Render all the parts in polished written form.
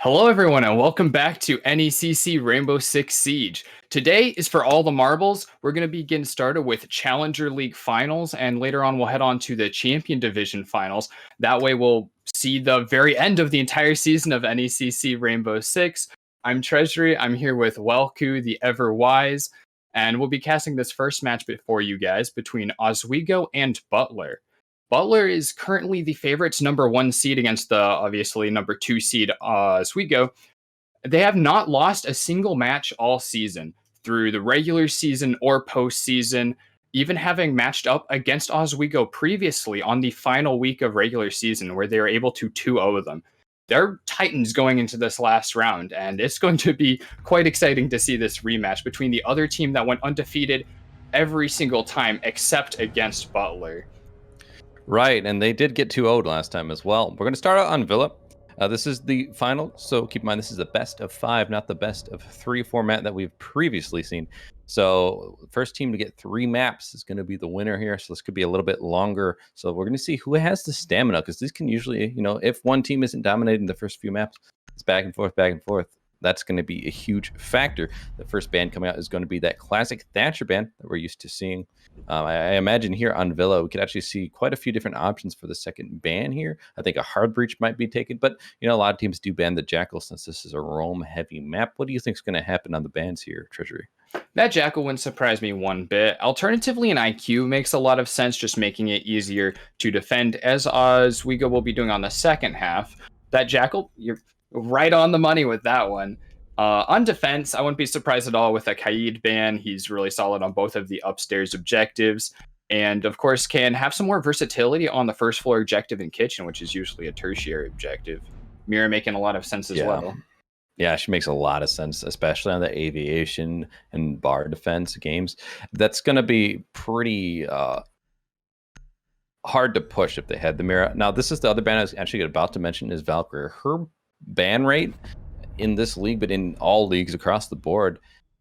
Hello, everyone, and welcome back to NECC Rainbow Six Siege. Today is for all the marbles. We're going to be getting started with Challenger League Finals, and later on we'll head on to the Champion Division Finals. That way we'll see the very end of the entire season of NECC Rainbow Six. I'm Treasury. I'm here with Welku, the Ever Wise, and we'll be casting this first match before you guys between Oswego and Butler. Butler is currently the favorites number 1 seed against the obviously number 2 seed Oswego. They have not lost a single match all season through the regular season or postseason, even having matched up against Oswego previously on the final week of regular season where they were able to 2-0 them. They're Titans going into this last round, and it's going to be quite exciting to see this rematch between the other team that went undefeated every single time except against Butler. Right, and they did get 2-0 last time as well. We're going to start out on Villa. This is the final, so keep in mind this is the best of 5, not the best of 3 format that we've previously seen. So first team to get 3 maps is going to be the winner here. So this could be a little bit longer. So we're going to see who has the stamina, because these can usually, if one team isn't dominating the first few maps, it's back and forth, back and forth. That's going to be a huge factor. The first band coming out is going to be that classic Thatcher band that we're used to seeing. I imagine here on Villa, we could actually see quite a few different options for the second ban here. I think a hard breach might be taken, but a lot of teams do ban the Jackal since this is a roam heavy map. What do you think is going to happen on the bans here, Treasury? That Jackal wouldn't surprise me one bit. Alternatively, an IQ makes a lot of sense, just making it easier to defend, as Oswego will be doing on the second half. That Jackal, you're right on the money with that one. On defense, I wouldn't be surprised at all with a Kaid ban. He's really solid on both of the upstairs objectives. And of course, can have some more versatility on the first floor objective and kitchen, which is usually a tertiary objective. Mira making a lot of sense as well. Yeah, she makes a lot of sense, especially on the aviation and bar defense games. That's going to be pretty hard to push if they had the Mira. Now, this is the other ban I was actually about to mention is Valkyrie. Her ban rate in this league, but in all leagues across the board,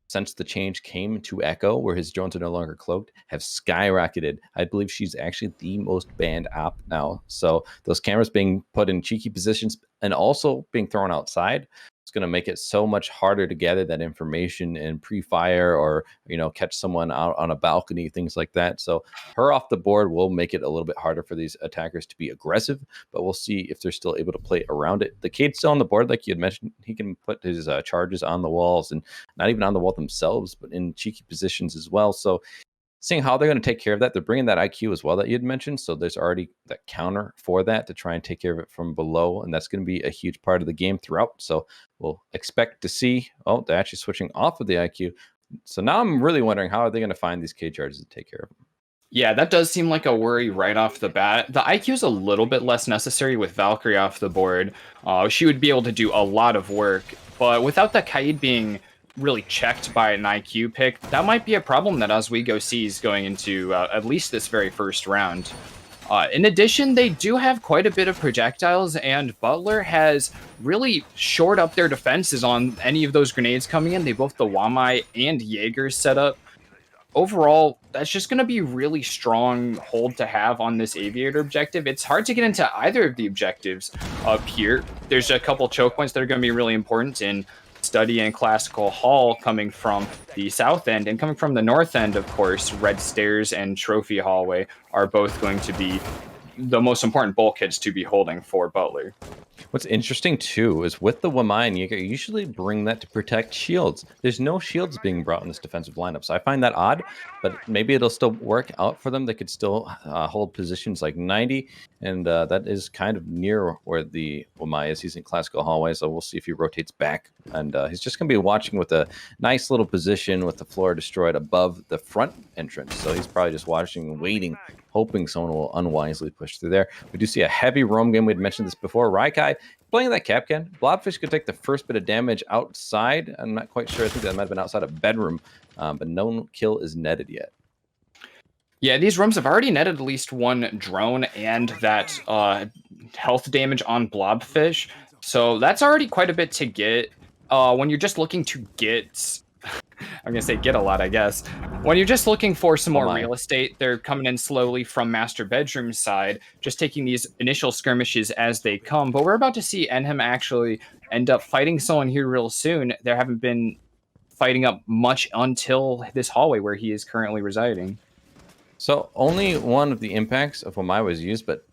since the change came to Echo, where his drones are no longer cloaked, have skyrocketed. I believe she's actually the most banned op now. So those cameras being put in cheeky positions and also being thrown outside, it's going to make it so much harder to gather that information and pre-fire or, catch someone out on a balcony, things like that. So her off the board will make it a little bit harder for these attackers to be aggressive, but we'll see if they're still able to play around it. The Cade's still on the board, like you had mentioned. He can put his charges on the walls, and not even on the wall themselves, but in cheeky positions as well. So seeing how they're going to take care of that, they're bringing that IQ as well that you had mentioned. So there's already that counter for that to try and take care of it from below. And that's going to be a huge part of the game throughout. So we'll expect to see, they're actually switching off of the IQ. So now I'm really wondering, how are they going to find these K charges to take care of them? Yeah, that does seem like a worry right off the bat. The IQ is a little bit less necessary with Valkyrie off the board. She would be able to do a lot of work, but without the Kaid being really checked by an IQ pick, that might be a problem that Oswego sees going into at least this very first round. In addition, they do have quite a bit of projectiles, and Butler has really shored up their defenses on any of those grenades coming in. They both the Wamai and Jaeger's set up. Overall, that's just going to be really strong hold to have on this aviator objective. It's hard to get into either of the objectives up here. There's a couple choke points that are going to be really important in Study and Classical Hall coming from the south end, and coming from the north end, of course, Red Stairs and Trophy Hallway are both going to be the most important bulkheads to be holding for Butler. What's interesting too is with the Wamai and Jaeger, you usually bring that to protect shields. There's no shields being brought in this defensive lineup, so I find that odd, but maybe it'll still work out for them. They could still hold positions like 90, and that is kind of near where the Wamai is. He's in Classical Hallway, so we'll see if he rotates back, and he's just going to be watching with a nice little position with the floor destroyed above the front entrance. So he's probably just watching and waiting, hoping someone will unwisely push through there. We do see a heavy roam game. We'd mentioned this before. Raikai playing that Capcan. Blobfish could take the first bit of damage outside. I'm not quite sure. I think that might have been outside a bedroom, but no kill is netted yet. Yeah, these rooms have already netted at least one drone and that health damage on Blobfish. So that's already quite a bit to get. When you're just looking to get I'm going to say get a lot, I guess. When you're just looking for some more my. real estate, they're coming in slowly from Master Bedroom's side, just taking these initial skirmishes as they come. But we're about to see Enhem actually end up fighting someone here real soon. There haven't been fighting up much until this hallway where he is currently residing. So only one of the impacts of Wamai was used, but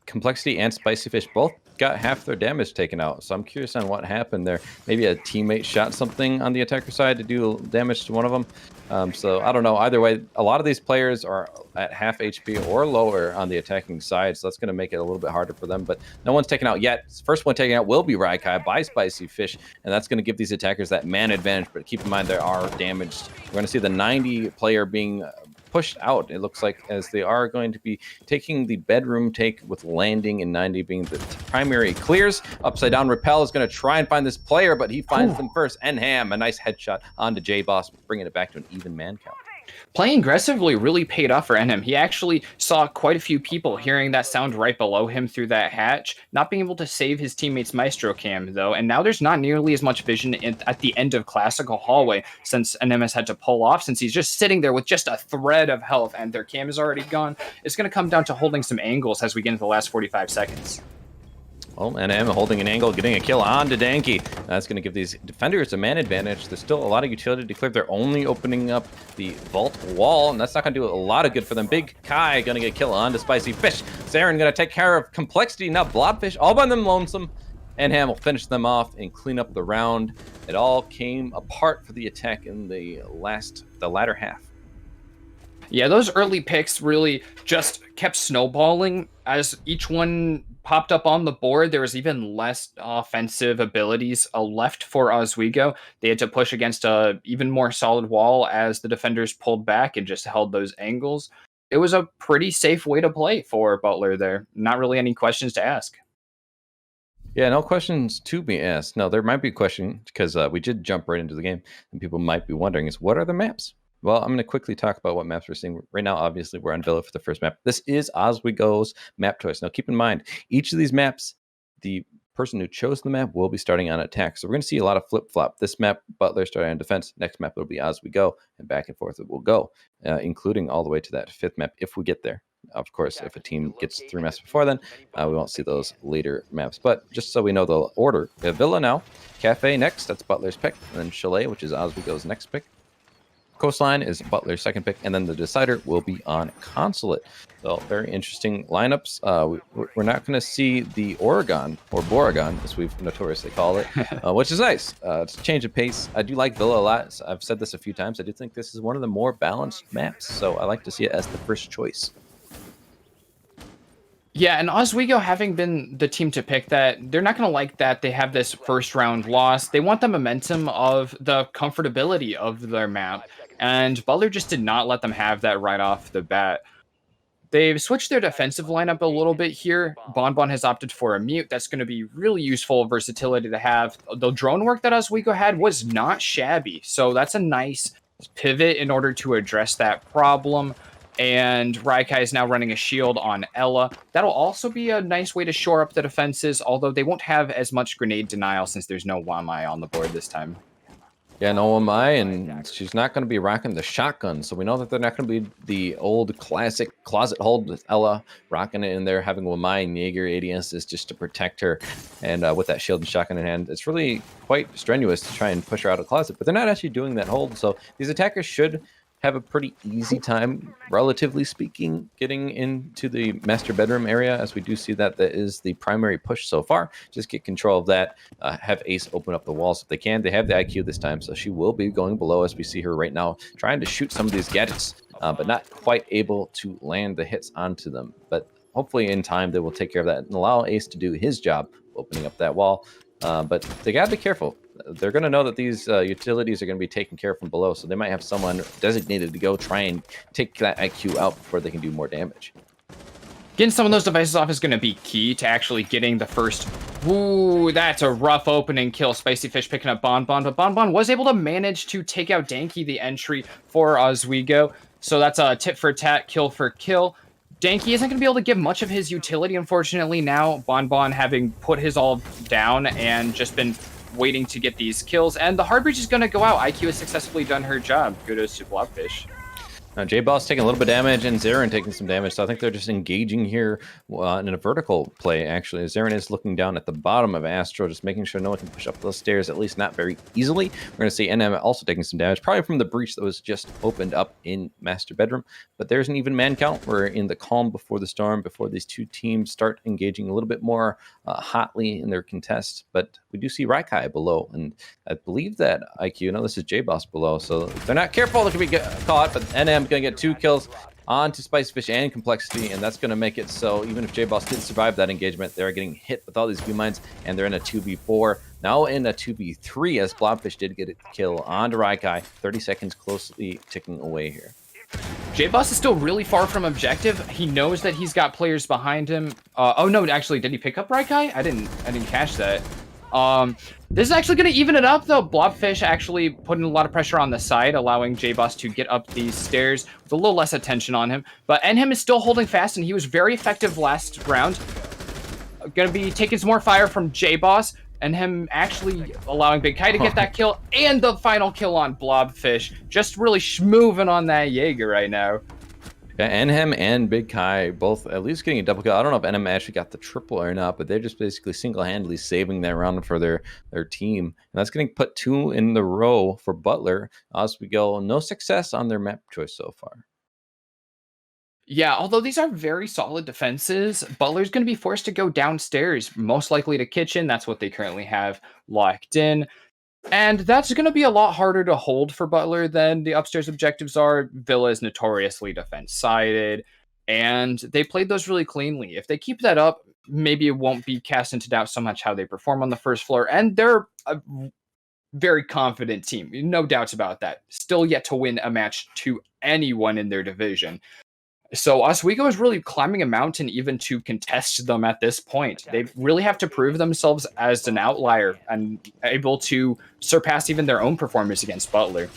Complexity and Spicy Fish both got half their damage taken out. So I'm curious on what happened there. Maybe a teammate shot something on the attacker side to do damage to one of them. So I don't know. Either way, a lot of these players are at half HP or lower on the attacking side, so that's going to make it a little bit harder for them. But no one's taken out yet. First one taken out will be Raikai by Spicy Fish, and that's going to give these attackers that man advantage. But keep in mind, they are damaged. We're going to see the 90 player being pushed out, it looks like, as they are going to be taking the bedroom take with landing and 90 being the primary clears. Upside down Repel is going to try and find this player, but he finds them first. And Ham, a nice headshot onto J-Boss, bringing it back to an even man count. Playing aggressively really paid off for Enhem. He actually saw quite a few people hearing that sound right below him through that hatch, not being able to save his teammate's Maestro Cam, though, and now there's not nearly as much vision at the end of Classical Hallway since Enhem has had to pull off, since he's just sitting there with just a thread of health and their cam is already gone. It's going to come down to holding some angles as we get into the last 45 seconds. Oh, and Emma holding an angle, getting a kill on to Danky. That's going to give these defenders a man advantage. There's still a lot of utility to clear. They're only opening up the vault wall, and that's not going to do a lot of good for them. Big Kai going to get a kill on to Spicy Fish. Saren going to take care of Complexity, now Blobfish, all by them lonesome. And Ham will finish them off and clean up the round. It all came apart for the attack in the latter half. Yeah, those early picks really just kept snowballing as each one popped up on the board. There was even less offensive abilities left for Oswego. They had to push against a even more solid wall as the defenders pulled back and just held those angles. It was a pretty safe way to play for Butler there. Not really any questions to ask. Yeah, no questions to be asked. No, there might be a question because we did jump right into the game, and people might be wondering is what are the maps? Well, I'm going to quickly talk about what maps we're seeing. Right now, obviously, we're on Villa for the first map. This is Oswego's map choice. Now, keep in mind, each of these maps, the person who chose the map will be starting on attack. So we're going to see a lot of flip-flop. This map, Butler starting on defense. Next map, it'll be Oswego, and back and forth it will go, including all the way to that fifth map if we get there. Of course, if a team gets 3 maps before then, we won't see those later maps. But just so we know the order, we have Villa now, Cafe next, that's Butler's pick, and then Chalet, which is Oswego's next pick. Coastline is Butler's second pick, and then the decider will be on Consulate. So very interesting lineups. We're not going to see the Oregon, or Boregon, as we've notoriously called it, which is nice. It's a change of pace. I do like Villa a lot. So I've said this a few times. I do think this is one of the more balanced maps, so I like to see it as the first choice. Yeah, and Oswego having been the team to pick that, they're not going to like that they have this first round loss. They want the momentum of the comfortability of their map, and Butler just did not let them have that right off the bat. They've switched their defensive lineup a little bit here. Bonbon has opted for a mute. That's going to be really useful versatility to have. The drone work that Oswego had was not shabby, so that's a nice pivot in order to address that problem. And Raikai is now running a shield on Ella. That'll also be a nice way to shore up the defenses, although they won't have as much grenade denial since there's no Wamai on the board this time. Yeah, no Wamai, and she's not going to be rocking the shotgun, so we know that they're not going to be the old classic closet hold with Ella rocking it in there, having Wamai and Jaeger ADS is just to protect her, and with that shield and shotgun in hand, it's really quite strenuous to try and push her out of the closet, but they're not actually doing that hold, so these attackers should have a pretty easy time, relatively speaking, getting into the master bedroom area, as we do see that is the primary push so far. Just get control of that, have Ace open up the walls if they can. They have the IQ this time, so she will be going below as we see her right now, trying to shoot some of these gadgets, but not quite able to land the hits onto them. But hopefully in time, they will take care of that and allow Ace to do his job, opening up that wall. But they got to be careful. They're going to know that these utilities are going to be taken care of from below, so they might have someone designated to go try and take that IQ out before they can do more damage. Getting some of those devices off is going to be key to actually getting the first... Ooh, that's a rough opening kill. Spicy Fish picking up Bonbon, but Bonbon was able to manage to take out Danky, the entry for Oswego. So that's a tit for tat, kill for kill. Danky isn't going to be able to give much of his utility, unfortunately, now. Bonbon having put his all down and just been waiting to get these kills. And the hard breach is going to go out. IQ has successfully done her job. Kudos to Blobfish. Now, J-Boss taking a little bit of damage and Zarin taking some damage, so I think they're just engaging here in a vertical play, actually. Zarin is looking down at the bottom of Astro, just making sure no one can push up those stairs, at least not very easily. We're going to see NM also taking some damage, probably from the breach that was just opened up in Master Bedroom. But there's an even man count. We're in the calm before the storm, before these two teams start engaging a little bit more hotly in their contest. But we do see Raikai below, and I believe that IQ, no, this is J-Boss below, so if they're not careful, they could be caught, but NM going to get 2 kills onto Spicefish and Complexity, and that's going to make it so even if J-Boss didn't survive that engagement, they're getting hit with all these view mines, and they're in a 2v4. Now in a 2v3, as Blobfish did get a kill onto Raikai. 30 seconds closely ticking away here. J-Boss is still really far from objective. He knows that he's got players behind him. Oh no, actually, did he pick up Raikai? I didn't catch that. This is actually going to even it up, though. Blobfish actually putting a lot of pressure on the side, allowing J-Boss to get up these stairs with a little less attention on him. But Enhem is still holding fast, and he was very effective last round. Going to be taking some more fire from J-Boss, and him actually allowing Big Kai to get that kill, and the final kill on Blobfish. Just really schmooving on that Jaeger right now. Yeah, Enhem and Big Kai both at least getting a double kill. I don't know if Enhem actually got the triple or not, but they're just basically single-handedly saving that round for their team. And that's getting put 2 in the row for Butler. Oswego, no success on their map choice so far. Yeah, although these are very solid defenses, Butler's going to be forced to go downstairs, most likely to kitchen. That's what they currently have locked in. And that's going to be a lot harder to hold for Butler than the upstairs objectives are. Villa is notoriously defense-sided, and they played those really cleanly. If they keep that up, maybe it won't be cast into doubt so much how they perform on the first floor. And they're a very confident team. No doubts about that. Still yet to win a match to anyone in their division. So Oswego is really climbing a mountain even to contest them at this point. They really have to prove themselves as an outlier and able to surpass even their own performance against Butler.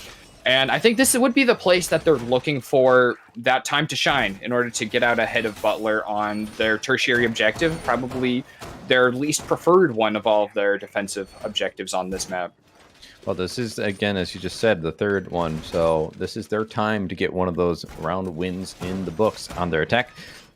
And I think this would be the place that they're looking for that time to shine in order to get out ahead of Butler on their tertiary objective, probably their least preferred one of all of their defensive objectives on this map. Well, this is, again, as you just said, the third one. So this is their time to get one of those round wins in the books on their attack.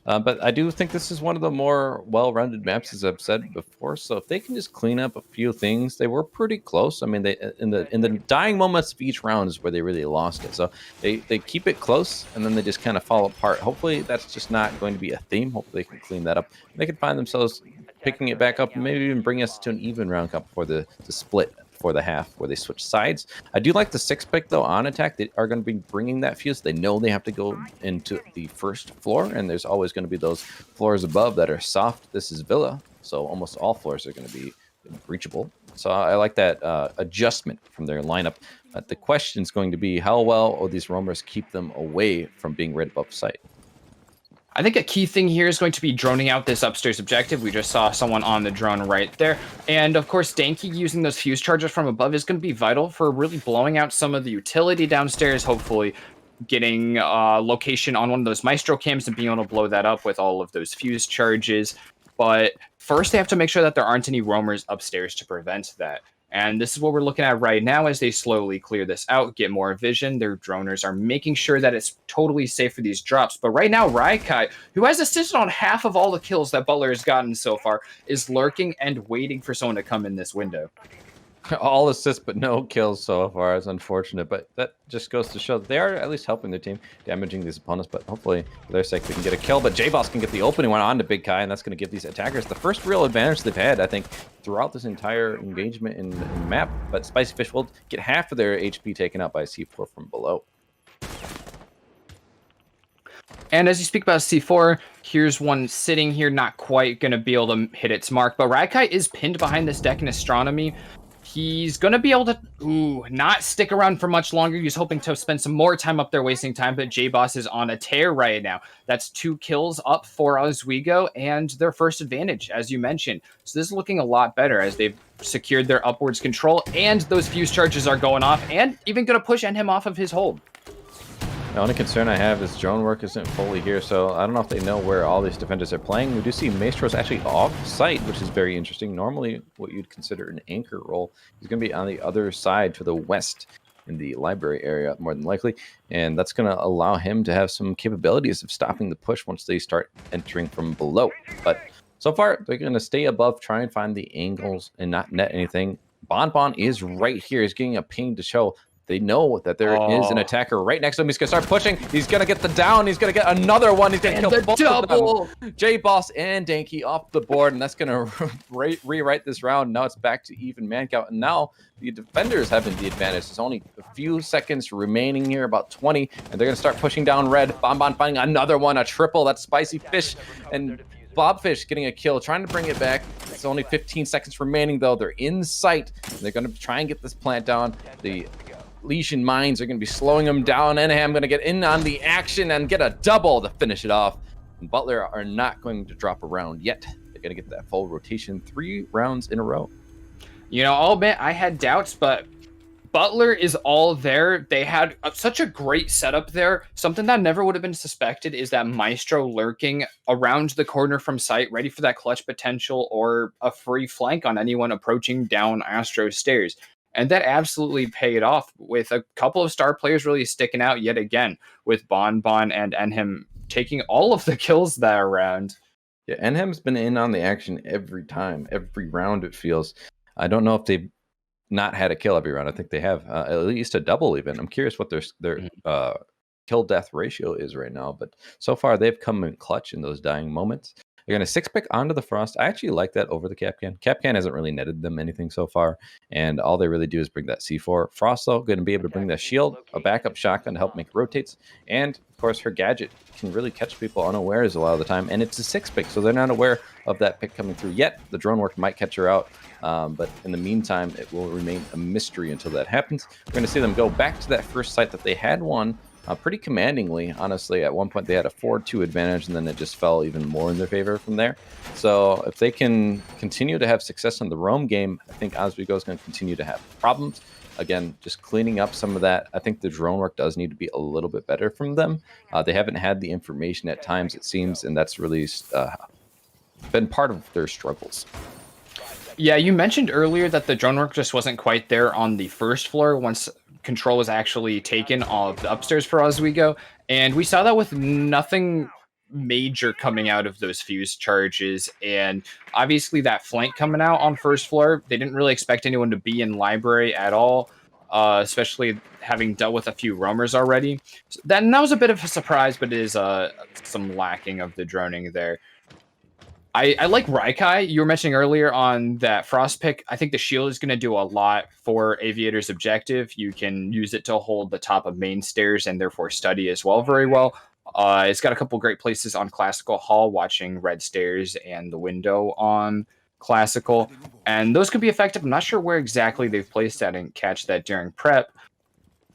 But I do think this is one of the more well-rounded maps, as I've said before. So if they can just clean up a few things, they were pretty close. I mean, they in the dying moments of each round is where they really lost it. So they keep it close, and then they just kind of fall apart. Hopefully, that's just not going to be a theme. Hopefully, they can clean that up. They can find themselves picking it back up and maybe even bring us to an even round count before the split for the half where they switch sides. I do like the 6 pick though on attack. They are going to be bringing that fuse. They know they have to go into the first floor, and there's always going to be those floors above that are soft. This is Villa, so almost all floors are going to be reachable. So I like that adjustment from their lineup. The question is going to be how well will these roamers keep them away from being right above sight. I think a key thing here is going to be droning out this upstairs objective. We just saw someone on the drone right there. And of course, Danky using those fuse charges from above is going to be vital for really blowing out some of the utility downstairs, hopefully getting location on one of those Maestro cams and being able to blow that up with all of those fuse charges. But first, they have to make sure that there aren't any roamers upstairs to prevent that. And this is what we're looking at right now as they slowly clear this out, get more vision. Their droners are making sure that it's totally safe for these drops. But right now, Raikai, who has assisted on half of all the kills that Butler has gotten so far, is lurking and waiting for someone to come in this window. All assists, but no kills so far. It's unfortunate, but that just goes to show that they are at least helping their team, damaging these opponents. But hopefully, for their sake, they can get a kill. But J-Boss can get the opening one onto Big Kai, and that's going to give these attackers the first real advantage they've had, I think, throughout this entire engagement in the map. But Spicy Fish will get half of their HP taken out by C4 from below. And as you speak about C4, here's one sitting here, not quite going to be able to hit its mark. But Raikai is pinned behind this deck in Astronomy. He's going to be able to not stick around for much longer. He's hoping to spend some more time up there wasting time, but J-Boss is on a tear right now. That's 2 kills up for Oswego and their first advantage, as you mentioned. So this is looking a lot better as they've secured their upwards control, and those fuse charges are going off and even going to push him off of his hold. The only concern I have is drone work isn't fully here, so I don't know if they know where all these defenders are playing. We do see Maestro's actually off-site, which is very interesting. Normally, what you'd consider an anchor role, he's going to be on the other side to the west in the library area, more than likely, and that's going to allow him to have some capabilities of stopping the push once they start entering from below. But so far, they're going to stay above, try and find the angles and not net anything. Bonbon is right here. He's getting a ping to show they know that there is an attacker right next to him. He's going to start pushing. He's going to get the down. He's going to get another one. He's going to kill both of them. J-Boss and Danky off the board, and that's going to rewrite this round. Now it's back to even man count, and now the defenders having the advantage. There's only a few seconds remaining here, about 20, and they're going to start pushing down red. Bonbon finding another one, a triple. That's Spicy Fish, and Blobfish getting a kill, trying to bring it back. It's only 15 seconds remaining, though. They're in sight. They're going to try and get this plant down. The Legion Mines are going to be slowing them down. Enham going to get in on the action and get a double to finish it off. And Butler are not going to drop a round yet. They're going to get that full rotation 3 rounds in a row. You know, I'll admit I had doubts, but Butler is all there. They had such a great setup there. Something that never would have been suspected is that Maestro lurking around the corner from sight, ready for that clutch potential or a free flank on anyone approaching down Astro's stairs. And that absolutely paid off with a couple of star players really sticking out yet again, with Bonbon and Enham taking all of the kills that round. Yeah, Enham's been in on the action every time, every round it feels. I don't know if they've not had a kill every round. I think they have at least a double even. I'm curious what their kill death ratio is right now, but so far they've come in clutch in those dying moments. They're going to 6-pick onto the Frost. I actually like that over the Capcan. Capcan hasn't really netted them anything so far, and all they really do is bring that C4. Frost, though, going to be able to bring that shield, a backup shotgun to help make rotates, and, of course, her gadget can really catch people unawares a lot of the time, and it's a 6-pick, so they're not aware of that pick coming through yet. The drone work might catch her out, but in the meantime, it will remain a mystery until that happens. We're going to see them go back to that first site that they had won pretty commandingly, honestly. At one point, they had a 4-2 advantage, and then it just fell even more in their favor from there. So if they can continue to have success in the roam game, I think Oswego is going to continue to have problems. Again, just cleaning up some of that. I think the drone work does need to be a little bit better from them. They haven't had the information at times, it seems, and that's really been part of their struggles. Yeah, you mentioned earlier that the drone work just wasn't quite there on the first floor once control was actually taken of the upstairs for Oswego, and we saw that with nothing major coming out of those fuse charges, and obviously that flank coming out on first floor, they didn't really expect anyone to be in library at all, especially having dealt with a few roamers already. So that was a bit of a surprise, but it is some lacking of the droning there. I like Raikai. You were mentioning earlier on that Frost pick. I think the shield is going to do a lot for Aviator's objective. You can use it to hold the top of main stairs and therefore study as well very well. It's got a couple great places on Classical Hall, watching red stairs and the window on Classical. And those could be effective. I'm not sure where exactly they've placed that. I didn't catch that during prep.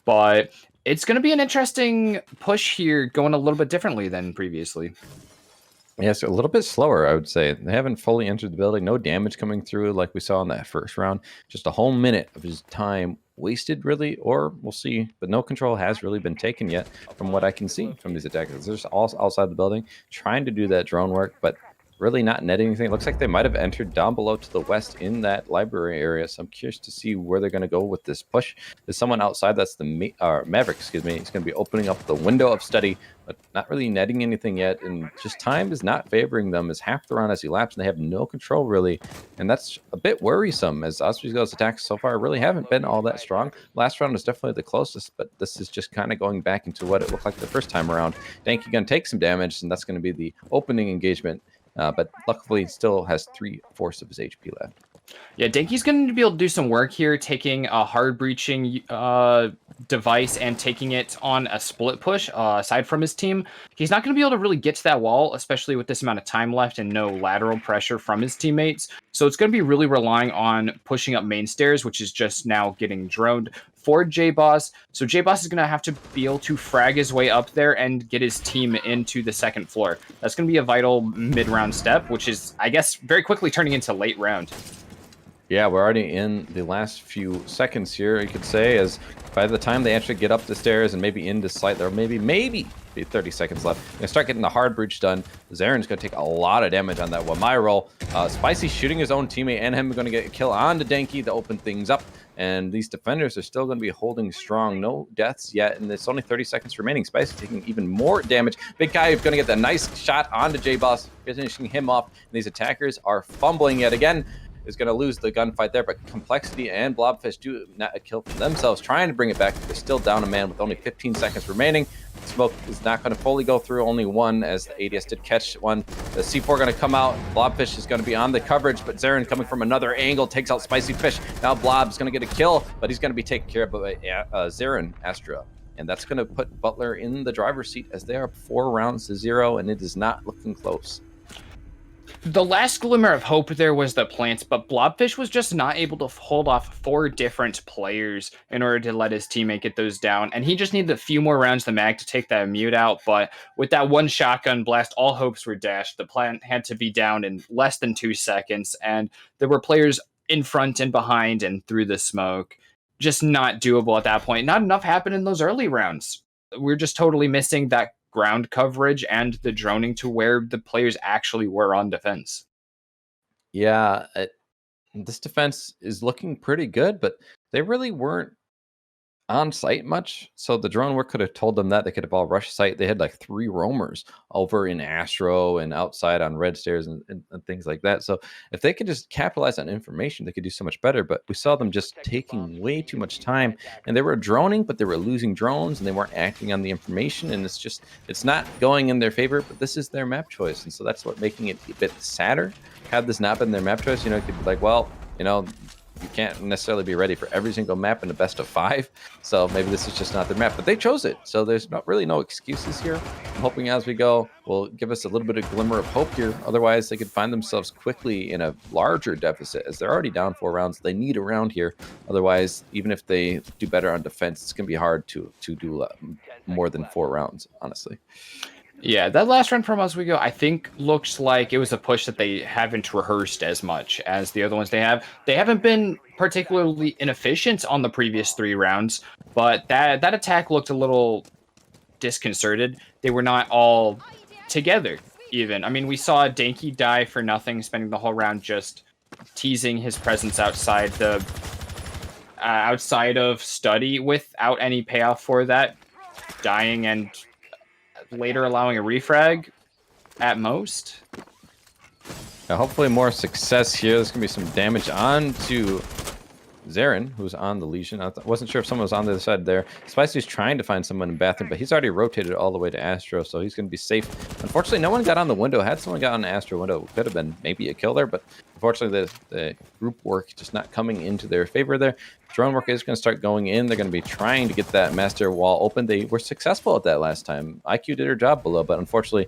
But it's going to be an interesting push here, going a little bit differently than previously. Yes, a little bit slower, I would say. They haven't fully entered the building. No damage coming through like we saw in that first round. Just a whole minute of his time wasted, really, or we'll see. But no control has really been taken yet from what I can see from these attackers. They're just all outside the building trying to do that drone work, but really not netting anything. It looks like they might have entered down below to the west in that library area, so I'm curious to see where they're going to go with this push. There's someone outside, that's the Maverick, excuse me. He's going to be opening up the window of study, but not really netting anything yet, and just time is not favoring them as half the round has elapsed, and they have no control, really, and that's a bit worrisome, as Oswego's attacks so far really haven't been all that strong. Last round was definitely the closest, but this is just kind of going back into what it looked like the first time around. Danky going to take some damage, and that's going to be the opening engagement. But luckily, still has 3/4 of his HP left. Yeah, Danky's going to be able to do some work here, taking a hard breaching device and taking it on a split push aside from his team. He's not going to be able to really get to that wall, especially with this amount of time left and no lateral pressure from his teammates. So it's going to be really relying on pushing up main stairs, which is just now getting droned for J-Boss. So J-Boss is going to have to be able to frag his way up there and get his team into the second floor. That's going to be a vital mid-round step, which is, I guess, very quickly turning into late round. Yeah, we're already in the last few seconds here, you could say, as by the time they actually get up the stairs and maybe into sight, there maybe be 30 seconds left. Gonna start getting the hard breach done. Zaren's gonna take a lot of damage on that one. My roll, Spicy shooting his own teammate and him gonna get a kill on the Denki to open things up. And these defenders are still going to be holding strong. No deaths yet, and it's only 30 seconds remaining. Spicy taking even more damage. Big Kai is going to get the nice shot onto J-Boss, finishing him off. And these attackers are fumbling yet again. Is going to lose the gunfight there, but Complexity and Blobfish do not a kill for themselves, trying to bring it back. They're still down a man with only 15 seconds remaining. Smoke is not going to fully go through, only one, as the ADS did catch one. The C4 going to come out. Blobfish is going to be on the coverage, but Zaren coming from another angle takes out Spicy Fish. Now Blob's going to get a kill, but he's going to be taken care of by Zaren Astra. And that's going to put Butler in the driver's seat as they are 4 rounds to 0, and it is not looking close. The last glimmer of hope there was the plants, but Blobfish was just not able to hold off 4 different players in order to let his teammate get those down. And he just needed a few more rounds of the mag to take that mute out. But with that one shotgun blast, all hopes were dashed. The plant had to be down in less than 2 seconds. And there were players in front and behind and through the smoke. Just not doable at that point. Not enough happened in those early rounds. We're just totally missing that ground coverage and the droning to where the players actually were on defense. Yeah, this defense is looking pretty good, but they really weren't on site much. So the drone work could have told them that they could have all rushed site. They had like 3 roamers over in Astro and outside on red stairs and things like that. So if they could just capitalize on information, they could do so much better. But we saw them just taking way too much time, and they were droning, but they were losing drones and they weren't acting on the information. And it's not going in their favor, but this is their map choice. And so that's what making it a bit sadder. Had this not been their map choice, it could be like, well, you can't necessarily be ready for every single map in a best of 5. So maybe this is just not their map, but they chose it. So there's really no excuses here. I'm hoping as we go will give us a little bit of glimmer of hope here. Otherwise, they could find themselves quickly in a larger deficit as they're already down 4 rounds. They need a round here. Otherwise, even if they do better on defense, it's going to be hard to do more than 4 rounds, honestly. Yeah, that last run from Oswego, I think, looks like it was a push that they haven't rehearsed as much as the other ones they have. They haven't been particularly inefficient on the previous 3 rounds, but that attack looked a little disconcerted. They were not all together, even. I mean, we saw Danky die for nothing, spending the whole round just teasing his presence outside of study without any payoff for that, dying and later allowing a refrag at most. Hopefully more success here. There's gonna be some damage on to Zaren, who's on the Legion. I wasn't sure if someone was on the other side there. Spicy's trying to find someone in bathroom, but he's already rotated all the way to Astro, so he's going to be safe. Unfortunately, no one got on the window. Had someone got on the Astro window, could have been maybe a kill there, but unfortunately, the group work just not coming into their favor there. Drone work is going to start going in. They're going to be trying to get that master wall open. They were successful at that last time. IQ did her job below, but unfortunately,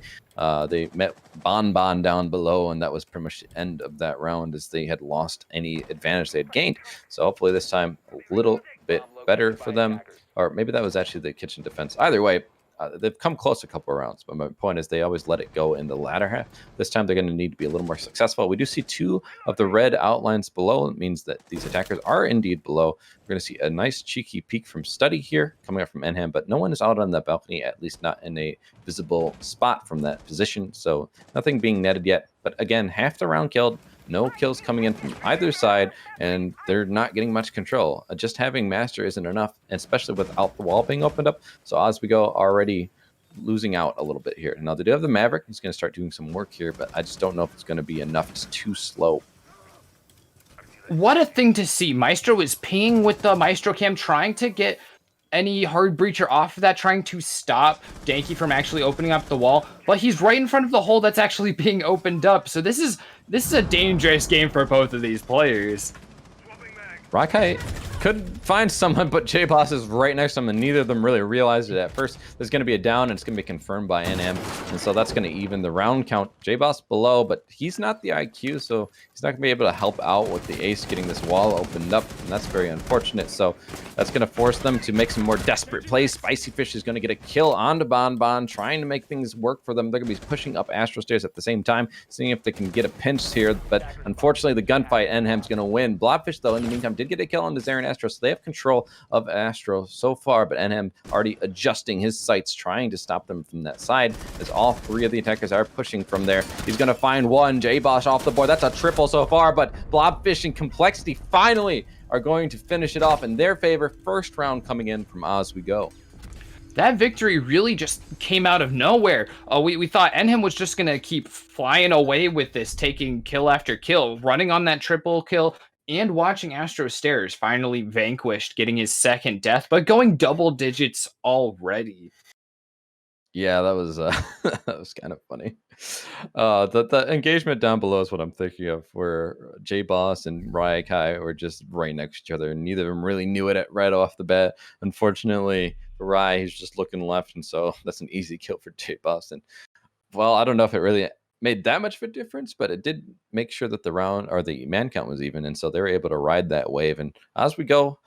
they met Bon down below, and that was pretty much the end of that round as they had lost any advantage they had gained. So hopefully this time a little bit better for them. Or maybe that was actually the kitchen defense. Either way, they've come close a couple of rounds, but my point is they always let it go in the latter half. This time they're going to need to be a little more successful. We do see 2 of the red outlines below. It means that these attackers are indeed below. We're going to see a nice cheeky peek from Study here coming up from Enham, but no one is out on that balcony, at least not in a visible spot from that position. So nothing being netted yet. But again, half the round killed. No kills coming in from either side, and they're not getting much control. Just having Master isn't enough, especially without the wall being opened up. So Oswego already losing out a little bit here. Now, they do have the Maverick. He's going to start doing some work here, but I just don't know if it's going to be enough. It's too slow. What a thing to see. Maestro is pinging with the Maestro cam, trying to get any hard breacher off of that, trying to stop Danky from actually opening up the wall, but he's right in front of the hole that's actually being opened up. So this is a dangerous game for both of these players. Rockeye could find someone, but J-Boss is right next to him, and neither of them really realized it at first. There's going to be a down, and it's going to be confirmed by NM, and so that's going to even the round count. J-Boss below, but he's not the IQ, so he's not going to be able to help out with the ace getting this wall opened up, and that's very unfortunate. So that's going to force them to make some more desperate plays. Spicy Fish is going to get a kill onto Bon, trying to make things work for them. They're going to be pushing up Astro Stairs at the same time, seeing if they can get a pinch here, but unfortunately the gunfight, NM's going to win. Blobfish, though, in the meantime, did get a kill on the Zaren Astro, so they have control of Astro so far, but NM already adjusting his sights, trying to stop them from that side, as all three of the attackers are pushing from there. He's going to find one. J-Boss off the board. That's a triple so far, but Blobfish and Complexity finally are going to finish it off in their favor. First round coming in from Oswego. That victory really just came out of nowhere. We thought NM was just going to keep flying away with this, taking kill after kill, running on that triple kill, and watching Astro Stairs finally vanquished, getting his second death, but going double digits already. Yeah, that was that was kind of funny. The engagement down below is what I'm thinking of, where J-Boss and Raikai were just right next to each other, and neither of them really knew it right off the bat. Unfortunately, for Rai, he's just looking left, and so that's an easy kill for J-Boss. And well, I don't know if it really made that much of a difference, but it did make sure that the round or the man count was even, and so they were able to ride that wave. And as we go,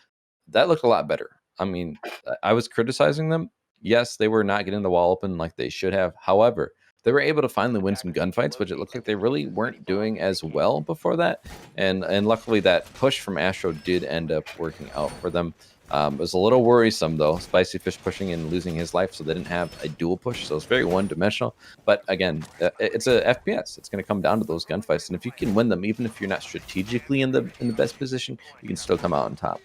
that looked a lot better. I mean, I was criticizing them. Yes, they were not getting the wall open like they should have. However, they were able to finally win some gunfights, which it looked like they really weren't doing as well before that. And luckily that push from Astro did end up working out for them. It was a little worrisome, though. Spicy Fish pushing and losing his life, so they didn't have a dual push, so it's very one-dimensional. But again, it's a FPS. It's going to come down to those gunfights, and if you can win them, even if you're not strategically in the best position, you can still come out on top.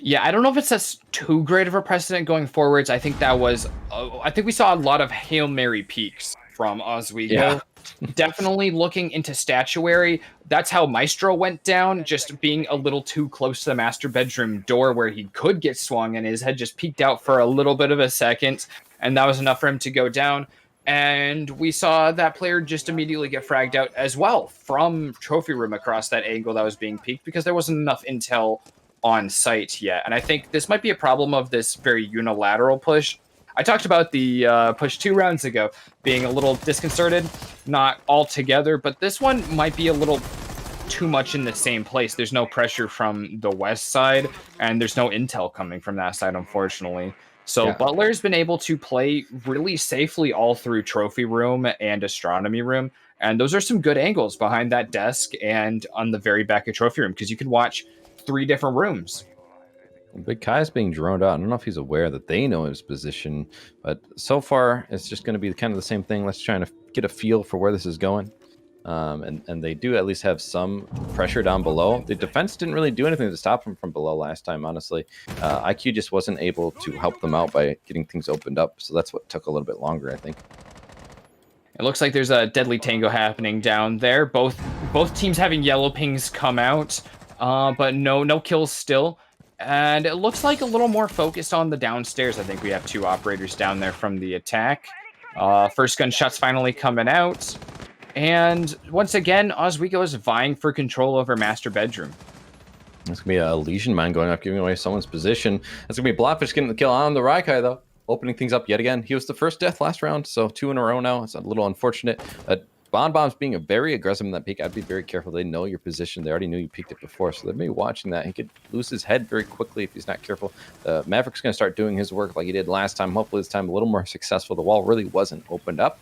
Yeah, I don't know if it sets too great of a precedent going forwards. I think that was, I think we saw a lot of Hail Mary peaks from Oswego. Yeah. Definitely looking into statuary. That's how Maestro went down, just being a little too close to the master bedroom door where he could get swung, and his head just peeked out for a little bit of a second, and that was enough for him to go down. And we saw that player just immediately get fragged out as well from trophy room across that angle that was being peeked, because there wasn't enough intel on site yet. And I think this might be a problem of this very unilateral push. I talked about the push 2 rounds ago being a little disconcerted, not all together, but this one might be a little too much in the same place. There's no pressure from the west side, and there's no intel coming from that side, unfortunately. So yeah. Butler's been able to play really safely all through trophy room and astronomy room, and those are some good angles behind that desk and on the very back of trophy room, because you can watch 3 different rooms. Big Kai's being droned out. I don't know if he's aware that they know his position, but so far it's just going to be kind of the same thing. Let's try to get a feel for where this is going. And they do at least have some pressure down below. The defense didn't really do anything to stop them from below last time, honestly. IQ just wasn't able to help them out by getting things opened up, so that's what took a little bit longer, I think. It looks like there's a deadly tango happening down there. Both teams having yellow pings come out. But no kills still. And it looks like a little more focused on the downstairs. I think we have 2 operators down there from the attack. First gunshot's finally coming out. And once again, Oswego is vying for control over master bedroom. That's going to be a Legion mine going up, giving away someone's position. That's going to be Blobfish getting the kill on the Raikai, though. Opening things up yet again. He was the first death last round, so 2 in a row now. It's a little unfortunate. Bomb's being very aggressive in that peak. I'd be very careful. They know your position. They already knew you peeked it before, so they may be watching that. He could lose his head very quickly if he's not careful. Maverick's going to start doing his work like he did last time. Hopefully this time a little more successful. The wall really wasn't opened up,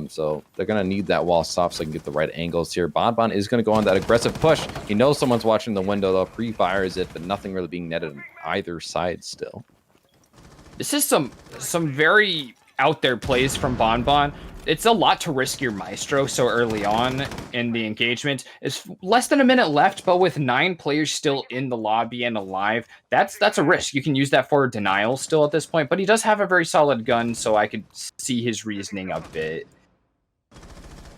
so they're going to need that wall soft so they can get the right angles here. Bon is going to go on that aggressive push. He knows someone's watching the window, though. Pre-fires it, but nothing really being netted on either side still. This is some very out there plays from Bon. It's a lot to risk your Maestro so early on in the engagement. It's less than a minute left, but with 9 players still in the lobby and alive, that's a risk. You can use that for denial still at this point, but he does have a very solid gun, so I could see his reasoning a bit.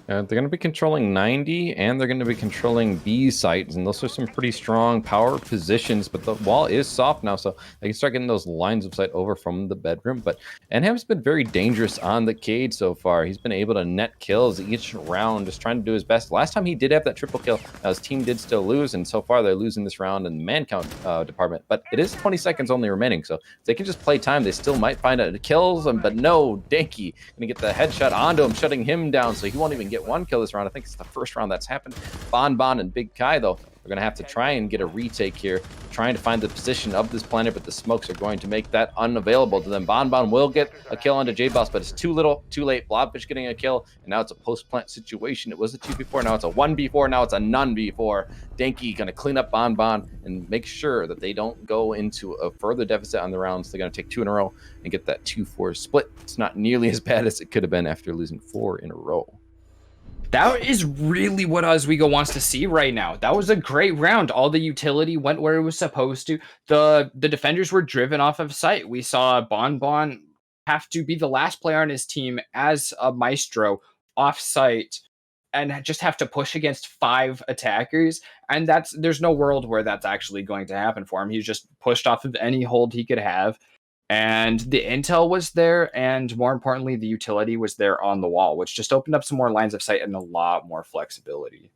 They're going to be controlling 90, and they're going to be controlling B sites, and those are some pretty strong power positions, but the wall is soft now, so they can start getting those lines of sight over from the bedroom. But Enham's been very dangerous on the Cade so far. He's been able to net kills each round, just trying to do his best. Last time he did have that triple kill. Now his team did still lose, and so far they're losing this round in the man count department, but it is 20 seconds only remaining, so if they can just play time, they still might find out kills, but no, Danky going to get the headshot onto him, shutting him down, so he won't even get one kill this round. I think it's the first round that's happened. Bon and Big Kai, though, are going to have to try and get a retake here, trying to find the position of this planet, but the smokes are going to make that unavailable to them. Bon will get a kill onto J-Boss, but it's too little, too late. Blobfish getting a kill, and now it's a post-plant situation. It was a 2v4, now it's a 1v4, now it's a none-v4. Danky going to clean up Bon and make sure that they don't go into a further deficit on the rounds. They're going to take 2 in a row and get that 2-4 split. It's not nearly as bad as it could have been after losing 4 in a row. That is really what Oswego wants to see right now. That was a great round. All the utility went where it was supposed to. The defenders were driven off of site. We saw Bon have to be the last player on his team as a maestro off site and just have to push against 5 attackers. And there's no world where that's actually going to happen for him. He's just pushed off of any hold he could have. And the intel was there, and more importantly, the utility was there on the wall, which just opened up some more lines of sight and a lot more flexibility.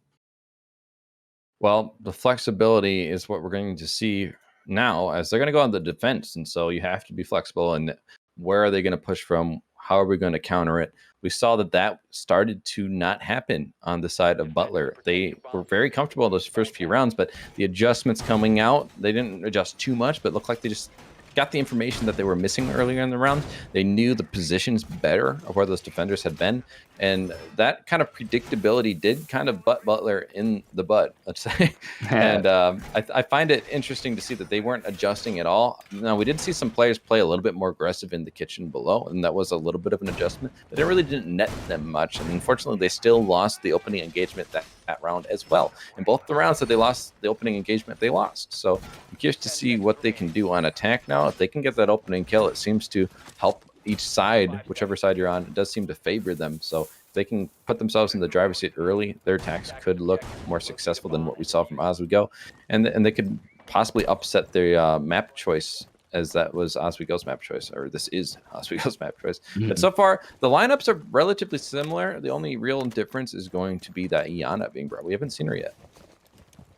Well, the flexibility is what we're going to see now, as they're going to go on the defense, and so you have to be flexible. And where are they going to push from? How are we going to counter it? We saw that started to not happen on the side of Butler. They were very comfortable those first few rounds, but the adjustments coming out, they didn't adjust too much, but it looked like they just got the information that they were missing earlier in the round. They knew the positions better of where those defenders had been, and that kind of predictability did kind of butt Butler in the butt, let's say. And I find it interesting to see that they weren't adjusting at all. Now, we did see some players play a little bit more aggressive in the kitchen below, and that was a little bit of an adjustment, but it really didn't net them much. And unfortunately, they still lost the opening engagement that round as well. In both the rounds that they lost the opening engagement, they lost. So I'm curious to see what they can do on attack now. If they can get that opening kill, it seems to help each side, whichever side you're on. It does seem to favor them. So if they can put themselves in the driver's seat early, their attacks could look more successful than what we saw from Oswego. And they could possibly upset their map choice, as that was Oswego's map choice, or this is Oswego's map choice. Mm-hmm. But so far, the lineups are relatively similar. The only real difference is going to be that Iana being brought. We haven't seen her yet.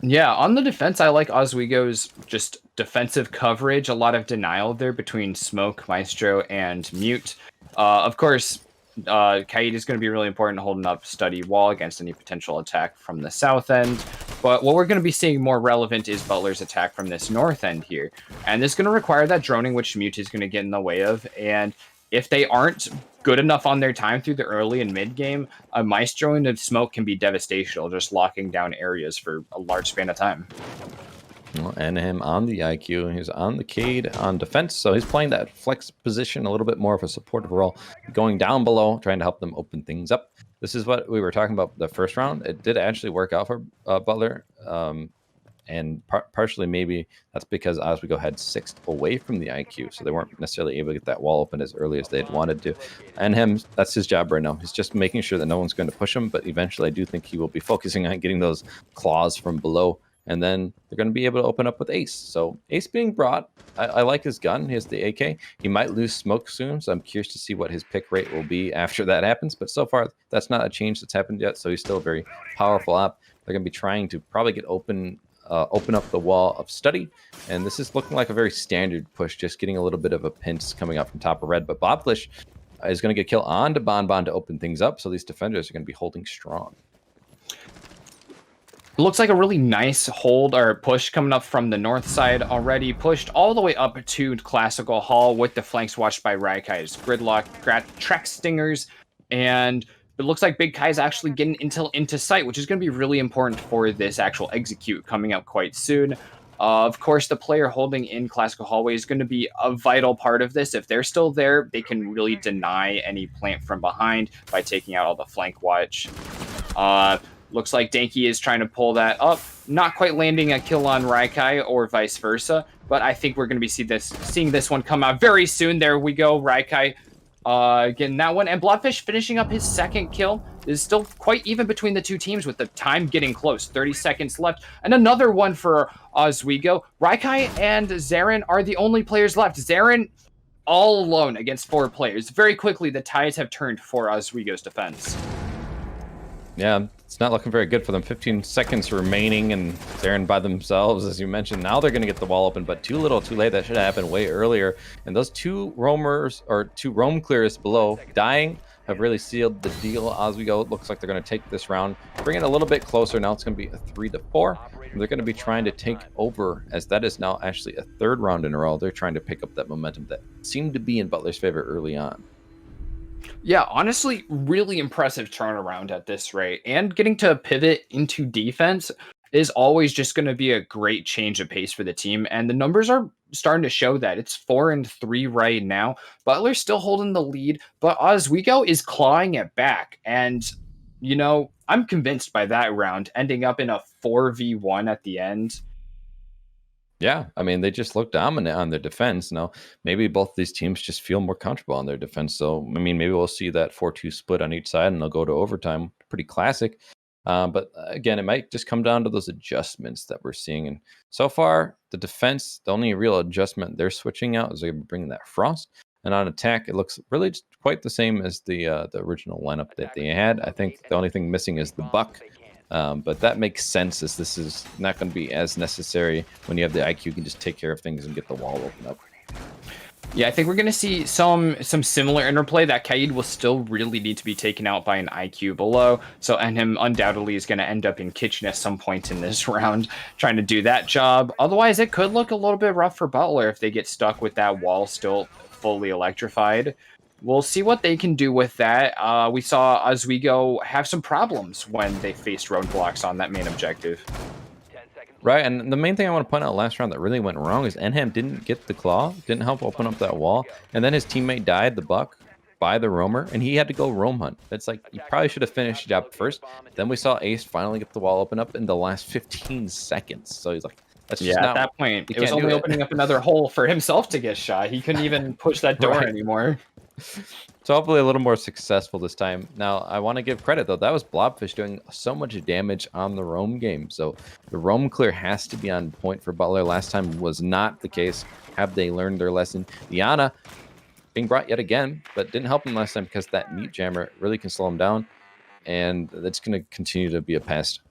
Yeah, on the defense, I like Oswego's just defensive coverage. A lot of denial there between Smoke, Maestro, and Mute. Of course, Kaid is going to be really important holding up Study Wall against any potential attack from the south end. But what we're going to be seeing more relevant is Butler's attack from this north end here. And this is going to require that droning, which Mute is going to get in the way of. And if they aren't good enough on their time through the early and mid game, a Maestro and a Smoke can be devastational, just locking down areas for a large span of time. Well, and him on the IQ, he's on the Cade on defense, so he's playing that flex position, a little bit more of a supportive role, going down below, trying to help them open things up. This is what we were talking about the first round. It did actually work out for Butler, and partially maybe that's because Oswego had 6th away from the IQ, so they weren't necessarily able to get that wall open as early as they'd wanted to. And him, that's his job right now. He's just making sure that no one's going to push him, but eventually I do think he will be focusing on getting those claws from below. And then they're going to be able to open up with Ace. So Ace being brought, I like his gun. He has the AK. He might lose Smoke soon, so I'm curious to see what his pick rate will be after that happens. But so far, that's not a change that's happened yet, so he's still a very powerful op. They're going to be trying to probably get open up the wall of Study. And this is looking like a very standard push, just getting a little bit of a pinch coming up from top of red. But Blobfish is going to get kill onto Bon to open things up, so these defenders are going to be holding strong. It looks like a really nice hold or push coming up from the north side already. Pushed all the way up to Classical Hall with the flanks watched by Raikai's Gridlock, Track Stingers, and it looks like Big Kai is actually getting intel into sight, which is going to be really important for this actual execute coming up quite soon. Of course, the player holding in Classical Hallway is going to be a vital part of this. If they're still there, they can really deny any plant from behind by taking out all the flank watch. Looks like Danky is trying to pull that up, not quite landing a kill on Raikai or vice versa, but I think we're going to be seeing this one come out very soon. There we go, Raikai getting that one, and Blobfish finishing up his 2nd kill. is still quite even between the two teams with the time getting close. 30 seconds left. And another one for Oswego. Raikai and Zarin are the only players left. Zarin all alone against 4 players. Very quickly, the tides have turned for Oswego's defense. Yeah, it's not looking very good for them. 15 seconds remaining, and Zarin by themselves, as you mentioned. Now they're going to get the wall open, but too little, too late. That should have happened way earlier. And those 2 roamers, or 2 roam clears below, dying, have really sealed the deal. Oswego looks like they're going to take this round, bring it a little bit closer. Now it's going to be a 3-4. And they're going to be trying to take over, as that is now actually a 3rd round in a row. They're trying to pick up that momentum that seemed to be in Butler's favor early on. Yeah, honestly, really impressive turnaround at this rate. And getting to pivot into defense is always just going to be a great change of pace for the team. And the numbers are starting to show that. It's 4-3 right now. Butler's still holding the lead, but Oswego is clawing it back. And, you know, I'm convinced by that round ending up in a 4v1 at the end. Yeah, I mean, they just look dominant on their defense. Now, maybe both these teams just feel more comfortable on their defense. So, I mean, maybe we'll see that 4-2 split on each side and they'll go to overtime. Pretty classic. But again, it might just come down to those adjustments that we're seeing. And so far, the defense, the only real adjustment they're switching out is they're bringing that Frost. And on attack, it looks really just quite the same as the original lineup that they had. I think the only thing missing is the Buck. But that makes sense, as this is not going to be as necessary. When you have the IQ, you can just take care of things and get the wall open up. Yeah, I think we're going to see some similar interplay. That Kaid will still really need to be taken out by an IQ below. So, and him undoubtedly is going to end up in kitchen at some point in this round, trying to do that job. Otherwise, it could look a little bit rough for Butler if they get stuck with that wall still fully electrified. We'll see what they can do with that. We saw Oswego have some problems when they faced roadblocks on that main objective. Right, and the main thing I want to point out last round that really went wrong is Enham didn't get the claw, didn't help open up that wall, and then his teammate died, the Buck, by the roamer, and he had to go roam hunt. It's like, you probably should have finished the job first. Then we saw Ace finally get the wall open up in the last 15 seconds. So he's like, that's just at that point, it was only opening up another hole for himself to get shot. He couldn't even push that door anymore. So hopefully a little more successful this time. Now, I want to give credit, though. That was Blobfish doing so much damage on the roam game. So the roam clear has to be on point for Butler. Last time was not the case. Have they learned their lesson? Diana being brought yet again, but didn't help him last time because that mute jammer really can slow him down. And that's going to continue to be a pest.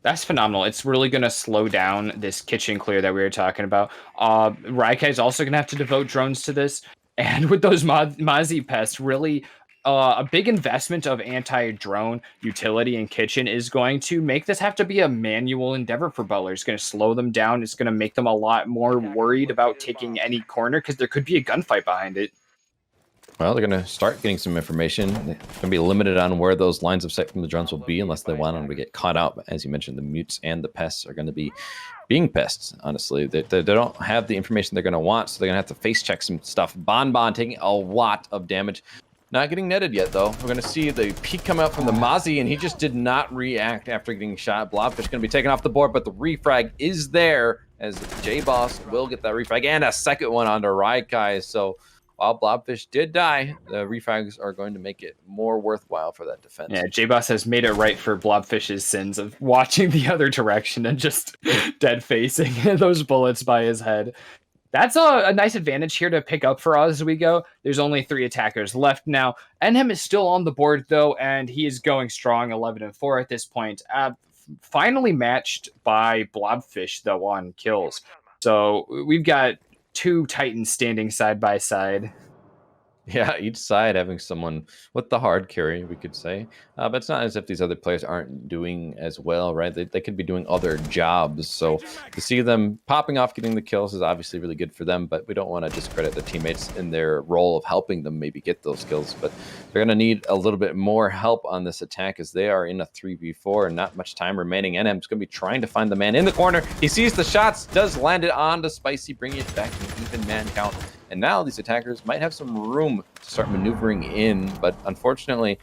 That's phenomenal. It's really going to slow down this kitchen clear that we were talking about. Raikai is also going to have to devote drones to this. And with those Mozzie pests, really a big investment of anti-drone utility in kitchen is going to make this have to be a manual endeavor for Butler. It's going to slow them down. It's going to make them a lot more worried about taking any corner because there could be a gunfight behind it. Well, they're going to start getting some information. They're going to be limited on where those lines of sight from the drones will be unless they want them to get caught out. But as you mentioned, the mutes and the pests are going to be being pests, honestly. They don't have the information they're going to want, so they're going to have to face check some stuff. Bon taking a lot of damage. Not getting netted yet, though. We're going to see the peek come out from the Mozzie, and he just did not react after getting shot. Blobfish going to be taken off the board, but the refrag is there, as J-Boss will get that refrag, and a second one onto Raikai. So while Blobfish did die, the refrags are going to make it more worthwhile for that defense. Yeah, J-Boss has made it right for Blobfish's sins of watching the other direction and just dead facing those bullets by his head. That's a nice advantage here to pick up for Oswego. There's only 3 attackers left now. Enhem is still on the board, though, and he is going strong, 11-4 at this point. Finally matched by Blobfish, though, on kills. So we've got 2 Titans standing side by side. Yeah, each side having someone with the hard carry, we could say. But it's not as if these other players aren't doing as well, right? They could be doing other jobs. So to see them popping off, getting the kills is obviously really good for them. But we don't want to discredit the teammates in their role of helping them maybe get those kills. But they're going to need a little bit more help on this attack as they are in a 3v4 and not much time remaining. NM's going to be trying to find the man in the corner. He sees the shots, does land it on to Spicy, bringing it back to an even man count. And now these attackers might have some room to start maneuvering in, but unfortunately,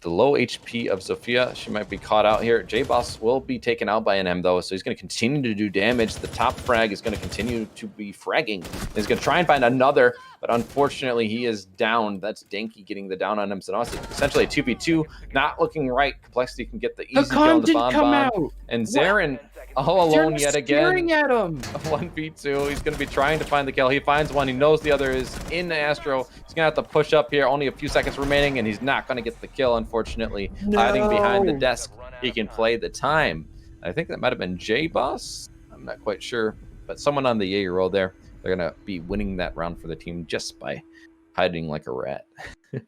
the low HP of Sophia, she might be caught out here. J-Boss will be taken out by NM, though, so he's going to continue to do damage. The top frag is going to continue to be fragging. He's going to try and find another, but unfortunately he is down. That's Denki getting the down on him. So it's essentially a 2v2, not looking right. Complexity can get the easy kill on the didn't come out. and Zarin all alone yet again. Staring at him. 1v2. He's going to be trying to find the kill. He finds one. He knows the other is in Astro. He's going to have to push up here. Only a few seconds remaining, and he's not going to get the kill, unfortunately. No. Hiding behind the desk. He can play the time. I think that might have been J-Boss. I'm not quite sure. But someone on the Jaeger roll there. They're going to be winning that round for the team just by hiding like a rat.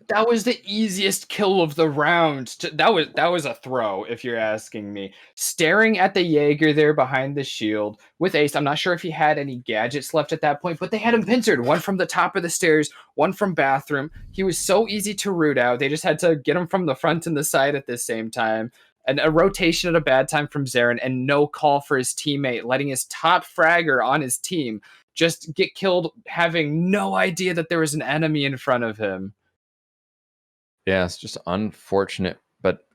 That was the easiest kill of the round. That was a throw, if you're asking me. Staring at the Jaeger there behind the shield with Ace. I'm not sure if he had any gadgets left at that point, but they had him pincered. One from the top of the stairs, one from bathroom. He was so easy to root out. They just had to get him from the front and the side at the same time. And a rotation at a bad time from Zarin, and no call for his teammate, letting his top fragger on his team just get killed, having no idea that there was an enemy in front of him. Yeah, it's just unfortunate, but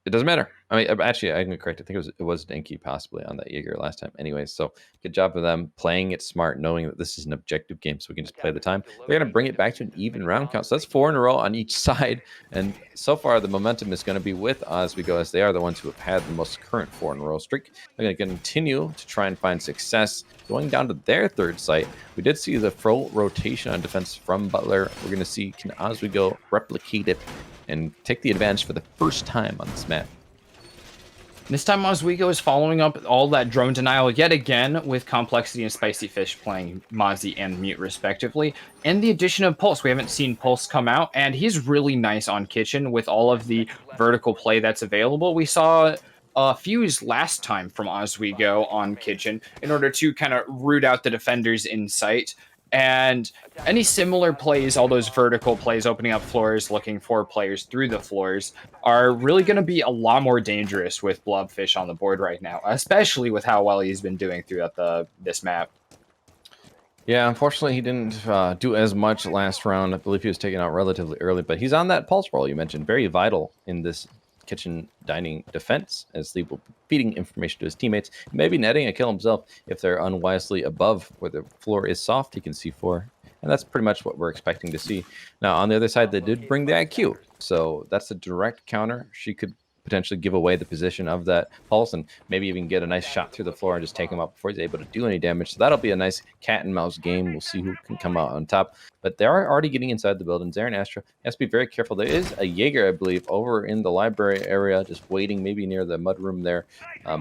it doesn't matter. I mean, actually, I can correct. I think it was Denki possibly on that Jaeger last time. Anyway, so good job of them playing it smart, knowing that this is an objective game, so we can just play the time. They're going to bring it back to an even round count. So that's 4 in a row on each side. And so far, the momentum is going to be with Oswego, as they are the ones who have had the most current 4 in a row streak. They're going to continue to try and find success going down to their third site. We did see the full rotation on defense from Butler. We're going to see, can Oswego replicate it and take the advantage for the first time on this map? This time Oswego is following up all that drone denial yet again with Complexity and Spicy Fish playing Mozzie and Mute respectively. And the addition of Pulse. We haven't seen Pulse come out, and he's really nice on Kitchen with all of the vertical play that's available. We saw Fuse last time from Oswego on Kitchen in order to kind of root out the defenders in sight. And any similar plays, all those vertical plays, opening up floors, looking for players through the floors, are really going to be a lot more dangerous with Blobfish on the board right now, especially with how well he's been doing throughout this map. Yeah, unfortunately, he didn't do as much last round. I believe he was taken out relatively early, but he's on that pulse roll you mentioned. Very vital in this kitchen dining defense, as Lee will be feeding information to his teammates, maybe netting a kill himself if they're unwisely above where the floor is soft. He can C4, and that's pretty much what we're expecting to see. Now, on the other side, they did bring the IQ, so that's a direct counter. She could potentially give away the position of that pulse and maybe even get a nice shot through the floor and just take him out before he's able to do any damage. So that'll be a nice cat and mouse game. We'll see who can come out on top. But they are already getting inside the building. Zarin Astra has to be very careful. There is a Jaeger, I believe, over in the library area, just waiting maybe near the mudroom there.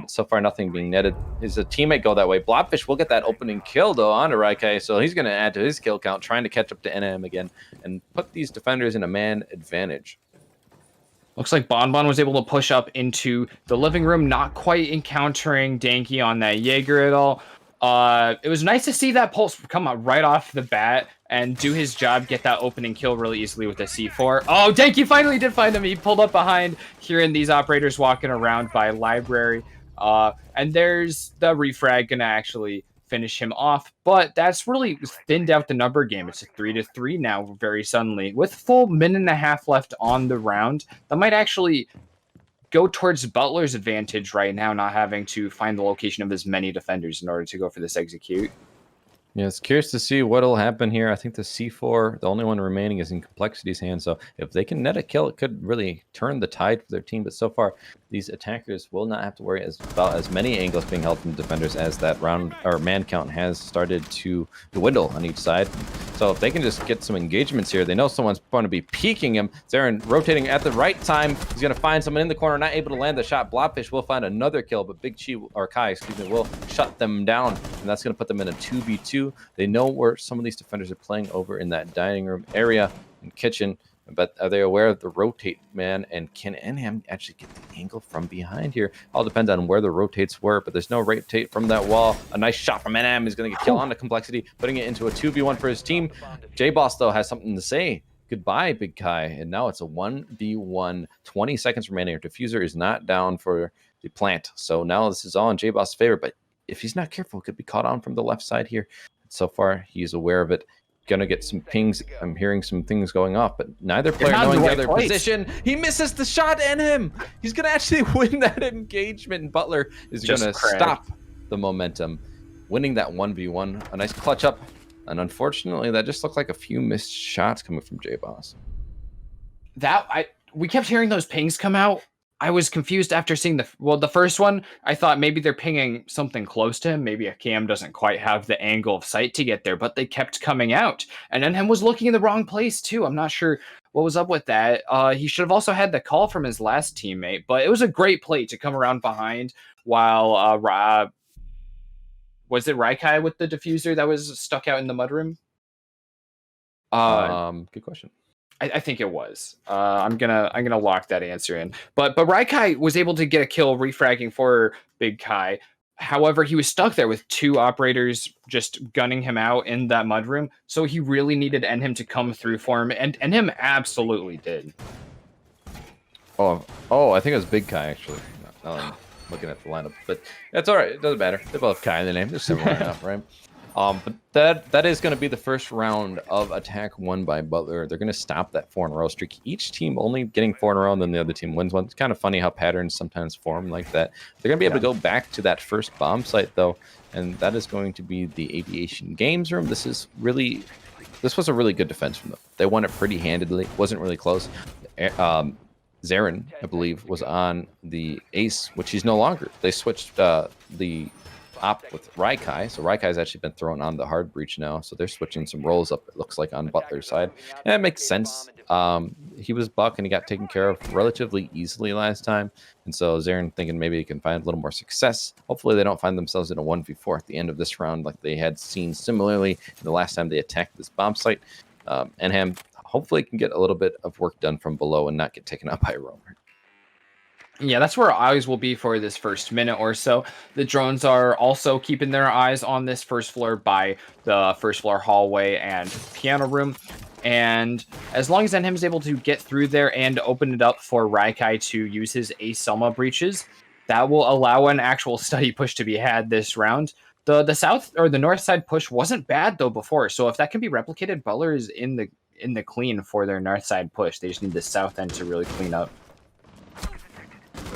So far, nothing being netted. His teammate go that way. Blobfish will get that opening kill, though, on Raike. So he's going to add to his kill count, trying to catch up to NM again and put these defenders in a man advantage. Looks like Bonbon was able to push up into the living room, not quite encountering Danky on that Jaeger at all. It was nice to see that Pulse come out right off the bat and do his job, get that opening kill really easily with a C4. Oh, Danky finally did find him. He pulled up behind, hearing these operators walking around by library. And there's the refrag gonna actually finish him off, but that's really thinned out the number game. It's a 3-3 now very suddenly with full minute and a half left on the round. That might actually go towards Butler's advantage right now, not having to find the location of as many defenders in order to go for this execute. Yeah, it's curious to see what'll happen here. I think the C4, the only one remaining, is in Complexity's hands. So if they can net a kill, it could really turn the tide for their team. But so far, these attackers will not have to worry about as many angles being held from defenders as that round or man count has started to dwindle on each side. So if they can just get some engagements here, they know someone's going to be peeking him. Zarin rotating at the right time. He's going to find someone in the corner, not able to land the shot. Blobfish will find another kill, but Big Chi, or Kai, excuse me, will shut them down. And that's going to put them in a 2v2. They know where some of these defenders are playing over in that dining room area and kitchen, but are they aware of the rotate man? And can NM actually get the angle from behind here? All depends on where the rotates were, but there's no rotate from that wall. A nice shot from NM is going to get kill on the Complexity, putting it into a 2v1 for his team. J-Boss, though, has something to say. Goodbye, Big Kai. And now it's a 1v1, 20 seconds remaining. Our diffuser is not down for the plant. So now this is all in J-Boss' favor, but if he's not careful, it could be caught on from the left side here. So far, he's aware of it. Gonna get some pings. I'm hearing some things going off, but neither player knowing the other position. He misses the shot and him. He's gonna actually win that engagement, and Butler is gonna stop the momentum, winning that 1v1. A nice clutch up And unfortunately, that just looked like a few missed shots coming from J-Boss. We kept hearing those pings come out. I was confused after seeing the first one. I thought maybe they're pinging something close to him. Maybe a cam doesn't quite have the angle of sight to get there, but they kept coming out. And then him was looking in the wrong place too. I'm not sure what was up with that. He should have also had the call from his last teammate, but it was a great play to come around behind while was it Raikai with the diffuser that was stuck out in the mudroom? Good question. I think it was. I'm gonna lock that answer in. But Raikai was able to get a kill refragging for Big Kai. However, he was stuck there with two operators just gunning him out in that mudroom. So he really needed Enhim to come through for him, and Enhim absolutely did. Oh, I think it was Big Kai actually. I'm looking at the lineup, but that's all right. It doesn't matter. They're both Kai in the name. They're similar enough, right? But that is going to be the first round of attack won by Butler. They're going to stop that 4-in-a-row streak. Each team only getting 4 in a row, and then the other team wins one. It's kind of funny how patterns sometimes form like that. They're going to be able to go back to that first bomb site, though, and that is going to be the Aviation Games room. This was a really good defense from them. They won it pretty handedly. Wasn't really close. Zarin, I believe, was on the ace, which he's no longer. They switched the op with Raikai, so Raikai's actually been thrown on the hard breach now, so they're switching some roles up, it looks like, on Butler's side, and it makes sense. He was Buck and he got taken care of relatively easily last time, and so Zarin thinking maybe he can find a little more success. Hopefully they don't find themselves in a 1v4 at the end of this round like they had seen similarly the last time they attacked this bomb site. Enham hopefully can get a little bit of work done from below and not get taken out by a roamer. Yeah, that's where eyes will be for this first minute or so. The drones are also keeping their eyes on this first floor by the first floor hallway and piano room. And as long as Enham is able to get through there and open it up for Raikai to use his Ace Selma breaches, that will allow an actual study push to be had this round. The south or the north side push wasn't bad though before, so if that can be replicated, Butler is in the clean for their north side push. They just need the south end to really clean up.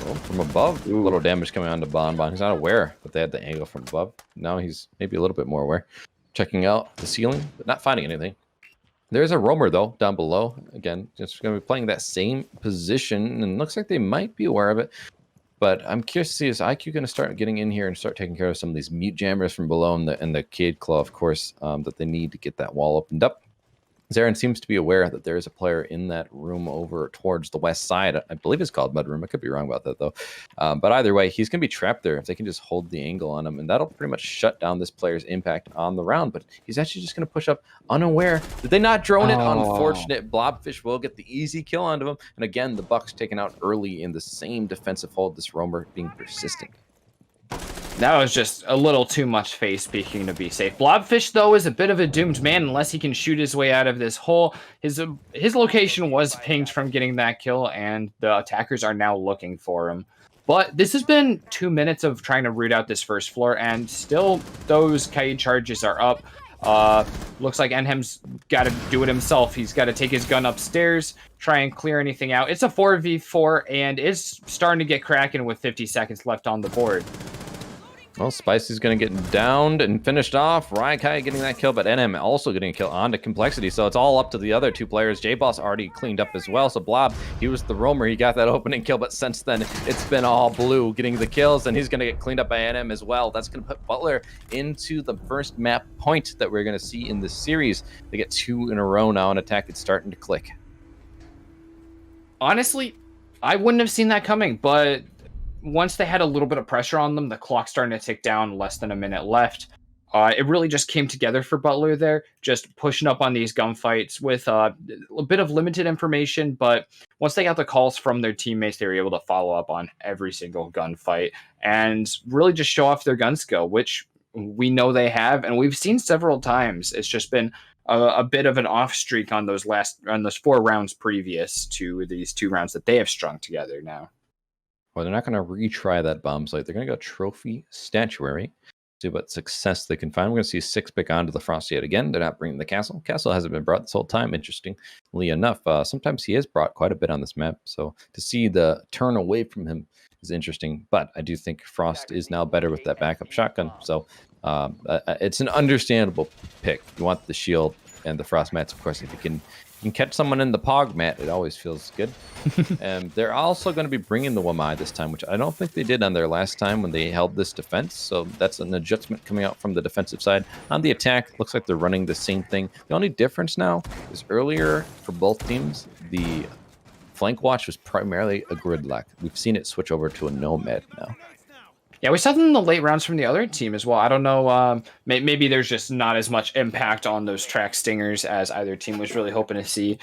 Oh, from above, a little damage coming onto Bon. He's not aware that they had the angle from above. Now he's maybe a little bit more aware. Checking out the ceiling, but not finding anything. There's a roamer, though, down below. Again, just going to be playing that same position, and looks like they might be aware of it. But I'm curious to see, is IQ going to start getting in here and start taking care of some of these mute jammers from below and the Cade Claw, of course, that they need to get that wall opened up. Zarin seems to be aware that there is a player in that room over towards the west side. I believe it's called Mudroom. I could be wrong about that, though. But either way, he's going to be trapped there if they can just hold the angle on him. And that'll pretty much shut down this player's impact on the round. But he's actually just going to push up unaware. Did they not drone it? Unfortunate. Blobfish will get the easy kill onto him. And again, the Bucks taken out early in the same defensive hold. This roamer being persistent. That was just a little too much face speaking to be safe. Blobfish, though, is a bit of a doomed man unless he can shoot his way out of this hole. His location was pinged from getting that kill, and the attackers are now looking for him. But this has been 2 minutes of trying to root out this first floor, and still those Kaid charges are up. Looks like Enham's got to do it himself. He's got to take his gun upstairs, try and clear anything out. It's a 4v4, and it's starting to get cracking with 50 seconds left on the board. Well, Spicy's going to get downed and finished off. Raikai getting that kill, but NM also getting a kill onto Complexity. So it's all up to the other two players. J-Boss already cleaned up as well. So Blob, he was the roamer. He got that opening kill, but since then, it's been all Blue getting the kills, and he's going to get cleaned up by NM as well. That's going to put Butler into the first map point that we're going to see in this series. They get 2 in a row now on attack. It's starting to click. Honestly, I wouldn't have seen that coming, but once they had a little bit of pressure on them, the clock starting to tick down, less than a minute left. It really just came together for Butler there, just pushing up on these gunfights with a bit of limited information. But once they got the calls from their teammates, they were able to follow up on every single gunfight and really just show off their gun skill, which we know they have, and we've seen several times. It's just been a bit of an off streak on those 4 rounds previous to these 2 rounds that they have strung together now. Well, they're not going to retry that bomb site. They're going to go Trophy Statuary, see what success they can find. We're going to see 6 pick onto the Frost yet again. They're not bringing the castle. Castle hasn't been brought this whole time, interestingly enough. Sometimes he is brought quite a bit on this map, so to see the turn away from him is interesting. But I do think Frost is now better with that backup shotgun, so It's an understandable pick. You want the shield and the frost mats, of course. If you can catch someone in the pog mat, it always feels good. And they're also going to be bringing the Wamai this time, which I don't think they did on their last time when they held this defense. So that's an adjustment coming out from the defensive side. On the attack, looks like they're running the same thing. The only difference now is earlier for both teams, the flank watch was primarily a gridlock. We've seen it switch over to a nomad now. Yeah, we saw them in the late rounds from the other team as well. I don't know. Maybe there's just not as much impact on those track stingers as either team was really hoping to see.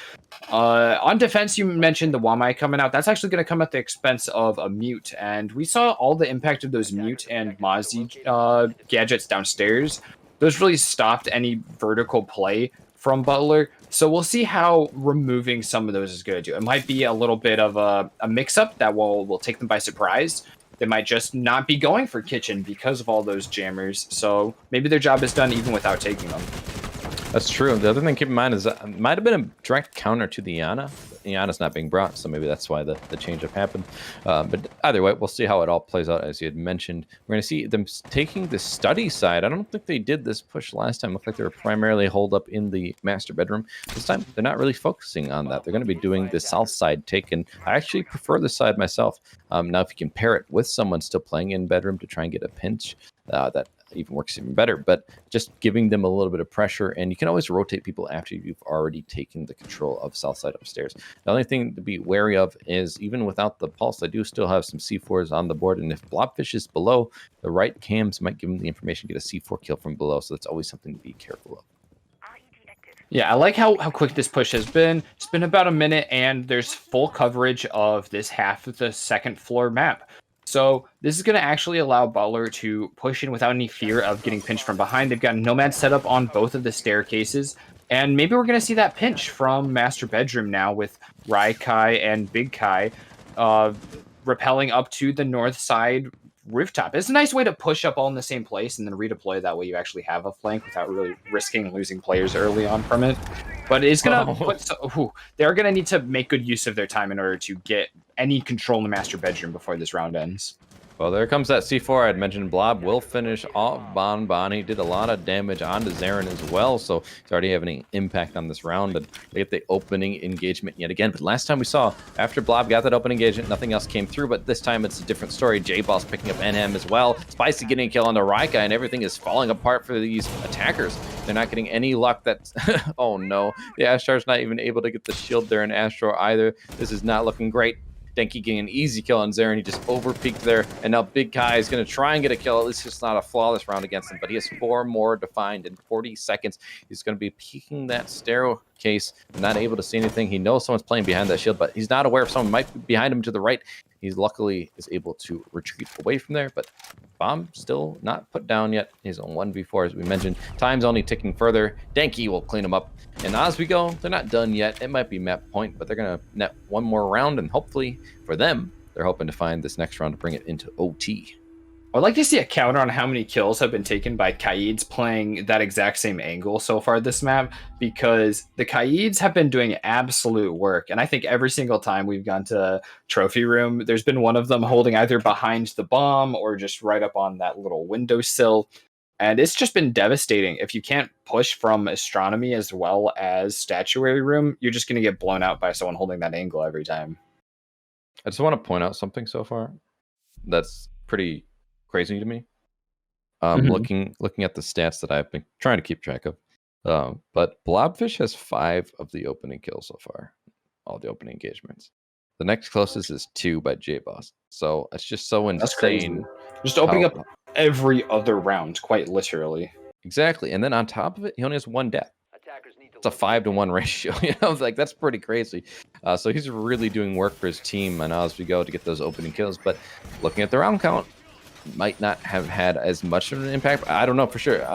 On defense, you mentioned the Wamai coming out. That's actually going to come at the expense of a mute. And we saw all the impact of those mute and Mozzie gadgets downstairs. Those really stopped any vertical play from Butler. So we'll see how removing some of those is going to do. It might be a little bit of a mix-up that will take them by surprise. They might just not be going for kitchen because of all those jammers. So maybe their job is done even without taking them. That's true. The other thing to keep in mind is that it might have been a direct counter to the Iana. Iana's not being brought, so maybe that's why the change-up happened. But either way, we'll see how it all plays out, as you had mentioned. We're going to see them taking the study side. I don't think they did this push last time. It looked like they were primarily holed up in the master bedroom. This time, they're not really focusing on that. They're going to be doing the south side take, and I actually prefer this side myself. Now, if you can pair it with someone still playing in bedroom to try and get a pinch, that even works even better. But just giving them a little bit of pressure, and you can always rotate people after you've already taken the control of south side upstairs. The only thing to be wary of is even without the pulse, I do still have some C4s on the board, and if Blobfish is below, the right cams might give them the information to get a C4 kill from below, so that's always something to be careful of. Yeah, I like how quick this push has been. It's been about a minute, and there's full coverage of this half of the second floor map. So this is going to actually allow Butler to push in without any fear of getting pinched from behind. They've got Nomad set up on both of the staircases. And maybe we're going to see that pinch from Master Bedroom now with Rai Kai and Big Kai rappelling up to the north side rooftop. It's a nice way to push up all in the same place and then redeploy. That way you actually have a flank without really risking losing players early on from it. But it's going to put... they're going to need to make good use of their time in order to get any control in the master bedroom before this round ends. Well, there comes that C4 I had mentioned. Blob will finish off Bon. He did a lot of damage onto Zarin as well, so he's already having an impact on this round. And they get the opening engagement yet again. But last time we saw, after Blob got that open engagement, nothing else came through. But this time it's a different story. J-Ball's picking up NM as well. Spicy getting a kill on the Raika, and everything is falling apart for these attackers. They're not getting any luck. That's oh no. The Ashtar's not even able to get the shield there in Astro either. This is not looking great. Denki getting an easy kill on Zarin. He just overpeaked there, and now Big Kai is going to try and get a kill. At least it's not a flawless round against him, but he has 4 more defined in 40 seconds. He's going to be peeking that staircase, not able to see anything. He knows someone's playing behind that shield, but he's not aware if someone might be behind him to the right. He's luckily is able to retreat away from there, but Bomb still not put down yet. He's on 1v4, as we mentioned. Time's only ticking further. Denki will clean him up. And as we go, they're not done yet. It might be map point, but they're going to net one more round, and hopefully for them, they're hoping to find this next round to bring it into OT. I'd like to see a counter on how many kills have been taken by Kaids playing that exact same angle so far this map, because the Kaids have been doing absolute work. And I think every single time we've gone to Trophy Room, there's been one of them holding either behind the bomb or just right up on that little windowsill. And it's just been devastating. If you can't push from Astronomy as well as Statuary Room, you're just going to get blown out by someone holding that angle every time. I just want to point out something so far that's pretty crazy to me. Looking at the stats that I've been trying to keep track of. But Blobfish has 5 of the opening kills so far. All the opening engagements. The next closest is 2 by J-Boss. So it's just so insane. Just opening up every other round, quite literally. Exactly. And then on top of it, he only has 1 death. It's a 5-to-1 ratio. You know, like that's pretty crazy. So he's really doing work for his team and as we go to get those opening kills. But looking at the round count, might not have had as much of an impact. I don't know for sure.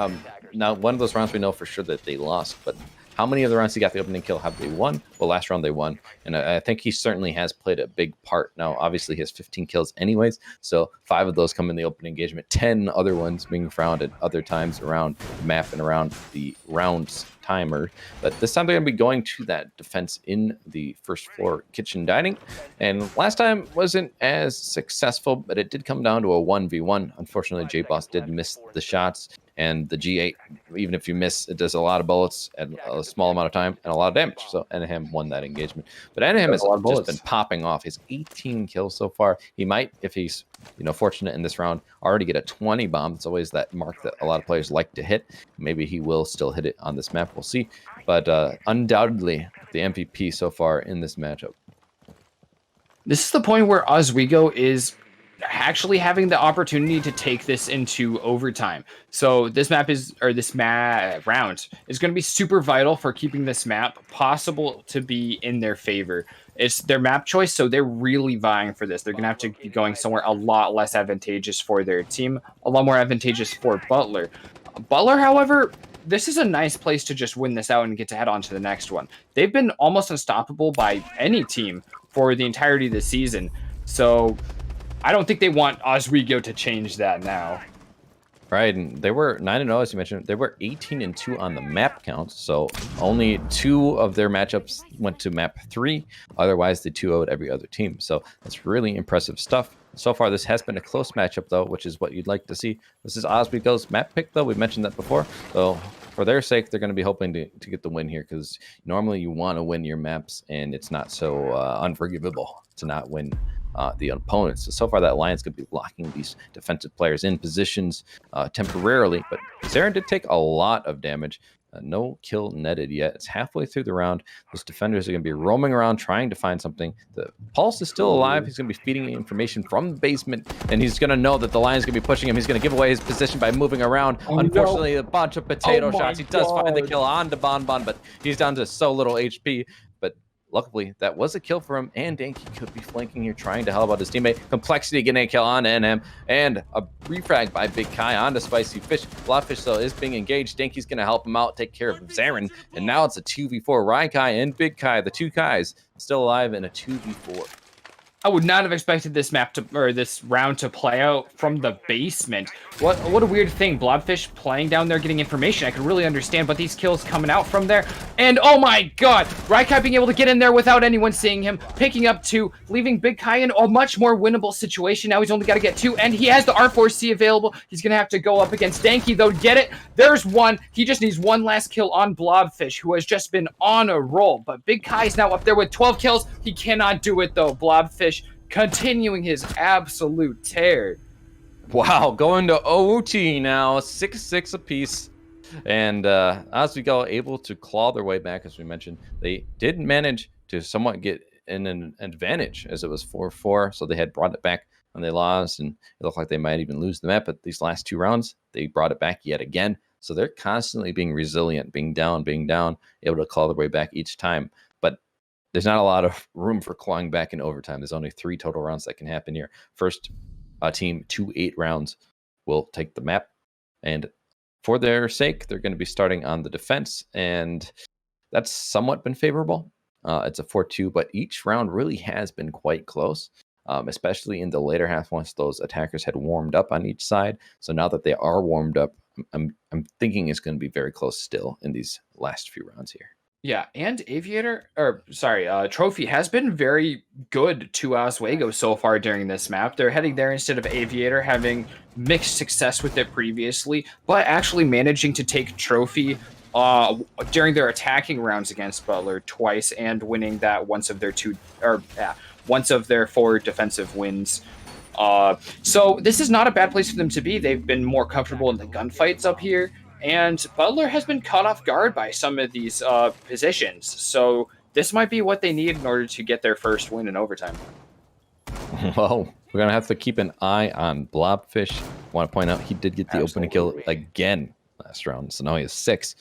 Now, one of those rounds we know for sure that they lost, but how many of the rounds he got the opening kill have they won? Well, last round they won, and I think he certainly has played a big part. Now, obviously, he has 15 kills anyways, so 5 of those come in the open engagement, 10 other ones being found at other times around the map and around the rounds timer. But this time they're going to be going to that defense in the first floor kitchen dining, and last time wasn't as successful, but it did come down to a 1v1. Unfortunately, J-Boss did miss the shots, and the G8, even if you miss, it does a lot of bullets at a small amount of time and a lot of damage. So Anaheim won that engagement. But Anaheim has just been popping off. His 18 kills so far. He might, if he's fortunate in this round, already get a 20 bomb. It's always that mark that a lot of players like to hit. Maybe he will still hit it on this map. We'll see. But undoubtedly, the MVP so far in this matchup. This is the point where Oswego is actually having the opportunity to take this into overtime. So this round is going to be super vital for keeping this map possible to be in their favor. It's their map choice, so they're really vying for this. They're going to have to be going somewhere a lot less advantageous for their team, a lot more advantageous for Butler. Butler, however, this is a nice place to just win this out and get to head on to the next one. They've been almost unstoppable by any team for the entirety of the season. So I don't think they want Oswego to change that now. Right, and they were 9-0, as you mentioned. They were 18-2 on the map count, so only 2 of their matchups went to map 3. Otherwise, they 2-0'd every other team. So that's really impressive stuff. So far, this has been a close matchup, though, which is what you'd like to see. This is Oswego's map pick, though. We mentioned that before. So for their sake, they're going to be hoping to get the win here, because normally you want to win your maps, and it's not so unforgivable to not win the opponents. So far, that Alliance could be locking these defensive players in positions temporarily, but Zarin did take a lot of damage. No kill netted yet. It's halfway through the round. Those defenders are going to be roaming around trying to find something. The Pulse is still alive. He's going to be feeding information from the basement, and he's going to know that the Lion's going to be pushing him. He's going to give away his position by moving around. Unfortunately, a bunch of potato shots. He does find the kill on to Bonbon, but he's down to so little HP. But luckily, that was a kill for him, and Danky could be flanking here, trying to help out his teammate. Complexity getting a kill on NM, and a refrag by Big Kai onto Spicy Fish. Bloodfish, though, is being engaged. Danky's going to help him out, take care of Zarin, and now it's a 2v4. Raikai and Big Kai, the 2 Kais, still alive in a 2v4. I would not have expected this this round to play out from the basement. What a weird thing. Blobfish playing down there, getting information. I could really understand, but these kills coming out from there. And oh my god, Raikai being able to get in there without anyone seeing him, picking up 2, leaving Big Kai in a much more winnable situation. Now he's only got to get 2, and he has the R4C available. He's going to have to go up against Danky, though. Get it? There's 1. He just needs 1 last kill on Blobfish, who has just been on a roll. But Big Kai's now up there with 12 kills. He cannot do it, though. Blobfish continuing his absolute tear. Wow, going to OT now, 6-6 apiece. And Oswego able to claw their way back, as we mentioned. They did manage to somewhat get in an advantage, as it was 4-4, so they had brought it back when they lost, and it looked like they might even lose the map. But these last 2 rounds, they brought it back yet again. So they're constantly being resilient, being down, able to claw their way back each time. But there's not a lot of room for clawing back in overtime. There's only 3 total rounds that can happen here. First team, 2 8-rounds will take the map. And for their sake, they're going to be starting on the defense. And that's somewhat been favorable. It's a 4-2, but each round really has been quite close, especially in the later half once those attackers had warmed up on each side. So now that they are warmed up, I'm thinking it's going to be very close still in these last few rounds here. Yeah, and Trophy has been very good to Oswego so far during this map. They're heading there instead of Aviator, having mixed success with it previously, but actually managing to take Trophy during their attacking rounds against Butler twice and winning that once of their 4 defensive wins. So this is not a bad place for them to be. They've been more comfortable in the gunfights up here. And Butler has been caught off guard by some of these positions. So this might be what they need in order to get their first win in overtime. Well, we're going to have to keep an eye on Blobfish. I want to point out he did get the opening kill again last round. So now he has 6.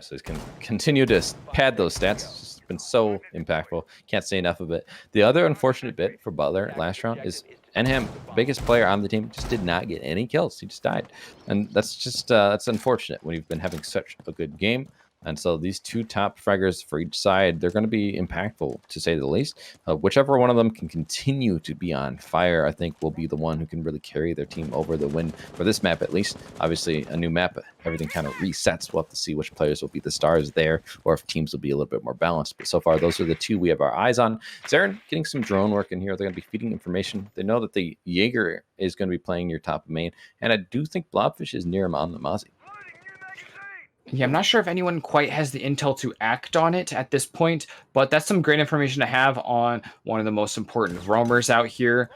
So he can continue to pad those stats. It's just been so impactful. Can't say enough of it. The other unfortunate bit for Butler last round is Enham, biggest player on the team, just did not get any kills. He just died. And that's just that's unfortunate when you've been having such a good game. And so these two top fraggers for each side, they're going to be impactful, to say the least. Whichever one of them can continue to be on fire, I think will be the one who can really carry their team over the win for this map, at least. Obviously, a new map, everything kind of resets. We'll have to see which players will be the stars there, or if teams will be a little bit more balanced. But so far, those are the two we have our eyes on. Zaren getting some drone work in here. They're going to be feeding information. They know that the Jaeger is going to be playing your top main, and I do think Blobfish is near him on the Mozzie. Yeah, I'm not sure if anyone quite has the intel to act on it at this point, but that's some great information to have on one of the most important roamers out here.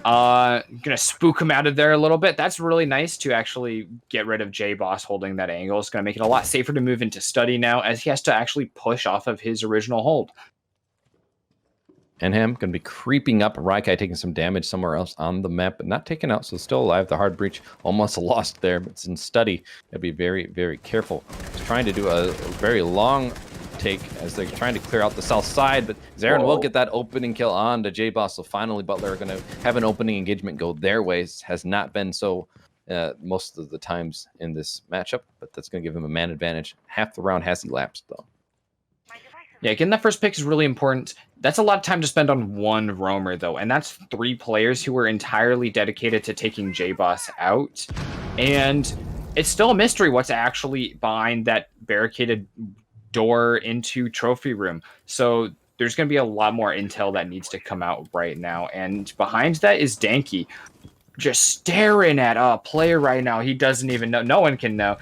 Gonna spook him out of there a little bit. That's really nice to actually get rid of J-Boss holding that angle. It's gonna make it a lot safer to move into study now, as he has to actually push off of his original hold. And him going to be creeping up. Raikai taking some damage somewhere else on the map, but not taken out, so still alive. The hard breach almost lost there, but it's in study. Gotta be very, very careful. He's trying to do a very long take as they're trying to clear out the south side, but Zaren will get that opening kill on to J-Boss, so finally Butler are going to have an opening engagement go their ways. Has not been so most of the times in this matchup, but that's going to give him a man advantage. Half the round has elapsed, though. Yeah, getting that first pick is really important. That's a lot of time to spend on one roamer, though, and that's 3 players who are entirely dedicated to taking J-Boss out. And it's still a mystery what's actually behind that barricaded door into Trophy Room. So there's going to be a lot more intel that needs to come out right now. And behind that is Danky, just staring at a player right now. He doesn't even know. No one can know.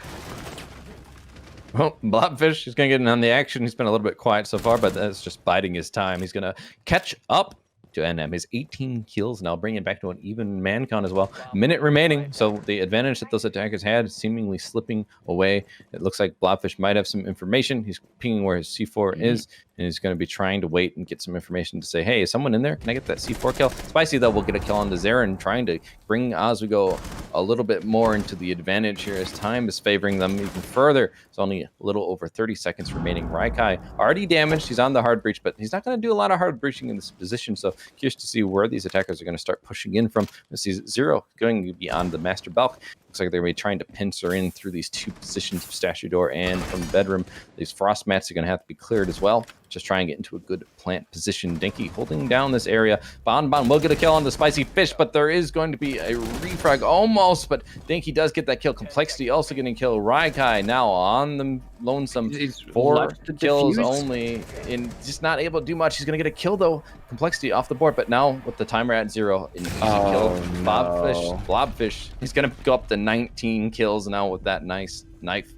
Well, Blobfish is going to get in on the action. He's been a little bit quiet so far, but that's just biding his time. He's going to catch up to NM. His 18 kills now, bringing it back to an even man count as well. Minute remaining, so the advantage that those attackers had seemingly slipping away. It looks like Blobfish might have some information. He's pinging where his C4 is, and he's going to be trying to wait and get some information to say, hey, is someone in there? Can I get that C4 kill? Spicy, though, will get a kill on the Zaren, trying to bring Oswego a little bit more into the advantage here as time is favoring them even further. It's only a little over 30 seconds remaining. Raikai already damaged. He's on the hard breach, but he's not going to do a lot of hard breaching in this position, so curious to see where these attackers are going to start pushing in from. This is Zero going beyond the Master Balk. Looks like they're going to be trying to pincer in through these 2 positions of Statue Door and from the bedroom. These frost mats are going to have to be cleared as well. Just try and get into a good plant position. Dinky holding down this area. Bon will get a kill on the Spicy Fish, but there is going to be a refrag almost, but Dinky does get that kill. Complexity also getting killed. Raikai now on the lonesome. 4 kills only, and just not able to do much. He's going to get a kill, though. Complexity off the board, but now with the timer at 0, an easy kill. Blobfish, he's going to go up to 19 kills now with that nice knife.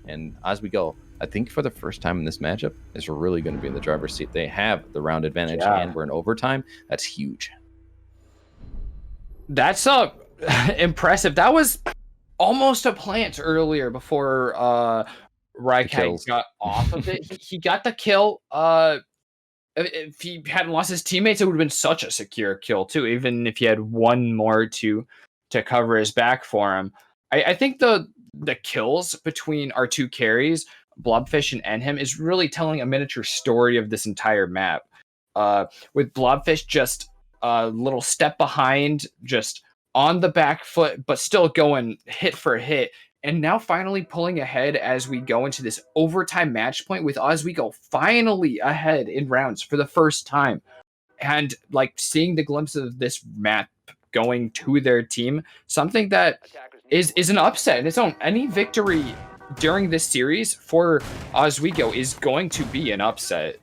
And as we go, I think for the first time in this matchup, is really going to be in the driver's seat. They have the round advantage, and we're in overtime. That's huge. That's impressive. That was almost a plant earlier before Raikai got off of it. He got the kill. If he hadn't lost his teammates, it would have been such a secure kill too, even if he had one more to cover his back for him. I think the kills between our 2 carries, Blobfish and Enhim, is really telling a miniature story of this entire map. With Blobfish just a little step behind, just on the back foot, but still going hit for hit. And now finally pulling ahead as we go into this overtime match point with Oswego finally ahead in rounds for the first time. And like seeing the glimpse of this map going to their team, something that is an upset in its own. Any victory during this series for Oswego is going to be an upset.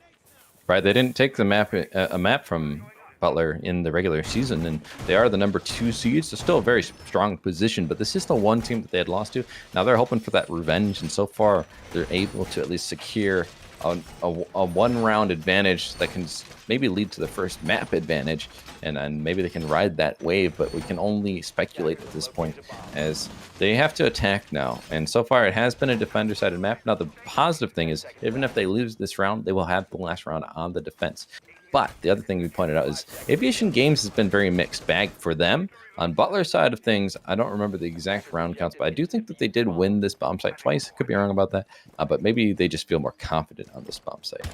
Right, they didn't take the map from Butler in the regular season, and they are the number 2 seed, so still a very strong position, but this is the one team that they had lost to. Now they're hoping for that revenge, and so far they're able to at least secure a 1-round advantage that can maybe lead to the first map advantage, and maybe they can ride that wave, but we can only speculate at this point as they have to attack now. And so far it has been a defender-sided map. Now the positive thing is, even if they lose this round, they will have the last round on the defense. But the other thing we pointed out is Aviation Games has been very mixed bag for them. On Butler's side of things, I don't remember the exact round counts, but I do think that they did win this bomb site twice. Could be wrong about that, but maybe they just feel more confident on this bomb site.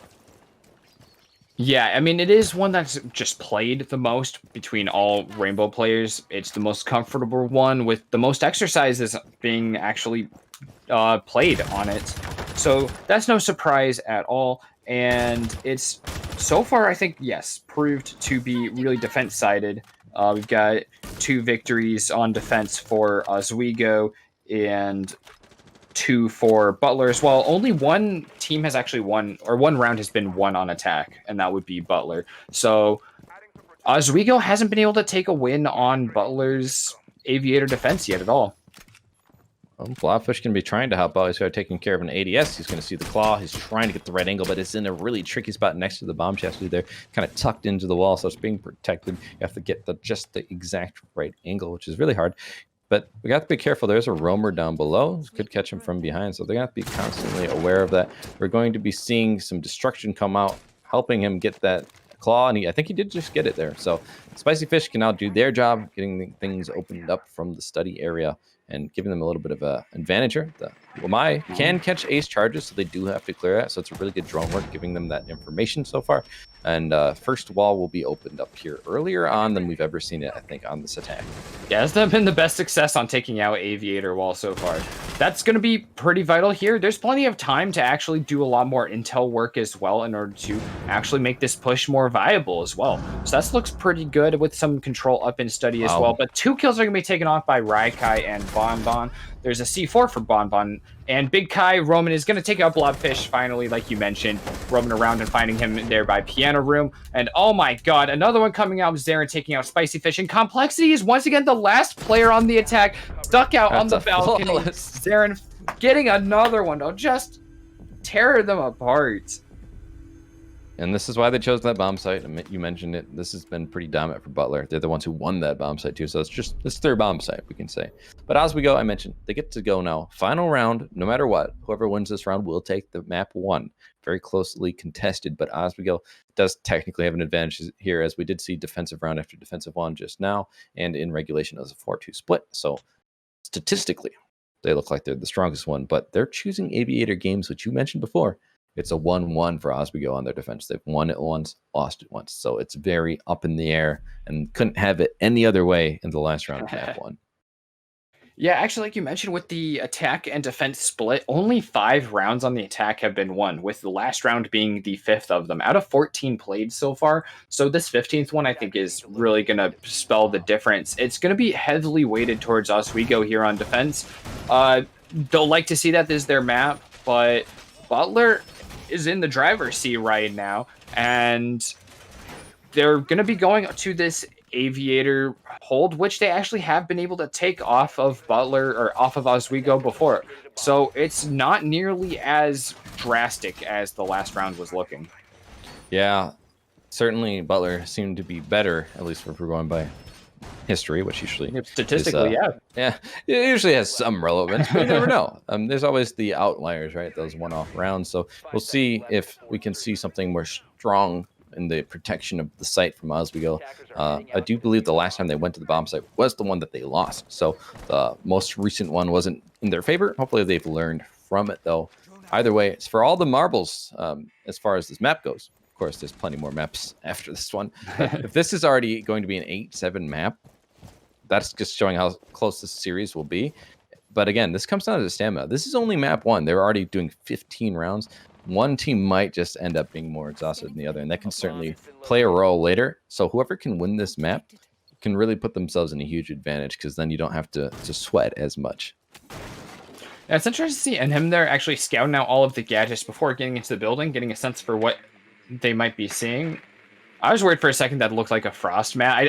Yeah, I mean, it is one that's just played the most between all Rainbow players. It's the most comfortable one with the most exercises being actually played on it. So that's no surprise at all. And it's so far, I think, yes, proved to be really defense-sided. We've got 2 victories on defense for Oswego and 2 for Butler as well. Only one team has actually won, or one round has been won on attack, and that would be Butler. So Oswego hasn't been able to take a win on Butler's Aviator defense yet at all. Well, Blobfish can be trying to help out. He's got taking care of an ADS. He's going to see the claw. He's trying to get the right angle, but it's in a really tricky spot next to the bomb chest. They're kind of tucked into the wall, so it's being protected. You have to get just the exact right angle, which is really hard. But we got to be careful. There's a roamer down below. Could catch him from behind, so they're going to have to be constantly aware of that. We're going to be seeing some destruction come out, helping him get that claw, and I think he did just get it there. So Spicy Fish can now do their job, getting things opened up from the study area and giving them a little bit of an advantage here. The Lamai can catch ace charges, so they do have to clear that. So it's a really good drone work, giving them that information so far. And first wall will be opened up here earlier on than we've ever seen it, I think, on this attack. Yeah, it's been the best success on taking out Aviator wall so far. That's going to be pretty vital here. There's plenty of time to actually do a lot more intel work as well in order to actually make this push more viable as well. So that looks pretty good with some control up in study as well. But 2 kills are going to be taken off by Raikai and Bonbon. There's a C4 for Bonbon. And Big Kai, Roman is going to take out Blobfish finally, like you mentioned, roaming around and finding him there by Piano Room. And oh my god, another one coming out with Zarin taking out Spicy Fish. And Complexity is once again the last player on the attack, stuck out on the balcony. Zarin getting another one. They'll just tear them apart. And this is why they chose that bomb site. You mentioned it. This has been pretty dominant for Butler. They're the ones who won that bomb site too. So it's their bomb site, we can say. But as we go, I mentioned they get to go now. Final round, no matter what, whoever wins this round will take the map 1. Very closely contested, but Oswego does technically have an advantage here, as we did see defensive round after defensive one just now, and in regulation as a 4-2 split. So statistically, they look like they're the strongest one, but they're choosing Aviator games, which you mentioned before. It's a 1-1 for Oswego on their defense. They've won it once, lost it once. So it's very up in the air and couldn't have it any other way in the last round of map 1. Yeah, actually, like you mentioned, with the attack and defense split, only 5 rounds on the attack have been won, with the last round being the 5th of them out of 14 played so far. So this 15th one, I think, is really going to spell the difference. It's going to be heavily weighted towards Oswego here on defense. They'll like to see that this is their map, but Butler is in the driver's seat right now, and they're going to be going to this Aviator hold, which they actually have been able to take off of Butler or off of Oswego before. So it's not nearly as drastic as the last round was looking. Yeah, certainly Butler seemed to be better, at least if we're going by history, which usually statistically is, it usually has some relevance, but you never know. There's always the outliers, right? Those one-off rounds. So we'll see if we can see something more strong in the protection of the site from Oswego. I do believe the last time they went to the bomb site was the one that they lost. So the most recent one wasn't in their favor. Hopefully they've learned from it, though. Either way, it's for all the marbles as far as this map goes. Of course, there's plenty more maps after this one. If this is already going to be an 8-7 map, that's just showing how close this series will be. But again, this comes down to stamina. This is only map 1. They're already doing 15 rounds. One team might just end up being more exhausted than the other, and that can certainly play a role later. So whoever can win this map can really put themselves in a huge advantage, because then you don't have to sweat as much. Yeah, it's interesting to see, and him there actually scouting out all of the gadgets before getting into the building, getting a sense for what they might be seeing. I was worried for a second that it looked like a frost mat.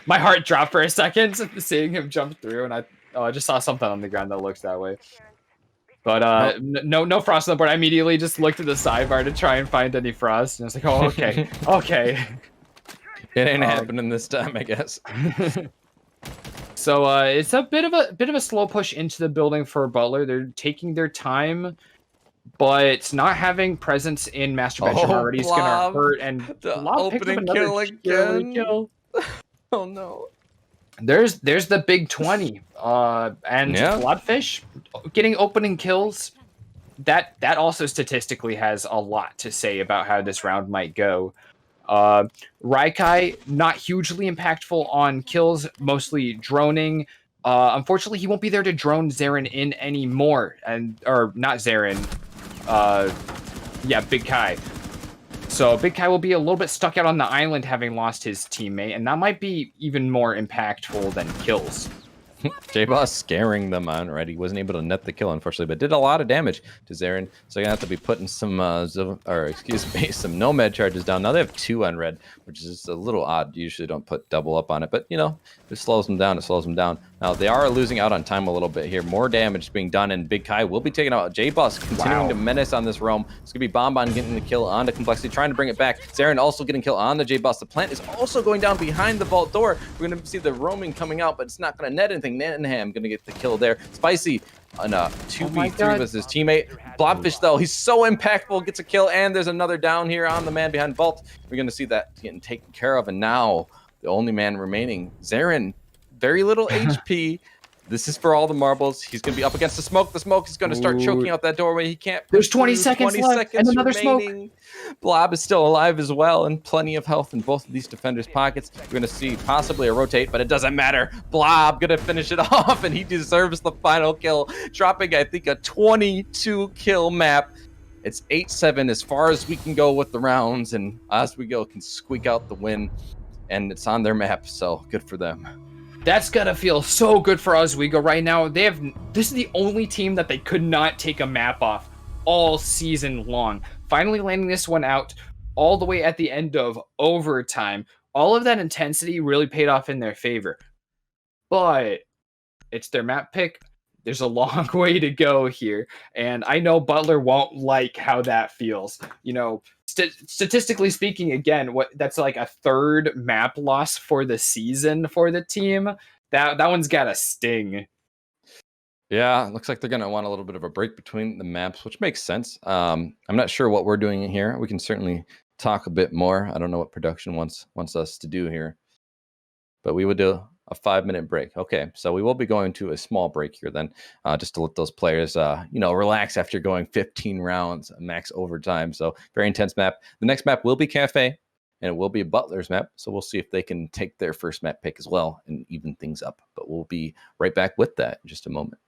My heart dropped for a second seeing him jump through, and I just saw something on the ground that looks that way. But no frost on the board. I immediately just looked at the sidebar to try and find any frost, and I was like, oh, okay, okay. It ain't happening this time, I guess. So it's a bit of a slow push into the building for Butler. They're taking their time, but not having presence in master bedroom already is gonna hurt. And the Blob opening kill again. Oh no. There's the big 20, and Bloodfish getting opening kills. That also statistically has a lot to say about how this round might go. Raikai, not hugely impactful on kills, mostly droning. Unfortunately, he won't be there to drone Zarin in anymore, or not Zarin, Big Kai. So Big Kai will be a little bit stuck out on the island, having lost his teammate, and that might be even more impactful than kills. J-Boss scaring them already. Wasn't able to net the kill, unfortunately, but did a lot of damage to Zarin. So you're gonna have to be putting some some Nomad charges down. Now they have 2 on red, which is a little odd. You usually don't put double up on it, but you know, it slows them down. It slows them down. Now they are losing out on time a little bit here. More damage being done, and Big Kai will be taken out. J-Boss continuing to menace on this roam. It's gonna be Bonbon getting the kill on the Complexity, trying to bring it back. Zarin also getting kill on the J-Boss. The plant is also going down behind the vault door. We're gonna see the roaming coming out, but it's not gonna net anything. Nanham gonna get the kill there. Spicy on a 2v3 with his teammate. Blobfish, though, he's so impactful, gets a kill, and there's another down here on the man behind vault. We're gonna see that getting taken care of, and now the only man remaining, Zarin, very little HP. This is for all the marbles. He's going to be up against the smoke. The smoke is going to start choking out that doorway. He can't. There's 20 seconds left, and another remaining. Smoke. Blob is still alive as well, and plenty of health in both of these defenders' pockets. We're going to see possibly a rotate, but it doesn't matter. Blob going to finish it off, and he deserves the final kill, dropping, I think, a 22-kill map. It's 8-7 as far as we can go with the rounds, and Oswego can squeak out the win, and it's on their map, so good for them. That's gonna feel so good for Oswego right now. This is the only team that they could not take a map off all season long. Finally landing this one out all the way at the end of overtime. All of that intensity really paid off in their favor. But it's their map pick. There's a long way to go here. And I know Butler won't like how that feels. You know, statistically speaking, again, that's like a 3rd map loss for the season for the team. That one's got a sting. Yeah, it looks like they're going to want a little bit of a break between the maps, which makes sense. I'm not sure what we're doing here. We can certainly talk a bit more. I don't know what production wants us to do here, but we would do a 5-minute break. Okay, so we will be going to a small break here then, just to let those players, relax after going 15 rounds, max overtime. So very intense map. The next map will be Cafe, and it will be Butler's map. So we'll see if they can take their first map pick as well and even things up. But we'll be right back with that in just a moment.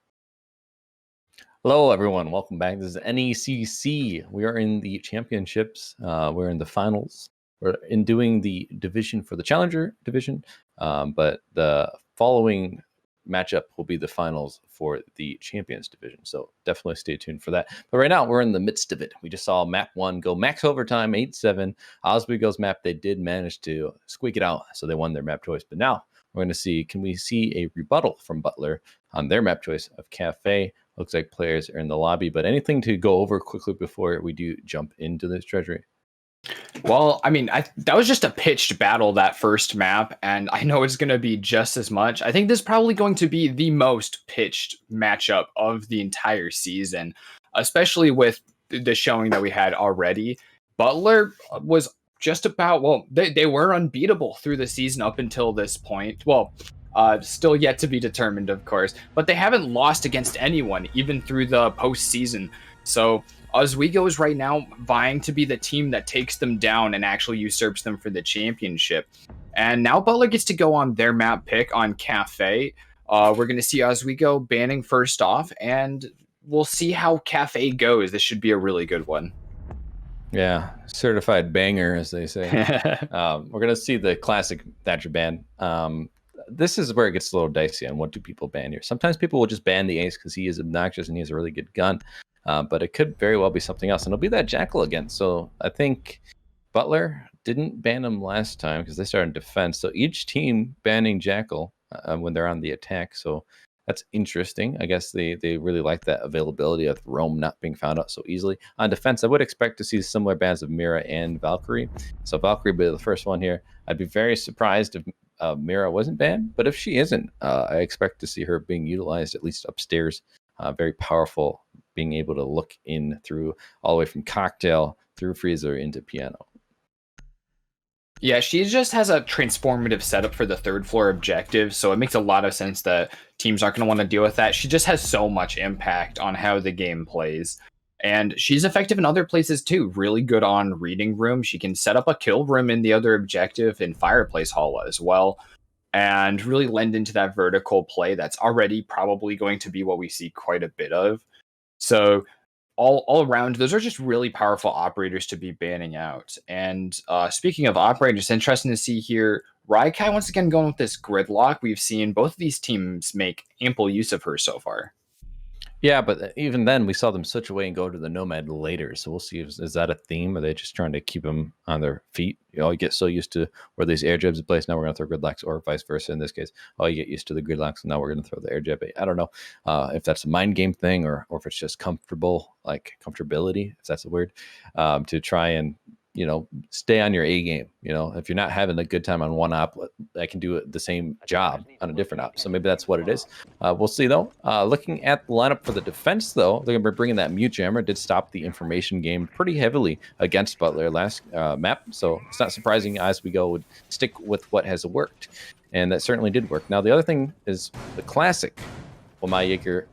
Hello, everyone. Welcome back. This is NECC. We are in the championships. We're in the finals. We're in doing the division for the Challenger division, but the following matchup will be the finals for the Champions division. So definitely stay tuned for that. But right now, we're in the midst of it. We just saw map 1 go max overtime, 8-7. Oswego's map, they did manage to squeak it out, so they won their map choice. But now we're going to see, can we see a rebuttal from Butler on their map choice of Cafe? Looks like players are in the lobby, but anything to go over quickly before we do jump into this treasury? Well, I mean, that was just a pitched battle, that first map, and I know it's going to be just as much. I think this is probably going to be the most pitched matchup of the entire season, especially with the showing that we had already. Butler was just about, well, they were unbeatable through the season up until this point. Well, still yet to be determined, of course, but they haven't lost against anyone, even through the postseason. So Oswego is right now vying to be the team that takes them down and actually usurps them for the championship. And now Butler gets to go on their map pick on Cafe. We're going to see Oswego banning first off, and we'll see how Cafe goes. This should be a really good one. Yeah, certified banger, as they say. We're going to see the classic Thatcher ban. This is where it gets a little dicey on what do people ban here. Sometimes people will just ban the ace because he is obnoxious and he has a really good gun. But it could very well be something else. And it'll be that Jackal again. So I think Butler didn't ban him last time because they started defense. So each team banning Jackal when they're on the attack. So that's interesting. I guess they really like that availability of Roam not being found out so easily. On defense, I would expect to see similar bans of Mira and Valkyrie. So Valkyrie will be the first one here. I'd be very surprised if Mira wasn't banned. But if she isn't, I expect to see her being utilized at least upstairs. Very powerful, being able to look in through all the way from Cocktail through Freezer into Piano. Yeah, she just has a transformative setup for the 3rd floor objective, so it makes a lot of sense that teams aren't going to want to deal with that. She just has so much impact on how the game plays. And she's effective in other places too. Really good on reading room. She can set up a kill room in the other objective in Fireplace Hall as well, and really lend into that vertical play that's already probably going to be what we see quite a bit of. So all around, those are just really powerful operators to be banning out. And speaking of operators, interesting to see here, Raikai once again going with this gridlock. We've seen both of these teams make ample use of her so far. Yeah, but even then, we saw them switch away and go to the Nomad later. So we'll see. Is that a theme? Are they just trying to keep them on their feet? You get so used to where these air jabs in place. Now we're going to throw gridlocks, or vice versa. In this case, you get used to the gridlocks, and now we're going to throw the air jab. I don't know if that's a mind game thing or if it's just comfortability, if that's a word, to try and stay on your A game. If you're not having a good time on one op, I can do the same job on a different op. So maybe that's what it is. We'll see, though. Looking at the lineup for the defense, though, they're going to be bringing that mute jammer. Did stop the information game pretty heavily against Butler last map. So it's not surprising as we go would stick with what has worked. And that certainly did work. Now, the other thing is the classic Lamai Jaeger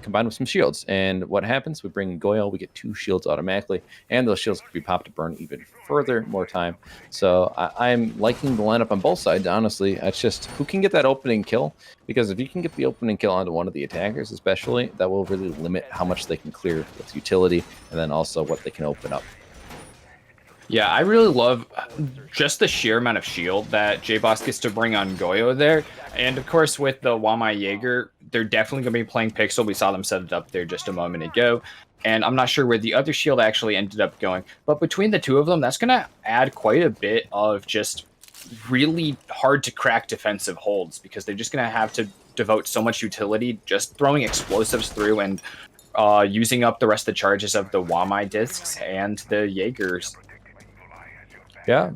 combined with some shields. And what happens? We bring Goyle, we get 2 shields automatically, and those shields can be popped to burn even further, more time. So I'm liking the lineup on both sides, honestly. It's just who can get that opening kill, because if you can get the opening kill onto one of the attackers especially, that will really limit how much they can clear with utility, and then also what they can open up. Yeah, I really love just the sheer amount of shield that J-Boss gets to bring on Goyo there. And of course, with the Wamai Jaeger, they're definitely going to be playing Pixel. We saw them set it up there just a moment ago. And I'm not sure where the other shield actually ended up going. But between the two of them, that's going to add quite a bit of just really hard to crack defensive holds, because they're just going to have to devote so much utility just throwing explosives through and using up the rest of the charges of the Wamai discs and the Jaegers. Yeah,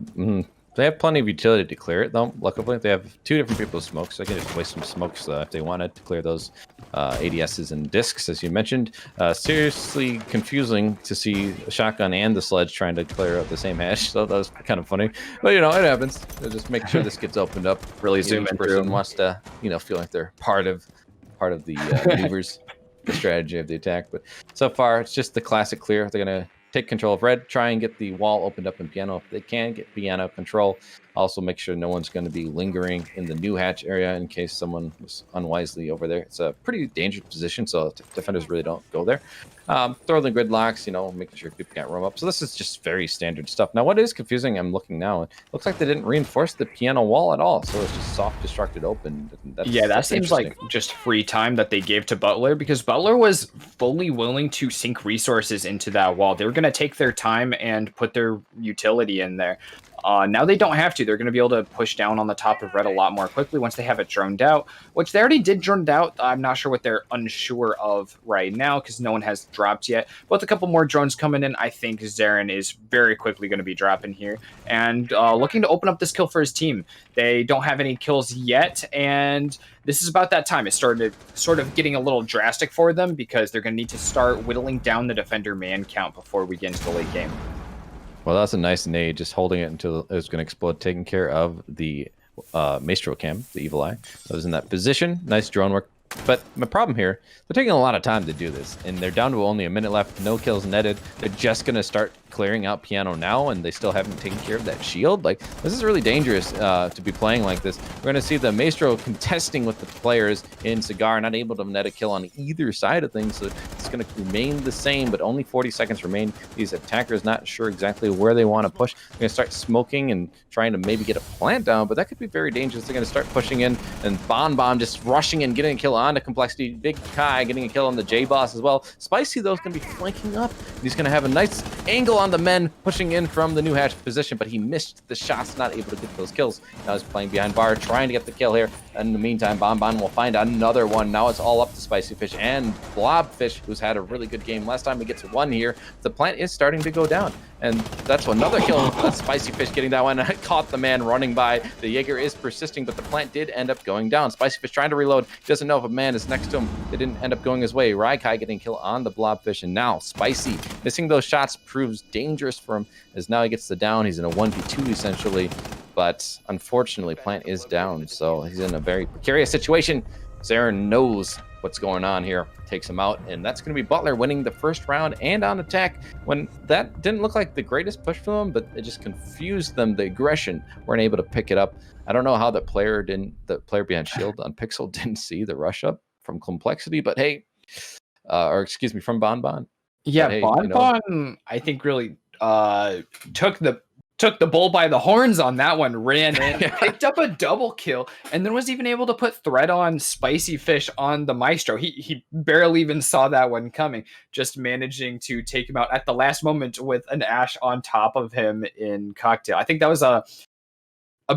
they have plenty of utility to clear it, though. Luckily, they have 2 different people with smokes, so I can just waste some smokes if they wanted to clear those ADSs and discs, as you mentioned. Seriously confusing to see a shotgun and the sledge trying to clear out the same hash, so that was kind of funny. But, it happens. They'll just make sure this gets opened up. Really zoom each in person through. wants to, feel like they're part of the maneuvers, the strategy of the attack. But so far, it's just the classic clear. They're going to take control of red, try and get the wall opened up in piano if they can, get piano control. Also make sure no one's going to be lingering in the new hatch area in case someone was unwisely over there. It's a pretty dangerous position, so defenders really don't go there. Throw the gridlocks, making sure people can't roam up. So this is just very standard stuff. Now, what is confusing, I'm looking now, it looks like they didn't reinforce the piano wall at all, so it's just soft destructed open. That seems like just free time that they gave to Butler, because Butler was fully willing to sink resources into that wall. They were going to take their time and put their utility in there. Now they don't have to. They're going to be able to push down on the top of red a lot more quickly once they have it droned out, which they already did droned out. I'm not sure what they're unsure of right now because no one has dropped yet. But with a couple more drones coming in, I think Zarin is very quickly going to be dropping here and looking to open up this kill for his team. They don't have any kills yet, and this is about that time. It started sort of getting a little drastic for them because they're going to need to start whittling down the defender man count before we get into the late game. Well, that's a nice nade, just holding it until it was going to explode, taking care of the Maestro Cam, the Evil Eye. That was in that position. Nice drone work. But my problem here, they're taking a lot of time to do this, and they're down to only a minute left, no kills netted. They're just going to start clearing out piano now, and they still haven't taken care of that shield. Like, this is really dangerous to be playing like this. We're going to see the Maestro contesting with the players in Cigar, not able to net a kill on either side of things, so it's going to remain the same, but only 40 seconds remain. These attackers not sure exactly where they want to push. They're going to start smoking and trying to maybe get a plant down, but that could be very dangerous. They're going to start pushing in, and Bon just rushing in, getting a kill on the Complexity. Big Kai getting a kill on the J-Boss as well. Spicy, though, is going to be flanking up. He's going to have a nice angle on the men pushing in from the new hatch position, but he missed the shots, not able to get those kills. Now he's playing behind bar, trying to get the kill here. And in the meantime, Bon will find another one. Now it's all up to Spicy Fish and Blobfish, who's had a really good game. Last time he gets one here. The plant is starting to go down. And that's another kill. That's Spicy Fish getting that one. Caught the man running by. The Jaeger is persisting, but the plant did end up going down. Spicy Fish trying to reload. He doesn't know if a man is next to him. It didn't end up going his way. Raikai getting kill on the Blobfish, and now Spicy missing those shots proves dangerous for him, as now he gets the down. He's in a 1v2 essentially, but unfortunately plant is down, so he's in a very precarious situation. Zarin knows what's going on here, takes him out, and that's going to be Butler winning the first round and on attack, when that didn't look like the greatest push for them, but it just confused them. The aggression weren't able to pick it up. I don't know how the player behind shield on Pixel didn't see the rush up from Complexity, but hey, or excuse me, from Bon. Yeah, But hey, you know, Bonbon, I think really took the took the bull by the horns on that one, ran in, picked up a double kill, and then was even able to put threat on Spicy Fish on the Maestro. He barely even saw that one coming, just managing to take him out at the last moment with an Ash on top of him in Cocktail. I think that was a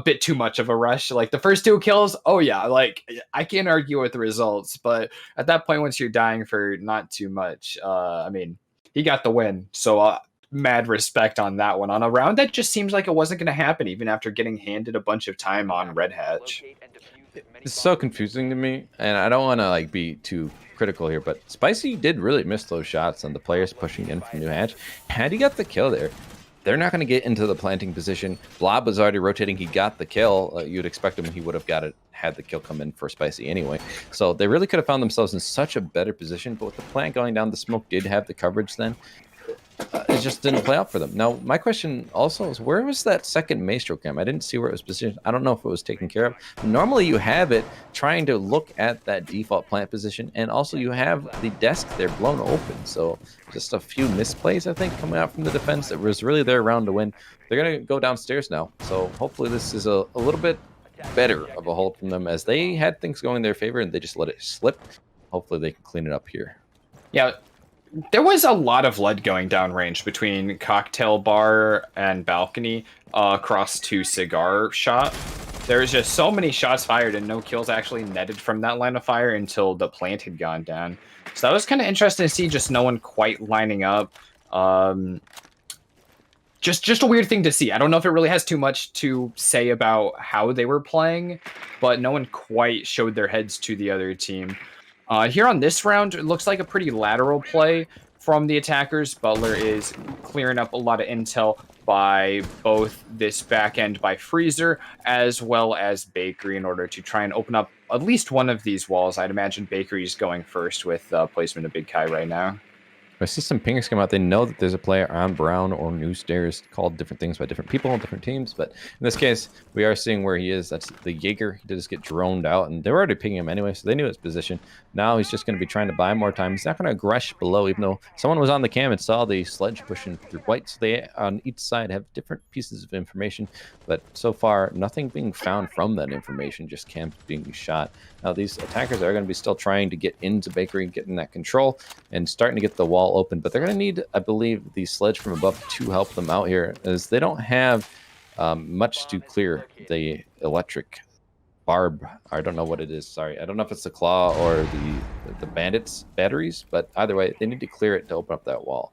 bit too much of a rush. Like the first two kills, oh yeah, like I can't argue with the results, but at that point, once you're dying for not too much, I mean, he got the win. So mad respect on that one. On a round that just seems like it wasn't going to happen, even after getting handed a bunch of time on Red Hatch. it's so confusing to me, and I don't want to like be too critical here, but Spicy did really miss those shots on the players pushing in from New Hatch. Had he got the kill there, they're not going to get into the planting position. Blob was already rotating. He got the kill. You'd expect him. He would have got it had the kill come in for Spicy anyway. So they really could have found themselves in such a better position. But with the plant going down, the smoke did have the coverage then. It just didn't play out for them. Now, my question also is, where was that second Maestro cam? I didn't see where it was positioned. I don't know if it was taken care of. Normally, you have it trying to look at that default plant position, and also you have the desk there blown open. So just a few misplays, I think, coming out from the defense that was really their round to win. They're going to go downstairs now. So hopefully this is a little bit better of a hold from them, as they had things going in their favor and they just let it slip. Hopefully they can clean it up here. Yeah, there was a lot of lead going downrange between Cocktail Bar and Balcony across to Cigar Shop. There was just so many shots fired and no kills actually netted from that line of fire until the plant had gone down. So that was kind of interesting to see, just no one quite lining up. Just a weird thing to see. I don't know if it really has too much to say about how they were playing, but no one quite showed their heads to the other team. Here on this round, it looks like a pretty lateral play from the attackers. Butler is clearing up a lot of intel by both this back end by Freezer as well as Bakery in order to try and open up at least one of these walls. I'd imagine Bakery is going first with placement of Big Kai right now. I see some pingers come out. They know that there's a player on Brown or New Stairs called different things by different people on different teams. But in this case, we are seeing where he is. That's the Jaeger. He did just get droned out, and they were already pinging him anyway, so they knew his position. Now he's just going to be trying to buy more time. He's not going to rush below, even though someone was on the cam and saw the sledge pushing through white. So they, on each side, have different pieces of information. But so far, nothing being found from that information, just camps being shot. Now, these attackers are going to be still trying to get into Bakery and getting that control and starting to get the wall open. But they're going to need, I believe, the sledge from above to help them out here, as they don't have much to clear the electric barb. I don't know what it is. Sorry. I don't know if it's the claw or the bandits batteries, but either way, they need to clear it to open up that wall.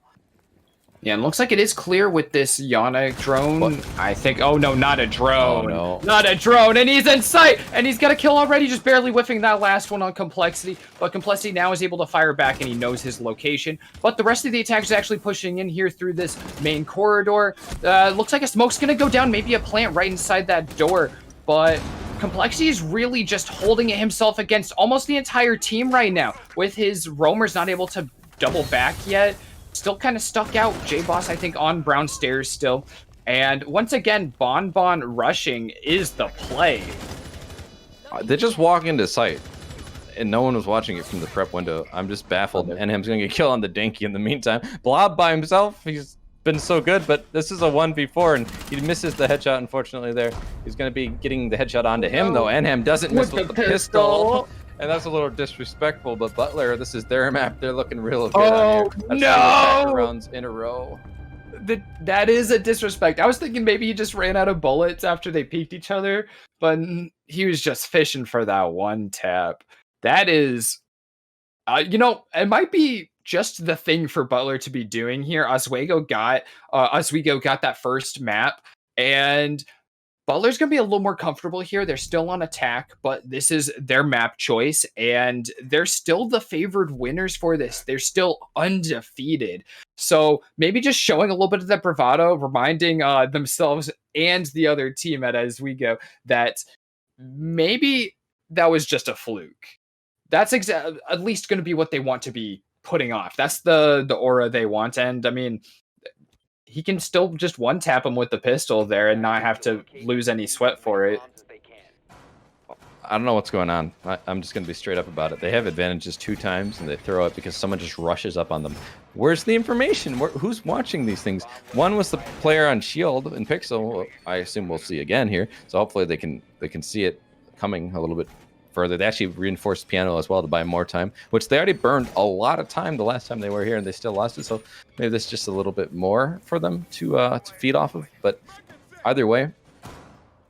Yeah, and looks like it is clear with this Yana drone. What? I think, oh no, not a drone. Oh, no. Not a drone, and he's in sight! And he's got a kill already, just barely whiffing that last one on Complexity. But Complexity now is able to fire back, and he knows his location. But the rest of the attackers are actually pushing in here through this main corridor. Looks like a smoke's gonna go down, maybe a plant right inside that door. But Complexity is really just holding it himself against almost the entire team right now. With his roamers not able to double back yet. Still kind of stuck out. J-Boss, I think, on Brown Stairs still. And once again, Bonbon rushing is the play. They just walk into sight, and no one was watching it from the prep window. I'm just baffled. NM's going to get killed on the Dinky in the meantime. Blob by himself, he's been so good, but this is a 1v4, and he misses the headshot, unfortunately, there. He's going to be getting the headshot onto him, though. NM doesn't miss with the pistol. And that's a little disrespectful, but Butler, this is their map. They're looking real good on here. That's no! 2 rounds in a row. That is a disrespect. I was thinking maybe he just ran out of bullets after they peeked each other, but he was just fishing for that one tap. That is, it might be just the thing for Butler to be doing here. Oswego got that first map, and Butler's going to be a little more comfortable here. They're still on attack, but this is their map choice, and they're still the favored winners for this. They're still undefeated. So maybe just showing a little bit of that bravado, reminding themselves and the other team at Oswego that maybe that was just a fluke. That's at least going to be what they want to be putting off. That's the aura they want, and I mean, he can still just one-tap him with the pistol there and not have to lose any sweat for it. I don't know what's going on. I'm just going to be straight up about it. They have advantages 2 times, and they throw it because someone just rushes up on them. Where's the information? Who's watching these things? One was the player on Shield and Pixel. I assume we'll see again here. So hopefully they can see it coming a little bit further. They actually reinforced Piano as well to buy more time, which they already burned a lot of time the last time they were here, and they still lost it. So maybe this is just a little bit more for them to feed off of. But either way,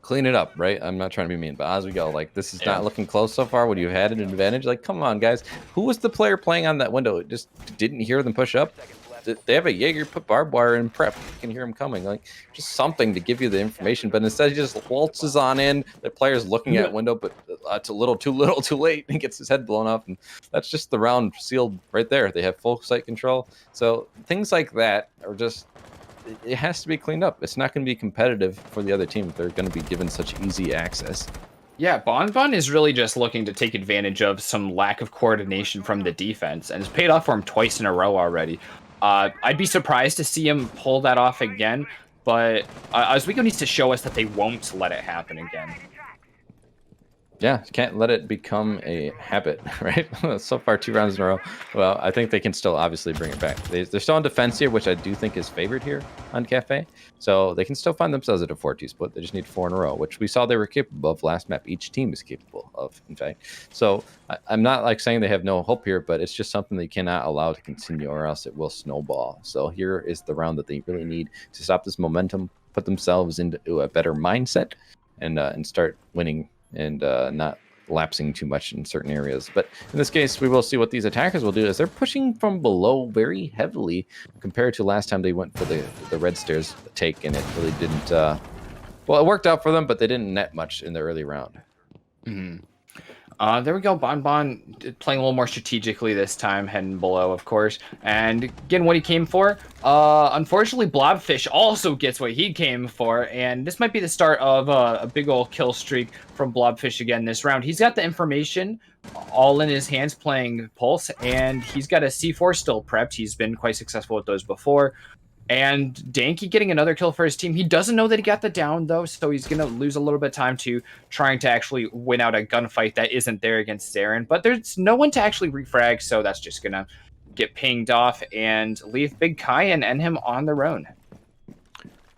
clean it up, right? I'm not trying to be mean, but as we go, like, this is not looking close so far. Would you have had an advantage? Like, come on, guys. Who was the player playing on that window? It just didn't hear them push up. They have a Jaeger, put barbed wire in prep. You can hear him coming. Like, just something to give you the information. But instead, he just waltzes on in. The player's looking at window, but it's a little, too late, and gets his head blown off. And that's just the round sealed right there. They have full sight control. So things like that are just, it has to be cleaned up. It's not going to be competitive for the other team if they're going to be given such easy access. Yeah, Bonbon is really just looking to take advantage of some lack of coordination from the defense, and it's paid off for him twice in a row already. I'd be surprised to see him pull that off again, but Oswego needs to show us that they won't let it happen again. Yeah, you can't let it become a habit, right? So far, 2 rounds in a row. Well, I think they can still obviously bring it back. They're still on defense here, which I do think is favored here on Cafe. So they can still find themselves at a 4-2 split. They just need 4 in a row, which we saw they were capable of last map. Each team is capable of, in fact. So I'm not like saying they have no hope here, but it's just something they cannot allow to continue, or else it will snowball. So here is the round that they really need to stop this momentum, put themselves into a better mindset, and start winning and not lapsing too much in certain areas. But in this case, we will see what these attackers will do, as they're pushing from below very heavily compared to last time they went for the red stairs take, and it really didn't well, it worked out for them, but they didn't net much in the early round. There we go. Bonbon playing a little more strategically this time, heading below, of course. And again, what he came for. Unfortunately, Blobfish also gets what he came for, and this might be the start of a big old kill streak from Blobfish again this round. He's got the information all in his hands playing Pulse, and he's got a C4 still prepped. He's been quite successful with those before. And Danky getting another kill for his team. He doesn't know that he got the down, though, so he's going to lose a little bit of time to trying to actually win out a gunfight that isn't there against Zarin. But there's no one to actually refrag, so that's just going to get pinged off and leave Big Kai and end him on their own.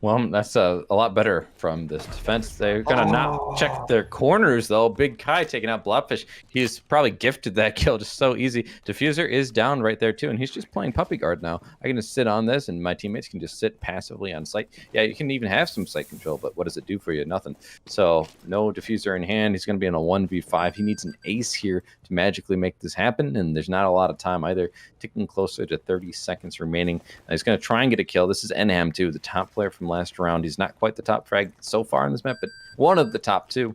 Well, that's a lot better from this defense. They're going to not check their corners, though. Big Kai taking out Blobfish. He's probably gifted that kill just so easy. Diffuser is down right there, too, and he's just playing Puppy Guard now. I can just sit on this, and my teammates can just sit passively on site. Yeah, you can even have some site control, but what does it do for you? Nothing. So no Diffuser in hand. He's going to be in a 1v5. He needs an ace here to magically make this happen, and there's not a lot of time either. Ticking closer to 30 seconds remaining. He's going to try and get a kill. This is Enham, too, the top player from last round. He's not quite the top frag so far in this map, but one of the top 2.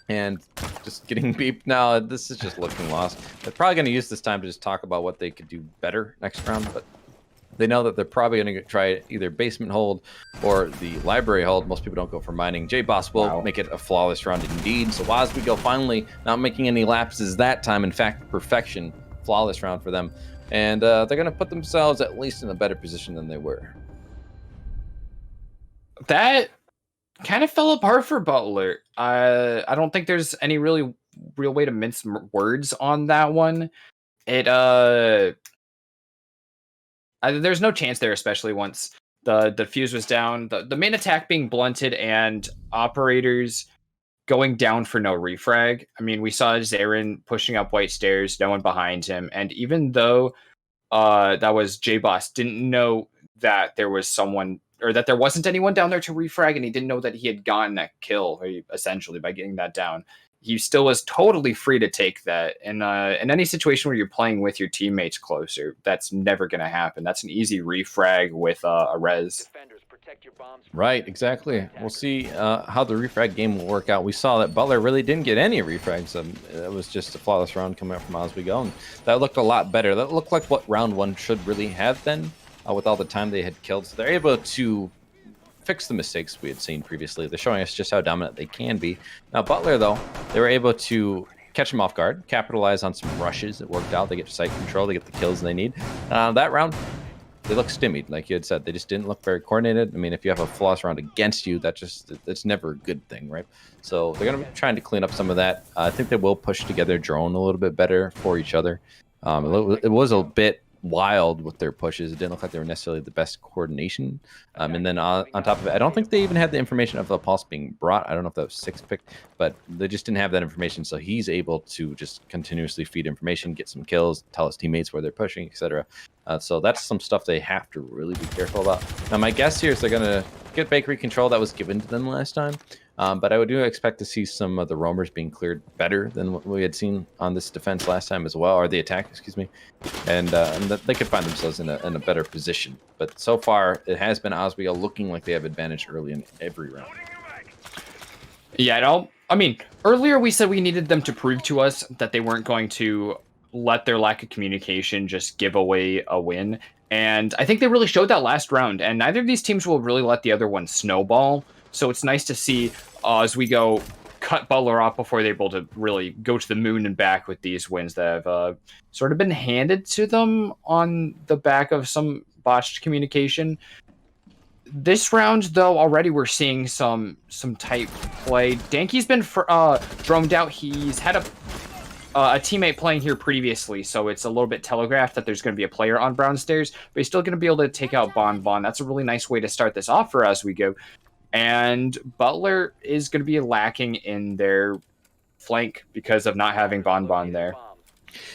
And just getting beeped now. This is just looking lost. They're probably going to use this time to just talk about what they could do better next round, but they know that they're probably going to try either basement hold or the library hold. Most people don't go for mining. J-Boss will make it a flawless round indeed. So Oswego finally not making any lapses that time. In fact, perfection. Flawless round for them. And they're going to put themselves at least in a better position than they were. That kind of fell apart for Butler. I don't think there's any real way to mince words on that one. There's no chance there, especially once the fuse was down. The main attack being blunted and operators going down for no refrag. I mean, we saw Zarin pushing up white stairs, no one behind him, and even though that was J-Boss, didn't know that there was someone, or that there wasn't anyone down there to refrag, and he didn't know that he had gotten that kill, essentially, by getting that down. He still was totally free to take that. And in any situation where you're playing with your teammates closer, that's never going to happen. That's an easy refrag with a res. Right, exactly. We'll see how the refrag game will work out. We saw that Butler really didn't get any refrags. It was just a flawless round coming up from Oswego, and that looked a lot better. That looked like what round 1 should really have been, with all the time they had killed. So they're able to fix the mistakes we had seen previously. They're showing us just how dominant they can be. Now, Butler, though, they were able to catch him off guard, capitalize on some rushes. It worked out. They get site control. They get the kills they need. That round, they look stymied, like you had said. They just didn't look very coordinated. I mean, if you have a flawless round against you, that's never a good thing, right? So they're going to be trying to clean up some of that. I think they will push together drone a little bit better for each other. It was a bit wild with their pushes. It didn't look like they were necessarily the best coordination. And then on top of it, I don't think they even had the information of the pulse being brought. I don't know if that was six picked, but they just didn't have that information. So he's able to just continuously feed information, get some kills, tell his teammates where they're pushing, etc. So that's some stuff they have to really be careful about. Now, my guess here is they're going to get bakery control that was given to them last time. But I do expect to see some of the roamers being cleared better than what we had seen on this defense last time as well, or the attack, excuse me, and that they could find themselves in a better position. But so far, it has been Oswego looking like they have advantage early in every round. Yeah, I mean, earlier we said we needed them to prove to us that they weren't going to let their lack of communication just give away a win. And I think they really showed that last round. And neither of these teams will really let the other one snowball. So it's nice to see Oswego cut Butler off before they're able to really go to the moon and back with these wins that have sort of been handed to them on the back of some botched communication. This round, though, already we're seeing some tight play. Danky's been droned out. He's had a teammate playing here previously, so it's a little bit telegraphed that there's going to be a player on brown stairs, but he's still going to be able to take out Bon. That's a really nice way to start this off for Oswego. And Butler is going to be lacking in their flank because of not having Bon there.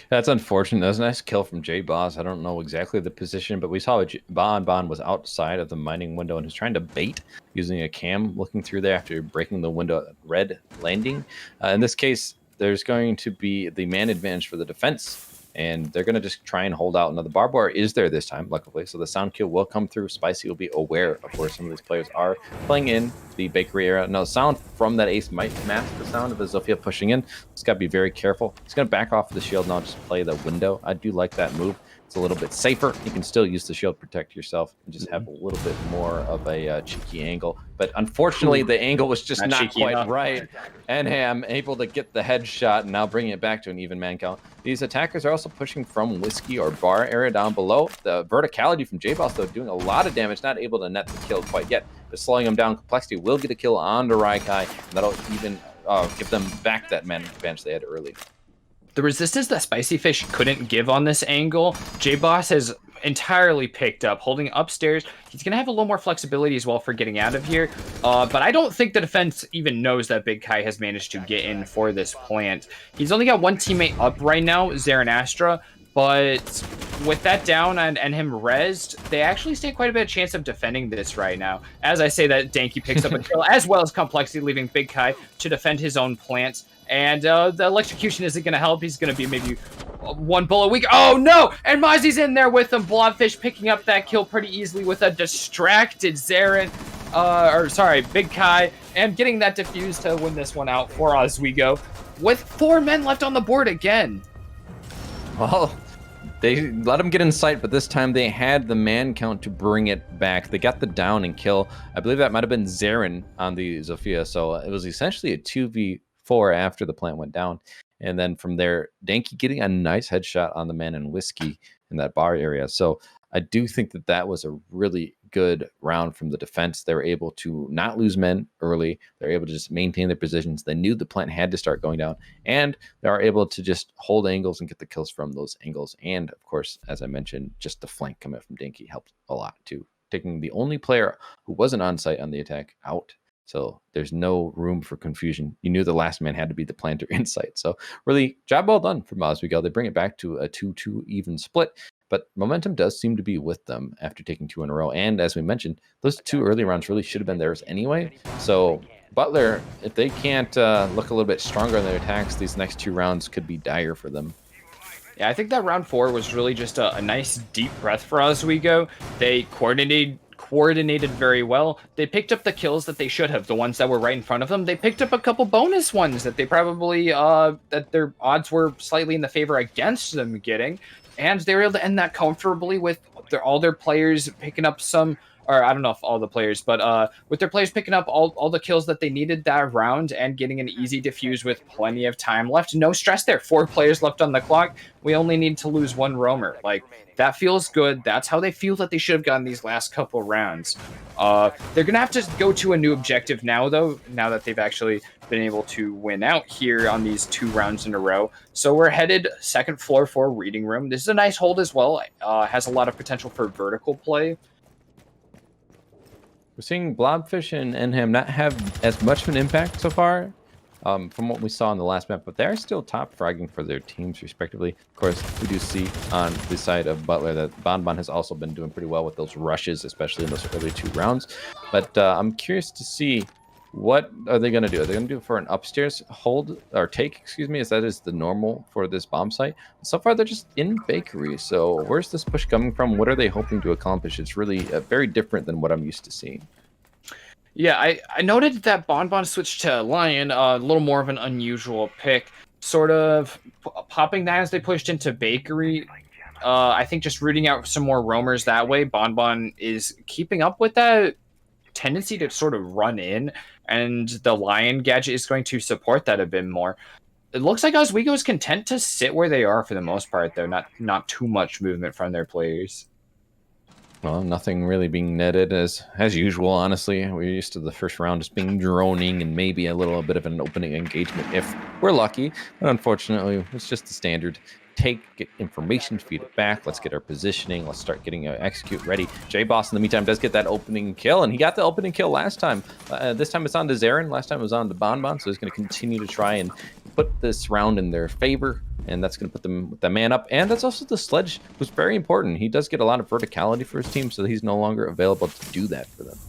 That's unfortunate. That was a nice kill from J Boss. I don't know exactly the position, but we saw Bon was outside of the mining window and was trying to bait using a cam looking through there after breaking the window at red landing. In this case, there's going to be the man advantage for the defense, and they're going to just try and hold out. Now, the barbed wire is there this time, luckily, so the sound kill will come through. Spicy will be aware of where some of these players are playing in the bakery area. Now, the sound from that ace might mask the sound of a Zofia pushing in. He's got to be very careful. He's going to back off the shield, not just play the window. I do like that move. It's a little bit safer. You can still use the shield to protect yourself and just have a little bit more of a cheeky angle. But unfortunately, the angle was just not quite enough. Right. Enham able to get the headshot and now bringing it back to an even man count. These attackers are also pushing from whiskey or bar area down below. The verticality from J-Boss, though, doing a lot of damage, not able to net the kill quite yet. But slowing him down, Complexity will get a kill on the Raikai, and that'll even give them back that man advantage they had early. The resistance that Spicy Fish couldn't give on this angle, J-Boss has entirely picked up. Holding upstairs, he's going to have a little more flexibility as well for getting out of here. But I don't think the defense even knows that Big Kai has managed to get in for this plant. He's only got one teammate up right now, Zarin Astra. But with that down and him rezzed, they actually stand quite a bit of chance of defending this right now. As I say that, Danky picks up a kill, as well as Complexity, leaving Big Kai to defend his own plant. And the electrocution isn't going to help. He's going to be maybe one bullet weak. Oh, no! And Mozzie's in there with him. Blobfish picking up that kill pretty easily with a distracted Zarin. Big Kai. And getting that defused to win this one out for Oswego. With 4 men left on the board again. Well, they let him get in sight, but this time they had the man count to bring it back. They got the down and kill. I believe that might have been Zarin on the Zofia. So it was essentially a 2v4 after the plant went down. And then from there, Danky getting a nice headshot on the man in whiskey in that bar area. So I do think that that was a really good round from the defense. They were able to not lose men early. They're able to just maintain their positions. They knew the plant had to start going down, and they are able to just hold angles and get the kills from those angles. And of course, as I mentioned, just the flank coming from Danky helped a lot too, taking the only player who wasn't on site on the attack out. So there's no room for confusion. You knew the last man had to be the planter in sight. So really, job well done from Oswego. They bring it back to a 2-2 even split. But momentum does seem to be with them after taking 2 in a row. And as we mentioned, those 2 early rounds really should have been theirs anyway. So Butler, if they can't look a little bit stronger in their attacks, these next 2 rounds could be dire for them. Yeah, I think that round 4 was really just a nice deep breath for Oswego. They coordinated very well. They picked up the kills that they should have, the ones that were right in front of them. They picked up a couple bonus ones that they probably, that their odds were slightly in the favor against them getting. And they were able to end that comfortably with all their players picking up some or I don't know if all the players, but with their players picking up all the kills that they needed that round and getting an easy defuse with plenty of time left. No stress there. 4 players left on the clock. We only need to lose 1 roamer. Like, that feels good. That's how they feel that they should have gotten these last couple rounds. They're going to have to go to a new objective now, though, now that they've actually been able to win out here on these 2 rounds in a row. So we're headed second floor for Reading Room. This is a nice hold as well. Has a lot of potential for vertical play. We're seeing Blobfish and Enham not have as much of an impact so far from what we saw in the last map, but they're still top fragging for their teams respectively. Of course, we do see on the side of Butler that Bonbon has also been doing pretty well with those rushes, especially in those early 2 rounds. But I'm curious to see, what are they going to do? Are they going to do it for an upstairs hold or take, excuse me, as that is the normal for this bomb site? So far, they're just in bakery. So where's this push coming from? What are they hoping to accomplish? It's really very different than what I'm used to seeing. Yeah, I noted that Bonbon switched to Lion, a little more of an unusual pick. Sort of popping that as they pushed into Bakery. I think just rooting out some more roamers that way. Bonbon is keeping up with that tendency to sort of run in, and the Lion gadget is going to support that a bit more. It looks like Oswego is content to sit where they are for the most part, though. Not too much movement from their players. Well, nothing really being netted as usual, honestly. We're used to the first round just being droning and maybe a little bit of an opening engagement if we're lucky. But unfortunately, it's just the standard. Get information, feed it back. Let's get our positioning. Let's start getting execute ready. J-Boss, in the meantime, does get that opening kill, and he got the opening kill last time. This time it's on to Zarin. Last time it was on to Bonbon, so he's going to continue to try and put this round in their favor, and that's going to put them with the man up. And that's also the sledge was very important. He does get a lot of verticality for his team, so he's no longer available to do that for them.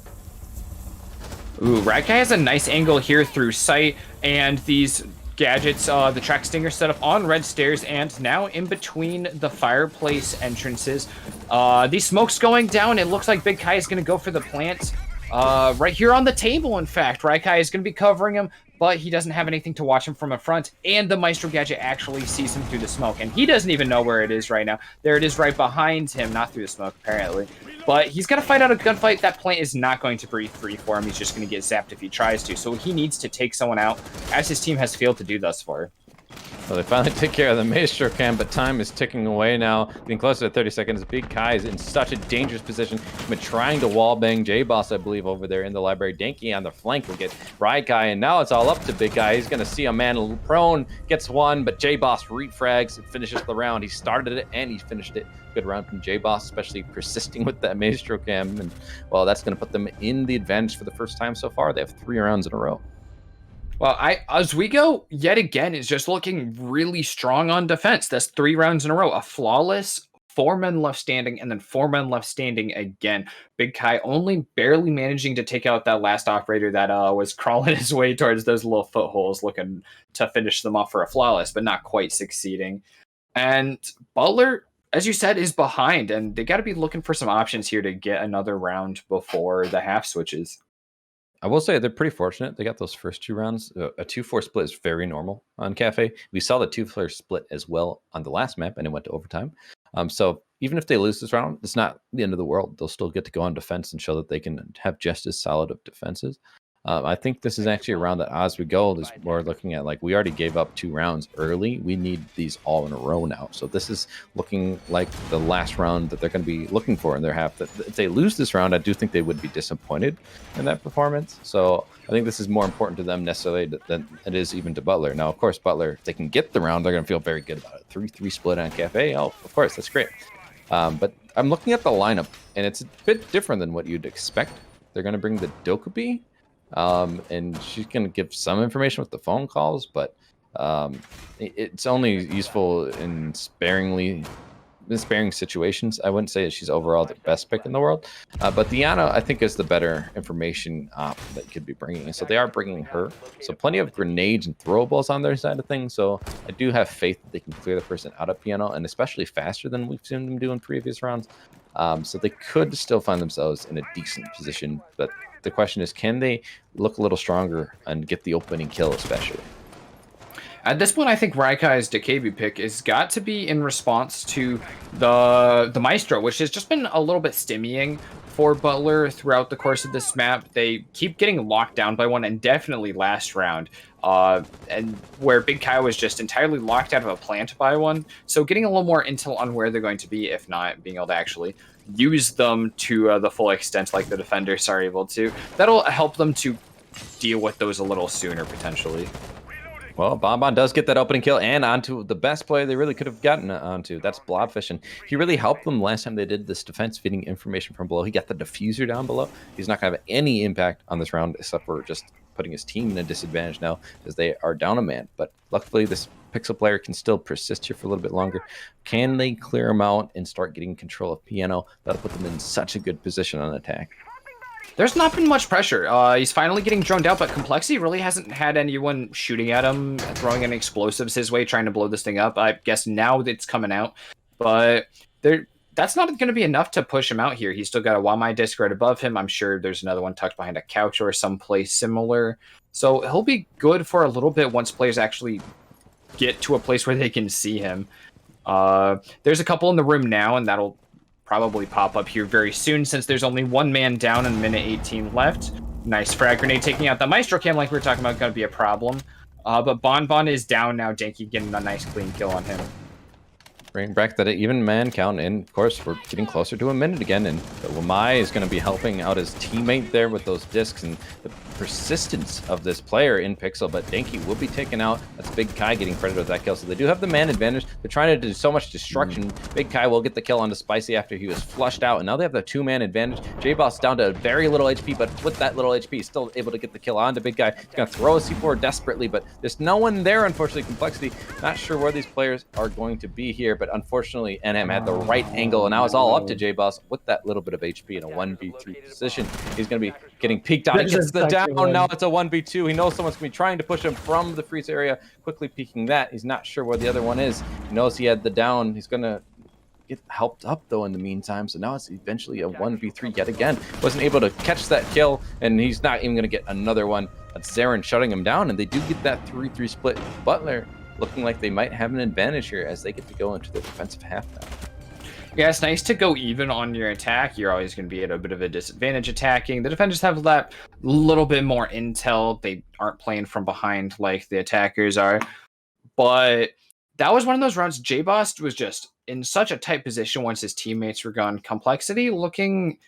Ooh, Rat Guy has a nice angle here through sight, and these gadgets, the track stinger set up on red stairs, and now in between the fireplace entrances. These smokes going down. It looks like Big Kai is going to go for the plant. Right here on the table, in fact. Rat Kai is going to be covering him, but he doesn't have anything to watch him from a front, and the Maestro gadget actually sees him through the smoke, and he doesn't even know where it is right now. There it is right behind him, not through the smoke, apparently. But he's going to fight out a gunfight. That plant is not going to breathe free for him. He's just going to get zapped if he tries to. So he needs to take someone out, as his team has failed to do thus far. Well, they finally take care of the Maestro cam, but time is ticking away now. Getting closer to 30 seconds. Big Kai is in such a dangerous position. He's been trying to wallbang J-Boss, I believe, over there in the library. Danky on the flank will get Rai Kai, and now it's all up to Big Kai. He's going to see a man prone, gets one, but J-Boss refrags and finishes the round. He started it, and he finished it. Good round from J-Boss, especially persisting with that Maestro cam. And, well, that's going to put them in the advantage for the first time so far. They have 3 rounds in a row. Well, Oswego, yet again, is just looking really strong on defense. That's 3 rounds in a row. A flawless 4 men left standing, and then 4 men left standing again. Big Kai only barely managing to take out that last operator that was crawling his way towards those little footholes, looking to finish them off for a flawless, but not quite succeeding. And Butler, as you said, is behind, and they got to be looking for some options here to get another round before the half switches. I will say they're pretty fortunate. They got those first 2 rounds. A 2-4 split is very normal on Cafe. We saw the 2-4 split as well on the last map, and it went to overtime. So even if they lose this round, it's not the end of the world. They'll still get to go on defense and show that they can have just as solid of defenses. I think this is actually a round that Oswego is more looking at, like, we already gave up 2 rounds early. We need these all in a row now. So this is looking like the last round that they're going to be looking for in their half. That if they lose this round, I do think they would be disappointed in that performance. So I think this is more important to them necessarily than it is even to Butler. Now, of course, Butler, if they can get the round, they're going to feel very good about it. 3-3 split on Cafe. Oh, of course, that's great. But I'm looking at the lineup, and it's a bit different than what you'd expect. They're going to bring the Dokubi. And she's going to give some information with the phone calls, but it's only useful in sparing situations. I wouldn't say that she's overall the best pick in the world, but Diana, I think, is the better information op that you could be bringing. So they are bringing her. So plenty of grenades and throwables on their side of things. So I do have faith that they can clear the person out of piano, and especially faster than we've seen them do in previous rounds. So they could still find themselves in a decent position, but the question is, can they look a little stronger and get the opening kill especially? At this point, I think Raikai's DKB pick has got to be in response to the Maestro, which has just been a little bit stimmying for Butler throughout the course of this map. They keep getting locked down by one, and definitely last round, and where Big Kai was just entirely locked out of a plant by one. So getting a little more intel on where they're going to be, if not being able to actually use them to the full extent like the defenders are able to, that'll help them to deal with those a little sooner, potentially. Well, Bonbon does get that opening kill and onto the best player they really could have gotten onto. That's Blobfish, and he really helped them last time they did this defense, feeding information from below. He got the diffuser down below. He's not going to have any impact on this round except for just putting his team in a disadvantage now as they are down a man. But luckily, this Pixel player can still persist here for a little bit longer. Can they clear him out and start getting control of Piano? That'll put them in such a good position on attack. There's not been much pressure. He's finally getting droned out, but Complexity really hasn't had anyone shooting at him, throwing any explosives his way, trying to blow this thing up. I guess now it's coming out, but that's not going to be enough to push him out here. He's still got a Wamai disc right above him. I'm sure there's another one tucked behind a couch or someplace similar. So he'll be good for a little bit once players actually get to a place where they can see him. There's a couple in the room now, and that'll probably pop up here very soon since there's only one man down and minute 18 left. Nice frag grenade taking out the Maestro cam like we were talking about, going to be a problem. But Bonbon is down now. Denki getting a nice clean kill on him. Bring back that even man count, and of course we're getting closer to a minute again, and Wamai is going to be helping out his teammate there with those discs and the persistence of this player in Pixel, but Denki will be taken out. That's Big Kai getting credited with that kill, so they do have the man advantage. They're trying to do so much destruction. Big Kai will get the kill onto Spicy after he was flushed out, and now they have the two-man advantage. J-Boss down to very little HP, but with that little HP, still able to get the kill onto Big Kai. He's going to throw a C4 desperately, but there's no one there, unfortunately. Complexity, not sure where these players are going to be here, but unfortunately, NM had the right angle, and now it's all up to J-Boss with that little bit of HP in a 1v3 position. He's going to be getting peeked out. He gets the down. Now it's a 1v2. He knows someone's going to be trying to push him from the freeze area, quickly peeking that. He's not sure where the other one is. He knows he had the down. He's going to get helped up, though, in the meantime. So now it's eventually a 1v3 yet again. Wasn't able to catch that kill, and he's not even going to get another one. That's Zarin shutting him down, and they do get that 3-3 split. Butler looking like they might have an advantage here as they get to go into the defensive half now. Yeah, it's nice to go even on your attack. You're always going to be at a bit of a disadvantage attacking. The defenders have that little bit more intel. They aren't playing from behind like the attackers are. But that was one of those rounds. J-Boss was just in such a tight position once his teammates were gone. Complexity looking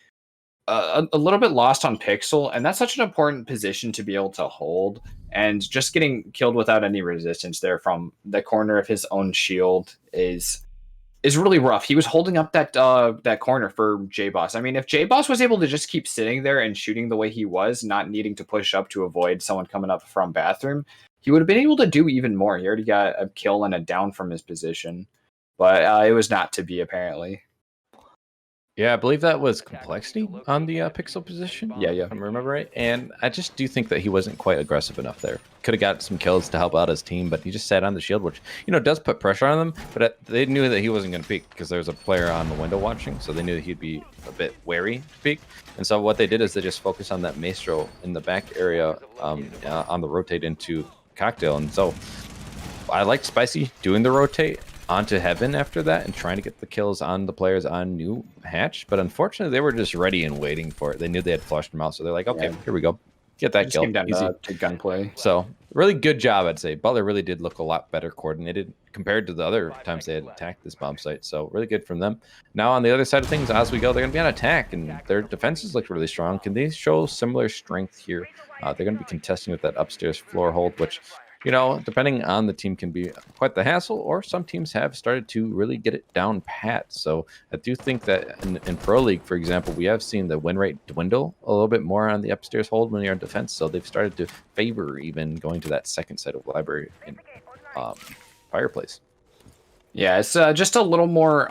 a little bit lost on Pixel, and that's such an important position to be able to hold. And just getting killed without any resistance there from the corner of his own shield is really rough. He was holding up that corner for J-Boss. I mean, if J-Boss was able to just keep sitting there and shooting the way he was, not needing to push up to avoid someone coming up from bathroom, he would have been able to do even more. He already got a kill and a down from his position, but it was not to be, apparently. Yeah, I believe that was Complexity on the Pixel position. Yeah. If I remember right. And I just do think that he wasn't quite aggressive enough there. Could have got some kills to help out his team, but he just sat on the shield, which, does put pressure on them. But they knew that he wasn't going to peek because there was a player on the window watching, so they knew that he'd be a bit wary to peek. And so what they did is they just focused on that Maestro in the back area on the rotate into Cocktail. And so I liked Spicy doing the rotate onto Heaven after that and trying to get the kills on the players on New Hatch, but unfortunately they were just ready and waiting for it. They knew they had flushed them out, so they're like, okay, here we go, get that kill. Came down easy to gunplay. So really good job, I'd say. Butler really did look a lot better coordinated compared to the other times they had attacked this bomb site, so really good from them. Now on the other side of things, Oswego, they're going to be on attack, and their defenses look really strong. Can they show similar strength here? They're going to be contesting with that upstairs floor hold, which, depending on the team, can be quite the hassle, or some teams have started to really get it down pat. So I do think that in Pro League, for example, we have seen the win rate dwindle a little bit more on the upstairs hold when you're in defense. So they've started to favor even going to that second side of library in Fireplace. Yeah, it's just a little more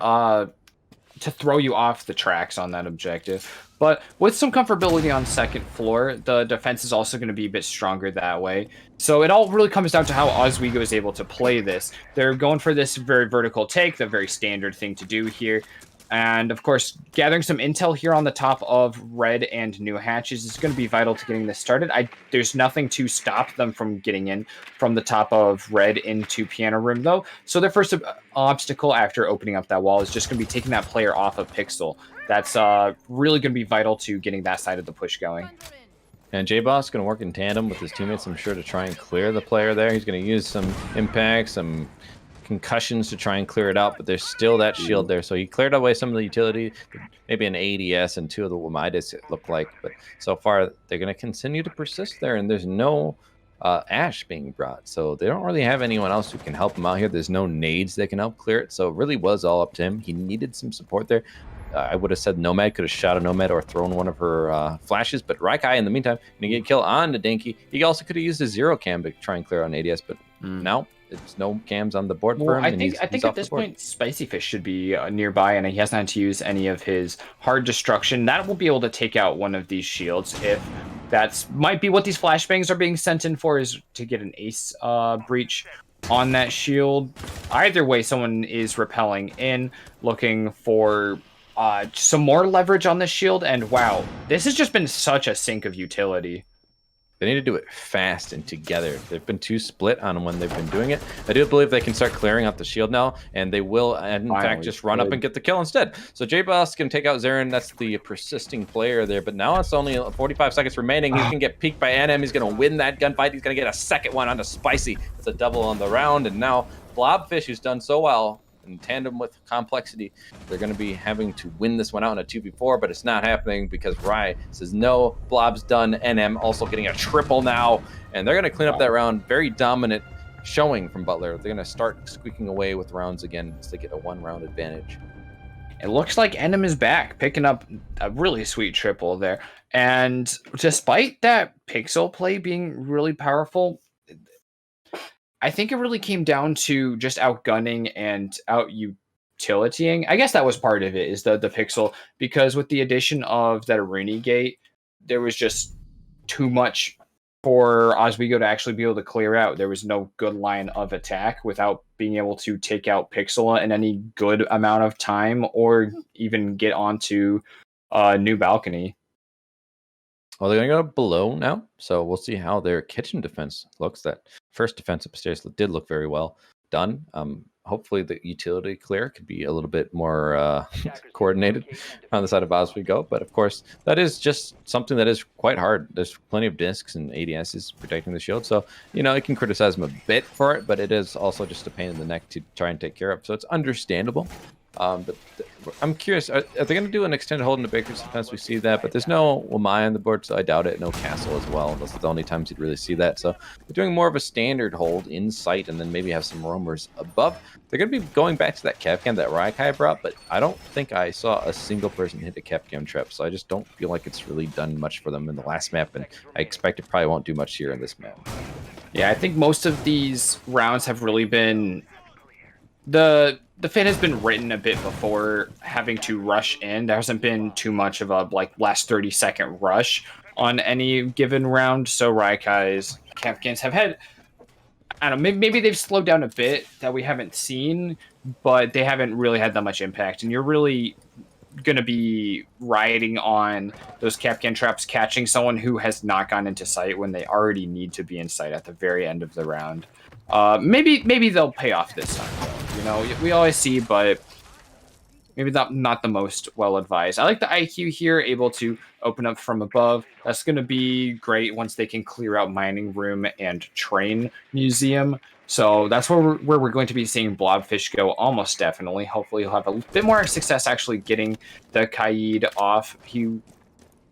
to throw you off the tracks on that objective. But with some comfortability on second floor, the defense is also going to be a bit stronger that way. So it all really comes down to how Oswego is able to play this. They're going for this very vertical take, the very standard thing to do here. And of course, gathering some intel here on the top of red and new hatches is going to be vital to getting this started. There's nothing to stop them from getting in from the top of red into piano room, though. So their first obstacle after opening up that wall is just going to be taking that player off of Pixel. That's really going to be vital to getting that side of the push going. And J-Boss is going to work in tandem with his teammates, I'm sure, to try and clear the player there. He's going to use some impacts, some concussions to try and clear it out, but there's still that shield there. So he cleared away some of the utility, maybe an ADS and 2 of the Wamidas, it looked like. But so far, they're going to continue to persist there, and there's no Ash being brought. So they don't really have anyone else who can help him out here. There's no nades that can help clear it. So it really was all up to him. He needed some support there. I would have said Nomad could have shot a Nomad or thrown one of her flashes, but Raikai, in the meantime, going to get a kill on the Dinky. He also could have used a 0 cam to try and clear on ADS, but now it's no cams on the board for him. I think at this point, Spicy Fish should be nearby, and he hasn't had to use any of his hard destruction. That will be able to take out one of these shields. If that's might be what these flashbangs are being sent in for, is to get an ace breach on that shield. Either way, someone is repelling in, looking for some more leverage on this shield. And wow, this has just been such a sink of utility. They need to do it fast and together. They've been too split on when they've been doing it. I do believe they can start clearing out the shield now, and they will, in fact, just run up and get the kill instead. So J-Boss can take out Zarin. That's the persisting player there, but now it's only 45 seconds remaining. He's going to get peeked by NM. He's going to win that gunfight. He's going to get a second one onto Spicy. It's a double on the round, and now Blobfish, who's done so well in tandem with Complexity, they're going to be having to win this one out in a 2v4, but it's not happening because Rye says no, Blob's done. NM also getting a triple now, and they're going to clean up that round. Very dominant showing from Butler. They're going to start squeaking away with rounds again as they get a 1-round advantage. It looks like NM is back, picking up a really sweet triple there. And despite that Pixel play being really powerful, I think it really came down to just outgunning and out-utilitying. I guess that was part of it, is the Pixel, because with the addition of that Aruni gate, there was just too much for Oswego to actually be able to clear out. There was no good line of attack without being able to take out Pixel in any good amount of time or even get onto a new balcony. Well, they're going to go below now, so we'll see how their kitchen defense looks. That first defense upstairs did look very well done. Hopefully the utility clear could be a little bit more coordinated on the side of Oswego, but of course, that is just something that is quite hard. There's plenty of discs and ADSs protecting the shield, so, you know, you can criticize them a bit for it, but it is also just a pain in the neck to try and take care of, so it's understandable. But I'm curious, are they going to do an extended hold in the Baker's defense? We see that, but there's no Wamai on the board, so I doubt it. No Castle as well. Those are the only times you'd really see that. So they're doing more of a standard hold in sight and then maybe have some roamers above. They're going to be going back to that Capcam that Raikai brought, but I don't think I saw a single person hit a Capcam trap, so I just don't feel like it's really done much for them in the last map, and I expect it probably won't do much here in this map. Yeah, I think most of these rounds have really been... The fit has been written a bit before having to rush in. There hasn't been too much of a last 30-second rush on any given round. So Raikai's Capcans have had, I don't know, maybe they've slowed down a bit that we haven't seen, but they haven't really had that much impact. And you're really going to be riding on those Capcan traps catching someone who has not gone into sight when they already need to be in sight at the very end of the round. Maybe they'll pay off this time, though. You know, we always see, but maybe not the most well-advised. I like the IQ here, able to open up from above. That's going to be great once they can clear out Mining Room and Train Museum. So that's where we're going to be seeing Blobfish go almost definitely. Hopefully he'll have a bit more success actually getting the Kaid off.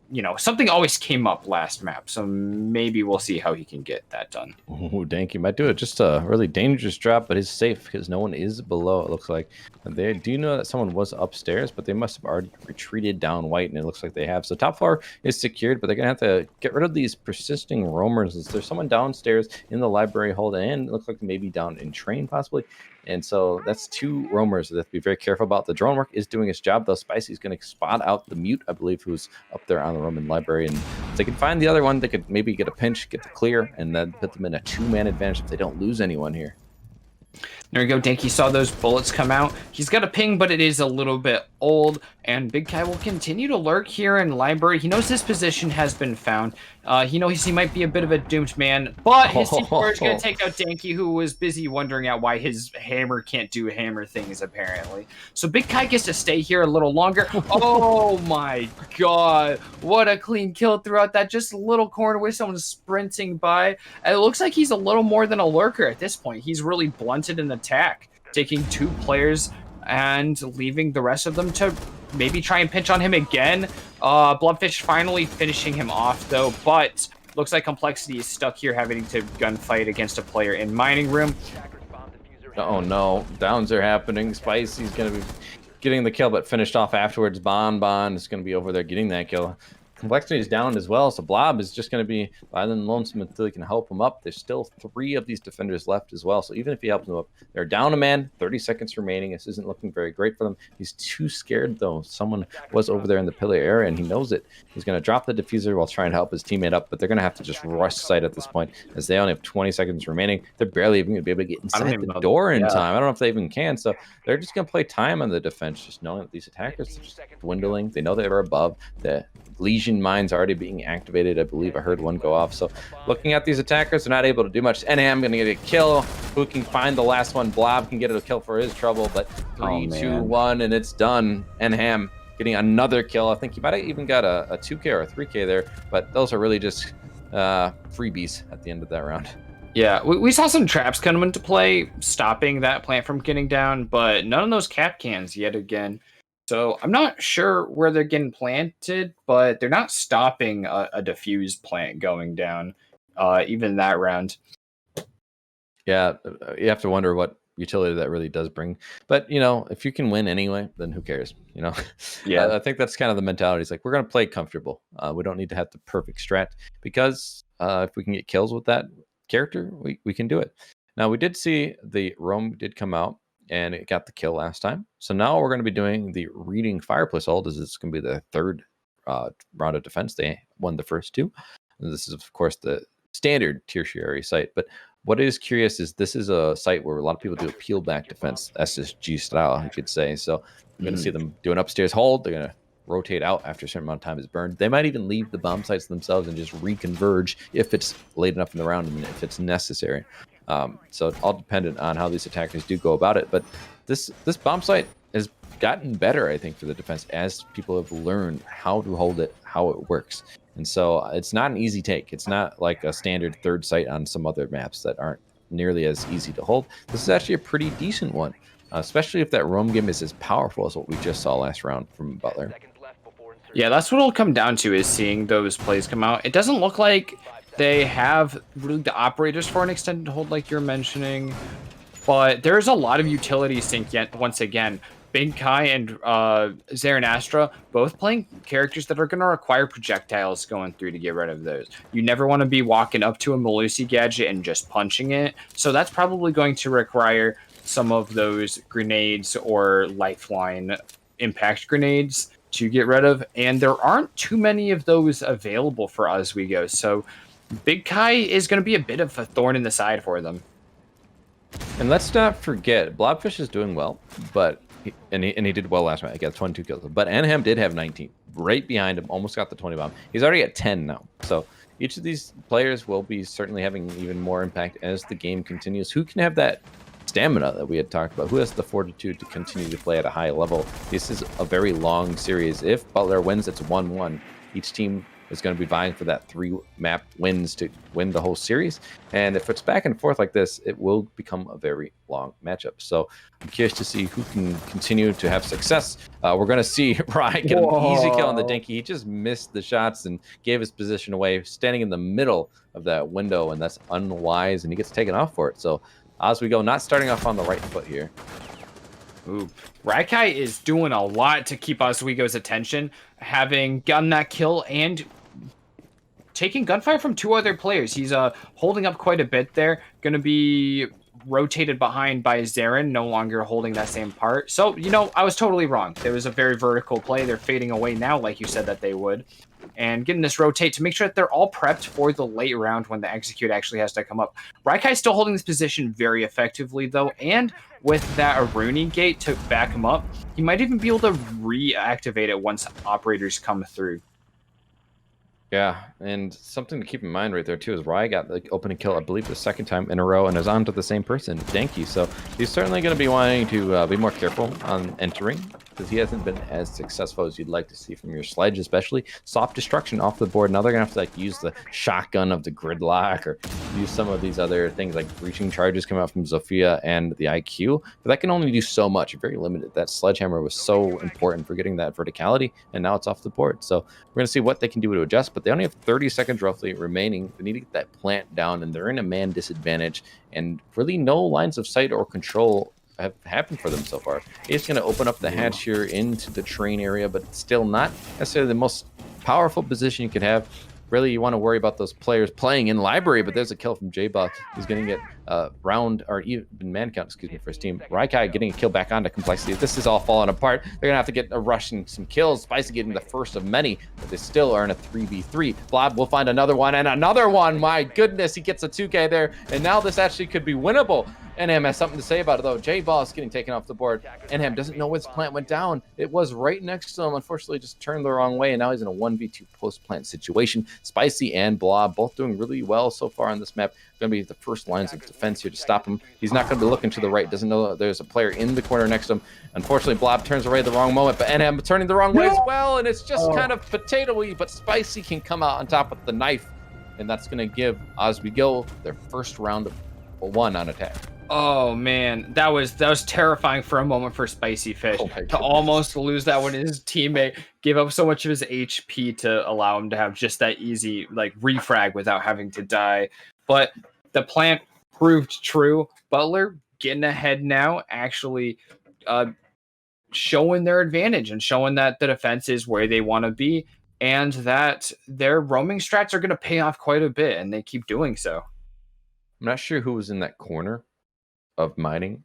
You know, something always came up last map, so maybe we'll see how he can get that done. Oh, Danky might do it. Just a really dangerous drop, but it's safe because no one is below, it looks like. And they do know that someone was upstairs, but they must have already retreated down white, and it looks like they have. So top floor is secured, but they're going to have to get rid of these persisting roamers. There's someone downstairs in the library hold, and it looks like maybe down in train possibly. And so that's 2 roamers that they have to be very careful about. The drone work is doing its job, though. Spicy's going to spot out the mute, I believe, who's up there on the Roman library. And if they can find the other one, they could maybe get a pinch, get the clear, and then put them in a 2-man advantage if they don't lose anyone here. There we go. Denki saw those bullets come out. He's got a ping, but it is a little bit old. And Big Kai will continue to lurk here in library. He knows his position has been found. He knows he might be a bit of a doomed man, but his team is going to take out Denki, who was busy wondering out why his hammer can't do hammer things, apparently. So Big Kai gets to stay here a little longer. Oh my god. What a clean kill throughout that just little corner with someone sprinting by. And it looks like he's a little more than a lurker at this point. He's really blunted in attack, taking 2 players and leaving the rest of them to maybe try and pinch on him again. Bloodfish finally finishing him off, though, but looks like Complexity is stuck here having to gunfight against a player in Mining Room. Oh no, downs are happening. Spicy's going to be getting the kill, but finished off afterwards. Bon is going to be over there getting that kill. Complexity is down as well, so Blob is just going to be violent and lonesome until he can help him up. There's still 3 of these defenders left as well, so even if he helps them up, they're down a man, 30 seconds remaining. This isn't looking very great for them. He's too scared, though. Someone was over there in the pillar area, and he knows it. He's going to drop the diffuser while trying to help his teammate up, but they're going to have to just rush site at this point, as they only have 20 seconds remaining. They're barely even going to be able to get inside the door in time. I don't know if they even can, so they're just going to play time on the defense, just knowing that these attackers are just dwindling. They know they're above. The Legion mines already being activated. I believe I heard one go off. So looking at these attackers, they're not able to do much. NM going to get a kill. Who can find the last one? Blob can get a kill for his trouble, but 3, 2, 1, and it's done. NM getting another kill. I think he might have even got a 2K or a 3K there, but those are really just freebies at the end of that round. Yeah, we saw some traps come into play, stopping that plant from getting down, but none of those cap cans yet again. So I'm not sure where they're getting planted, but they're not stopping a diffused plant going down, even that round. Yeah, you have to wonder what utility that really does bring. But, you know, if you can win anyway, then who cares, you know? Yeah. I think that's kind of the mentality. It's like, we're going to play comfortable. We don't need to have the perfect strat, because if we can get kills with that character, we can do it. Now, we did see the Roam did come out, and it got the kill last time. So now we're going to be doing the Reading Fireplace ult, as it's going to be the 3rd round of defense. They won the first 2. And this is, of course, the standard tertiary site. But what is curious is this is a site where a lot of people do a peel back defense, SSG style, you could say. So I'm going to see them do an upstairs hold. They're going to rotate out after a certain amount of time is burned. They might even leave the bomb sites themselves and just reconverge if it's late enough in the round and if it's necessary. So it's all dependent on how these attackers do go about it. But this bomb site has gotten better, I think, for the defense as people have learned how to hold it, how it works. And so it's not an easy take. It's not like a standard 3rd site on some other maps that aren't nearly as easy to hold. This is actually a pretty decent one, especially if that roam game is as powerful as what we just saw last round from Butler. Yeah, that's what it'll come down to, is seeing those plays come out. It doesn't look like they have really the operators for an extended hold like you're mentioning, but there's a lot of utility sync yet once again. Big Kai and Zaren Astra both playing characters that are going to require projectiles going through to get rid of those. You never want to be walking up to a Melusi gadget and just punching it, so that's probably going to require some of those grenades or lifeline impact grenades to get rid of, and there aren't too many of those available for Oswego, so Big Kai is going to be a bit of a thorn in the side for them. And let's not forget, Blobfish is doing well, but he did well last round. He got 22 kills, but Anham did have 19, right behind him, almost got the 20 bomb. He's already at 10 now. So each of these players will be certainly having even more impact as the game continues. Who can have that stamina that we had talked about? Who has the fortitude to continue to play at a high level? This is a very long series. If Butler wins, it's 1-1. Each team is going to be vying for that 3 map wins to win the whole series. And if it's back and forth like this, it will become a very long matchup. So I'm curious to see who can continue to have success. We're going to see Ryan get an easy kill on the Dinky. He just missed the shots and gave his position away, standing in the middle of that window, and that's unwise, and he gets taken off for it. So Oswego not starting off on the right foot here. Ooh. Raikai is doing a lot to keep Oswego's attention, having gotten that kill and taking gunfire from 2 other players. He's holding up quite a bit there. Going to be rotated behind by Zarin, no longer holding that same part. So, you know, I was totally wrong. There was a very vertical play. They're fading away now, like you said that they would. And getting this rotate to make sure that they're all prepped for the late round when the execute actually has to come up. Raikai's still holding this position very effectively, though, and with that Aruni gate to back him up, he might even be able to reactivate it once operators come through. Yeah, and something to keep in mind right there too is Rye got the opening kill, I believe, the second time in a row, and is on to the same person, Danky. So he's certainly going to be wanting to be more careful on entering, because he hasn't been as successful as you'd like to see from your sledge, especially soft destruction off the board. Now they're going to have to like use the shotgun of the gridlock, or use some of these other things like breaching charges coming out from Zofia and the IQ, but that can only do so much. You're very limited. That sledgehammer was so important for getting that verticality, and now it's off the board. So we're going to see what they can do to adjust, but they only have 30 seconds roughly remaining. They need to get that plant down, and they're in a man disadvantage, and really no lines of sight or control have happened for them so far. It's going to open up the hatch here into the train area, but still not necessarily the most powerful position you could have. Really, you want to worry about those players playing in library, but there's a kill from J-Boss. He's going to get round, or even man count, excuse me, for his team. Raikai getting a kill back onto complexity. This is all falling apart. They're going to have to get a rush and some kills. Spicy getting the first of many, but they still are in a 3v3. Blob will find another one, and another one. My goodness, he gets a 2K there, and now this actually could be winnable. NM has something to say about it, though. J-Ball is getting taken off the board. NM doesn't know when his plant went down. It was right next to him. Unfortunately, just turned the wrong way, and now he's in a 1v2 post-plant situation. Spicy and Blob both doing really well so far on this map. Going to be the first lines of defense here to stop him. He's not going to be looking to the right. Doesn't know that there's a player in the corner next to him. Unfortunately, Blob turns away at the wrong moment, but NM turning the wrong way as well, and it's just kind of potato-y, but Spicy can come out on top with the knife, and that's going to give Oswego their first round of 1 on attack. Oh man, that was terrifying for a moment for Spicy Fish to almost lose that when his teammate gave up so much of his HP to allow him to have just that easy like refrag without having to die. But the plant proved true. Butler getting ahead now, actually showing their advantage and showing that the defense is where they want to be, and that their roaming strats are going to pay off quite a bit, and they keep doing so. I'm not sure who was in that corner of mining,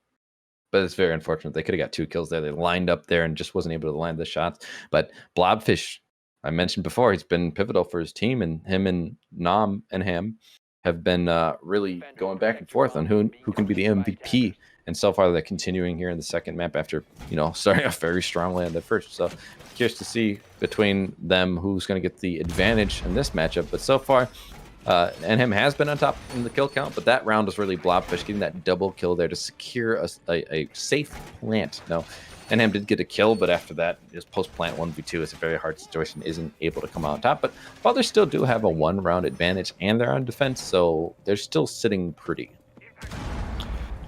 but it's very unfortunate. They could have got 2 kills there. They lined up there and just wasn't able to land the shots. But Blobfish, I mentioned before, he's been pivotal for his team, and him and Nam and Ham have been really going back and forth on who can be the MVP. And so far, they're continuing here in the second map after, you know, starting off very strongly on the first. So curious to see between them who's going to get the advantage in this matchup. But so far, NM has been on top in the kill count, but that round was really Blobfish getting that double kill there to secure a safe plant. Now, NM did get a kill, but after that, his post-plant 1v2 is a very hard situation, isn't able to come out on top. But Butler still do have a 1-round advantage, and they're on defense, so they're still sitting pretty.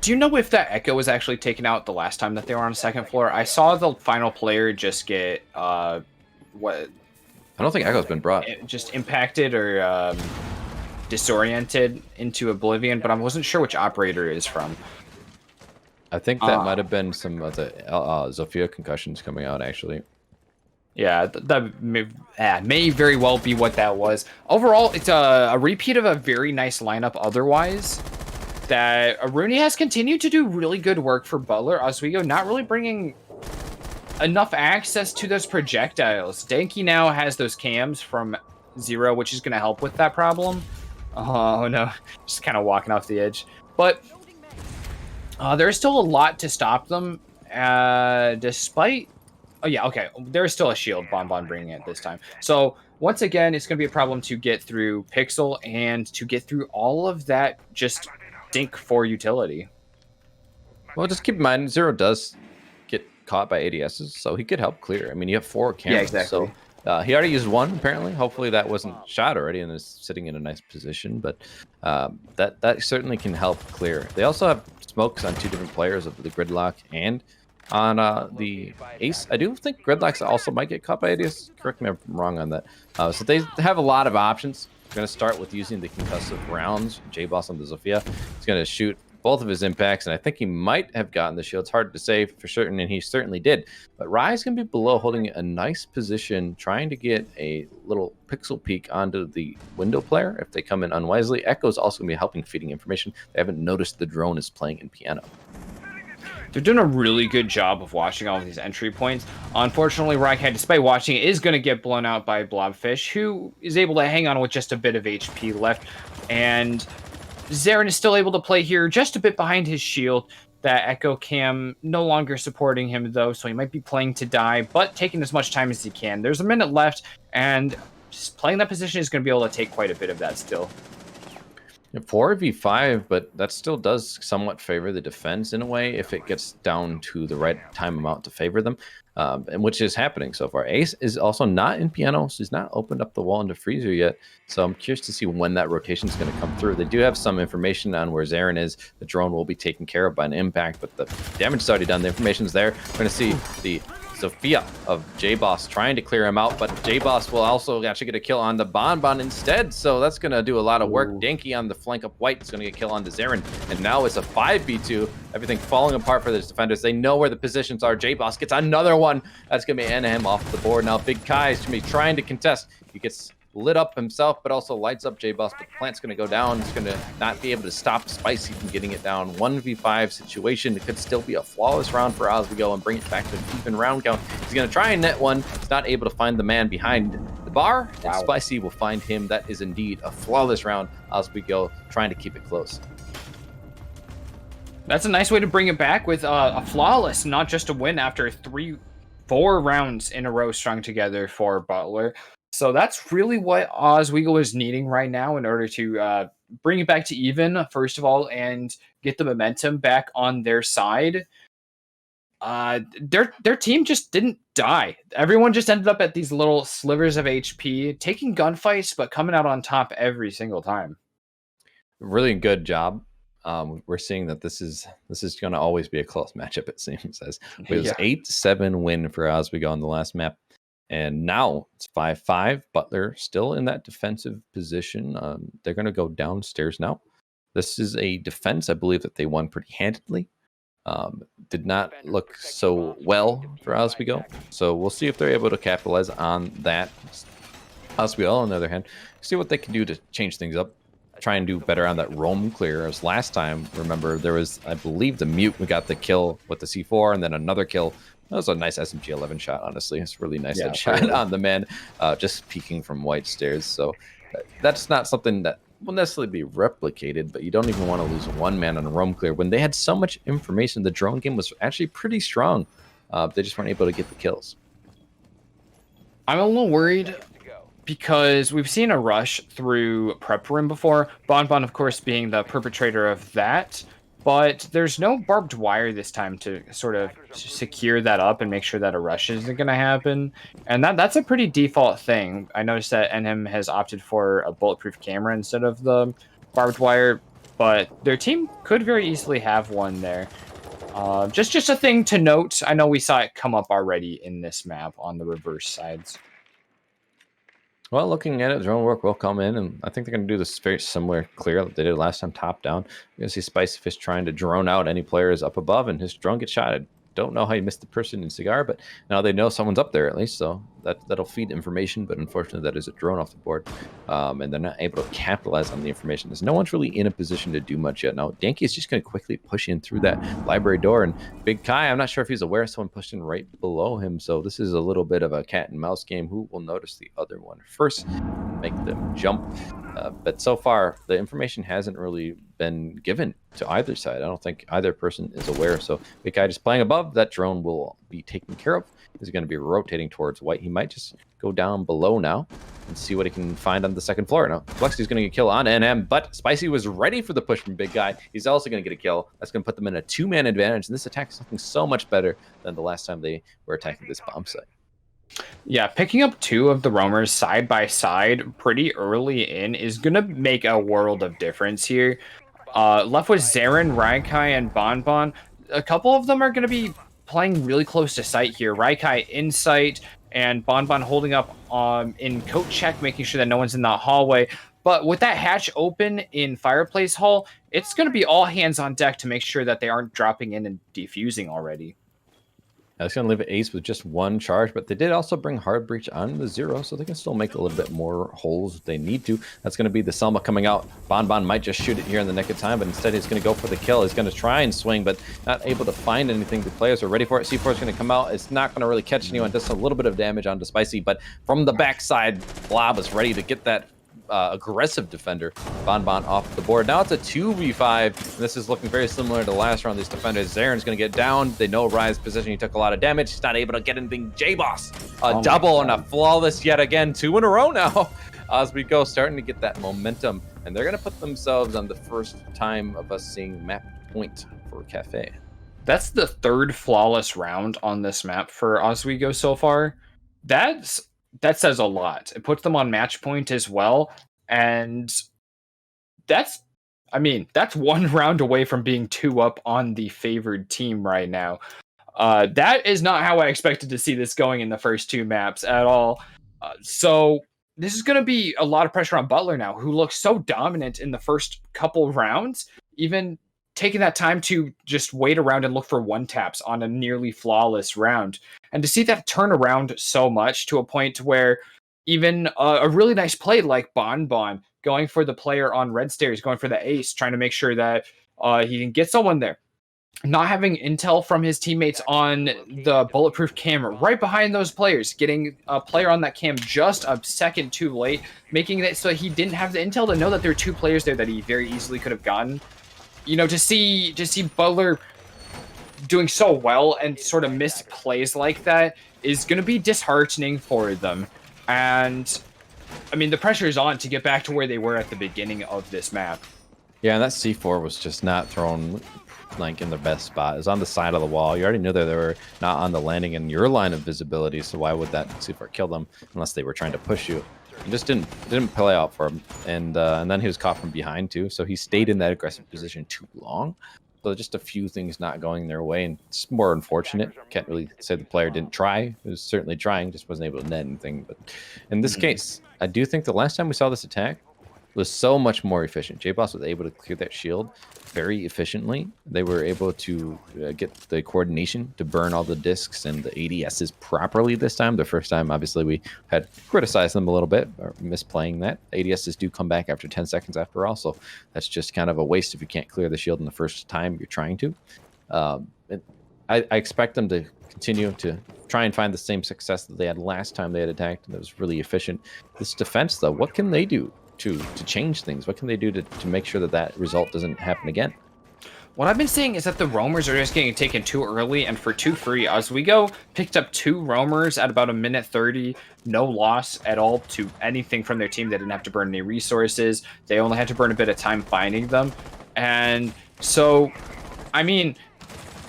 Do you know if that Echo was actually taken out the last time that they were on the second floor? I saw the final player just get, what? I don't think Echo's been brought. Just impacted or disoriented into oblivion, but I wasn't sure which operator it is from. I think that might have been some of the Zofia concussions coming out, actually. Yeah, that may very well be what that was. Overall, it's a repeat of a very nice lineup otherwise. That Aruni has continued to do really good work for Butler. Oswego not really bringing enough access to those projectiles. Danky now has those cams from Zero, which is going to help with that problem. Oh no, just kind of walking off the edge. But there's still a lot to stop them, despite... Oh yeah, okay, there's still a shield Bonbon bringing it this time. So once again, it's going to be a problem to get through Pixel and to get through all of that just dink for utility. Well, just keep in mind, Zero does get caught by ADSs, so he could help clear. I mean, you have 4 cameras, yeah, exactly. So he already used 1, apparently. Hopefully that wasn't shot already and is sitting in a nice position, but that certainly can help clear. They also have smokes on 2 different players of the Gridlock and on the Ace. I do think Gridlocks also might get caught by ADS. Correct me if I'm wrong on that. So they have a lot of options. We're going to start with using the concussive rounds. J-Boss on the Zofia. He's going to shoot both of his impacts, and I think he might have gotten the shield. It's hard to say for certain, and he certainly did. But Rye's going to be below, holding a nice position, trying to get a little pixel peek onto the window player if they come in unwisely. Echo's also going to be helping, feeding information. They haven't noticed the drone is playing in piano. They're doing a really good job of watching all of these entry points. Unfortunately, Raikai, despite watching it, is going to get blown out by Blobfish, who is able to hang on with just a bit of HP left. And Zarin is still able to play here just a bit behind his shield. That Echo Cam no longer supporting him, though, so he might be playing to die, but taking as much time as he can. There's a minute left, and just playing that position is going to be able to take quite a bit of that still. 4v5, but that still does somewhat favor the defense in a way if it gets down to the right time amount to favor them, and which is happening so far. Ace is also not in piano, so he's not opened up the wall into freezer yet, so I'm curious to see when that rotation is going to come through. They do have some information on where Zarin is. The drone will be taken care of by an impact, but the damage is already done. The information's there. We're going to see the Sophia of J-Boss trying to clear him out, but J-Boss will also actually get a kill on the Bonbon instead, so that's going to do a lot of work. Danky on the flank up white is going to get a kill on the Zarin, and now it's a 5v2. Everything falling apart for the defenders. They know where the positions are. J-Boss gets another one. That's going to be NM off the board. Now Big Kai is going to be trying to contest. He gets lit up himself, but also lights up J-Boss, but the plant's going to go down. It's going to not be able to stop Spicy from getting it down. 1v5 situation. It could still be a flawless round for Oswego and bring it back to an even round count. He's going to try and net one. He's not able to find the man behind the bar. Wow. And Spicy will find him. That is indeed a flawless round. Oswego trying to keep it close. That's a nice way to bring it back with a flawless, not just a win after 4 rounds in a row strung together for Butler. So that's really what Oswego is needing right now in order to bring it back to even, first of all, and get the momentum back on their side. Their team just didn't die. Everyone just ended up at these little slivers of HP, taking gunfights, but coming out on top every single time. Really good job. We're seeing that this is going to always be a close matchup, it seems. As it was 8-7 win for Oswego on the last map. And now it's 5-5. Butler still in that defensive position. They're going to go downstairs now. This is a defense, I believe, that they won pretty handedly. Did not look so well for Oswego. So we'll see if they're able to capitalize on that. Oswego, on the other hand, see what they can do to change things up. Try and do better on that roam clear. As last time, remember, there was, I believe, the mute. We got the kill with the C4 and then another kill. That was a nice SMG-11 shot, honestly. It's really nice shot on the man, just peeking from white stairs. So that's not something that will necessarily be replicated, but you don't even want to lose one man on a roam clear. When they had so much information, the drone game was actually pretty strong. They just weren't able to get the kills. I'm a little worried because we've seen a rush through Prep Room before. Bonbon, of course, being the perpetrator of that. But there's no barbed wire this time to sort of secure that up and make sure that a rush isn't going to happen. And that's a pretty default thing. I noticed that NM has opted for a bulletproof camera instead of the barbed wire, but their team could very easily have one there. Just a thing to note. I know we saw it come up already in this map on the reverse sides. Well, looking at it, drone work will come in, and I think they're going to do this very similar clear that they did last time, top down. You're going to see Spicy Fish trying to drone out any players up above, and his drone gets shot. I don't know how you missed the person in Cigar, but now they know someone's up there at least, so that'll feed information, but unfortunately that is a drone off the board, and they're not able to capitalize on the information. There's no one's really in a position to do much yet. Now, Danky is just going to quickly push in through that library door, and Big Kai, I'm not sure if he's aware someone pushed in right below him, so this is a little bit of a cat and mouse game. Who will notice the other one first, make them jump? But so far, the information hasn't really been given to either side. I don't think either person is aware. So Big Guy just playing above, that drone will be taken care of. He's going to be rotating towards white. He might just go down below now and see what he can find on the second floor. Now, Flexi's going to get a kill on NM, but Spicy was ready for the push from Big Guy. He's also going to get a kill. That's going to put them in a 2-man advantage, and this attack is looking so much better than the last time they were attacking this bomb site. Yeah, picking up 2 of the roamers side by side pretty early in is going to make a world of difference here. Left with Zarin, Raikai, and Bonbon. A couple of them are going to be playing really close to sight here. Raikai in sight, and Bonbon holding up in coat check, making sure that no one's in that hallway. But with that hatch open in Fireplace Hall, it's going to be all hands on deck to make sure that they aren't dropping in and defusing already. Now, it's going to leave Ace with just one charge, but they did also bring Hard Breach on the 0, so they can still make a little bit more holes if they need to. That's going to be the Selma coming out. Bon might just shoot it here in the nick of time, but instead he's going to go for the kill. He's going to try and swing, but not able to find anything. The players are ready for it. C4 is going to come out. It's not going to really catch anyone. Does a little bit of damage onto Spicy, but from the backside, Blob is ready to get that aggressive defender, Bon off the board. Now it's a 2v5, and this is looking very similar to the last round. These defenders, Zaren's going to get down. They know Rise position. He took a lot of damage. He's not able to get anything. J-Boss, a double and a flawless yet again. 2 in a row now. Oswego starting to get that momentum, and they're going to put themselves on the first time of us seeing map point for Cafe. That's the 3rd flawless round on this map for Oswego so far. That says a lot. It puts them on match point as well. And that's 1 round away from being 2 up on the favored team right now. That is not how I expected to see this going in the first 2 maps at all. So this is going to be a lot of pressure on Butler now, who looks so dominant in the first couple rounds, even taking that time to just wait around and look for 1-taps on a nearly flawless round. And to see that turn around so much to a point where even a really nice play like Bon going for the player on red stairs, going for the ace, trying to make sure that he can get someone there. Not having intel from his teammates on the bulletproof cam right behind those players, getting a player on that cam just a second too late, making it so he didn't have the intel to know that there were 2 players there that he very easily could have gotten. You know, to see Butler doing so well and sort of miss plays like that is going to be disheartening for them. And, I mean, the pressure is on to get back to where they were at the beginning of this map. Yeah, and that C4 was just not thrown like in the best spot. It was on the side of the wall. You already knew that they were not on the landing in your line of visibility, so why would that C4 kill them unless they were trying to push you? It just didn't play out for him, and then he was caught from behind too, so he stayed in that aggressive position too long. So just a few things not going their way, and it's more unfortunate. Can't really say the player didn't try. He was certainly trying, just wasn't able to net anything. But in this case, I do think the last time we saw this attack was so much more efficient. J-Boss was able to clear that shield very efficiently. They were able to get the coordination to burn all the discs and the ADSs properly this time. The first time, obviously, we had criticized them a little bit, or misplaying that. ADSs do come back after 10 seconds after all, so that's just kind of a waste if you can't clear the shield in the first time you're trying to. I expect them to continue to try and find the same success that they had last time they had attacked, and it was really efficient. This defense, though, what can they do to change things? What can they do to make sure that that result doesn't happen again? What I've been seeing is that the roamers are just getting taken too early and for too free. Oswego picked up 2 roamers at about 1:30, no loss at all to anything from their team. They didn't have to burn any resources. They only had to burn a bit of time finding them. And so, I mean,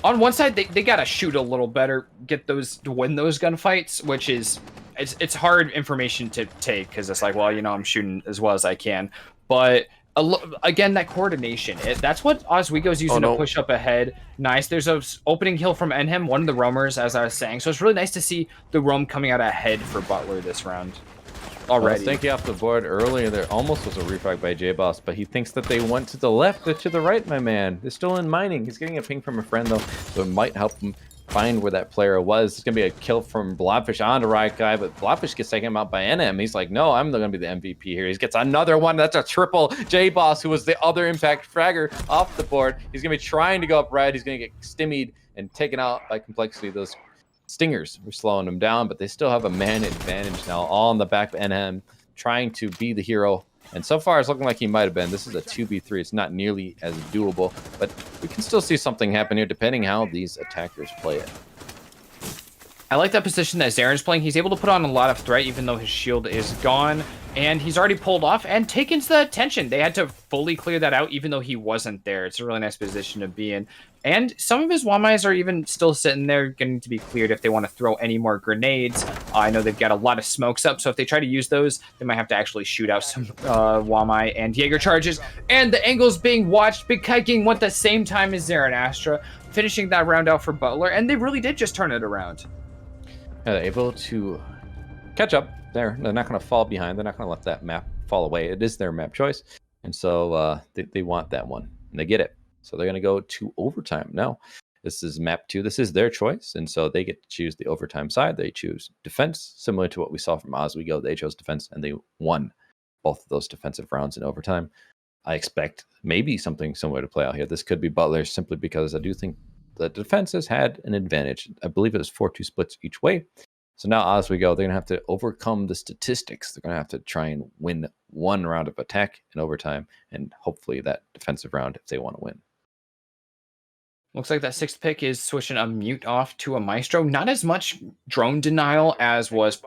on one side, they got to shoot a little better, get those to win those gunfights, which is, it's hard information to take because it's like, well, you know, I'm shooting as well as I can. But again, that coordination, that's what Oswego's using to push up ahead. Nice. There's a opening kill from Enhem, one of the roamers, as I was saying. So it's really nice to see the roam coming out ahead for Butler this round already. Well, Stinky off the board earlier. There almost was a refrag by J-Boss, but he thinks that they went to the left or to the right, my man. They're still in mining. He's getting a ping from a friend, though, so it might help him find where that player was. It's going to be a kill from Blobfish onto Riot Guy, but Blobfish gets taken out by NM. He's like, no, I'm going to be the MVP here. He gets another one. That's a triple. J-Boss, who was the other impact fragger, off the board. He's going to be trying to go up red. He's going to get stimmied and taken out by Complexity. Those stingers were slowing him down, but they still have a man advantage now, all on the back of NM, trying to be the hero. And so far, it's looking like he might have been. This is a 2v3. It's not nearly as doable, but we can still see something happen here, depending how these attackers play it. I like that position that Zaren's playing. He's able to put on a lot of threat, even though his shield is gone. And he's already pulled off and taken the attention. They had to fully clear that out, even though he wasn't there. It's a really nice position to be in. And some of his Wamais are even still sitting there, getting to be cleared if they want to throw any more grenades. I know they've got a lot of smokes up, so if they try to use those, they might have to actually shoot out some Wamai and Jaeger charges. And the angle's being watched. Big Kite getting one at the same time as Zaren Astra, finishing that round out for Butler. And they really did just turn it around. Able to catch up there. They're not going to fall behind. They're not going to let that map fall away. It is their map choice. And so they want that one, and they get it. So they're going to go to overtime. Now, this is map 2. This is their choice, and so they get to choose the overtime side. They choose defense, similar to what we saw from Oswego. They chose defense, and they won both of those defensive rounds in overtime. I expect maybe something similar to play out here. This could be Butler, simply because I do think the defense has had an advantage. I believe it was 4-2 splits each way. So now as we go, they're going to have to overcome the statistics. They're going to have to try and win one round of attack in overtime, and hopefully that defensive round if they want to win. Looks like that 6th pick is switching a mute off to a Maestro. Not as much drone denial as was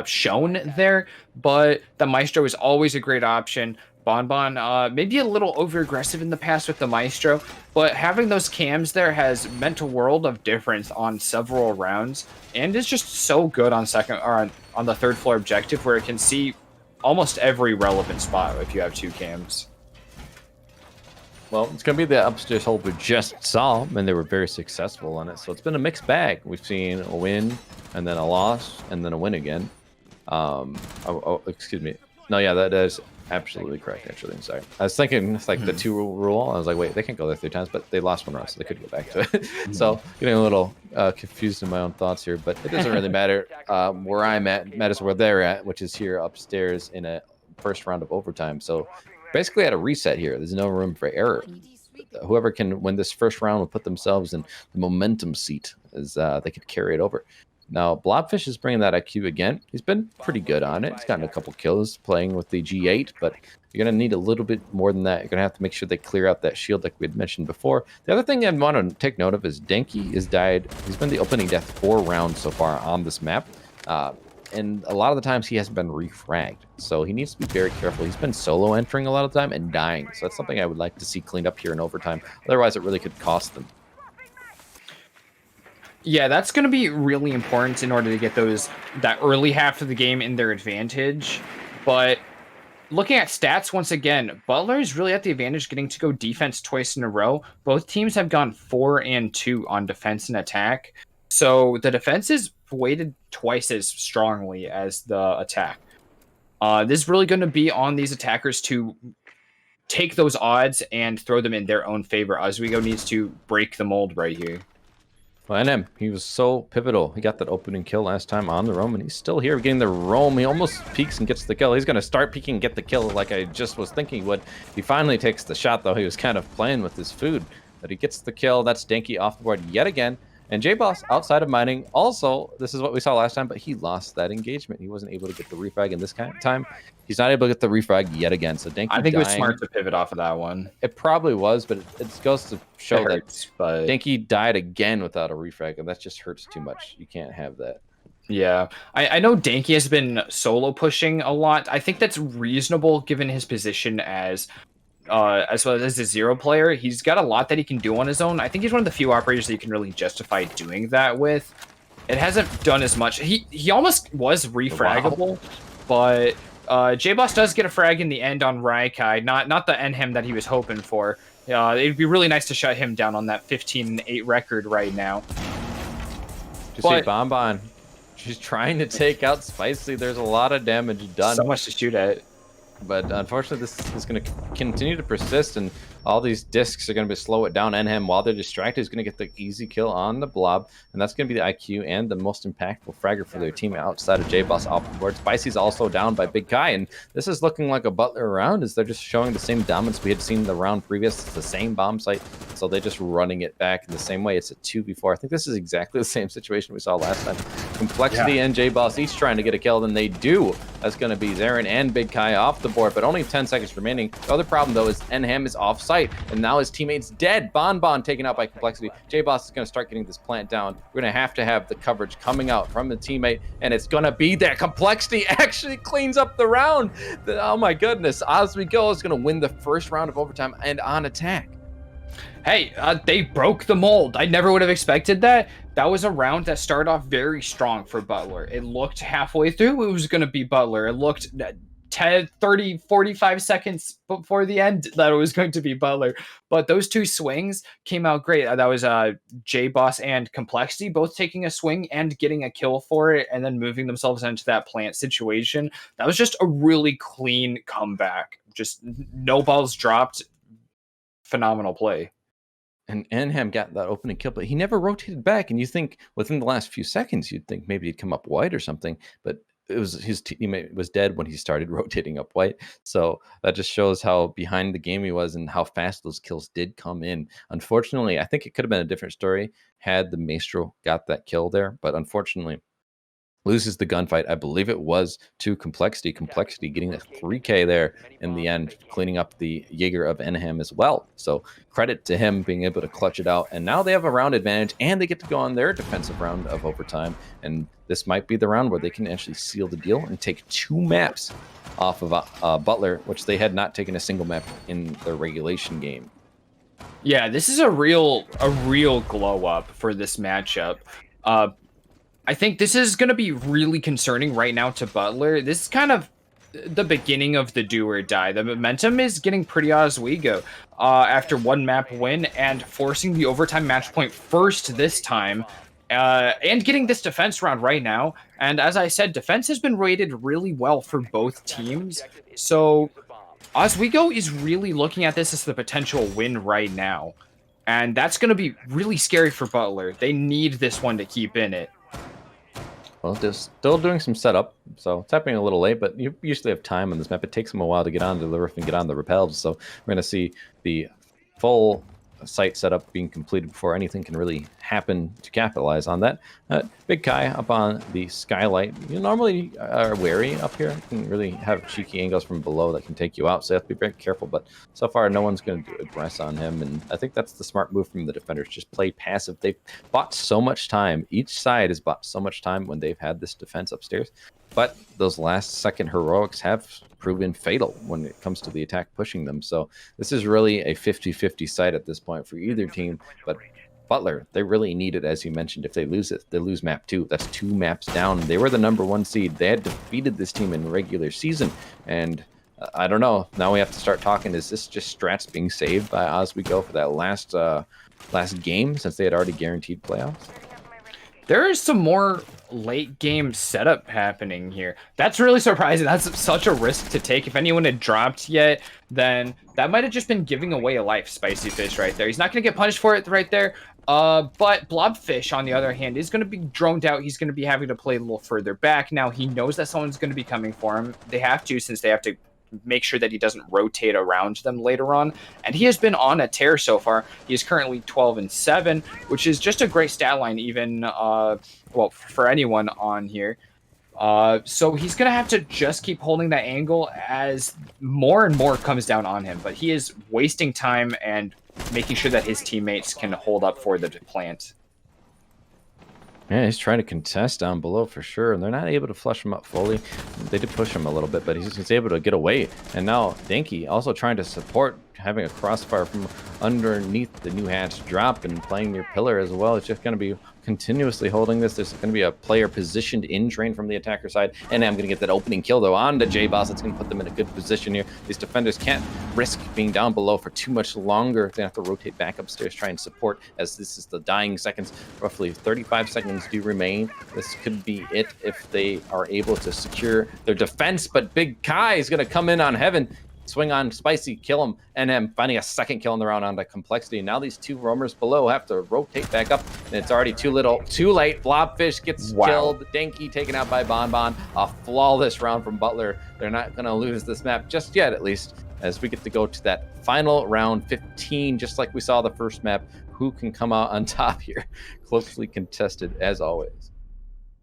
shown there, but the Maestro is always a great option. Bonbon, maybe a little over-aggressive in the past with the Maestro, but having those cams there has meant a world of difference on several rounds, and is just so good on second or on the 3rd floor objective, where it can see almost every relevant spot if you have 2 cams. Well, it's going to be the upstairs hold we just saw, and they were very successful on it. So it's been a mixed bag. We've seen a win, and then a loss, and then a win again. Excuse me. No, yeah, that is absolutely correct, actually. I'm sorry. I was thinking it's like the 2 rule. I was like, wait, they can't go there 3 times, but they lost 1 round, so they could go back to it. So getting a little confused in my own thoughts here, but it doesn't really matter. Where I'm at matters where they're at, which is here upstairs in a first round of overtime. So basically at a reset here. There's no room for error. Whoever can win this first round will put themselves in the momentum seat, as they could carry it over. Now, Blobfish is bringing that IQ again. He's been pretty good on it. He's gotten a couple kills playing with the G8, but you're going to need a little bit more than that. You're going to have to make sure they clear out that shield like we had mentioned before. The other thing I want to take note of is Denki has died. He's been the opening death 4 rounds so far on this map. And a lot of the times he hasn't been refragged. So he needs to be very careful. He's been solo entering a lot of the time and dying. So that's something I would like to see cleaned up here in overtime. Otherwise, it really could cost them. Yeah, that's going to be really important in order to get that early half of the game in their advantage. But looking at stats, once again, Butler is really at the advantage getting to go defense twice in a row. Both teams have gone 4 and 2 on defense and attack. So the defense is weighted twice as strongly as the attack. This is really going to be on these attackers to take those odds and throw them in their own favor. Oswego needs to break the mold right here. Well, NM, he was so pivotal. He got that opening kill last time on the roam, and he's still here getting the roam. He almost peeks and gets the kill. He's going to start peeking and get the kill like I just was thinking he would. He finally takes the shot, though. He was kind of playing with his food. But he gets the kill. That's Denki off the board yet again. And J-Boss, outside of mining, also, this is what we saw last time, but he lost that engagement. He wasn't able to get the refrag in this kind of time. He's not able to get the refrag yet again. So Denki I think it was smart to pivot off of that one. It probably was, but it goes to show hurts, that Denki died again without a refrag, and that just hurts too much. You can't have that. Yeah, I know Denki has been solo pushing a lot. I think that's reasonable given his position as well as a 0 player. He's got a lot that he can do on his own. I think he's one of the few operators that you can really justify doing that with. It hasn't done as much. He almost was refraggable, but J-Boss does get a frag in the end on Raikai, not the Enhem that he was hoping for. It'd be really nice to shut him down on that 15-8 record right now. Just see Bonbon. She's trying to take out Spicy. There's a lot of damage done. So much to shoot at. But unfortunately, this is going to continue to persist, and all these discs are going to slow it down. Enhem, while they're distracted, is going to get the easy kill on the blob, and that's going to be the IQ and the most impactful fragger for their team outside of J-Boss off the board. Spicy's also down by Big Kai, and this is looking like a Butler round, as they're just showing the same dominance we had seen the round previous. It's the same bomb site, so they're just running it back in the same way. It's a 2v4. I think this is exactly the same situation we saw last time. Complexity and J-Boss each trying to get a kill, then they do. That's going to be Zarin and Big Kai off the board, but only 10 seconds remaining. The other problem, though, is Enhem is off site, and now his teammate's dead. Bonbon taken out by Complexity. J-Boss is going to start getting this plant down. We're going to have the coverage coming out from the teammate, and it's going to be there. Complexity actually cleans up the round. Oh my goodness. Oswego is going to win the first round of overtime and on attack. Hey, they broke the mold. I never would have expected that. That was a round that started off very strong for Butler. It looked halfway through it was going to be Butler. It looked 10, 30, 45 seconds before the end that it was going to be Butler. But those two swings came out great. That was J-Boss and Complexity both taking a swing and getting a kill for it and then moving themselves into that plant situation. That was just a really clean comeback. Just no balls dropped. Phenomenal play. And Enham got that opening kill, but he never rotated back. And you think within the last few seconds, you'd think maybe he'd come up white or something, but it was his teammate was dead when he started rotating up white. So that just shows how behind the game he was and how fast those kills did come in. Unfortunately, I think it could have been a different story had the Maestro got that kill there, but unfortunately, loses the gunfight. I believe it was to Complexity. Complexity getting a 3K there in the end, cleaning up the Jaeger of Enham as well. So credit to him being able to clutch it out. And now they have a round advantage and they get to go on their defensive round of overtime. And this might be the round where they can actually seal the deal and take 2 maps off of Butler, which they had not taken a single map in their regulation game. Yeah, this is a real glow up for this matchup. I think this is going to be really concerning right now to Butler. This is kind of the beginning of the do or die. The momentum is getting pretty Oswego after one map win and forcing the overtime match point first this time and getting this defense round right now. And as I said, defense has been rated really well for both teams. So Oswego is really looking at this as the potential win right now. And that's going to be really scary for Butler. They need this one to keep in it. Well, they're still doing some setup, so it's happening a little late, but you usually have time on this map. It takes them a while to get onto the roof and get on the rappels, so we're going to see the full site setup being completed before anything can really happen to capitalize on that. Big Kai up on the skylight. You normally are wary up here. You can really have cheeky angles from below that can take you out, so you have to be very careful, but so far no one's going to address on him, and I think that's the smart move from the defenders. Just play passive. They've bought so much time. Each side has bought so much time when they've had this defense upstairs, but those last second heroics have proven fatal when it comes to the attack pushing them. So this is really a 50-50 site at this point for either team, but Butler, they really need it, as you mentioned. If they lose it, they lose map 2. That's 2 maps down. They were the #1 seed. They had defeated this team in regular season, and I don't know. Now we have to start talking. Is this just strats being saved by Oswego for that last game, since they had already guaranteed playoffs? There is some more late game setup happening here. That's really surprising. That's such a risk to take. If anyone had dropped yet, then that might have just been giving away a life, Spicy Fish right there. He's not going to get punished for it right there. But Blobfish, on the other hand, is going to be droned out. He's going to be having to play a little further back. Now, he knows that someone's going to be coming for him. They have to, since they have to make sure that he doesn't rotate around them later on. And he has been on a tear so far. He is currently 12-7, which is just a great stat line, even well, for anyone on here. So he's going to have to just keep holding that angle as more and more comes down on him. But he is wasting time and making sure that his teammates can hold up for the plant. Yeah, he's trying to contest down below for sure, and they're not able to flush him up fully. They did push him a little bit, but he's able to get away. And now Danky also trying to support, having a crossfire from underneath the new hatch drop and playing your pillar as well. It's just going to be continuously holding this. There's going to be a player positioned in train from the attacker side, and I'm going to get that opening kill though on the J-Boss. It's going to put them in a good position here. These defenders can't risk being down below for too much longer. They have to rotate back upstairs, try and support, as this is the dying seconds. Roughly 35 seconds do remain. This could be it if they are able to secure their defense, but Big Kai is going to come in on Heaven. Swing on Spicy, kill him, and then finding a second kill in the round onto Complexity. Now these two roamers below have to rotate back up, and it's already too late. Blobfish gets killed. Danky taken out by Bonbon. A flawless round from Butler. They're not going to lose this map just yet, at least, as we get to go to that final round 15, just like we saw the first map. Who can come out on top here? Closely contested, as always.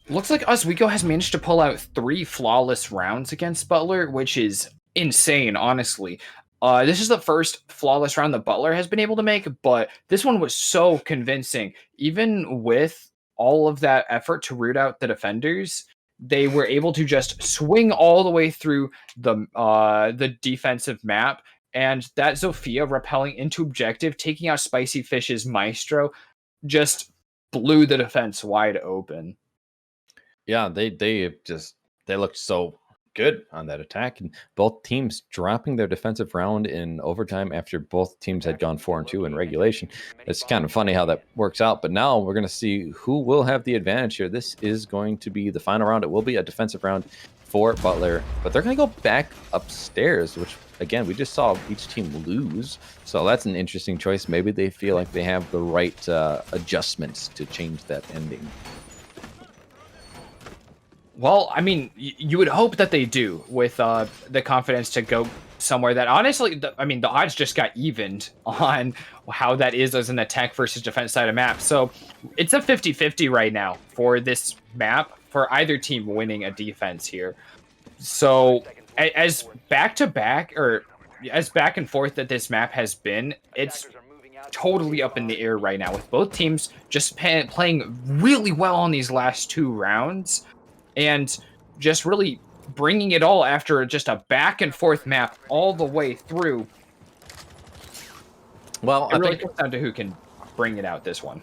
Looks like Oswego has managed to pull out 3 flawless rounds against Butler, which is insane, honestly. This is the first flawless round that Butler has been able to make, but this one was so convincing. Even with all of that effort to root out the defenders, they were able to just swing all the way through the defensive map, and that Zofia rappelling into objective, taking out Spicy Fish's Maestro, just blew the defense wide open. Yeah, they looked so good on that attack, and both teams dropping their defensive round in overtime after both teams had gone 4-2 in regulation. It's kind of funny how that works out, but now we're going to see who will have the advantage here. This is going to be the final round. It will be a defensive round for Butler, but they're going to go back upstairs, which again, we just saw each team lose. So that's an interesting choice. Maybe they feel like they have the right adjustments to change that ending. Well, I mean, you would hope that they do with the confidence to go somewhere that honestly, the odds just got evened on how that is as an attack versus defense side of map. So it's a 50-50 right now for this map for either team winning a defense here. So as back-to-back or as back and forth that this map has been, it's totally up in the air right now with both teams just playing really well on these last 2 rounds. And just really bringing it all after just a back and forth map all the way through. Well, it really comes down to who can bring it out this one.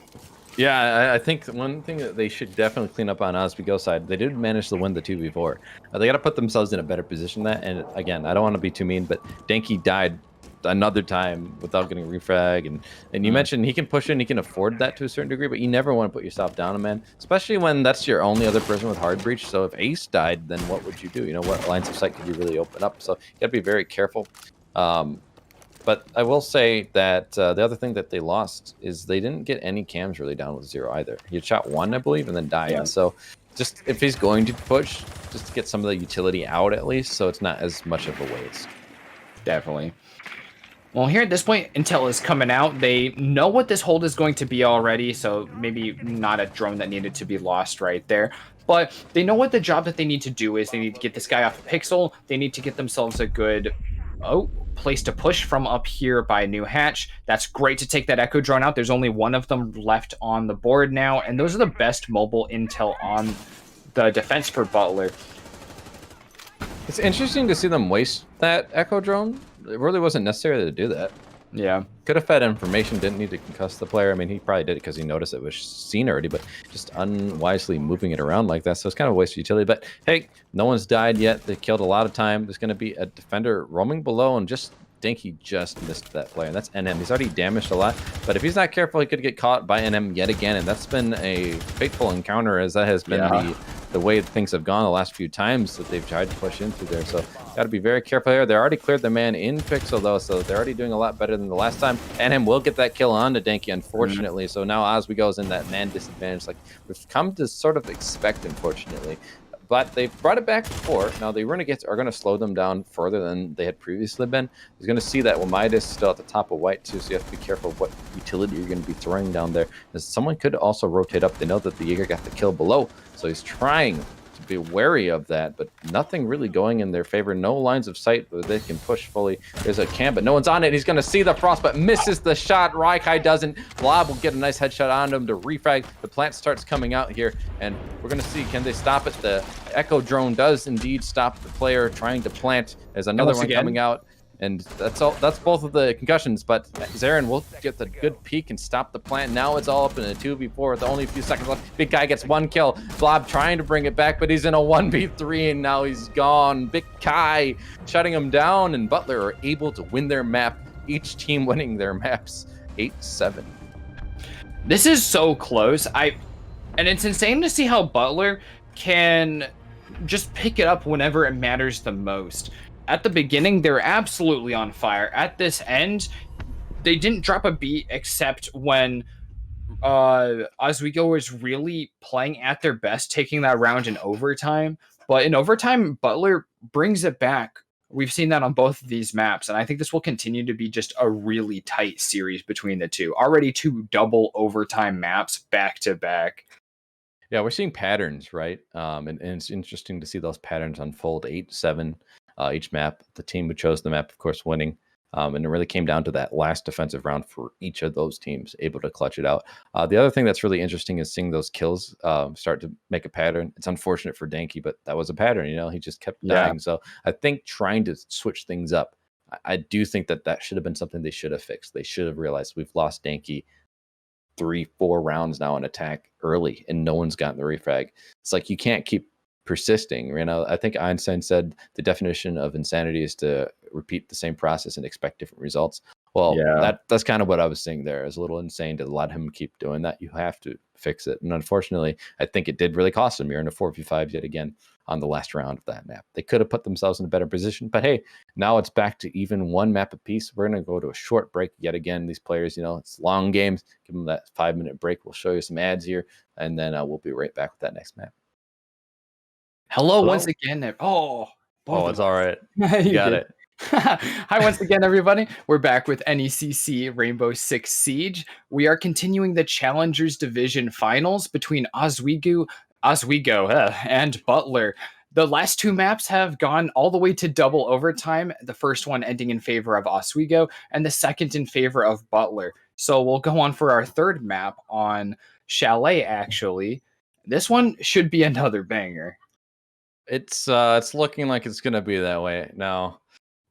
Yeah, I think one thing that they should definitely clean up on Oswego side, they did manage to win the 2v4. They got to put themselves in a better position than that. And again, I don't want to be too mean, but Danky died another time without getting refrag, and you mentioned he can push in, he can afford that to a certain degree, but you never want to put yourself down, man, especially when that's your only other person with hard breach. So if Ace died, then what would you do? You know, what lines of sight could you really open up? So you gotta be very careful. But I will say that the other thing that they lost is they didn't get any cams really down with 0 either. He had shot 1, I believe, and then died. Yeah. So just if he's going to push, just to get some of the utility out at least, so it's not as much of a waste. Definitely. Well, here at this point, intel is coming out. They know what this hold is going to be already, so maybe not a drone that needed to be lost right there. But they know what the job that they need to do is. They need to get this guy off a pixel. They need to get themselves a good place to push from up here by New Hatch. That's great to take that Echo drone out. There's only one of them left on the board now, and those are the best mobile intel on the defense for Butler. It's interesting to see them waste that Echo drone. It really wasn't necessary to do that. Yeah. Could have fed information, didn't need to concuss the player. I mean, he probably did it because he noticed it was seen already, but just unwisely moving it around like that. So it's kind of a waste of utility. But hey, no one's died yet. They killed a lot of time. There's going to be a defender roaming below, and just think he just missed that player. And that's NM. He's already damaged a lot, but if he's not careful, he could get caught by NM yet again. And that's been a fateful encounter, as that has been the way things have gone the last few times that they've tried to push in through there. So got to be very careful here. They already cleared the man in pixel though, so they're already doing a lot better than the last time. NM will get that kill on to Danky, unfortunately. So now Oswego is in that man disadvantage, like we've come to sort of expect, unfortunately. But they've brought it back before. Now the Renegades are going to slow them down further than they had previously been. He's going to see that Midas is still at the top of white too, so you have to be careful of what utility you're going to be throwing down there. As someone could also rotate up. They know that the Jaeger got the kill below, so he's trying to be wary of that, but nothing really going in their favor. No lines of sight where they can push fully. There's a cam, but no one's on it. He's going to see the frost, but misses the shot. Raikai doesn't. Blob will get a nice headshot on him to refrag. The plant starts coming out here, and we're going to see, can they stop it? The Echo drone does indeed stop the player trying to plant. There's another one coming out. And that's all. That's both of the concussions, but Zarin will get the good peek and stop the plant. Now it's all up in a 2v4 with only a few seconds left. Big guy gets one kill. Blob trying to bring it back, but he's in a 1v3 and now he's gone. Big Kai shutting him down, and Butler are able to win their map. Each team winning their maps 8-7. This is so close. And it's insane to see how Butler can just pick it up whenever it matters the most. At the beginning, they're absolutely on fire. At this end, they didn't drop a beat except when Oswego was really playing at their best, taking that round in overtime. But in overtime, Butler brings it back. We've seen that on both of these maps, and I think this will continue to be just a really tight series between the two. Already 2 double overtime maps back to back. Yeah, we're seeing patterns, right? And it's interesting to see those patterns unfold. 8-7. Each map, the team who chose the map, of course, winning. And it really came down to that last defensive round for each of those teams, able to clutch it out. The other thing that's really interesting is seeing those kills start to make a pattern. It's unfortunate for Danky, but that was a pattern. You know, he just kept dying. So I think trying to switch things up, I do think that should have been something they should have fixed. They should have realized we've lost Danky 3-4 rounds now in attack early, and no one's gotten the refrag. It's like you can't keep persisting. You know, I think Einstein said the definition of insanity is to repeat the same process and expect different results. Well, Yeah. that's kind of what I was saying there. It's a little insane to let him keep doing that. You have to fix it. And unfortunately, I think it did really cost him. You're in a 4v5 yet again on the last round of that map. They could have put themselves in a better position, but hey, now it's back to even one map apiece. We're going to go to a short break yet again. These players, you know, it's long games. Give them that 5-minute break. We'll show you some ads here, and then we'll be right back with that next map. Hello, Hello? once again. Oh, both Oh, of it's us. all right. You Got good. it. Hi, once again, everybody. We're back with NECC Rainbow Six Siege. We are continuing the Challengers Division Finals between Oswego, and Butler. The last two maps have gone all the way to double overtime. The first one ending in favor of Oswego, and the second in favor of Butler. So we'll go on for our third map on Chalet. Actually, this one should be another banger. It's looking like it's gonna be that way now.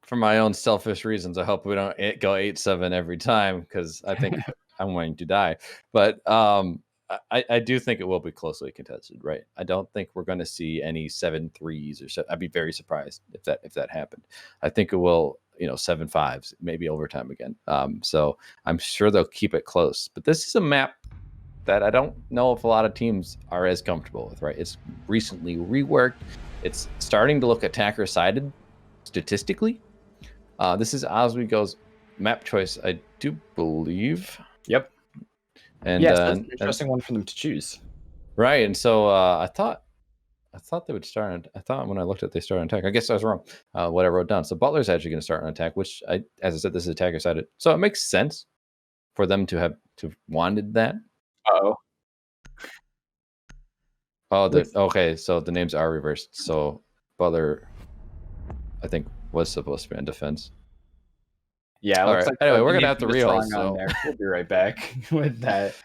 For my own selfish reasons, I hope we don't go 8-7 every time because I think I'm going to die. But I do think it will be closely contested, right? I don't think we're going to see any 7-3s or so. I'd be very surprised if that happened. I think it will, 7-5s, maybe overtime again. So I'm sure they'll keep it close. But this is a map that I don't know if a lot of teams are as comfortable with, right? It's recently reworked. It's starting to look attacker sided statistically. This is Oswego's map choice, I do believe. Yep. And yes, that's an interesting one for them to choose. Right, and so I thought they would start on. I thought when I looked at they started on attack. I guess I was wrong. What I wrote down. So Butler's actually going to start on attack, which as I said, this is attacker sided. So it makes sense for them to have wanted that. Oh. Oh, okay. So the names are reversed. So Butler, I think, was supposed to be on defense. Yeah, it All looks right. like Anyway, we're the gonna name have to was rehost. wrong on there. We'll be right back with that.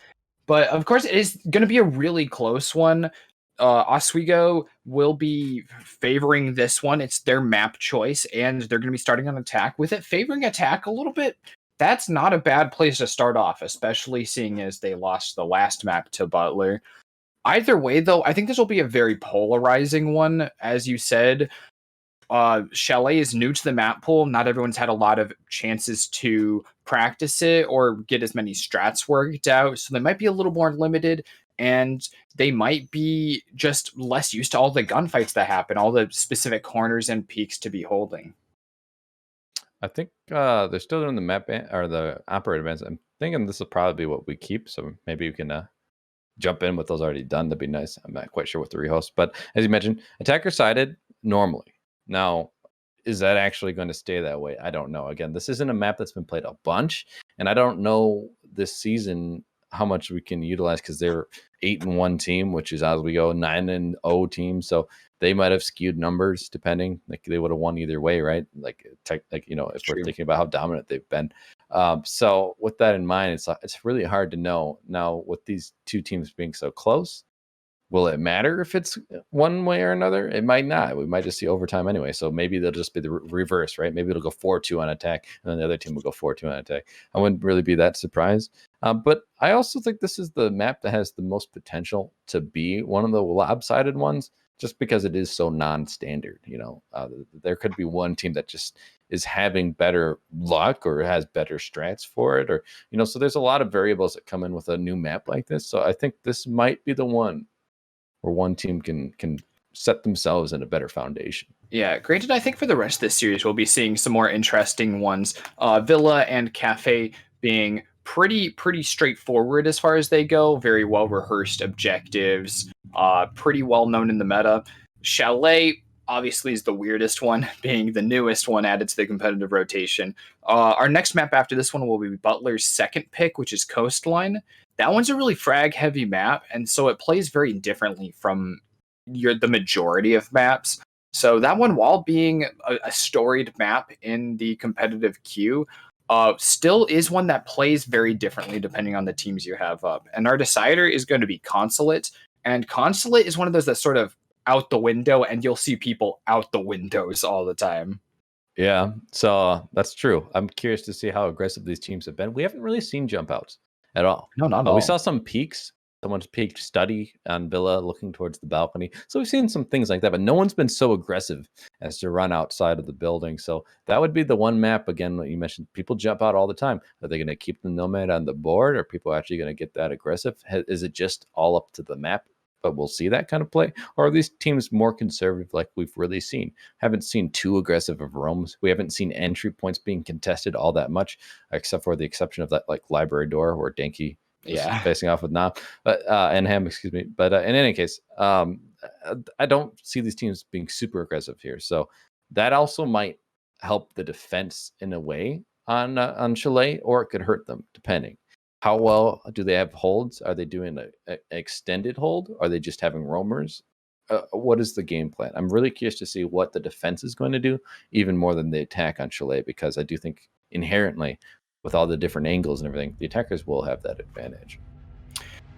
But of course, it is going to be a really close one. Oswego will be favoring this one. It's their map choice, and they're going to be starting on attack. With it favoring attack a little bit, that's not a bad place to start off, especially seeing as they lost the last map to Butler. Either way, though, I think this will be a very polarizing one. As you said, Chalet is new to the map pool. Not everyone's had a lot of chances to practice it or get as many strats worked out. So they might be a little more limited, and they might be just less used to all the gunfights that happen, all the specific corners and peaks to be holding. I think they're still doing the map or the operator bands. I'm thinking this will probably be what we keep. So maybe you can jump in with those already done. That'd be nice. I'm not quite sure with the rehost, but as you mentioned, attacker sided normally. Now, is that actually going to stay that way? I don't know. Again, this isn't a map that's been played a bunch, and I don't know this season how much we can utilize because they're 8-1 team, which is as we go 9-0 team. So they might have skewed numbers depending. Like they would have won either way, right? Like if we're thinking about how dominant they've been. So with that in mind, it's really hard to know now with these two teams being so close. Will it matter if it's one way or another? It might not. We might just see overtime anyway. So maybe they'll just be the reverse, right? Maybe it'll go 4-2 on attack, and then the other team will go 4-2 on attack. I wouldn't really be that surprised. But I also think this is the map that has the most potential to be one of the lopsided ones, just because it is so non-standard. There could be one team that just is having better luck or has better strats for it, or so there's a lot of variables that come in with a new map like this. So I think this might be the one where one team can set themselves in a better foundation. Yeah, granted, I think for the rest of this series, we'll be seeing some more interesting ones. Villa and Cafe being pretty straightforward as far as they go. Very well rehearsed objectives. Pretty well known in the meta. Chalet obviously is the weirdest one, being the newest one added to the competitive rotation. Our next map after this one will be Butler's second pick, which is Coastline. That one's a really frag heavy map, and so it plays very differently from the majority of maps. So that one, while being a storied map in the competitive queue, still is one that plays very differently depending on the teams you have up. And our decider is going to be Consulate, and Consulate is one of those that's sort of out the window, and you'll see people out the windows all the time. Yeah, so that's true. I'm curious to see how aggressive these teams have been. We haven't really seen jump outs at all. No, not at all. We saw some peaks someone's peeked study on Villa looking towards the balcony. So we've seen some things like that, but no one's been so aggressive as to run outside of the building. So that would be the one map, again, what you mentioned, people jump out all the time. Are they going to keep the Nomad on the board? Are people actually going to get that aggressive? Is it just all up to the map? But we'll see that kind of play. Or are these teams more conservative like we've really seen? Haven't seen too aggressive of roams. We haven't seen entry points being contested all that much, except for the exception of that like library door where Denki is facing off with Nam, but and Ham, excuse me. But in any case, I don't see these teams being super aggressive here. So that also might help the defense in a way on Chalet, or it could hurt them depending. How well do they have holds? Are they doing an extended hold? Are they just having roamers? What is the game plan? I'm really curious to see what the defense is going to do, even more than the attack on Chalet, because I do think inherently, with all the different angles and everything, the attackers will have that advantage.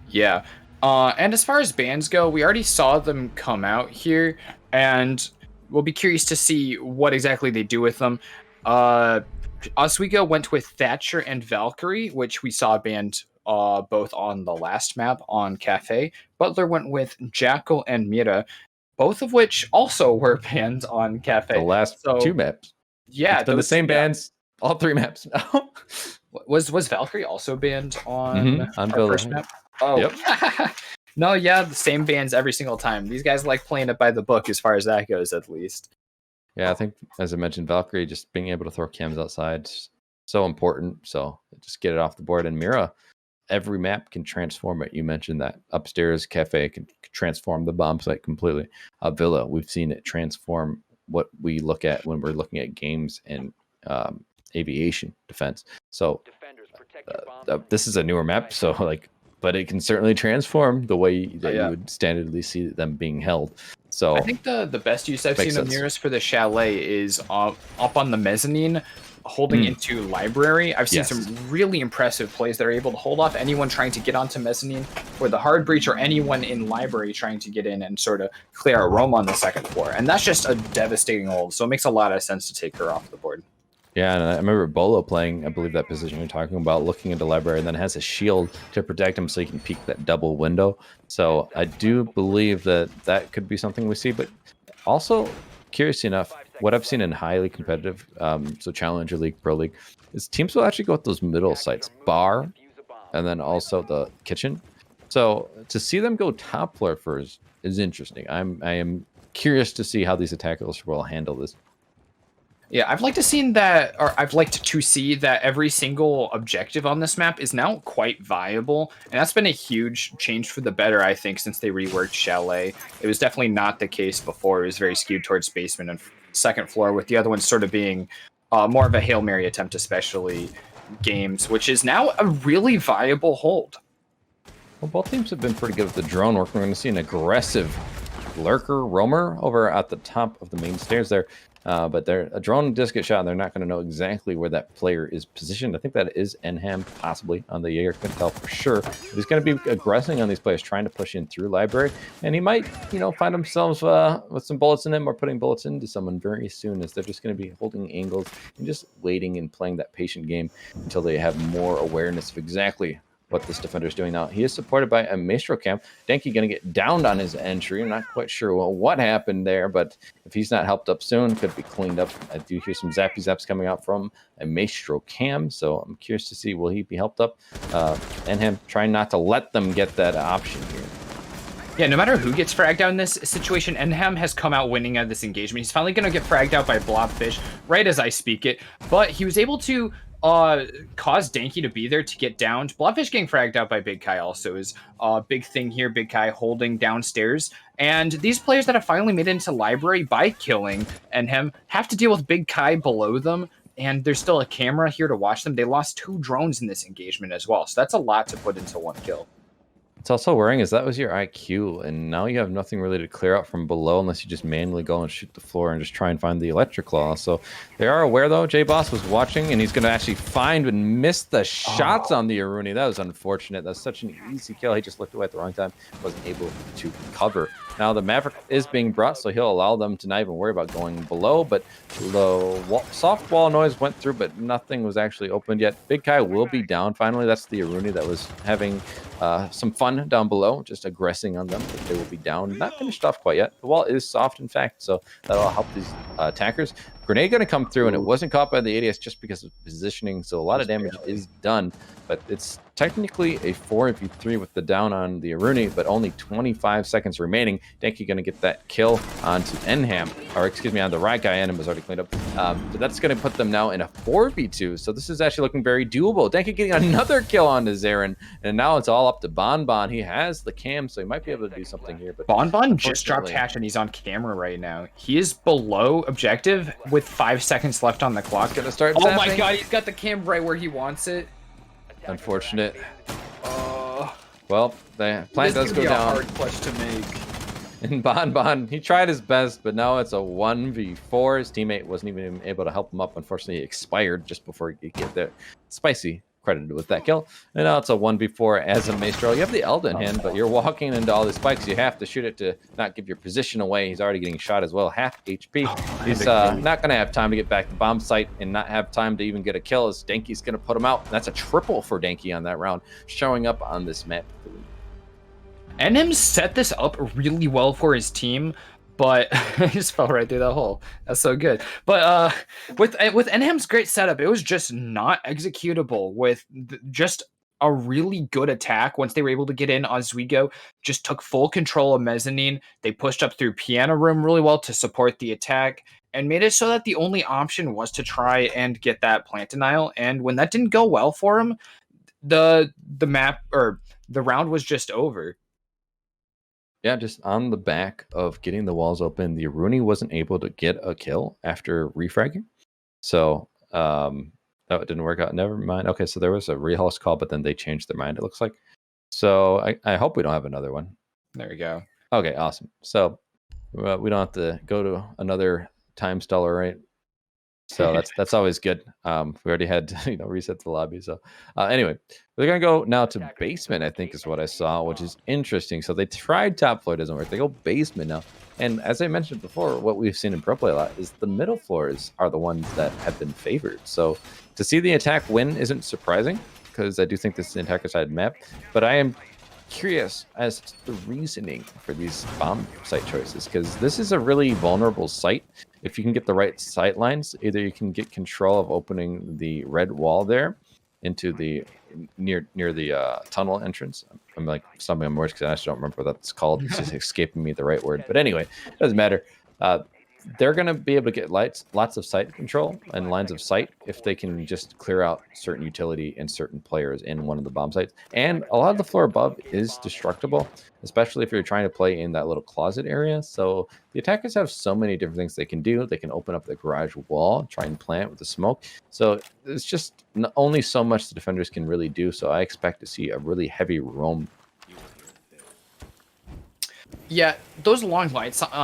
Yeah. And as far as bans go, we already saw them come out here, and we'll be curious to see what exactly they do with them. Oswego went with Thatcher and Valkyrie, which we saw banned both on the last map on Cafe. Butler went with Jackal and Mira, both of which also were banned on Cafe. The last two maps. Yeah. It's been the same bans all 3 maps now. Was Valkyrie also banned on our first map? Oh, yep. No, yeah, the same bans every single time. These guys like playing it by the book as far as that goes, at least. Yeah, I think, as I mentioned, Valkyrie just being able to throw cams outside, so important. So just get it off the board. And Mira, every map can transform it. You mentioned that upstairs Cafe can transform the bomb site completely. Villa, we've seen it transform what we look at when we're looking at games and aviation defense. So this is a newer map, so but it can certainly transform the way that you would standardly see them being held. So I think the best use I've seen of Miras for the Chalet is up on the mezzanine, holding into library. I've seen some really impressive plays that are able to hold off anyone trying to get onto mezzanine or the hard breach, or anyone in library trying to get in and sort of clear a roam on the second floor. And that's just a devastating hold. So it makes a lot of sense to take her off the board. Yeah, and I remember Bolo playing, I believe, that position you're talking about, looking into library, and then has a shield to protect him so he can peek that double window. So I do believe that could be something we see. But also, curious enough, what I've seen in highly competitive, so Challenger League, Pro League, is teams will actually go with those middle sites, bar, and then also the kitchen. So to see them go top floor first is interesting. I am curious to see how these attackers will handle this. Yeah, I've liked to see that every single objective on this map is now quite viable, and that's been a huge change for the better, I think, since they reworked Chalet. It was definitely not the case before. It was very skewed towards basement and second floor, with the other ones sort of being more of a Hail Mary attempt, especially games, which is now a really viable hold. Well, both teams have been pretty good with the drone work. We're going to see an aggressive lurker roamer over at the top of the main stairs there. But a drone does get shot, and they're not going to know exactly where that player is positioned. I think that is Enham, possibly, on the Jaeger. Couldn't tell for sure. But he's going to be aggressing on these players, trying to push in through library. And he might, find himself with some bullets in him, or putting bullets into someone very soon, as they're just going to be holding angles and just waiting and playing that patient game until they have more awareness of exactly what this defender is doing now. He is supported by a Maestro Cam. Denki going to get downed on his entry. I'm not quite sure what happened there, but if he's not helped up soon, could be cleaned up. I do hear some zappy zaps coming out from a Maestro Cam, so I'm curious to see, will he be helped up? And him trying not to let them get that option here. Yeah, no matter who gets fragged out in this situation, Enham has come out winning out of this engagement. He's finally going to get fragged out by Blobfish right as I speak it, but he was able to cause Denki to be there to get downed. Blobfish getting fragged out by Big Kai also is a big thing here. Big Kai holding downstairs. And these players that have finally made it into library by killing Enhem have to deal with Big Kai below them. And there's still a camera here to watch them. They lost 2 drones in this engagement as well. So that's a lot to put into 1 kill. It's also worrying is that was your IQ, and now you have nothing really to clear out from below unless you just manually go and shoot the floor and just try and find the electric claw. So they are aware, though. J-Boss was watching, and he's going to actually find and miss the shots on the Aruni. That was unfortunate. That's such an easy kill. He just looked away at the wrong time. Wasn't able to cover Now the Maverick is being brought, so he'll allow them to not even worry about going below, but the soft wall noise went through, but nothing was actually opened yet. Big Kai will be down finally. That's the Aruni that was having some fun down below, just aggressing on them, but they will be down. Not finished off quite yet. The wall is soft, in fact, so that'll help these attackers. Grenade going to come through, and it wasn't caught by the ADS just because of positioning, so a lot of damage is done, but it's technically a 4v3 with the down on the Aruni, but only 25 seconds remaining. Denki going to get that kill onto Enham, or excuse me, on the right guy. Enham was already cleaned up. So that's going to put them now in a 4v2. So this is actually looking very doable. Denki getting another kill onto Zarin, and now it's all up to Bonbon. He has the cam, so he might be able to do something here. But Bonbon just dropped hatch, and he's on camera right now. He is below objective with 5 seconts left on the clock. He's going to start Oh zapping. my god, he's got the cam right where he wants it. Unfortunate. Well, the plant does go down. Hard clutch to make. And Bonbon, he tried his best, but now it's a 1v4. His teammate wasn't even able to help him up. Unfortunately, he expired just before he could get there. Spicy credited with that kill. And now it's a 1v4 as a Maestro. You have the Eld in hand, but you're walking into all these spikes. You have to shoot it to not give your position away. He's already getting shot as well, half HP. He's not going to have time to get back to bomb site and not have time to even get a kill, as Denki's going to put him out. That's a triple for Denki on that round, showing up on this map. NM set this up really well for his team, but he just fell right through that hole. That's so good. But with NM's great setup, it was just not executable with just a really good attack. Once they were able to get in, Oswego just took full control of mezzanine. They pushed up through piano room really well to support the attack and made it so that the only option was to try and get that plant denial. And when that didn't go well for him, the map or the round was just over. Yeah, just on the back of getting the walls open, the Aruni wasn't able to get a kill after refragging. So that didn't work out. Never mind. Okay, so there was a rehouse call, but then they changed their mind, it looks like. So I hope we don't have another one. There we go. Okay, awesome. So we don't have to go to another time steller, right? So that's always good. We already had reset the lobby. So anyway, we're gonna go now to basement. I think is what I saw, which is interesting. So they tried top floor, doesn't work. They go basement now. And as I mentioned before, what we've seen in pro play a lot is the middle floors are the ones that have been favored. So to see the attack win isn't surprising, because I do think this is an attacker side map. But I am curious as to the reasoning for these bomb site choices, because this is a really vulnerable site. If you can get the right sight lines, either you can get control of opening the red wall there into the near the tunnel entrance. I'm like stumbling on words because I actually don't remember what that's called. It's just escaping me the right word. But anyway, it doesn't matter. They're going to be able to get lots of sight control and lines of sight if they can just clear out certain utility and certain players in one of the bomb sites. And a lot of the floor above is destructible, especially if you're trying to play in that little closet area. So the attackers have so many different things they can do. They can open up the garage wall, try and plant with the smoke. So it's just only so much the defenders can really do. So I expect to see a really heavy roam. Yeah, those long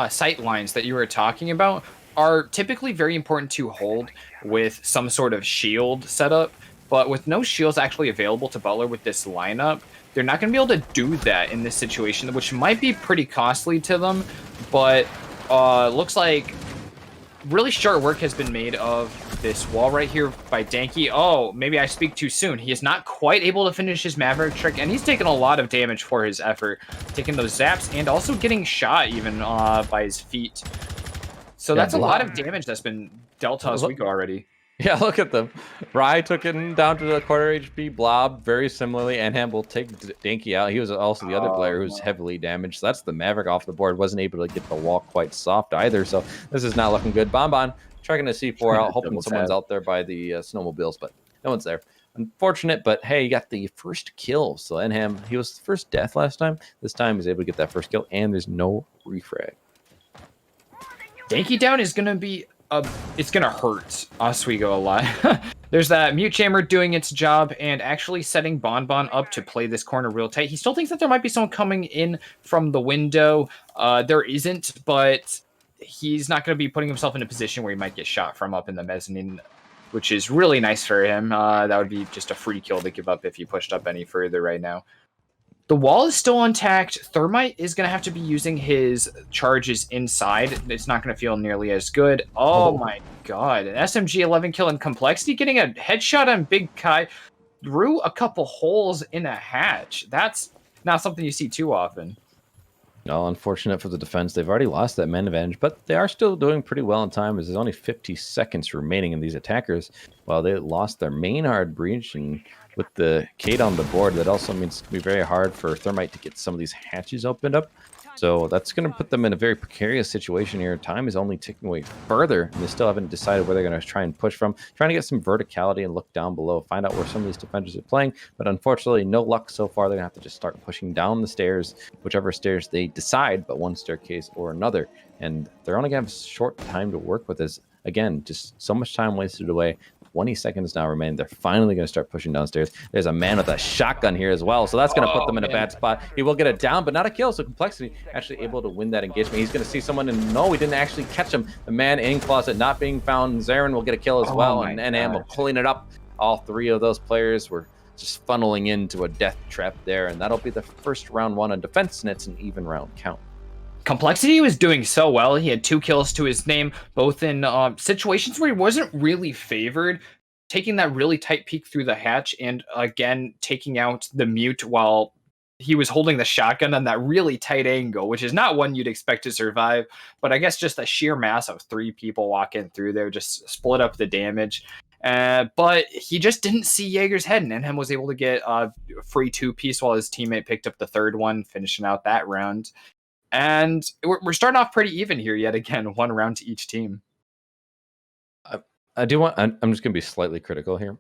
sight lines that you were talking about are typically very important to hold with some sort of shield setup, but with no shields actually available to Butler with this lineup, they're not going to be able to do that in this situation, which might be pretty costly to them, but looks like really short work has been made of this wall right here by Denki. Oh, maybe I speak too soon. He is not quite able to finish his Maverick trick, and he's taken a lot of damage for his effort, taking those zaps and also getting shot even by his feet. So that's a lot of damage that's been dealt to Oswego already. Yeah, look at them. Rye took him down to the quarter HP. Blob, very similarly. Enham will take Denki out. He was also the other player who's heavily damaged. So that's the Maverick off the board. Wasn't able to get the wall quite soft either. So this is not looking good. Bonbon tracking a C4 out, hoping someone's out there by the snowmobiles, but no one's there. Unfortunate, but hey, you got the first kill. So Enham, he was the first death last time. This time he's able to get that first kill, and there's no refrag. Denki down is going to be... it's gonna hurt Oswego a lot. There's that mute chamber doing its job and actually setting Bonbon up to play this corner real tight. He still thinks that there might be someone coming in from the window. There isn't, but he's not going to be putting himself in a position where he might get shot from up in the mezzanine, which is really nice for him. That would be just a free kill to give up if he pushed up any further right now. The wall is still intact. Thermite is going to have to be using his charges inside. It's not going to feel nearly as good. Oh my god. An SMG 11 kill and Complexity getting a headshot on Big Kai through a couple holes in a hatch. That's not something you see too often. No, unfortunate for the defense. They've already lost that man advantage, but they are still doing pretty well in time as there's only 50 seconds remaining in these attackers. While they lost their main hard breach, and with the Kate on the board, that also means it's going to be very hard for Thermite to get some of these hatches opened up. So that's going to put them in a very precarious situation here. Time is only ticking away further, and they still haven't decided where they're going to try and push from. Trying to get some verticality and look down below, find out where some of these defenders are playing. But unfortunately, no luck so far. They're going to have to just start pushing down the stairs, whichever stairs they decide, but one staircase or another. And they're only going to have a short time to work with this. Again, just so much time wasted away. 20 seconds now remain. They're finally going to start pushing downstairs. There's a man with a shotgun here as well, so that's going to put them in a bad spot. He will get it down, but not a kill, so Complexity actually able to win that engagement. He's going to see someone, and no, we didn't actually catch him. The man in closet not being found. Zarin will get a kill as well, and NM pulling it up. All three of those players were just funneling into a death trap there, and that'll be the first round one on defense, and it's an even round count. Complexity was doing so well. He had 2 kills to his name, both in situations where he wasn't really favored, taking that really tight peek through the hatch, and again, taking out the mute while he was holding the shotgun on that really tight angle, which is not one you'd expect to survive. But I guess just the sheer mass of 3 people walking through there just split up the damage. But he just didn't see Jaeger's head, and Enhem was able to get a free 2-piece while his teammate picked up the 3rd one, finishing out that round. And we're starting off pretty even here yet again, 1 round to each team. I'm just going to be slightly critical here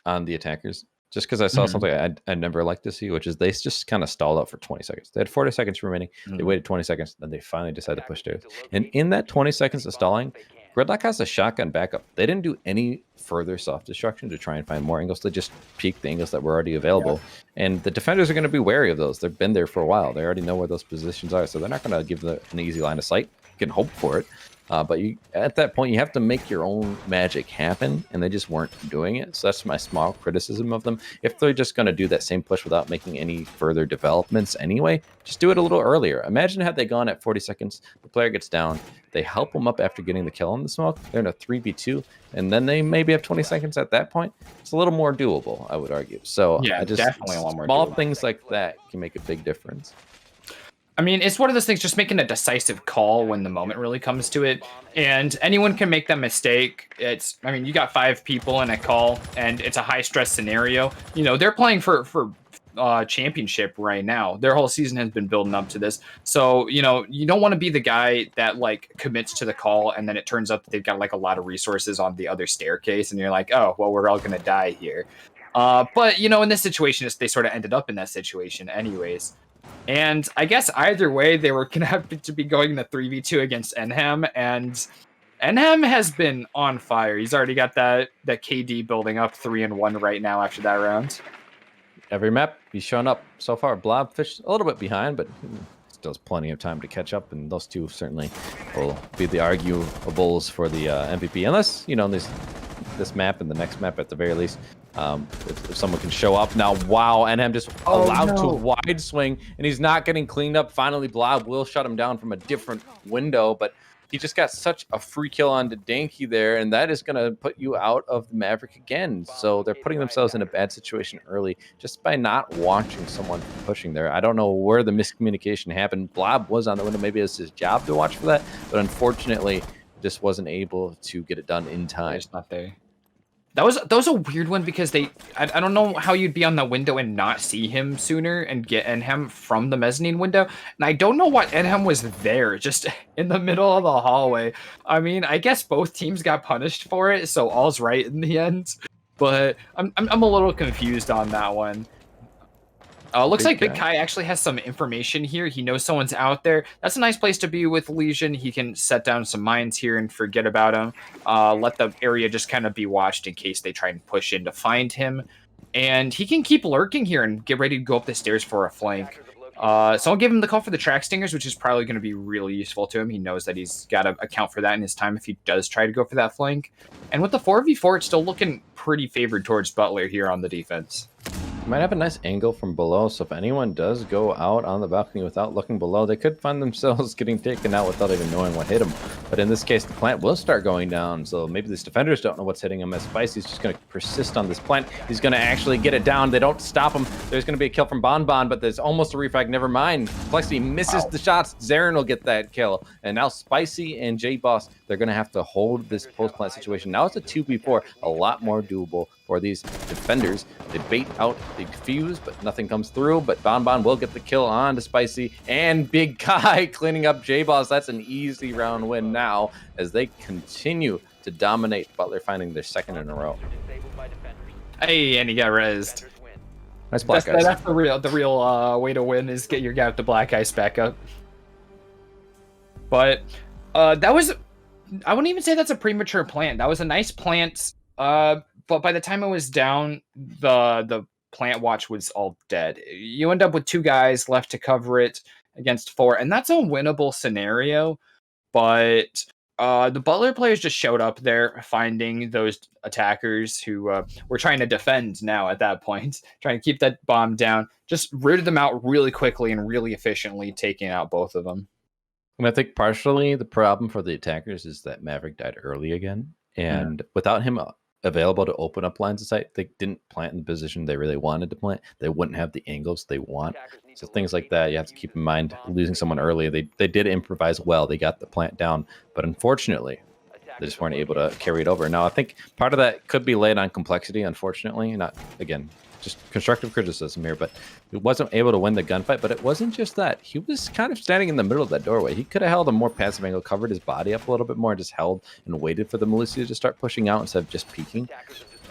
on the attackers, just because I saw something I'd never like to see, which is they just kind of stalled out for 20 seconds. They had 40 seconds remaining. They waited 20 seconds, then they finally decided to push stairs. And in that 20 seconds of stalling, Gridlock has a shotgun backup. They didn't do any further soft destruction to try and find more angles. They just peeked the angles that were already available. Yeah. And the defenders are going to be wary of those. They've been there for a while. They already know where those positions are, so they're not going to give them an easy line of sight. You can hope for it. But at that point, you have to make your own magic happen, and they just weren't doing it. So that's my small criticism of them. If they're just going to do that same push without making any further developments anyway, just do it a little earlier. Imagine had they gone at 40 seconds, the player gets down, they help them up after getting the kill on the smoke, they're in a 3v2, and then they maybe have 20 seconds at that point. It's a little more doable, I would argue. So yeah, definitely a lot more small doable. things like that can make a big difference. I mean, it's one of those things, just making a decisive call when the moment really comes to it. And anyone can make that mistake. I mean, you got 5 people in a call, and it's a high-stress scenario. You know, they're playing for championship right now. Their whole season has been building up to this. So, you know, you don't want to be the guy that, like, commits to the call, and then it turns out that they've got, like, a lot of resources on the other staircase, and you're like, oh, well, we're all going to die here. But, you know, in this situation, they sort of ended up in that situation anyways. And I guess either way, they were going to have to be going the 3v2 against Enhem, and Enhem has been on fire. He's already got that KD building up 3-1 right now after that round. Every map, he's shown up so far. Blobfish a little bit behind, but still has plenty of time to catch up, and those two certainly will be the arguables for the MVP. Unless, you know, this map and the next map at the very least, if someone can show up. Now, wow, Enhem just allowed to wide swing, and he's not getting cleaned up. Finally, Blob will shut him down from a different window, but he just got such a free kill on Danky there, and that is going to put you out of the Maverick again. So they're putting themselves in a bad situation early just by not watching someone pushing there. I don't know where the miscommunication happened. Blob was on the window. Maybe it's his job to watch for that, but unfortunately, just wasn't able to get it done in time. It's not there. That was a weird one, because I don't know how you'd be on the window and not see him sooner and get Enhem from the mezzanine window. And I don't know what Enhem was there, just in the middle of the hallway. I mean, I guess both teams got punished for it, so all's right in the end. But I'm a little confused on that one. Looks like Big Kai actually has some information here. He knows someone's out there. That's a nice place to be with Legion. He can set down some mines here and forget about him. Let the area just kind of be watched in case they try and push in to find him. And he can keep lurking here and get ready to go up the stairs for a flank. So I'll give him the call for the track stingers, which is probably going to be really useful to him. He knows that he's got to account for that in his time if he does try to go for that flank. And with the 4v4, it's still looking pretty favored towards Butler here on the defense. Might have a nice angle from below, so if anyone does go out on the balcony without looking below, they could find themselves getting taken out without even knowing what hit them. But in this case, the plant will start going down, so maybe these defenders don't know what's hitting him, as Spicy's just going to persist on this plant. He's going to actually get it down. They don't stop him. There's going to be a kill from Bon, but there's almost a refrag. Never mind. Complexity misses the shots. Zarin will get that kill. And now Spicy and J-Boss, they're going to have to hold this post-plant situation. Now it's a 2v4, a lot more doable for these defenders. They bait out, they defuse, but nothing comes through. But Bon will get the kill on to Spicy, and Big Kai cleaning up J-Boss. That's an easy round win now as they continue to dominate Butler, finding their second in a row. Hey, and he got rezzed. Nice black ice. That's the real way to win, is get your guy with the black ice back up. But that was, I wouldn't even say that's a premature plant. That was a nice plant. But by the time it was down, the plant watch was all dead. You end up with 2 guys left to cover it against 4, and that's a winnable scenario. But the Butler players just showed up there, finding those attackers who were trying to defend now at that point, trying to keep that bomb down, just rooted them out really quickly and really efficiently, taking out both of them. And I think partially the problem for the attackers is that Maverick died early again, and without him available to open up lines of sight, they didn't plant in the position they really wanted to plant. They wouldn't have the angles they want. So things like that, you have to keep in mind. Losing someone early, they did improvise well. They got the plant down, but unfortunately, they just weren't able to carry it over. Now, I think part of that could be laid on complexity, unfortunately. Not, again, just constructive criticism here, but he wasn't able to win the gunfight. But it wasn't just that. He was kind of standing in the middle of that doorway. He could have held a more passive angle, covered his body up a little bit more, and just held and waited for the Militia to start pushing out instead of just peeking.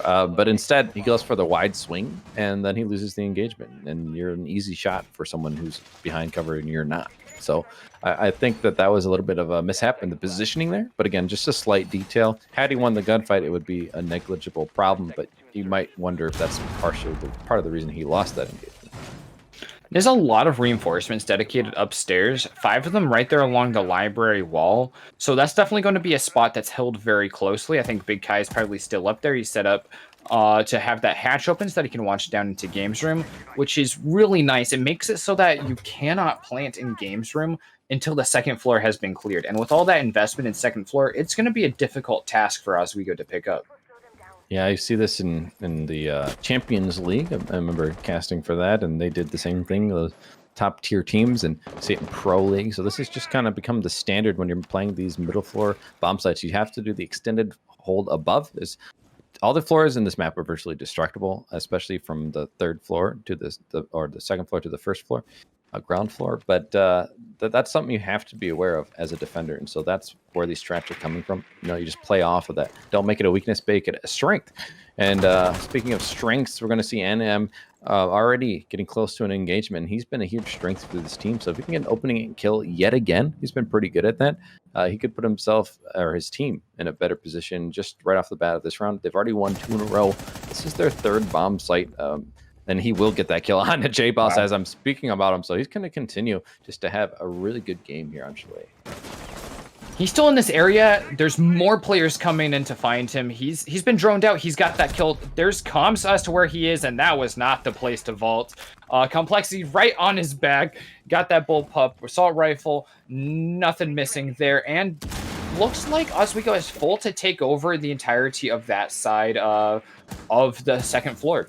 But instead, he goes for the wide swing, and then he loses the engagement. And you're an easy shot for someone who's behind cover, and you're not. So I think that was a little bit of a mishap in the positioning there. But again, just a slight detail. Had he won the gunfight, it would be a negligible problem. But you might wonder if that's partially part of the reason he lost that engagement. There's a lot of reinforcements dedicated upstairs, 5 of them right there along the library wall. So that's definitely going to be a spot that's held very closely. I think Big Kai is probably still up there. He's set up to have that hatch open so that he can watch down into games room, which is really nice. It makes it so that you cannot plant in games room until the second floor has been cleared. And with all that investment in second floor, it's going to be a difficult task for Oswego to pick up. Yeah, I see this in the Champions League. I remember casting for that, and they did the same thing, those top tier teams, and see it in Pro League. So this has just kind of become the standard when you're playing these middle floor bomb sites. You have to do the extended hold above. All the floors in this map are virtually destructible, especially from the third floor to the second floor to the first floor, ground floor. But that's something you have to be aware of as a defender, and so that's where these traps are coming from. You just play off of that. Don't make it a weakness, make it a strength. And speaking of strengths, we're going to see NM already getting close to an engagement. He's been a huge strength for this team. So if he can get an opening and kill yet again, he's been pretty good at that. He could put himself or his team in a better position just right off the bat of this round. They've already won 2 in a row. This is their 3rd bomb site. And he will get that kill on the J-Boss as I'm speaking about him. So he's going to continue just to have a really good game here on Chalet. He's still in this area. There's more players coming in to find him. He's been droned out. He's got that kill. There's comms as to where he is, and that was not the place to vault. Complexity right on his back. Got that bullpup assault rifle. Nothing missing there. And looks like Oswego is full to take over the entirety of that side of the second floor.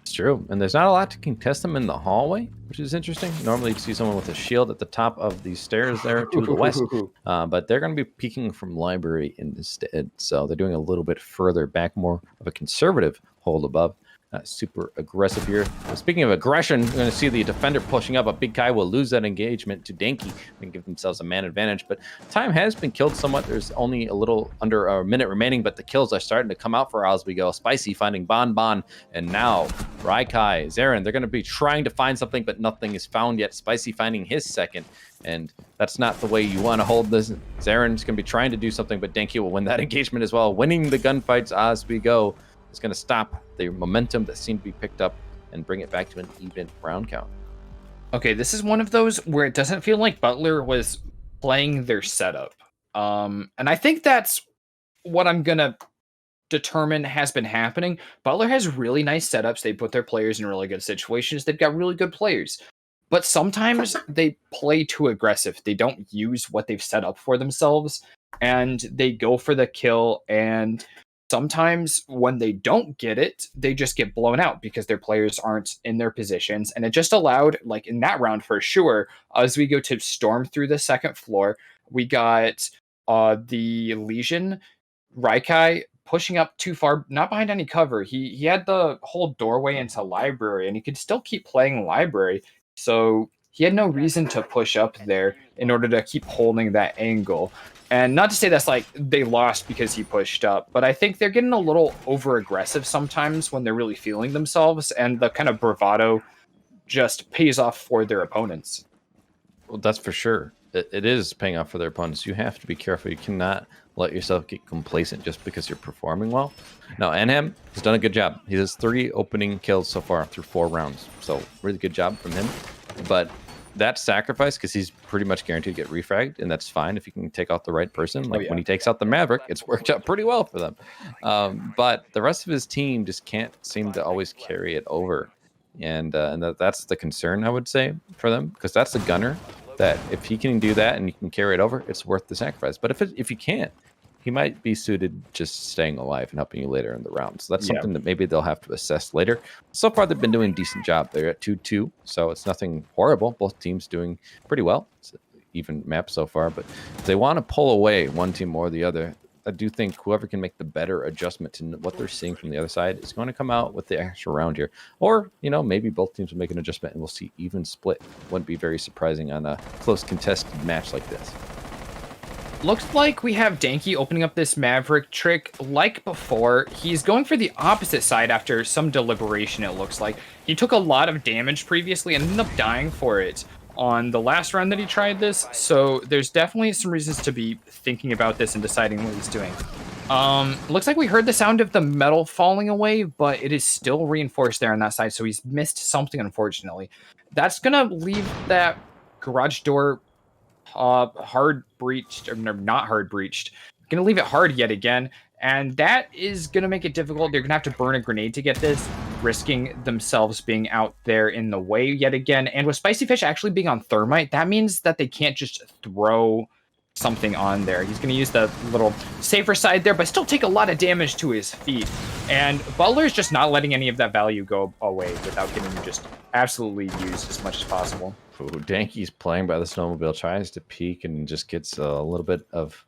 It's true, and there's not a lot to contest them in the hallway, which is interesting. Normally you see someone with a shield at the top of these stairs there to the west, but they're going to be peeking from library instead, so they're doing a little bit further back, more of a conservative hold above. Super aggressive here. Speaking of aggression, we're going to see the defender pushing up. A Big Kai will lose that engagement to Danky and give themselves a man advantage. But time has been killed somewhat. There's only a little under a minute remaining, but the kills are starting to come out for Oswego. Spicy finding Bon, and now Raikai, Zarin, they're going to be trying to find something, but nothing is found yet. Spicy finding his second, and that's not the way you want to hold this. Zarin's going to be trying to do something, but Danky will win that engagement as well. Winning the gunfights as we go is going to stop the momentum that seemed to be picked up and bring it back to an even round count. Okay, this is one of those where it doesn't feel like Butler was playing their setup. And I think that's what I'm going to determine has been happening. Butler has really nice setups. They put their players in really good situations. They've got really good players. But sometimes they play too aggressive. They don't use what they've set up for themselves and they go for the kill. And sometimes when they don't get it, they just get blown out because their players aren't in their positions. And it just allowed, like in that round for sure, as we go to storm through the second floor, we got the Legion Raikai pushing up too far, not behind any cover. He had the whole doorway into library, and he could still keep playing library. So he had no reason to push up there in order to keep holding that angle. And not to say that's like they lost because he pushed up, but I think they're getting a little over aggressive sometimes when they're really feeling themselves, and the kind of bravado just pays off for their opponents. Well, that's for sure. It is paying off for their opponents. You have to be careful. You cannot let yourself get complacent just because you're performing well. Now, Enham has done a good job. He has 3 opening kills so far through 4 rounds. So, really good job from him. But that sacrifice, because he's pretty much guaranteed to get refragged, and that's fine if you can take out the right person. Like when he takes out the Maverick, it's worked out pretty well for them. But the rest of his team just can't seem to always carry it over. And that's the concern, I would say, for them, because that's the gunner that if he can do that and you can carry it over, it's worth the sacrifice. But if you can't, he might be suited just staying alive and helping you later in the round. So that's something that maybe they'll have to assess later. So far, they've been doing a decent job. They're at 2-2, so it's nothing horrible. Both teams doing pretty well. It's an even map so far. But if they want to pull away one team or the other, I do think whoever can make the better adjustment to what they're seeing from the other side is going to come out with the extra round here. Or, maybe both teams will make an adjustment and we'll see even split. Wouldn't be very surprising on a close contested match like this. Looks like we have Danky opening up this Maverick trick like before. He's going for the opposite side after some deliberation, it looks like. He took a lot of damage previously and ended up dying for it on the last round that he tried this, so there's definitely some reasons to be thinking about this and deciding what he's doing. Looks like we heard the sound of the metal falling away, but it is still reinforced there on that side, so he's missed something, unfortunately. That's gonna leave that garage door hard breached, or not hard breached. Gonna leave it hard yet again, and that is gonna make it difficult. They're gonna have to burn a grenade to get this, risking themselves being out there in the way yet again. And with Spicy Fish actually being on Thermite, that means that they can't just throw something on there. He's going to use the little safer side there, but still take a lot of damage to his feet. And Butler's just not letting any of that value go away without getting just absolutely used as much as possible. Ooh, Danky's playing by the snowmobile, tries to peek and just gets a little bit of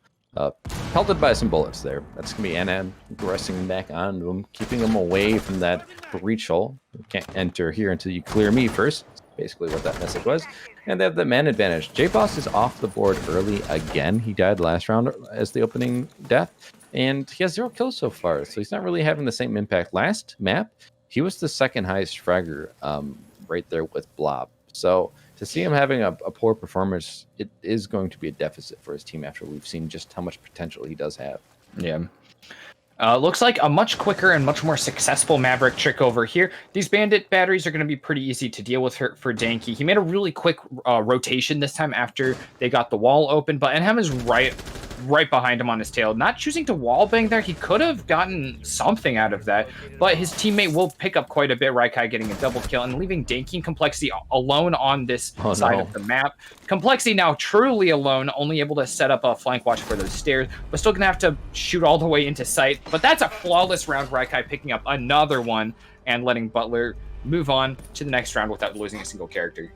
pelted by some bullets there. That's going to be NM aggressing back onto him, keeping him away from that breach hole. You can't enter here until you clear me first. That's basically what that message was. And they have the man advantage. J-Boss is off the board early again. He died last round as the opening death. And he has 0 kills so far, so he's not really having the same impact. Last map, he was the second highest fragger right there with Blob. So to see him having a poor performance, it is going to be a deficit for his team after we've seen just how much potential he does have. Yeah. Looks like a much quicker and much more successful Maverick trick over here. These Bandit batteries are going to be pretty easy to deal with for Danky. He made a really quick rotation this time after they got the wall open, but Enham is right behind him on his tail. Not choosing to wall bang there. He could have gotten something out of that, but his teammate will pick up quite a bit. Raikai getting a double kill and leaving Danky and Complexity alone on this side of the map. Complexity now truly alone, only able to set up a flank watch for those stairs, but still gonna have to shoot all the way into sight. But that's a flawless round. Raikai picking up another one and letting Butler move on to the next round without losing a single character.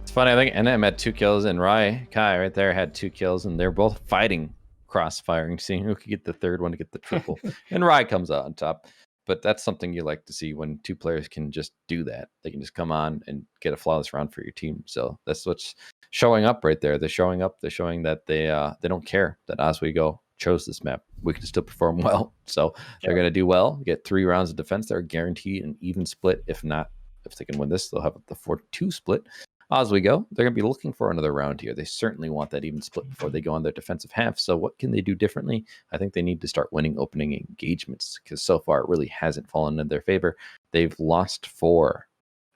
It's funny, I think NM had 2 kills and Raikai right there had 2 kills, and they're both fighting, crossfiring, seeing who could get the third one to get the triple. And Rai comes out on top. But that's something you like to see when 2 players can just do that. They can just come on and get a flawless round for your team. So that's what's showing up right there. They're showing up. They're showing that they don't care that Oswego chose this map. We can still perform well. So they're going to do well, get 3 rounds of defense. They're guaranteed an even split. If not, if they can win this, they'll have the 4-2 split. Oswego, they're going to be looking for another round here. They certainly want that even split before they go on their defensive half. So what can they do differently? I think they need to start winning opening engagements, because so far it really hasn't fallen in their favor. They've lost 4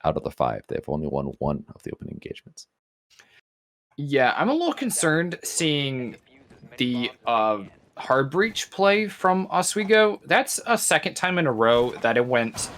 out of the 5. They've only won 1 of the opening engagements. Yeah, I'm a little concerned seeing the hard breach play from Oswego. That's a second time in a row that it went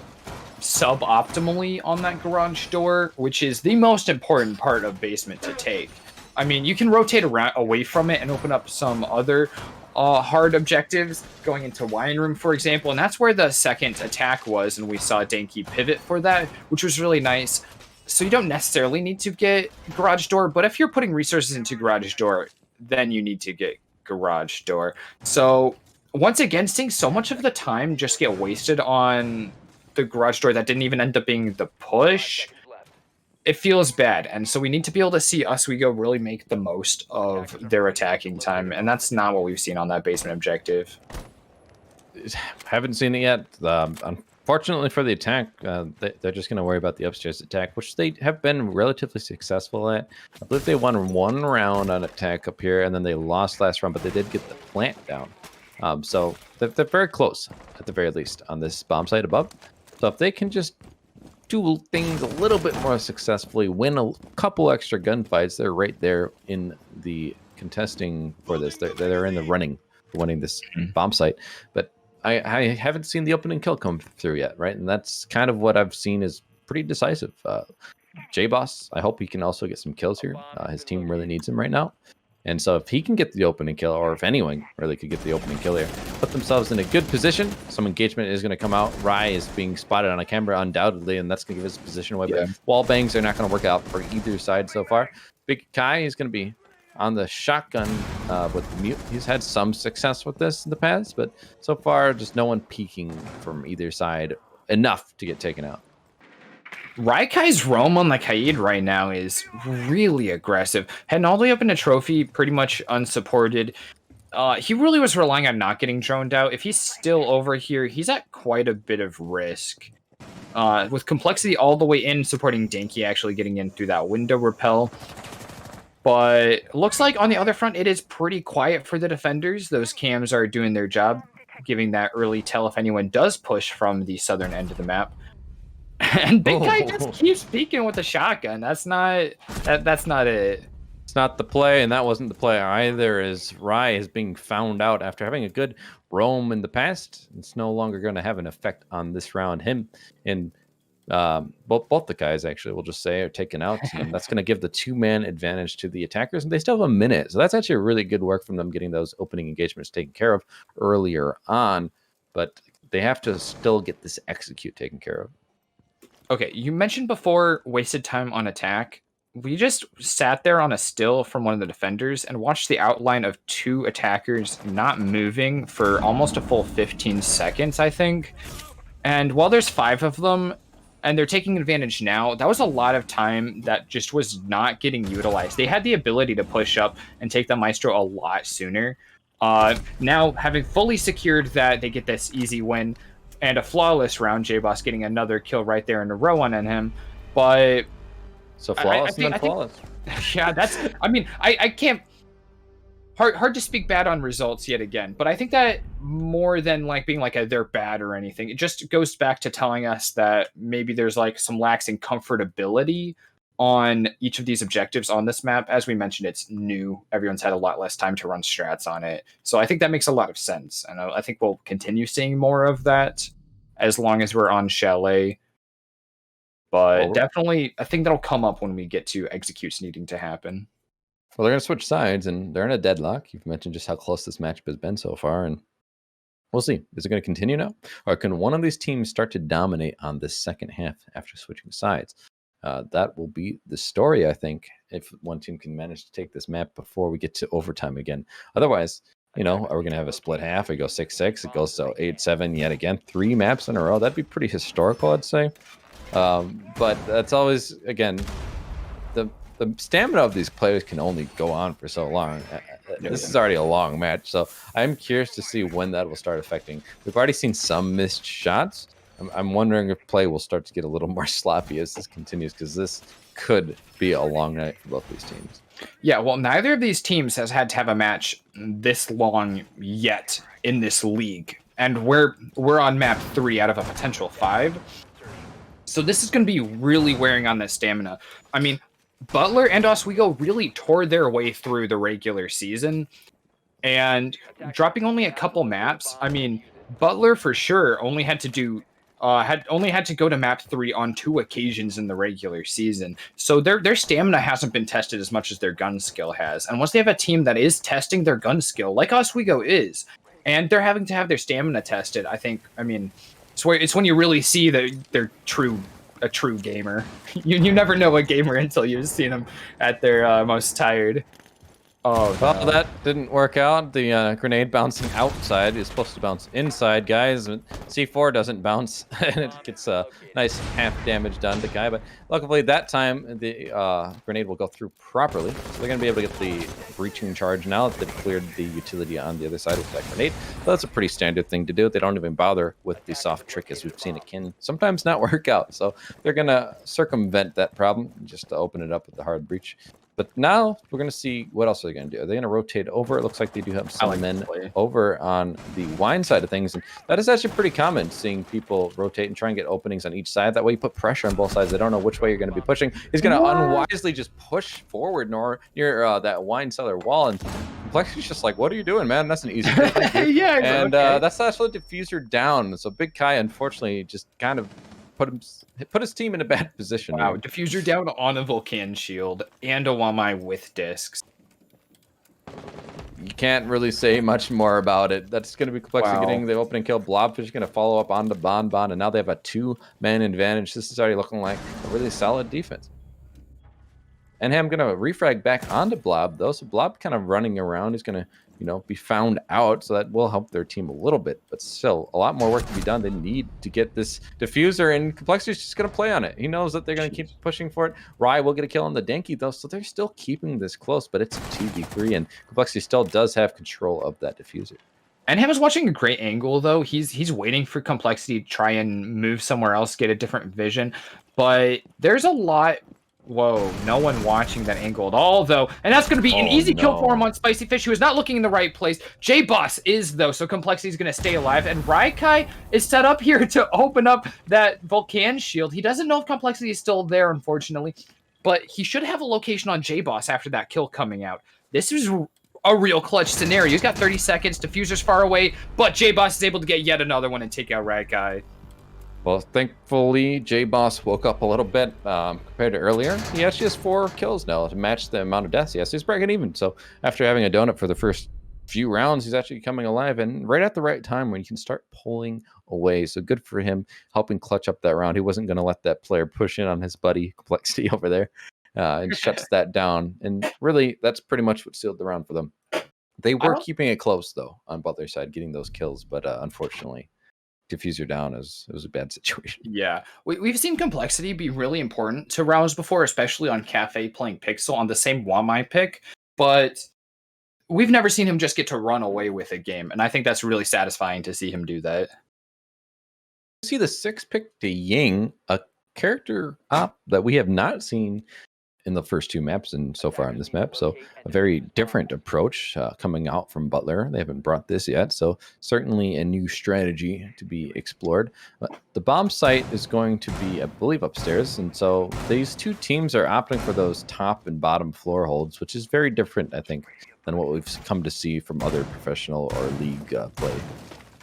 suboptimally on that garage door, which is the most important part of basement to take. I mean, you can rotate around away from it and open up some other hard objectives, going into wine room, for example, and that's where the second attack was, and we saw Danky pivot for that, which was really nice. So you don't necessarily need to get garage door, but if you're putting resources into garage door, then you need to get garage door. So once again, seeing so much of the time just get wasted on the garage door that didn't even end up being the push, it feels bad. And so we need to be able to see Oswego really make the most of their attacking time, and that's not what we've seen on that basement objective. Haven't seen it yet. Unfortunately for the attack, they're just going to worry about the upstairs attack, which they have been relatively successful at. I believe they won one round on attack up here, and then they lost last round, but they did get the plant down. So they're very close, at the very least, on this bomb site above. So if they can just do things a little bit more successfully, win a couple extra gunfights, they're right there in the contesting for this. They're in the running for winning this bomb site. But I haven't seen the opening kill come through yet, right? And that's kind of what I've seen is pretty decisive. J-Boss, I hope he can also get some kills here. His team really needs him right now. And so if he can get the opening kill, or if anyone really could get the opening kill here, put themselves in a good position. Some engagement is going to come out. Rye is being spotted on a camera undoubtedly, and that's going to give his position away. Yeah. But wall bangs are not going to work out for either side so far. Big Kai is going to be on the shotgun with mute. He's had some success with this in the past, but so far just no one peeking from either side enough to get taken out. Raikai's roam on the Kaid right now is really aggressive. Heading all the way up into trophy, pretty much unsupported. He really was relying on not getting droned out. If he's still over here, he's at quite a bit of risk. With complexity all the way in, supporting Danky actually getting in through that window repel. But looks like on the other front, it is pretty quiet for the defenders. Those cams are doing their job, giving that early tell if anyone does push from the southern end of the map. And Big Guy just keeps peeking with the shotgun. That's not it. It's not the play, and that wasn't the play either, as Rye is being found out after having a good roam in the past. It's no longer going to have an effect on this round. Him and both the guys, actually, we'll just say, are taken out, and that's going to give the two-man advantage to the attackers, and they still have a minute. So that's actually a really good work from them getting those opening engagements taken care of earlier on, but they have to still get this execute taken care of. Okay, you mentioned before wasted time on attack. We just sat there on a still from one of the defenders and watched the outline of two attackers not moving for almost a full 15 seconds, I think. And while there's 5 of them, and they're taking advantage now, that was a lot of time that just was not getting utilized. They had the ability to push up and take the Maestro a lot sooner. Now, having fully secured that, they get this easy win and a flawless round, J-Boss getting another kill right there in a row on him. But so flawless and then flawless. Yeah, that's, I mean, I can't, hard to speak bad on results yet again, but I think that more than like being like they're bad or anything, it just goes back to telling us that maybe there's like some lacks in comfortability on each of these objectives on this map. As we mentioned, it's new. Everyone's had a lot less time to run strats on it. So I think that makes a lot of sense. And I think we'll continue seeing more of that as long as we're on Chalet. But definitely, I think that'll come up when we get to executes needing to happen. Well, they're going to switch sides, and they're in a deadlock. You've mentioned just how close this matchup has been so far, and we'll see. Is it going to continue now? Or can one of these teams start to dominate on this second half after switching sides? That will be the story, I think, if one team can manage to take this map before we get to overtime again. Otherwise, are we going to have a split half? It goes 6-6. It goes to 8-7 yet again. 3 maps in a row. That'd be pretty historical, I'd say. But that's always, again, the stamina of these players can only go on for so long. This is already a long match, so I'm curious to see when that will start affecting. We've already seen some missed shots. I'm wondering if play will start to get a little more sloppy as this continues, because this could be a long night for both these teams. Yeah, well, neither of these teams has had to have a match this long yet in this league, and we're on map 3 out of a potential 5. So this is going to be really wearing on that stamina. I mean, Butler and Oswego really tore their way through the regular season. and dropping only a couple maps. I mean, Butler for sure only had to do had to go to map 3 on 2 occasions in the regular season. So their stamina hasn't been tested as much as their gun skill has. And once they have a team that is testing their gun skill, like Oswego is, and they're having to have their stamina tested, I mean, it's when you really see that they're a true gamer. You never know a gamer until you've seen them at their most tired. Oh, Well, no. that didn't work out. The grenade bouncing outside is supposed to bounce inside, guys. C4 doesn't bounce, and it gets a nice half damage done to Kai. But luckily, that time the grenade will go through properly. So they're going to be able to get the breaching charge now that they've cleared the utility on the other side with that grenade. So that's a pretty standard thing to do. They don't even bother with the soft trick, as we've seen it can sometimes not work out. So they're going to circumvent that problem just to open it up with the hard breach. But now we're going to see what else are they going to do. Are they going to rotate over? It looks like they do have some men over on the wine side of things. And that is actually pretty common, seeing people rotate and try and get openings on each side. That way you put pressure on both sides. They don't know which way you're going to be pushing. He's going to unwisely just push forward near that wine cellar wall. And Complexity's just like, what are you doing, man? That's an easy thing. Yeah, and okay. that's actually the diffuser down. So Big Kai, unfortunately, just kind of put his team in a bad position. Wow, here. diffuser down on a Volcan shield and a Wamai with discs. You can't really say much more about it. That's going to be Complexity getting the opening kill. Blobfish is going to follow up onto Bon, and now they have a 2-man advantage. This is already looking like a really solid defense. And I'm going to refrag back onto Blob, though. So Blob kind of running around. He's going to, be found out. So that will help their team a little bit. But still, a lot more work to be done. They need to get this diffuser, and Complexity is just going to play on it. He knows that they're going to keep pushing for it. Rye will get a kill on the Denki, though. So they're still keeping this close. But it's a 2v3, and Complexity still does have control of that diffuser. And him is watching a great angle, though. He's waiting for Complexity to try and move somewhere else, get a different vision. But there's a lot... Whoa, no one watching that angle at all, though. And that's going to be an easy kill for him on Spicy Fish, who is not looking in the right place. J-Boss is, though, so Complexity is going to stay alive. And Raikai is set up here to open up that Volcan shield. He doesn't know if Complexity is still there, unfortunately. But he should have a location on J-Boss after that kill coming out. This is a real clutch scenario. He's got 30 seconds. Diffuser's far away, but J-Boss is able to get yet another one and take out Raikai. Well, thankfully, J-Boss woke up a little bit compared to earlier. He actually has 4 kills now to match the amount of deaths he has. He's breaking even. So after having a donut for the first few rounds, he's actually coming alive, and right at the right time when you can start pulling away. So good for him helping clutch up that round. He wasn't going to let that player push in on his buddy Complexity over there and shuts that down. And really, that's pretty much what sealed the round for them. They were keeping it close, though, on Butler's side, getting those kills, but unfortunately, diffuser down it was a bad situation. Yeah, we've seen Complexity be really important to rounds before, especially on Cafe playing Pixel on the same Wamai pick, but we've never seen him just get to run away with a game, and I think that's really satisfying to see him do that. See the 6 pick to Ying, a character op that we have not seen in the first 2 maps and so far on this map. So a very different approach coming out from Butler. They haven't brought this yet. So certainly a new strategy to be explored. The bomb site is going to be, I believe, upstairs. And so these 2 teams are opting for those top and bottom floor holds, which is very different, I think, than what we've come to see from other professional or league play.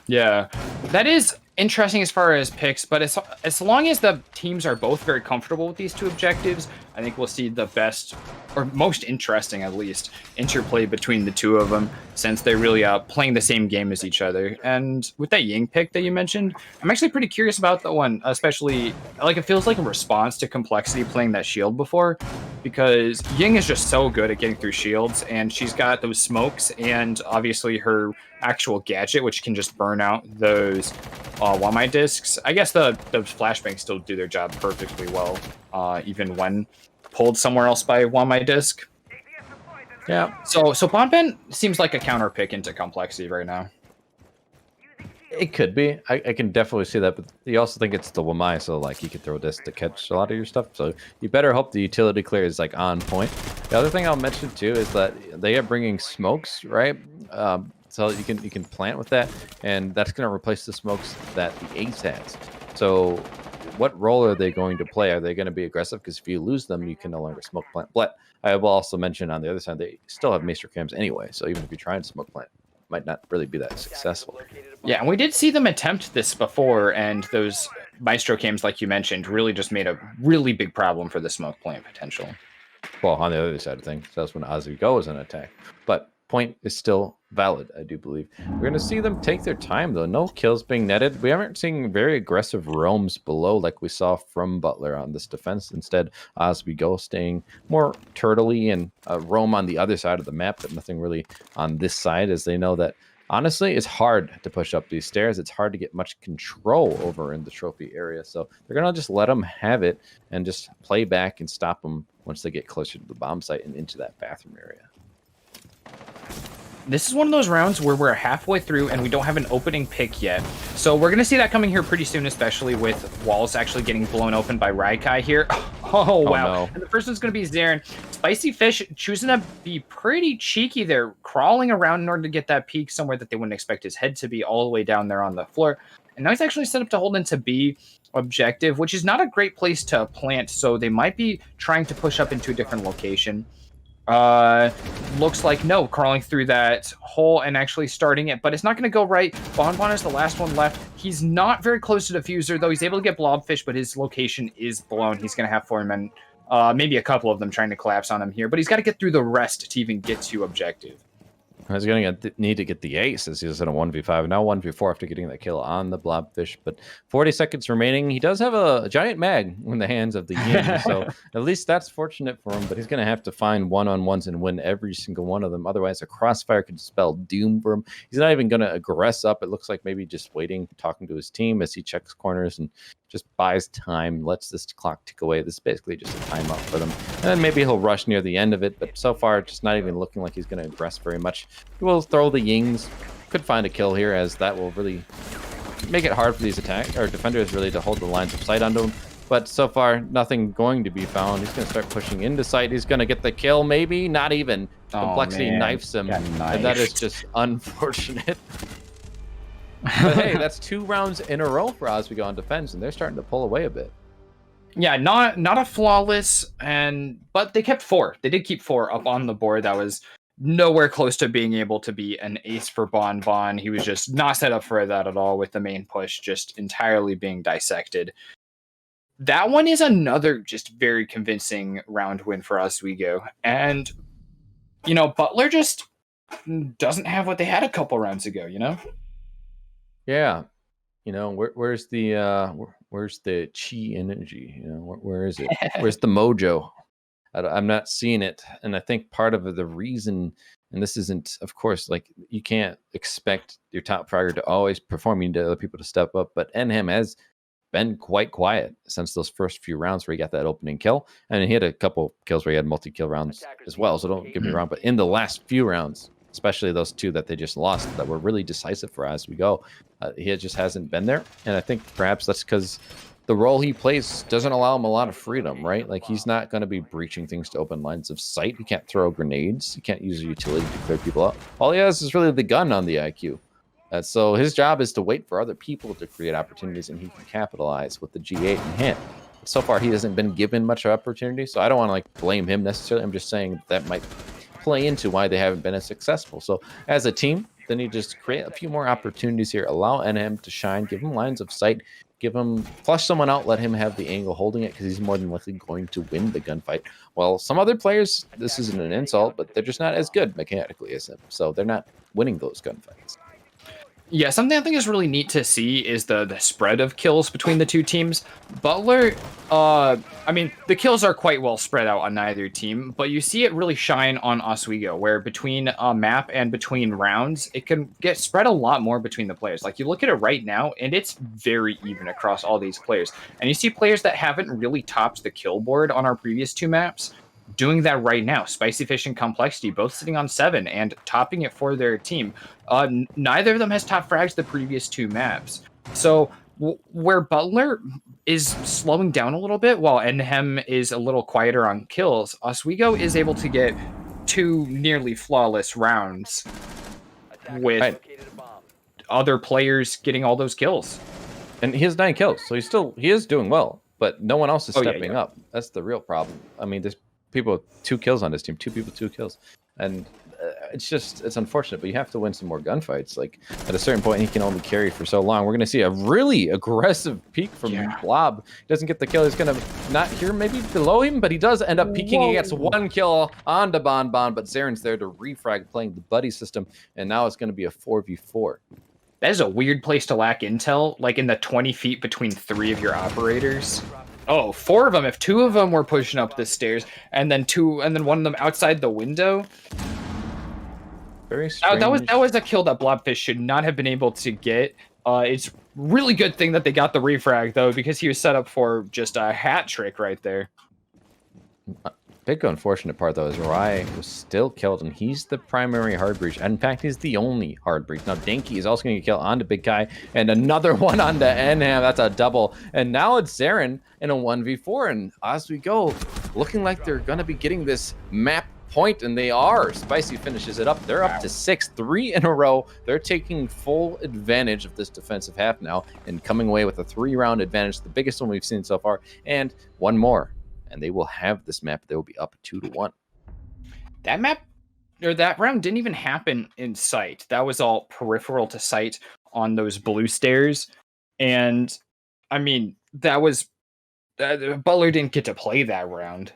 Yeah, that is interesting as far as picks, but as long as the teams are both very comfortable with these 2 objectives, I think we'll see the best, or most interesting at least, interplay between the 2 of them, since they're really playing the same game as each other. And with that Ying pick that you mentioned, I'm actually pretty curious about that one, especially, like, it feels like a response to Complexity playing that shield before, because Ying is just so good at getting through shields, and she's got those smokes, and obviously her actual gadget, which can just burn out those Wamai discs. I guess the flashbangs still do their job perfectly well, even when pulled somewhere else by Wamai disc. Yeah. So Bonben seems like a counter pick into Complexity right now. It could be. I can definitely see that, but you also think it's the Wamai, so like you could throw this to catch a lot of your stuff. So you better hope the utility clear is like on point. The other thing I'll mention too is that they are bringing smokes, right? So you can plant with that, and that's going to replace the smokes that the Ace has. So what role are they going to play? Are they going to be aggressive? Because if you lose them, you can no longer smoke plant. But I will also mention on the other side, they still have Maester Cams anyway. So even if you try and smoke plant, it might not really be that successful. Yeah, and we did see them attempt this before, and those Maestro Cams, like you mentioned, really just made a really big problem for the smoke plant potential. Well, on the other side of things, that's when Oswego is an attack. But point is still valid, I do believe. We're going to see them take their time, though. No kills being netted. We aren't seeing very aggressive roams below like we saw from Butler on this defense. Instead, Oswego staying more turtley and roam on the other side of the map, but nothing really on this side, as they know that honestly, it's hard to push up these stairs. It's hard to get much control over in the trophy area. So they're going to just let them have it and just play back and stop them once they get closer to the bomb site and into that bathroom area. This is one of those rounds where we're halfway through and we don't have an opening pick yet. So we're going to see that coming here pretty soon, especially with walls actually getting blown open by Raikai here. Oh, wow. No. And the first one's going to be Zarin. Spicy Fish choosing to be pretty cheeky there, crawling around in order to get that peek somewhere that they wouldn't expect his head to be all the way down there on the floor. And now he's actually set up to hold into B objective, which is not a great place to plant. So they might be trying to push up into a different location. Looks like no, crawling through that hole and actually starting it, but it's not going to go right. Bonbon is the last one left. He's not very close to Diffuser, though. He's able to get Blobfish, but his location is blown. He's going to have 4 men, maybe a couple of them trying to collapse on him here, but he's got to get through the rest to even get to objective. He's going to need to get the ace as he's in a 1v5. Now 1v4 after getting that kill on the Blobfish. But 40 seconds remaining. He does have a giant mag in the hands of the Yin. So at least that's fortunate for him. But he's going to have to find one-on-ones and win every single one of them. Otherwise, a crossfire could spell doom for him. He's not even going to aggress up. It looks like maybe just waiting, talking to his team as he checks corners and just buys time, lets this clock tick away. This is basically just a timeout for them. And then maybe he'll rush near the end of it. But so far, just not even looking like he's going to aggress very much. He will throw the Yings. Could find a kill here, as that will really make it hard for these defenders really to hold the lines of sight onto him. But so far, nothing going to be found. He's going to start pushing into sight. He's going to get the kill, maybe. Not even. Complexity knifes him. And that is just unfortunate. But hey, that's 2 rounds in a row for Oswego on defense, and they're starting to pull away a bit. Yeah, not a flawless, but they kept 4. They did keep 4 up on the board. That was nowhere close to being able to be an ace for Bonbon. He was just not set up for that at all, with the main push just entirely being dissected. That one is another just very convincing round win for Oswego. And, Butler just doesn't have what they had a couple rounds ago, Yeah. Where's the chi energy? Where is it? Where's the mojo? I'm not seeing it. And I think part of the reason, and this isn't, of course, like, you can't expect your top fragger to always perform. You need other people to step up. But NHM has been quite quiet since those first few rounds where he got that opening kill. And he had a couple kills where he had multi-kill rounds as well. So don't get me wrong. But in the last few rounds, especially those 2 that they just lost that were really decisive for Oswego, he just hasn't been there. And I think perhaps that's because the role he plays doesn't allow him a lot of freedom, right? Like, he's not going to be breaching things to open lines of sight. He can't throw grenades. He can't use a utility to clear people out. All he has is really the gun on the IQ. So his job is to wait for other people to create opportunities, and he can capitalize with the G8 in hand. So far, he hasn't been given much opportunity, so I don't want to blame him necessarily. I'm just saying that might play into why they haven't been as successful. So as a team, they need to just create a few more opportunities here, allow NM to shine, give him lines of sight, flush someone out, let him have the angle holding it, because he's more than likely going to win the gunfight. Well, some other players, this isn't an insult, but they're just not as good mechanically as him, so they're not winning those gunfights. Yeah, something I think is really neat to see is the spread of kills between the 2 teams. Butler, the kills are quite well spread out on neither team, but you see it really shine on Oswego, where between a map and between rounds, it can get spread a lot more between the players. Like, you look at it right now, and it's very even across all these players. And you see players that haven't really topped the kill board on our previous 2 maps doing that right now. Spicy Fish and Complexity both sitting on 7 and topping it for their team. Neither of them has top frags the previous 2 maps. So where Butler is slowing down a little bit while NHM is a little quieter on kills, Oswego is able to get 2 nearly flawless rounds with other players getting all those kills. And he has 9 kills, so he is doing well, but no one else is Oh yeah, stepping yeah. up. That's the real problem. I mean, there's people with 2 kills on this team, 2 people, 2 kills, and it's unfortunate. But you have to win some more gunfights. Like at a certain point, he can only carry for so long. We're gonna see a really aggressive peak from Blob. He doesn't get the kill. He's gonna not here, maybe below him, but he does end up peeking. He gets 1 kill on the Bon, but Zaren's there to refrag, playing the buddy system, and now it's gonna be a 4v4. That is a weird place to lack intel, like in the 20 feet between 3 of your operators. Oh, 4 of them. If 2 of them were pushing up the stairs, and then 1 of them outside the window. Very strange. That was a kill that Blobfish should not have been able to get. It's really good thing that they got the refrag though, because he was set up for just a hat trick right there. Big unfortunate part though is Rai was still killed, and he's the primary hard breach. In fact, he's the only hard breach. Now Danky is also going to get killed onto Big Kai, and another one onto Enham. That's a double. And now it's Zaren in a 1v4, and Oswego looking like they're going to be getting this map point, and they are. Spicy finishes it up. They're up to 6, 3 in a row. They're taking full advantage of this defensive half now and coming away with a 3-round advantage, the biggest one we've seen so far, and one more. And they will have this map. They will be up 2-1. That map, or that round, didn't even happen in sight. That was all peripheral to sight on those blue stairs. And I mean, that was Butler didn't get to play that round.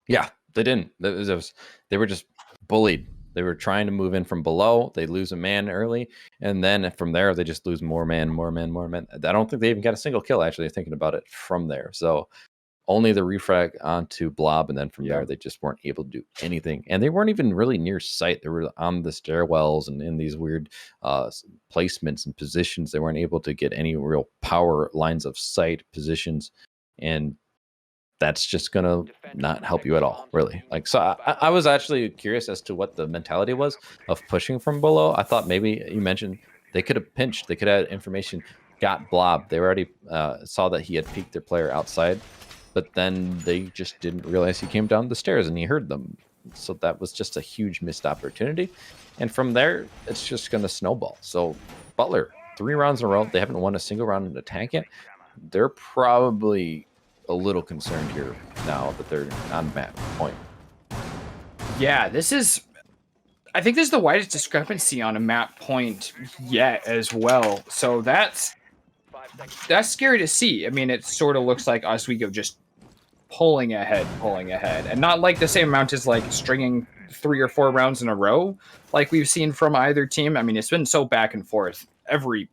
Yeah, they didn't. They were just bullied. They were trying to move in from below. They lose a man early, and then from there they just lose more men. I don't think they even got a single kill, actually, thinking about it from there. So only the refrag onto Blob, and then from there they just weren't able to do anything. And they weren't even really near sight. They were on the stairwells and in these weird placements and positions. They weren't able to get any real power lines of sight positions, and that's just gonna not help you at all, really. Like, so I was actually curious as to what the mentality was of pushing from below. I thought maybe you mentioned they could have pinched, they could have had information, got Blob. They already saw that he had peeked their player outside, but then they just didn't realize he came down the stairs and he heard them. So that was just a huge missed opportunity. And from there, it's just gonna snowball. So Butler, 3 rounds in a row, they haven't won a single round in attack yet. They're probably a little concerned here now that they're on map point. Yeah, I think this is the widest discrepancy on a map point yet as well. So that's scary to see. I mean, it sort of looks like Oswego just pulling ahead, and not like the same amount as like stringing 3 or 4 rounds in a row like we've seen from either team. I mean, it's been so back and forth every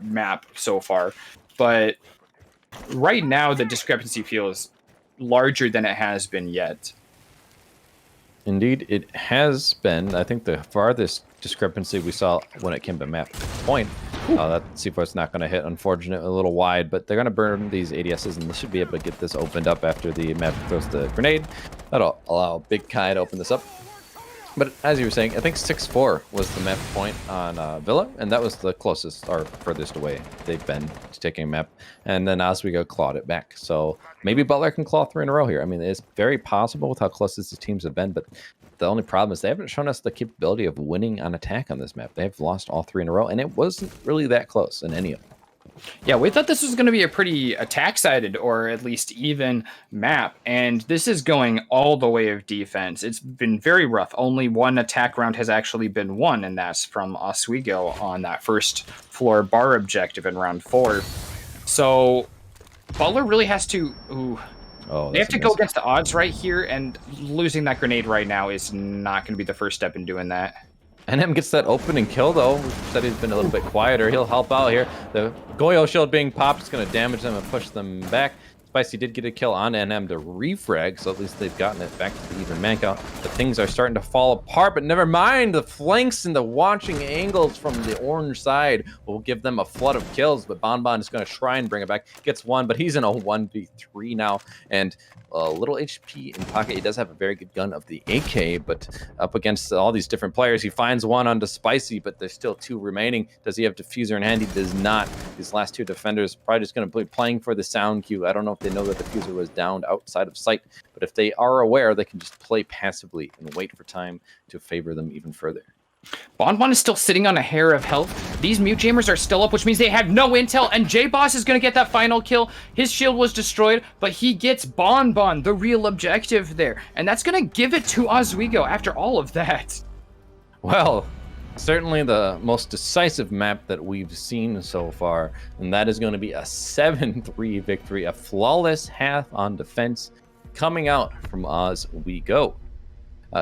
map so far, but right now the discrepancy feels larger than it has been yet. Indeed, it has been. I think the farthest discrepancy we saw when it came to map point, that C4's not going to hit, unfortunately, a little wide, but they're going to burn these ADSs, and they should be able to get this opened up after the map throws the grenade. That'll allow Big Kai to open this up. But as you were saying, I think 6-4 was the map point on Villa, and that was the closest or furthest away they've been to taking a map. And then Oswego clawed it back. So maybe Butler can claw 3 in a row here. I mean, it's very possible with how close these teams have been, but the only problem is they haven't shown us the capability of winning on attack on this map. They've lost all 3 in a row, and it wasn't really that close in any of them. Yeah, we thought this was going to be a pretty attack-sided or at least even map, and this is going all the way of defense. It's been very rough. Only 1 attack round has actually been won, and that's from Oswego on that first floor bar objective in round 4. So Butler really has to... they have to go against the odds right here, and losing that grenade right now is not going to be the first step in doing that. NM gets that opening kill, though. We said he's been a little bit quieter. He'll help out here. The Goyo shield being popped is going to damage them and push them back. Spicy did get a kill on NM to refrag, so at least they've gotten it back to the even man count. But things are starting to fall apart, but never mind. The flanks and the watching angles from the orange side will give them a flood of kills, but Bon is going to try and bring it back. Gets 1, but he's in a 1v3 now, and a little HP in pocket. He does have a very good gun of the AK, but up against all these different players, he finds 1 onto Spicy, but there's still 2 remaining. Does he have Diffuser in hand? He does not. These last 2 defenders probably just going to be playing for the sound cue. I don't know if they know that Diffuser was downed outside of sight, but if they are aware, they can just play passively and wait for time to favor them even further. Bonbon is still sitting on a hair of health. These mute jammers are still up, which means they have no intel, and J-Boss is going to get that final kill. His shield was destroyed, but he gets Bonbon, the real objective there. And that's going to give it to Oswego after all of that. Well, certainly the most decisive map that we've seen so far, and that is going to be a 7-3 victory, a flawless half on defense coming out from Oswego.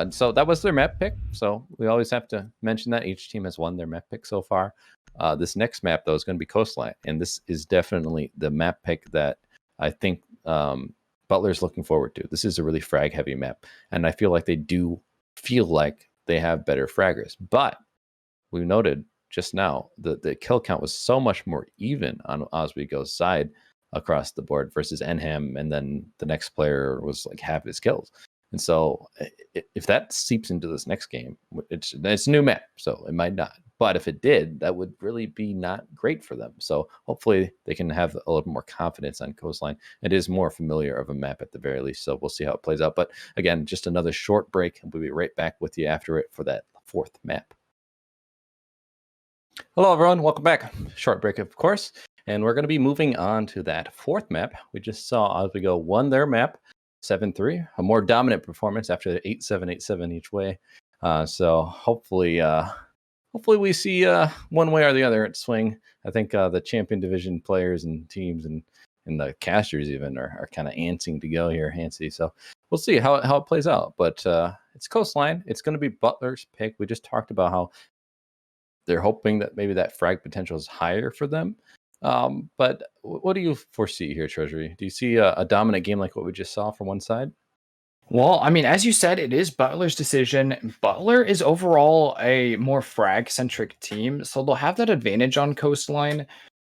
So that was their map pick. So we always have to mention that each team has won their map pick so far. This next map, though, is going to be Coastline. And this is definitely the map pick that I think Butler's looking forward to. This is a really frag-heavy map. And I feel like they do feel like they have better fraggers. But we noted just now that the kill count was so much more even on Oswego's side across the board versus Enham. And then the next player was like half his kills. And so if that seeps into this next game, it's a new map, so it might not. But if it did, that would really be not great for them. So hopefully they can have a little more confidence on Coastline. It is more familiar of a map at the very least, so we'll see how it plays out. But again, just another short break, and we'll be right back with you after it for that fourth map. Hello, everyone. Welcome back. Short break, of course. And we're going to be moving on to that fourth map. We just saw Oswego won their map. 7-3, a more dominant performance after 8-7, 8-7 each way. So hopefully we see one way or the other at swing. I think the champion division players and teams and the casters even are kind of antsing to go here, Hansi. So we'll see how it plays out. But it's Coastline. It's going to be Butler's pick. We just talked about how they're hoping that maybe that frag potential is higher for them. But what do you foresee here, Treasury? Do you see a dominant game like what we just saw from one side? Well, I mean, as you said, it is Butler's decision. Butler is overall a more frag-centric team, so they'll have that advantage on Coastline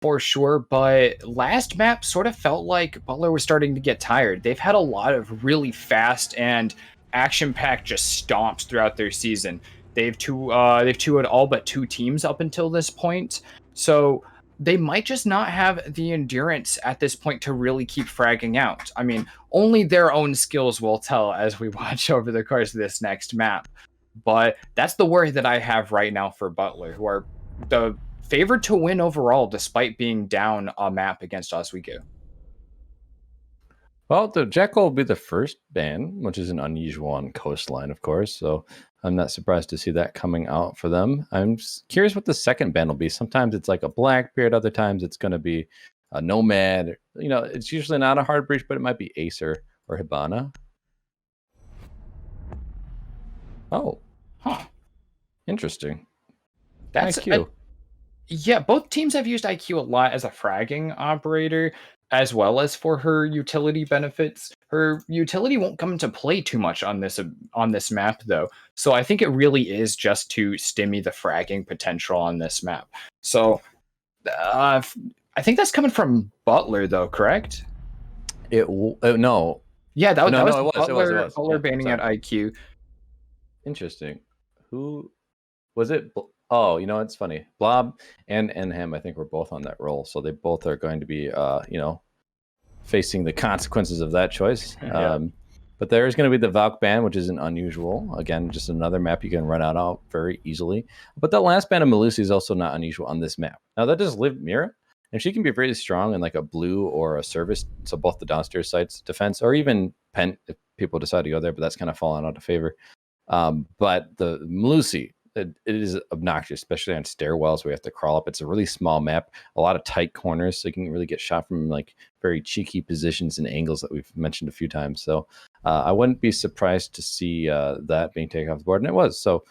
for sure. But last map sort of felt like Butler was starting to get tired. They've had a lot of really fast and action-packed just stomps throughout their season. They've 2-0'd all but 2 teams up until this point. So they might just not have the endurance at this point to really keep fragging out. I mean, only their own skills will tell as we watch over the course of this next map. But that's the worry that I have right now for Butler, who are the favored to win overall despite being down a map against Oswego. Well, the Jekyll will be the first ban, which is an unusual on Coastline, of course. So I'm not surprised to see that coming out for them. I'm curious what the second ban will be. Sometimes it's like a Blackbeard. Other times it's going to be a Nomad. You know, it's usually not a hard breach, but it might be Acer or Hibana. Oh, interesting. That's IQ. Yeah, both teams have used IQ a lot as a fragging operator, as well as for her utility benefits. Her utility won't come into play too much on this map, though. So I think it really is just to stimmy the fragging potential on this map. So I think that's coming from Butler, though, correct? No. Yeah, that No, was it was. Butler Yeah, banning sorry. out IQ. Interesting. Who was it? Oh, you know, it's funny. Blob and Enham, I think, were both on that role. So they both are going to be, facing the consequences of that choice. Yeah. But there is going to be the Valk ban, which isn't unusual. Again, just another map you can run out very easily. But the last ban of Melusi is also not unusual on this map. Now, that does live Mira, and she can be very strong in like a blue or a service. So both the downstairs sites defense or even Pent if people decide to go there, but that's kind of fallen out of favor. But the Melusi, it is obnoxious, especially on stairwells where you have to crawl up. It's a really small map, a lot of tight corners, so you can really get shot from like very cheeky positions and angles that we've mentioned a few times. So I wouldn't be surprised to see that being taken off the board, and it was. So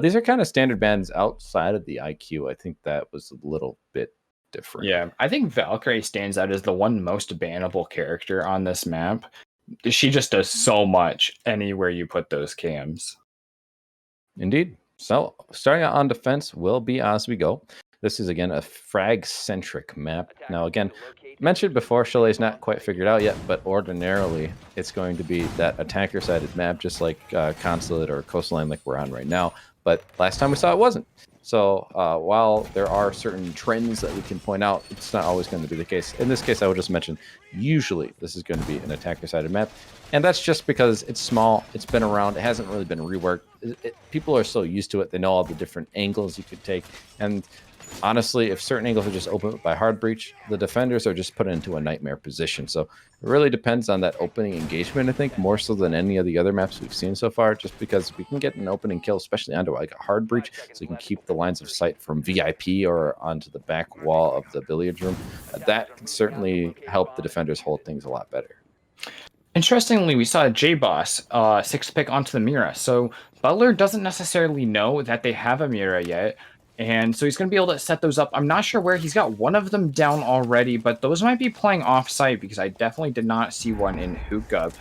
these are kind of standard bans outside of the IQ. I think that was a little bit different. Yeah, I think Valkyrie stands out as the one most bannable character on this map. She just does so much anywhere you put those cams. Indeed. So starting out on defense will be Oswego. This is again a frag-centric map. Now again, mentioned before, Chalet's not quite figured out yet, but ordinarily it's going to be that attacker-sided map, just like Consulate or Coastline like we're on right now. But last time we saw it wasn't. So while there are certain trends that we can point out, it's not always going to be the case. In this case, I would just mention, usually this is going to be an attacker-sided map. And that's just because it's small, it's been around, it hasn't really been reworked. People are so used to it, they know all the different angles you could take. And honestly, if certain angles are just opened by hard breach, the defenders are just put into a nightmare position. So it really depends on that opening engagement, I think, more so than any of the other maps we've seen so far, just because we can get an opening kill, especially onto like a hard breach, so you can keep the lines of sight from VIP or onto the back wall of the billiards room. That can certainly help the defenders hold things a lot better. Interestingly, we saw a J-Boss 6th pick onto the Mira. So Butler doesn't necessarily know that they have a Mira yet. And so he's going to be able to set those up. I'm not sure where. He's got one of them down already, but those might be playing off-site because I definitely did not see one in Hookah.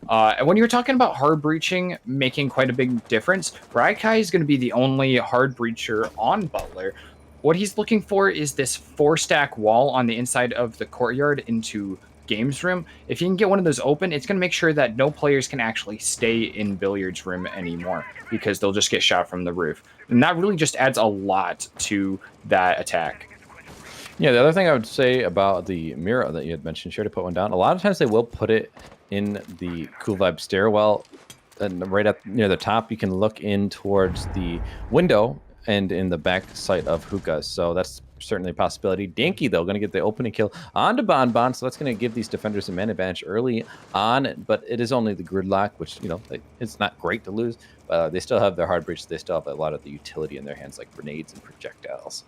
And when you were talking about hard breaching making quite a big difference, Raikai is going to be the only hard breacher on Butler. What he's looking for is this 4-stack wall on the inside of the courtyard into games room. If you can get one of those open, it's going to make sure that no players can actually stay in billiards room anymore because they'll just get shot from the roof. And that really just adds a lot to that attack. Yeah, the other thing I would say about the Mira that you had mentioned, sure to put one down. A lot of times they will put it in the Cool Vibe stairwell, and right up near the top, you can look in towards the window and in the back sight of Hookah. So that's certainly a possibility. Dinky, though, going to get the opening kill onto Bonbon, so that's going to give these defenders a man advantage early on, but it is only the gridlock, which, you know, it's not great to lose. They still have their hard breach. They still have a lot of the utility in their hands, like grenades and projectiles.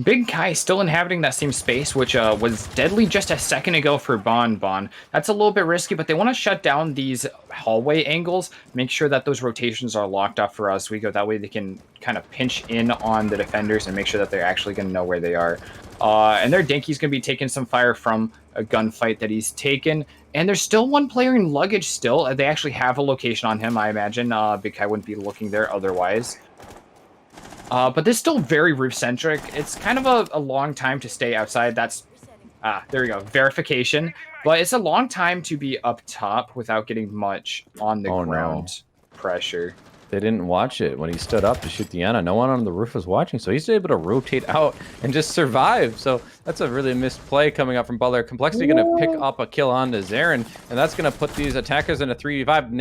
Big Kai still inhabiting that same space, which was deadly just a second ago for Bon Bon. That's a little bit risky, but they want to shut down these hallway angles, make sure that those rotations are locked up for Oswego. That way they can kind of pinch in on the defenders and make sure that they're actually going to know where they are. And their Dinky's going to be taking some fire from a gunfight that he's taken. And there's still one player in luggage still. They actually have a location on him, I imagine. Big Kai wouldn't be looking there otherwise. But this is still very roof-centric. It's kind of a long time to stay outside. That's, there we go, verification. But it's a long time to be up top without getting much on the ground pressure. They didn't watch it when he stood up to shoot the Ana. No one on the roof was watching, so he's able to rotate out and just survive. So that's a really missed play coming up from Butler. Complexity going to pick up a kill onto Zarin, and that's going to put these attackers in a 3v5.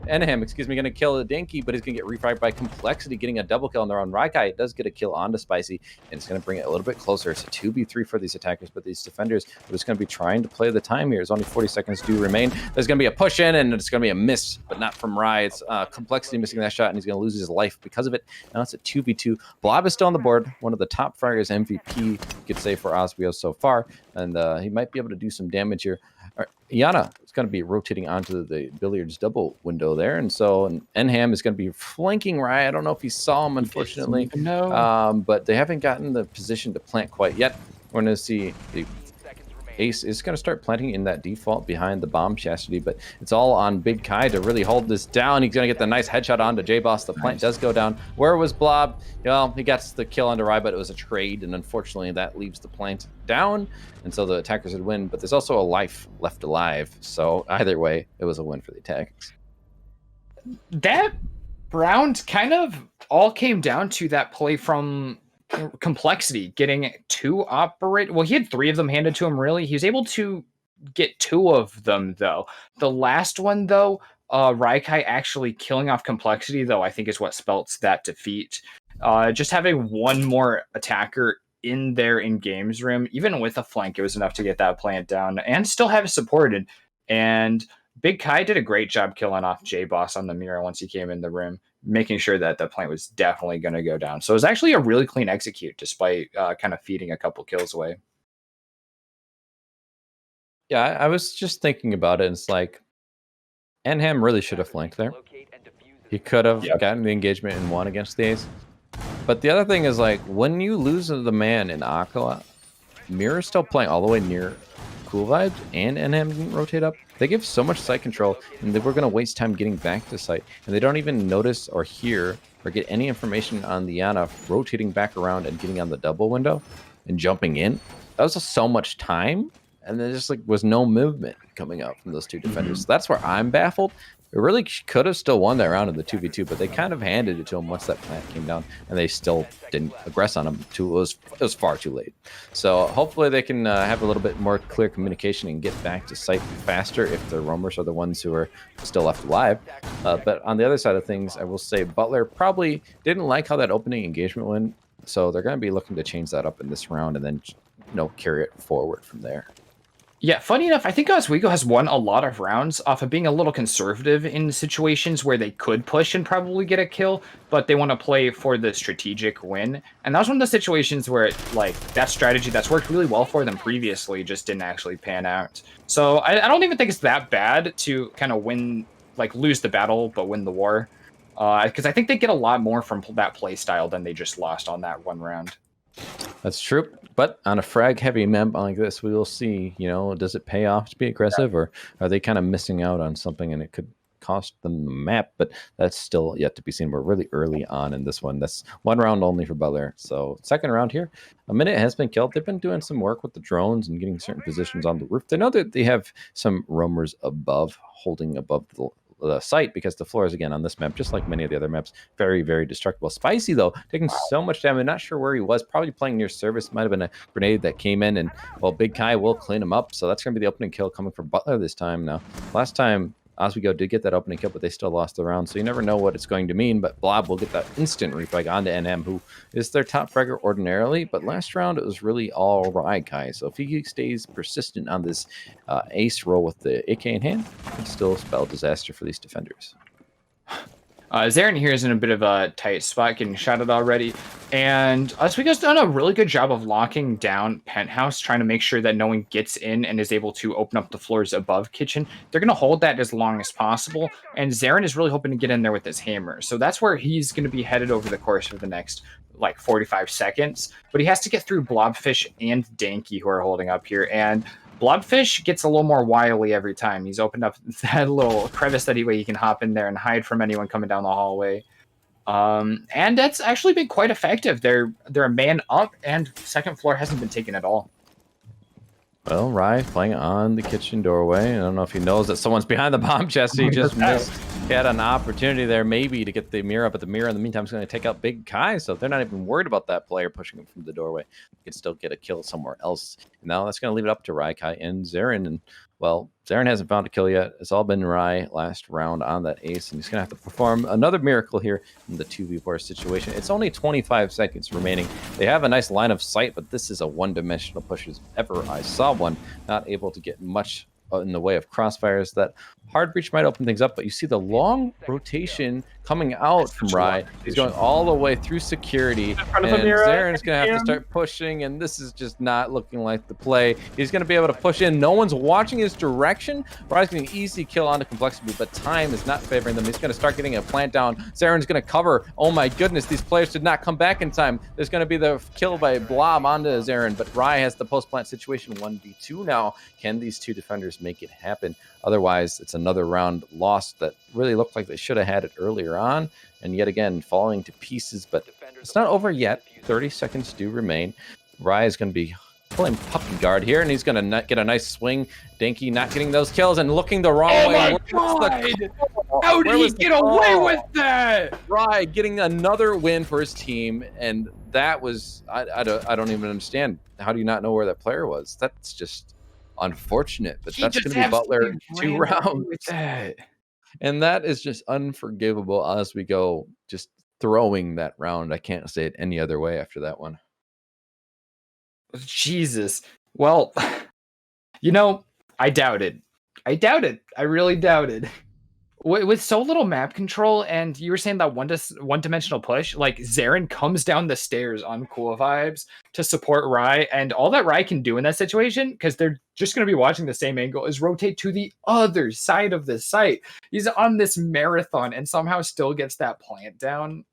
Enham, going to kill the Dinky, but he's going to get refragged by Complexity, getting a double kill on their own. Raikai does get a kill onto Spicy, and it's going to bring it a little bit closer. It's a 2v3 for these attackers, but these defenders are just going to be trying to play the time here. There's only 40 seconds do remain. There's going to be a push in, and it's going to be a miss, but not from Rai. It's Complexity missing that shot, and he's going to lose his life because of it. Now it's a 2v2. Blob is still on the board. One of the top fragers, MVP, you could say, for Oswego so far, and he might be able to do some damage here. Iana is going to be rotating onto the billiards double window there, and so Enham is going to be flanking Rai. I don't know if he saw him, unfortunately. No. But they haven't gotten the position to plant quite yet. We're going to see the Ace is going to start planting in that default behind the bomb chastity, but it's all on Big Kai to really hold this down. He's going to get the nice headshot onto J-Boss. The plant does go down. Where was Blob? Well, he gets the kill onto Rai, but it was a trade, and unfortunately that leaves the plant down, and so the attackers would win, but there's also a life left alive, so either way, it was a win for the attackers. That round kind of all came down to that play from Complexity getting 2 operate. Well, he had 3 of them handed to him, really. He was able to get 2 of them, though. The last one, though, Raikai actually killing off Complexity, though, I think is what spells that defeat. Just having one more attacker in there in games room, even with a flank, it was enough to get that plant down and still have it supported. And Big Kai did a great job killing off J-Boss on the Mira once he came in the room, making sure that the plant was definitely going to go down. So it was actually a really clean execute, despite kind of feeding a couple kills away. Yeah, I was just thinking about it, and it's like, Enham really should have flanked there. He could have gotten the engagement and won against the Ace. But the other thing is, like, when you lose the man in Aqua, Mira's still playing all the way near Cool Vibes, and Enham didn't rotate up. They give so much site control, and they were going to waste time getting back to site, and they don't even notice or hear or get any information on the Yana rotating back around and getting on the double window and jumping in. That was just so much time, and there just like was no movement coming out from those 2 defenders. So that's where I'm baffled. It It really could have still won that round in the 2v2, but they kind of handed it to them once that plant came down, and they still didn't aggress on them. It was far too late. So hopefully they can have a little bit more clear communication and get back to site faster if the roamers are the ones who are still left alive. But on the other side of things, I will say Butler probably didn't like how that opening engagement went, so they're going to be looking to change that up in this round and then, carry it forward from there. Yeah, funny enough, I think Oswego has won a lot of rounds off of being a little conservative in situations where they could push and probably get a kill, but they want to play for the strategic win. And that was one of the situations where, that strategy that's worked really well for them previously just didn't actually pan out. So I don't even think it's that bad to kind of win, lose the battle, but win the war. Because I think they get a lot more from that play style than they just lost on that one round. That's true. But on a frag-heavy map like this, we will see, does it pay off to be aggressive, or are they kind of missing out on something and it could cost them the map? But that's still yet to be seen. We're really early on in this one. That's one round only for Butler. So second round here, a minute has been killed. They've been doing some work with the drones and getting certain positions on the roof. They know that they have some roamers holding above the site, because the floor is, again, on this map, just like many of the other maps, very, very destructible. Spicy, though, taking so much damage. Not sure where he was. Probably playing near service. Might have been a grenade that came in, and, well, Big Kai will clean him up. So that's going to be the opening kill coming from Butler this time. Now, last time Oswego did get that opening kill, but they still lost the round, so you never know what it's going to mean. But Blob will get that instant refrag onto NM, who is their top fragger ordinarily, but last round it was really all Kai. So if he stays persistent on this ace roll with the AK in hand, it can still spell disaster for these defenders. Zarin here is in a bit of a tight spot, getting shotted already, and Oswego's done a really good job of locking down Penthouse, trying to make sure that no one gets in and is able to open up the floors above Kitchen. They're going to hold that as long as possible, and Zarin is really hoping to get in there with his hammer, so that's where he's going to be headed over the course of the next 45 seconds, but he has to get through Blobfish and Danky, who are holding up here, and Blobfish gets a little more wily every time. He's opened up that little crevice that he can hop in there and hide from anyone coming down the hallway. And that's actually been quite effective. They're a man up, and second floor hasn't been taken at all. Well, Rye playing on the kitchen doorway. I don't know if he knows that someone's behind the bomb chest. He just missed. He had an opportunity there maybe to get the mirror, but the mirror in the meantime is going to take out Big Kai, so they're not even worried about that player pushing him from the doorway. He can still get a kill somewhere else. And now that's going to leave it up to Rye, Kai, and Zarin. And, well, Zarin hasn't found a kill yet. It's all been Rye last round on that ace, and he's going to have to perform another miracle here in the 2v4 situation. It's only 25 seconds remaining. They have a nice line of sight, but this is a one-dimensional push as ever I saw one. Not able to get much in the way of crossfires. That hard breach might open things up, but you see the long rotation coming out from Rye. He's going all the way through security, and Zarin's going to have to start pushing, and this is just not looking like the play. He's going to be able to push in. No one's watching his direction. Rye's getting an easy kill onto Complexity, but time is not favoring them. He's going to start getting a plant down. Zarin's going to cover. Oh my goodness, these players did not come back in time. There's going to be the kill by Blob onto Zarin, but Rye has the post-plant situation 1v2 now. Can these two defenders make it happen? Otherwise, it's another round lost that really looked like they should have had it earlier on, and yet again falling to pieces. But it's not over yet. 30 seconds do remain. Rye is going to be pulling puppy guard here, and he's going to get a nice swing. Danky not getting those kills and looking the wrong way. Oh my god! How did he get away with that? Rye getting another win for his team, and that was I don't even understand. How do you not know where that player was? That's just unfortunate, but that's going to be Butler 2 rounds. And that is just unforgivable as we go, just throwing that round. I can't say it any other way after that one. Jesus. Well, I doubted. I really doubted. With so little map control, and you were saying that one-dimensional push, Zarin comes down the stairs on Cool Vibes to support Rye, and all that Rye can do in that situation, because they're just going to be watching the same angle, is rotate to the other side of the site. He's on this marathon and somehow still gets that plant down.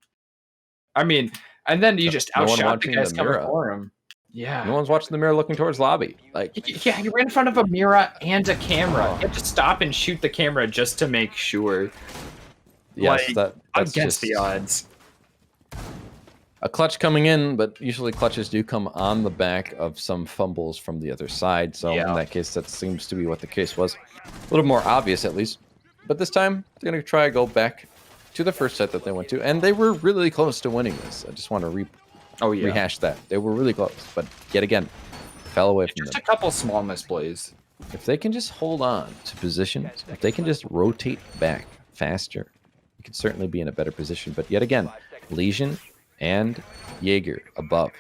I mean, and then you just outshot the guys coming for him. Yeah. No one's watching the mirror looking towards lobby. Yeah, he ran in front of a mirror and a camera. You have to stop and shoot the camera just to make sure. Yes, that's against the odds. A clutch coming in, but usually clutches do come on the back of some fumbles from the other side. So in that case, that seems to be what the case was. A little more obvious, at least. But this time, they're going to try to go back to the first set that they went to. And they were really close to winning this. I just want to rehash that. They were really close. But yet again, fell away from them. Just a couple small misplays. If they can just hold on to positions, if they can just rotate back faster, you could certainly be in a better position. But yet again, Legion and Jaeger above.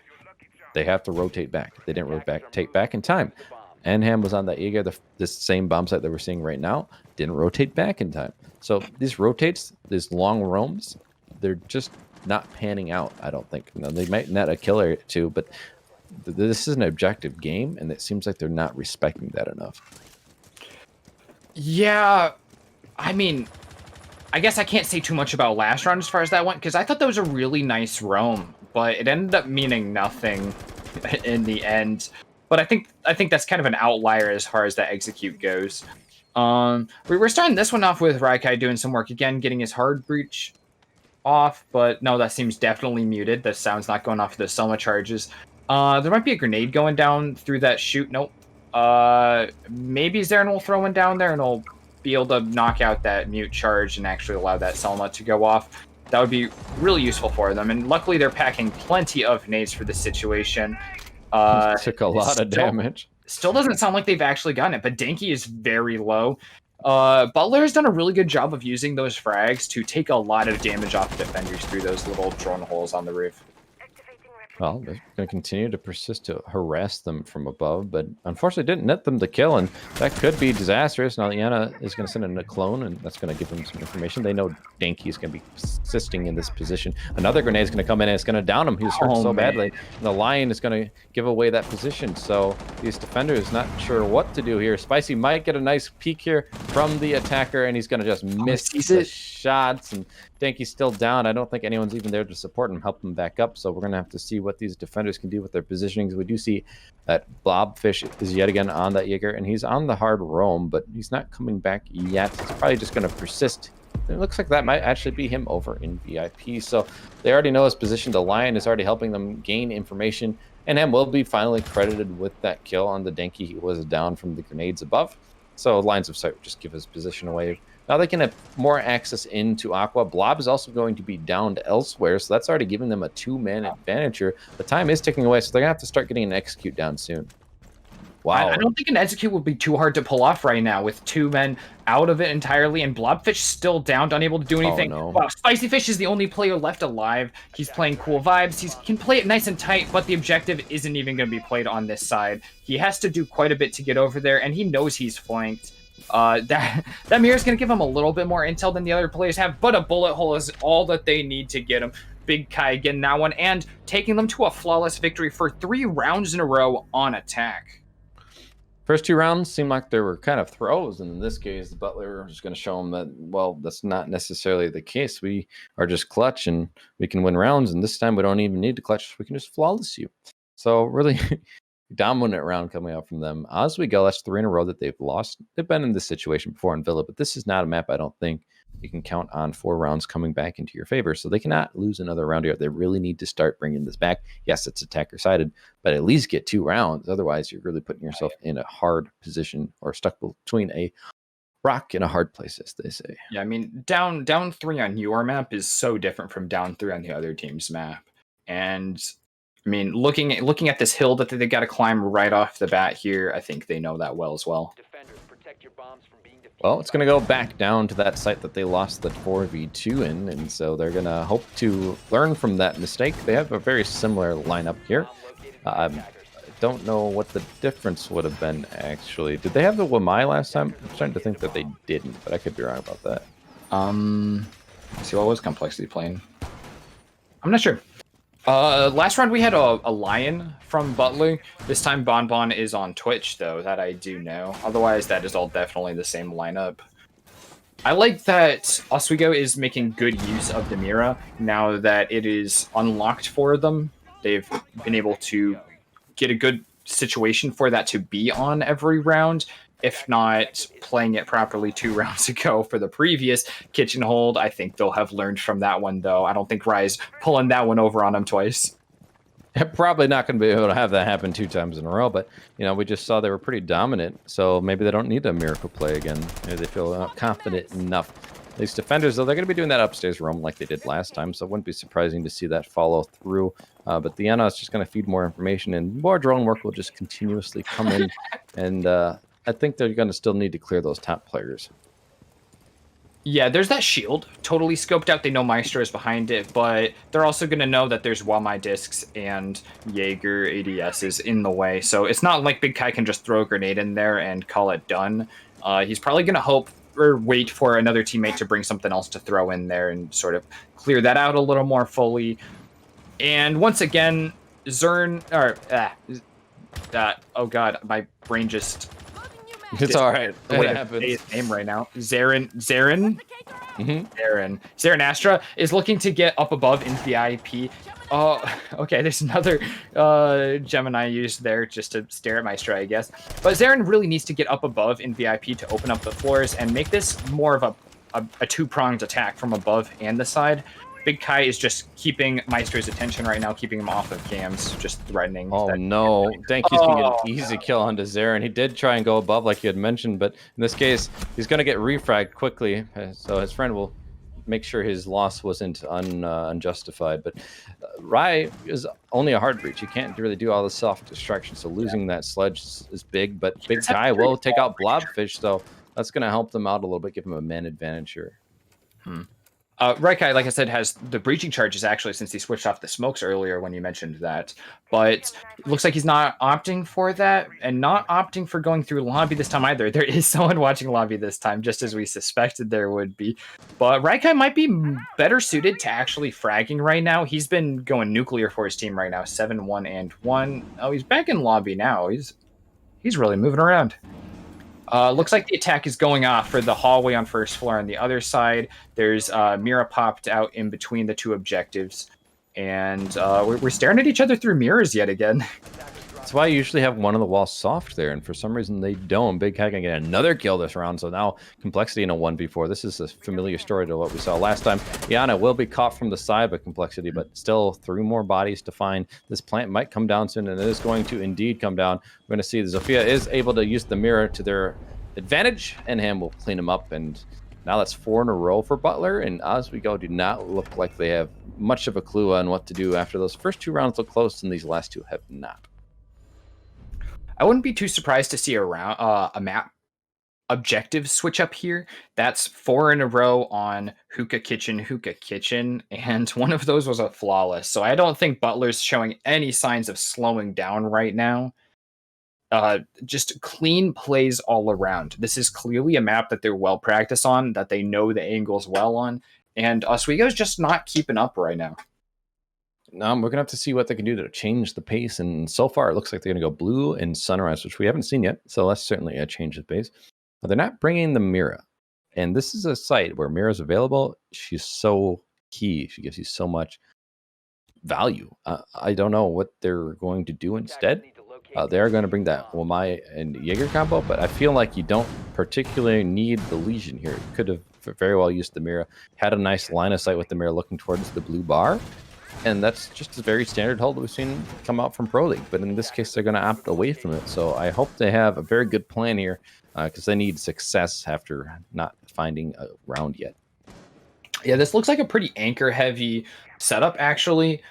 They have to rotate back. They didn't rotate back in time. Anham was on that Jaeger, this same bomb site that we're seeing right now, didn't rotate back in time. So these rotates, these long roams, they're just not panning out, I don't think. Now, they might net a killer or two, but this is an objective game, and it seems like they're not respecting that enough. Yeah, I mean, I guess I can't say too much about last round as far as that went, because I thought that was a really nice roam, but it ended up meaning nothing in the end. But I think that's kind of an outlier as far as that execute goes. We're starting this one off with Raikai doing some work again, getting his hard breach off, but no, that seems definitely muted. The sound's not going off of the Selma charges. There might be a grenade going down through that chute. Nope. Maybe Zaren will throw one down there and he'll be able to knock out that mute charge and actually allow that Selma to go off. That would be really useful for them. And luckily they're packing plenty of nades for this situation. Took a lot of damage. Still doesn't sound like they've actually gotten it, but Denki is very low. Butler has done a really good job of using those frags to take a lot of damage off defenders through those little drone holes on the roof. Well, they're going to continue to persist to harass them from above, but unfortunately didn't net them to kill, and that could be disastrous. Now, Liana is going to send in a clone, and that's going to give them some information. They know Danky is going to be persisting in this position. Another grenade is going to come in, and it's going to down him. He's hurt so badly. And the Lion is going to give away that position, so these defenders not sure what to do here. Spicy might get a nice peek here from the attacker, and he's going to just miss the shots, and Danky's still down. I don't think anyone's even there to support him, help him back up, so we're going to have to see what these defenders can do with their positionings. We do see that Blobfish is yet again on that Jaeger, and he's on the hard roam, but he's not coming back yet. He's probably just going to persist. It looks like that might actually be him over in VIP, so they already know his position. The Lion is already helping them gain information, and M will be finally credited with that kill on the Denki. He was down from the grenades above, so lines of sight would just give his position away. Now they can have more access into Aqua. Blob is also going to be downed elsewhere, so that's already giving them a 2-man advantage here. The time is ticking away, so they're going to have to start getting an execute down soon. Wow. I don't think an execute would be too hard to pull off right now with 2 men out of it entirely, and Blobfish still downed, unable to do anything. Oh, no. Wow, Spicy Fish is the only player left alive. He's playing cool vibes. He can play it nice and tight, but the objective isn't even going to be played on this side. He has to do quite a bit to get over there, and he knows he's flanked. That mirror is going to give him a little bit more intel than the other players have, but a bullet hole is all that they need to get him. Big Kai getting that one and taking them to a flawless victory for 3 rounds in a row on attack. First 2 rounds seemed like there were kind of throws, and in this case, the Butler is going to show them that, well, that's not necessarily the case. We are just clutch, and we can win rounds, and this time we don't even need to clutch. We can just flawless you. So really dominant round coming out from them. Oswego, that's 3 in a row that they've lost. They've been in this situation before in Villa, but this is not a map I don't think you can count on 4 rounds coming back into your favor. So they cannot lose another round here. They really need to start bringing this back. Yes, it's attacker-sided, but at least get 2 rounds. Otherwise, you're really putting yourself in a hard position or stuck between a rock and a hard place, as they say. Yeah, I mean, down 3 on your map is so different from down 3 on the other team's map. And I mean, looking at this hill that they've got to climb right off the bat here, I think they know that well as well. Well, it's going to go back down to that site that they lost the 4v2 in, and so they're going to hope to learn from that mistake. They have a very similar lineup here. I don't know what the difference would have been, actually. Did they have the Wamai last time? I'm starting to think that they didn't, but I could be wrong about that. Let's see, what was Complexity playing? I'm not sure. Last round we had a Lion from Butler. This time Bonbon is on Twitch, though. That I do know. Otherwise, that is all definitely the same lineup. I like that Oswego is making good use of the Mira now that it is unlocked for them. They've been able to get a good situation for that to be on every round. If not playing it properly 2 rounds ago for the previous kitchen hold, I think they'll have learned from that one, though. I don't think Rise pulling that one over on him twice. Probably not going to be able to have that happen 2 times in a row, but we just saw they were pretty dominant, so maybe they don't need a miracle play again. Maybe they feel confident enough. These defenders, though, they're going to be doing that upstairs roam like they did last time, so it wouldn't be surprising to see that follow through. But the Anna is just going to feed more information, and more drone work will just continuously come in, and I think they're going to still need to clear those top players. Yeah, there's that shield totally scoped out. They know Maestro is behind it, but they're also going to know that there's Wamai discs and Jaeger ADSs in the way. So it's not like Big Kai can just throw a grenade in there and call it done. He's probably going to hope or wait for another teammate to bring something else to throw in there and sort of clear that out a little more fully. And once again, Zern, oh god, my brain just... It's all right. It happens. His name right now. Zarin. Mm-hmm. Zarin Astra is looking to get up above in VIP. Oh, okay. There's another Gemini used there just to stare at Maestro, I guess. But Zarin really needs to get up above in VIP to open up the floors and make this more of a two-pronged attack from above and the side. Big Kai is just keeping Maestro's attention right now, keeping him off of cams, just threatening. Oh, no. Danky's going to get an easy kill onto Zarin. He did try and go above like you had mentioned, but in this case, he's going to get refragged quickly, so his friend will make sure his loss wasn't unjustified. But Rai is only a hard breach. You can't really do all the soft distraction, so losing that sledge is big, but Big Kai will take out Blobfish, so that's going to help them out a little bit, give him a man advantage here. Raikai, like I said, has the breaching charges actually since he switched off the smokes earlier when you mentioned that. But it looks like he's not opting for that and not opting for going through lobby this time either. There is someone watching lobby this time, just as we suspected there would be. But Raikai might be better suited to actually fragging right now. He's been going nuclear for his team right now, 7-1 and 1. Oh, he's back in lobby now. He's really moving around. Looks like the attack is going off for the hallway on first floor. On the other side, there's Mira popped out in between the two objectives. And we're staring at each other through mirrors yet again. That's why I usually have one of the walls soft there, and for some reason they don't. Big Kai can get another kill this round, so now Complexity in a 1v4. This is a familiar story to what we saw last time. Iana will be caught from the side by Complexity, but still 3 more bodies to find. This plant might come down soon, and it is going to indeed come down. We're going to see Zofia is able to use the mirror to their advantage, and Ham will clean him up, and now that's 4 in a row for Butler, and Oswego do not look like they have much of a clue on what to do after those first 2 rounds look close, and these last 2 have not. I wouldn't be too surprised to see a map objective switch up here. That's 4 in a row on Hookah Kitchen, and one of those was a flawless. So I don't think Butler's showing any signs of slowing down right now. Just clean plays all around. This is clearly a map that they're well practiced on, that they know the angles well on, and Oswego's just not keeping up right now. We're going to have to see what they can do to change the pace, and so far it looks like they're going to go blue and sunrise, which we haven't seen yet, so that's certainly a change of pace. But they're not bringing the Mira, and this is a site where Mira's available. She's so key. She gives you so much value. I don't know what they're going to do instead. They're going to bring that Wamai and Jaeger combo, but I feel like you don't particularly need the Legion here. You could have very well used the Mira, had a nice line of sight with the Mira looking towards the blue bar, and that's just a very standard hold that we've seen come out from Pro League. But in this case, they're going to opt away from it. So I hope they have a very good plan here, because they need success after not finding a round yet. Yeah, this looks like a pretty anchor-heavy setup, actually.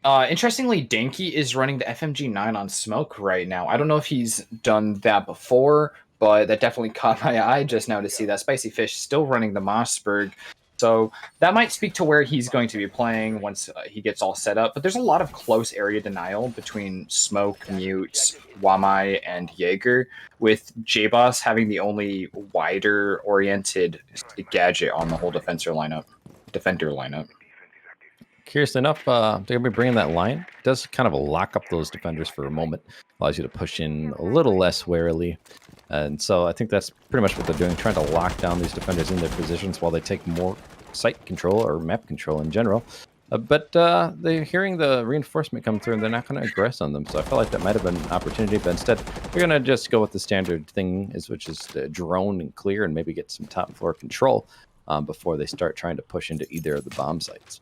Interestingly, Danky is running the FMG9 on smoke right now. I don't know if he's done that before, but that definitely caught my eye just now to see that Spicy Fish still running the Mossberg. So that might speak to where he's going to be playing once he gets all set up. But there's a lot of close area denial between Smoke, Mute, Wamai, and Jaeger, with J-Boss having the only wider-oriented gadget on the whole defender lineup. Curiously enough, they're going to be bringing that line. It does kind of lock up those defenders for a moment. Allows you to push in a little less warily. And so I think that's pretty much what they're doing, trying to lock down these defenders in their positions while they take more site control or map control in general. But they're hearing the reinforcement come through, and they're not going to aggress on them. So I feel like that might have been an opportunity, but instead they're going to just go with the standard thing, which is the drone and clear and maybe get some top floor control before they start trying to push into either of the bomb sites.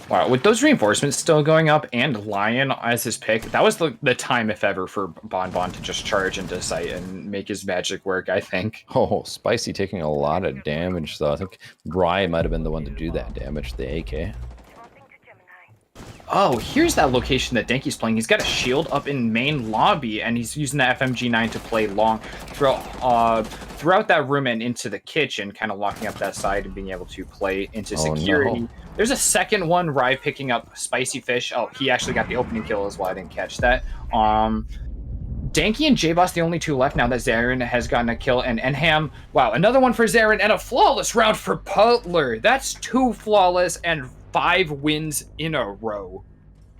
Wow, with those reinforcements still going up and Lion as his pick, that was the time, if ever, for Bon to just charge into sight and make his magic work, I think. Oh, Spicy taking a lot of damage, though. I think Rye might have been the one to do that damage, the AK. Oh, here's that location that Denki's playing. He's got a shield up in main lobby, and he's using the FMG9 to play long throughout that room and into the kitchen, kind of locking up that side and being able to play into security. No. There's a second one, Rye picking up Spicy Fish. Oh, he actually got the opening kill as well. I didn't catch that. Danky and J-Boss, the only two left now that Zarin has gotten a kill. And Enham, wow, another one for Zarin and a flawless round for Butler. That's 2 flawless and 5 wins in a row.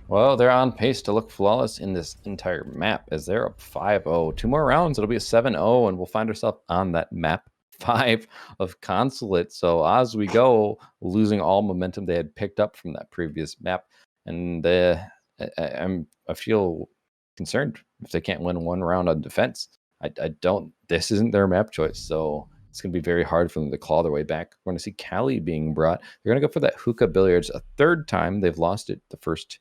Well, they're on pace to look flawless in this entire map as they're up 5-0. 2 more rounds, it'll be a 7-0, and we'll find ourselves on that map 5 of Consulate. So as we go, losing all momentum they had picked up from that previous map. And I feel concerned if they can't win one round on defense. This isn't their map choice, so it's going to be very hard for them to claw their way back. We're going to see Cali being brought. They're going to go for that hookah billiards a third time. They've lost it the first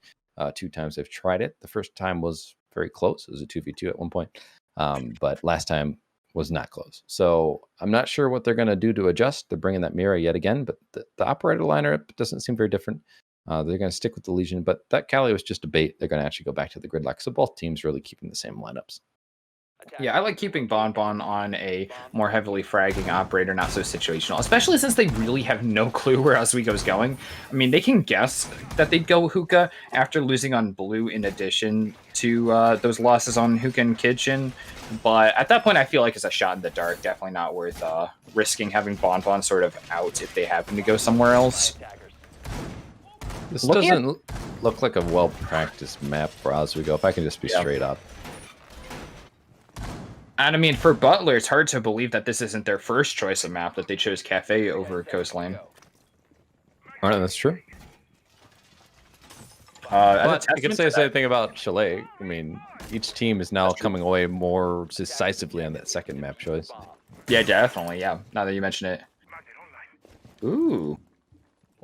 2 times they've tried it. The first time was very close. It was a 2v2 at one point, but last time was not close. So I'm not sure what they're going to do to adjust. They're bringing that Mira yet again, but the operator lineup doesn't seem very different. They're going to stick with the Legion, but that Cali was just a bait. They're going to actually go back to the gridlock. So both teams really keeping the same lineups. Yeah, I like keeping Bon on a more heavily fragging operator, not so situational, especially since they really have no clue where Oswego's going. I mean, they can guess that they'd go hookah after losing on blue in addition to those losses on hookah and kitchen, but at that point I feel like it's a shot in the dark, definitely not worth risking having Bon sort of out if they happen to go somewhere else. This doesn't look like a well-practiced map for Oswego, if I can just be straight up. And I mean, for Butler, it's hard to believe that this isn't their first choice of map, that they chose Cafe over Coastline. Oh, no, that's true. But you can say the same thing about Chalet. I mean, each team is now coming away more decisively on that second map choice. Yeah, definitely. Yeah, now that you mention it. Ooh.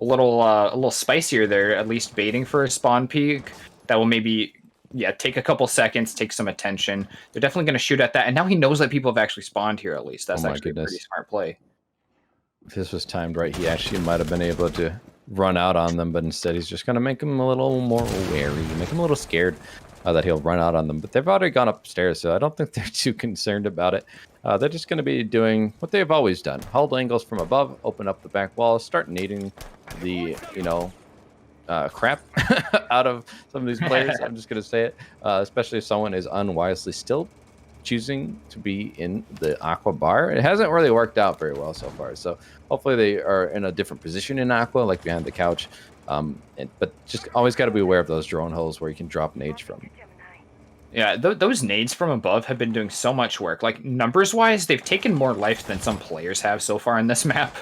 A little spicier there, at least baiting for a spawn peak. That will maybe... yeah, take a couple seconds, take some attention. They're definitely going to shoot at that. And now he knows that people have actually spawned here, at least. That's actually a pretty smart play. If this was timed right, he actually might have been able to run out on them, but instead he's just going to make them a little more wary, make them a little scared that he'll run out on them. But they've already gone upstairs, so I don't think they're too concerned about it. They're just going to be doing what they've always done. Hold angles from above, open up the back wall, start nading the, crap out of some of these players. I'm just going to say it, especially if someone is unwisely still choosing to be in the Aqua bar. It hasn't really worked out very well so far. So hopefully they are in a different position in Aqua, like behind the couch. But just always got to be aware of those drone holes where you can drop nades from. Yeah, those nades from above have been doing so much work. Like, numbers-wise, they've taken more life than some players have so far in this map.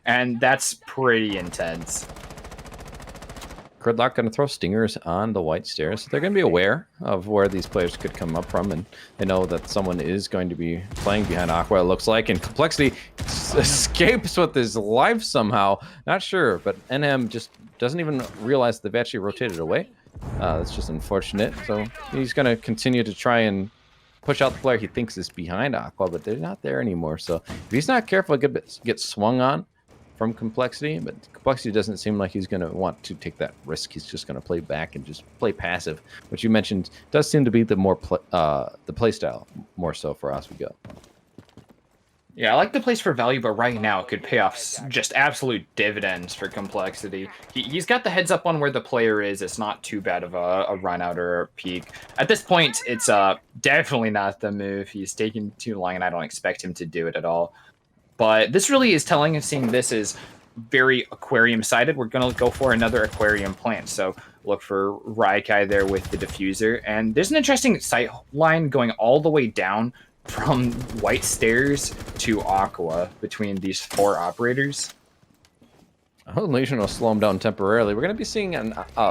And that's pretty intense. Gridlock going to throw stingers on the white stairs. So they're going to be aware of where these players could come up from, and they know that someone is going to be playing behind Aqua, it looks like, and Complexity escapes with his life somehow. Not sure, but NM just doesn't even realize they've actually rotated away. That's just unfortunate. So he's going to continue to try and push out the player he thinks is behind Aqua, but they're not there anymore. So if he's not careful, he could get swung on from Complexity, but Complexity doesn't seem like he's going to want to take that risk. He's just going to play back and just play passive, which you mentioned does seem to be the more the play style more so for Oswego. Yeah, I like the place for value, but right now it could pay off just absolute dividends for Complexity. He's got the heads up on where the player is. It's not too bad of a run out or a peek. At this point, it's definitely not the move. He's taking too long, and I don't expect him to do it at all. But this really is telling us, seeing this is very aquarium-sided. We're going to go for another aquarium plant. So look for Raikai there with the diffuser. And there's an interesting sight line going all the way down from white stairs to Aqua between these 4 operators. Legion will slow him down temporarily. We're going to be seeing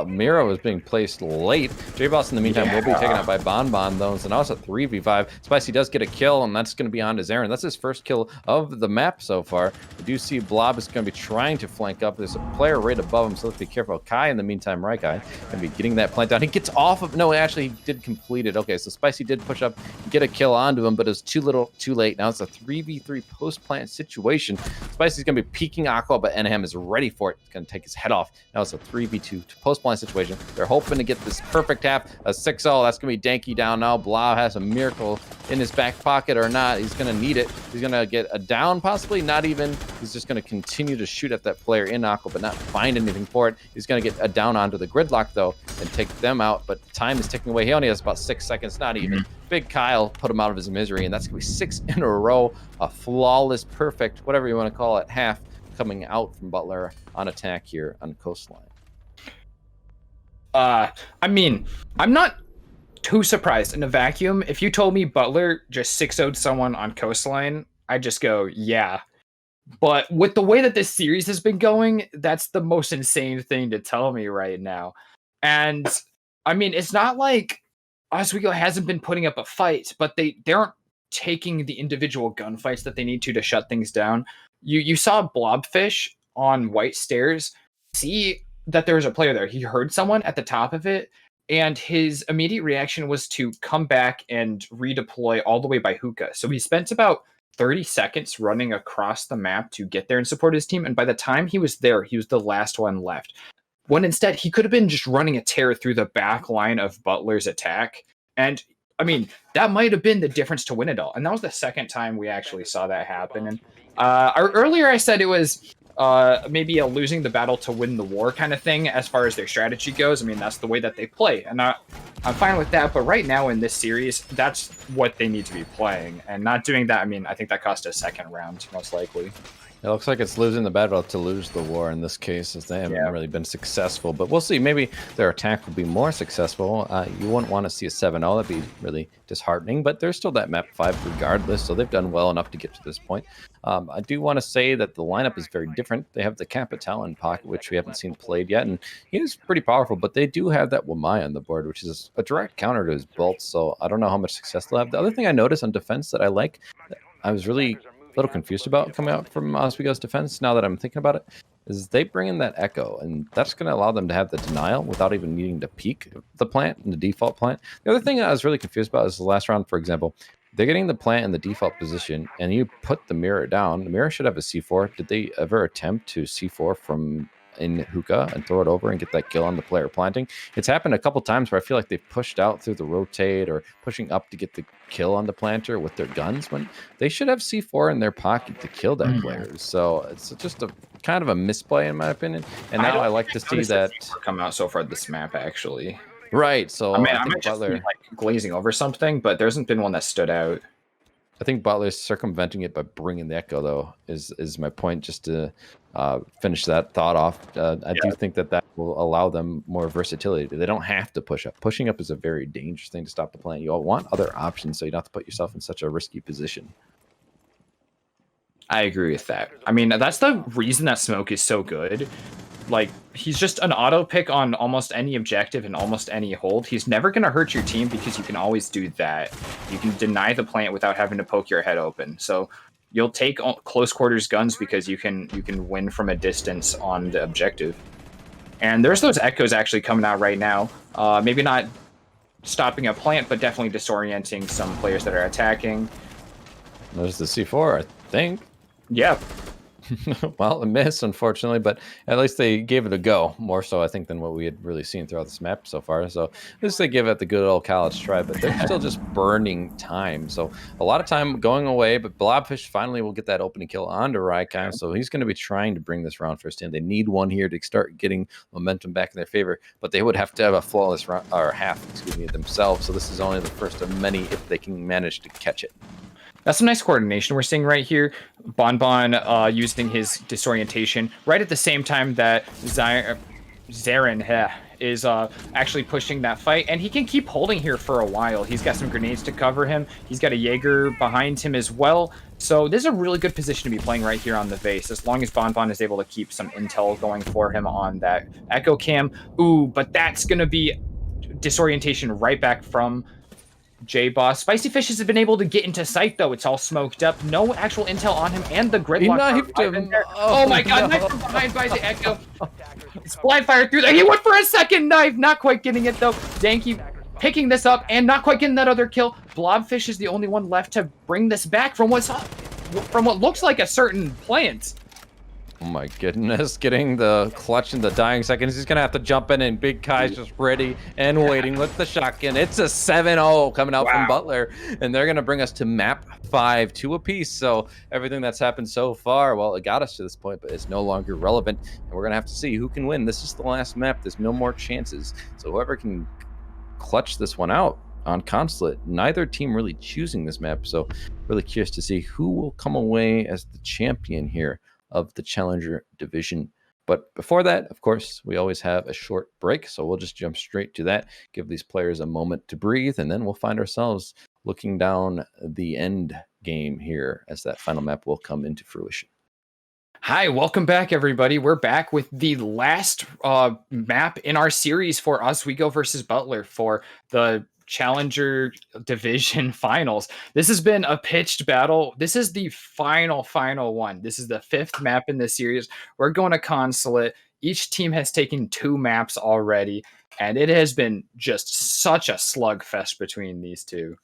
Miro is being placed late. J-Boss in the meantime will be taken out by Bonbon though. So now it's a 3v5. Spicy does get a kill, and that's going to be on to Zarin. That's his first kill of the map so far. We do see Blob is going to be trying to flank up. There's a player right above him, so let's be careful. Kai in the meantime, right Kai, going to be getting that plant down. He gets off of, no, actually he did complete it. Okay, so Spicy did push up, get a kill onto him, but it was too late. Now it's a 3v3 post-plant situation. Spicy's going to be peeking Aqua, but Enham is ready for it. It's going to take his head off. Now it's a 3v2 post-blind situation. They're hoping to get this perfect half, a 6-0. That's going to be Danky down now. Blau has a miracle in his back pocket or not. He's going to need it. He's going to get a down, possibly. Not even. He's just going to continue to shoot at that player in Aqua, but not find anything for it. He's going to get a down onto the gridlock, though, and take them out, but time is ticking away. He only has about 6 seconds, not even. Big Kyle put him out of his misery, and that's going to be 6 in a row. A flawless, perfect, whatever you want to call it, half coming out from Butler on attack here on Coastline. I mean, I'm not too surprised in a vacuum. If you told me Butler just 6-0'd someone on Coastline, I'd just go, yeah. But with the way that this series has been going, that's the most insane thing to tell me right now. And I mean, it's not like Oswego hasn't been putting up a fight, but they aren't taking the individual gunfights that they need to shut things down. You saw Blobfish on White Stairs see that there was a player there. He heard someone at the top of it, and his immediate reaction was to come back and redeploy all the way by hookah. So he spent about 30 seconds running across the map to get there and support his team, and by the time he was there, he was the last one left. When instead, he could have been just running a tear through the back line of Butler's attack, and I mean, that might have been the difference to win it all. And that was the second time we actually saw that happen. And earlier I said it was maybe a losing the battle to win the war kind of thing as far as their strategy goes. I mean, that's the way that they play. And I'm fine with that. But right now in this series, that's what they need to be playing. And not doing that, I mean, I think that cost a second round, most likely. It looks like it's losing the battle to lose the war in this case, as they haven't really been successful. But we'll see. Maybe their attack will be more successful. You wouldn't want to see a 7-0. That'd be really disheartening. But there's still that map 5 regardless, so they've done well enough to get to this point. I do want to say that the lineup is very different. They have the Capital in pocket, which we haven't seen played yet, and he is pretty powerful. But they do have that Wamai on the board, which is a direct counter to his bolts. So I don't know how much success they'll have. The other thing I noticed on defense that I like, I was really a little confused about coming out from Oswego's defense now that I'm thinking about it, is they bring in that echo, and that's going to allow them to have the denial without even needing to peek the plant in the default plant. The other thing I was really confused about is the last round, for example, they're getting the plant in the default position, and you put the mirror down. The mirror should have a C4. Did they ever attempt to C4 from in hookah and throw it over and get that kill on the player planting? It's happened a couple times where I feel like they've pushed out through the rotate or pushing up to get the kill on the planter with their guns when they should have C4 in their pocket to kill that player. So it's just a kind of a misplay in my opinion. And now I like to see that come out so far this map actually. Right. So I mean, I might just be like glazing over something, but there hasn't been one that stood out. I think Butler's circumventing it by bringing the echo, though, is my point. Just to finish that thought off, I do think that will allow them more versatility. They don't have to push up. Pushing up is a very dangerous thing to stop the plan. You want other options, so you don't have to put yourself in such a risky position. I agree with that. I mean, that's the reason that Smoke is so good. Like, he's just an auto pick on almost any objective and almost any hold. He's never going to hurt your team because you can always do that. You can deny the plant without having to poke your head open. So you'll take close quarters guns because you can win from a distance on the objective. And there's those echoes actually coming out right now. Maybe not stopping a plant, but definitely disorienting some players that are attacking. There's the C4, I think. Yeah. Well, a miss, unfortunately, but at least they gave it a go, more so, I think, than what we had really seen throughout this map so far. So at least they give it the good old college try, but they're still just burning time. So a lot of time going away, but Blobfish finally will get that opening kill onto Raikai, so he's going to be trying to bring this round first in. They need one here to start getting momentum back in their favor, but they would have to have a flawless round, or half, themselves. So this is only the first of many if they can manage to catch it. That's some nice coordination we're seeing right here. Bonbon using his disorientation right at the same time that Zarin is actually pushing that fight, and he can keep holding here for a while. He's got some grenades to cover him. He's got a Jaeger behind him as well. So this is a really good position to be playing right here on the base, as long as Bonbon is able to keep some intel going for him on that Echo Cam. Ooh, but that's going to be disorientation right back from J-Boss. Spicy Fishes have been able to get into sight, though. It's all smoked up. No actual intel on him, and the gridlock. He knifed him. Oh my god, knife from behind by the Echo. It's blind fire through there. He went for a second knife. Not quite getting it, though. Danky picking this up and not quite getting that other kill. Blobfish is the only one left to bring this back from what looks like a certain plant. Oh my goodness, getting the clutch in the dying seconds. He's going to have to jump in, and Big Kai's just ready and waiting with the shotgun. It's a 7-0 coming out from Butler, and they're going to bring us to map 5, 2 apiece. So everything that's happened so far, well, it got us to this point, but it's no longer relevant, and we're going to have to see who can win. This is the last map. There's no more chances. So whoever can clutch this one out on Consulate, neither team really choosing this map. So really curious to see who will come away as the champion here of the Challenger division. But before that, of course, we always have a short break, so we'll just jump straight to that, give these players a moment to breathe, and then we'll find ourselves looking down the end game here as that final map will come into fruition. Hi, welcome back, everybody. We're back with the last map in our series for Oswego versus Butler for the Challenger Division Finals. This has been a pitched battle. This is the final one. This is the 5th map in this series. We're going to Consulate. Each team has taken 2 maps already, and it has been just such a slugfest between these two.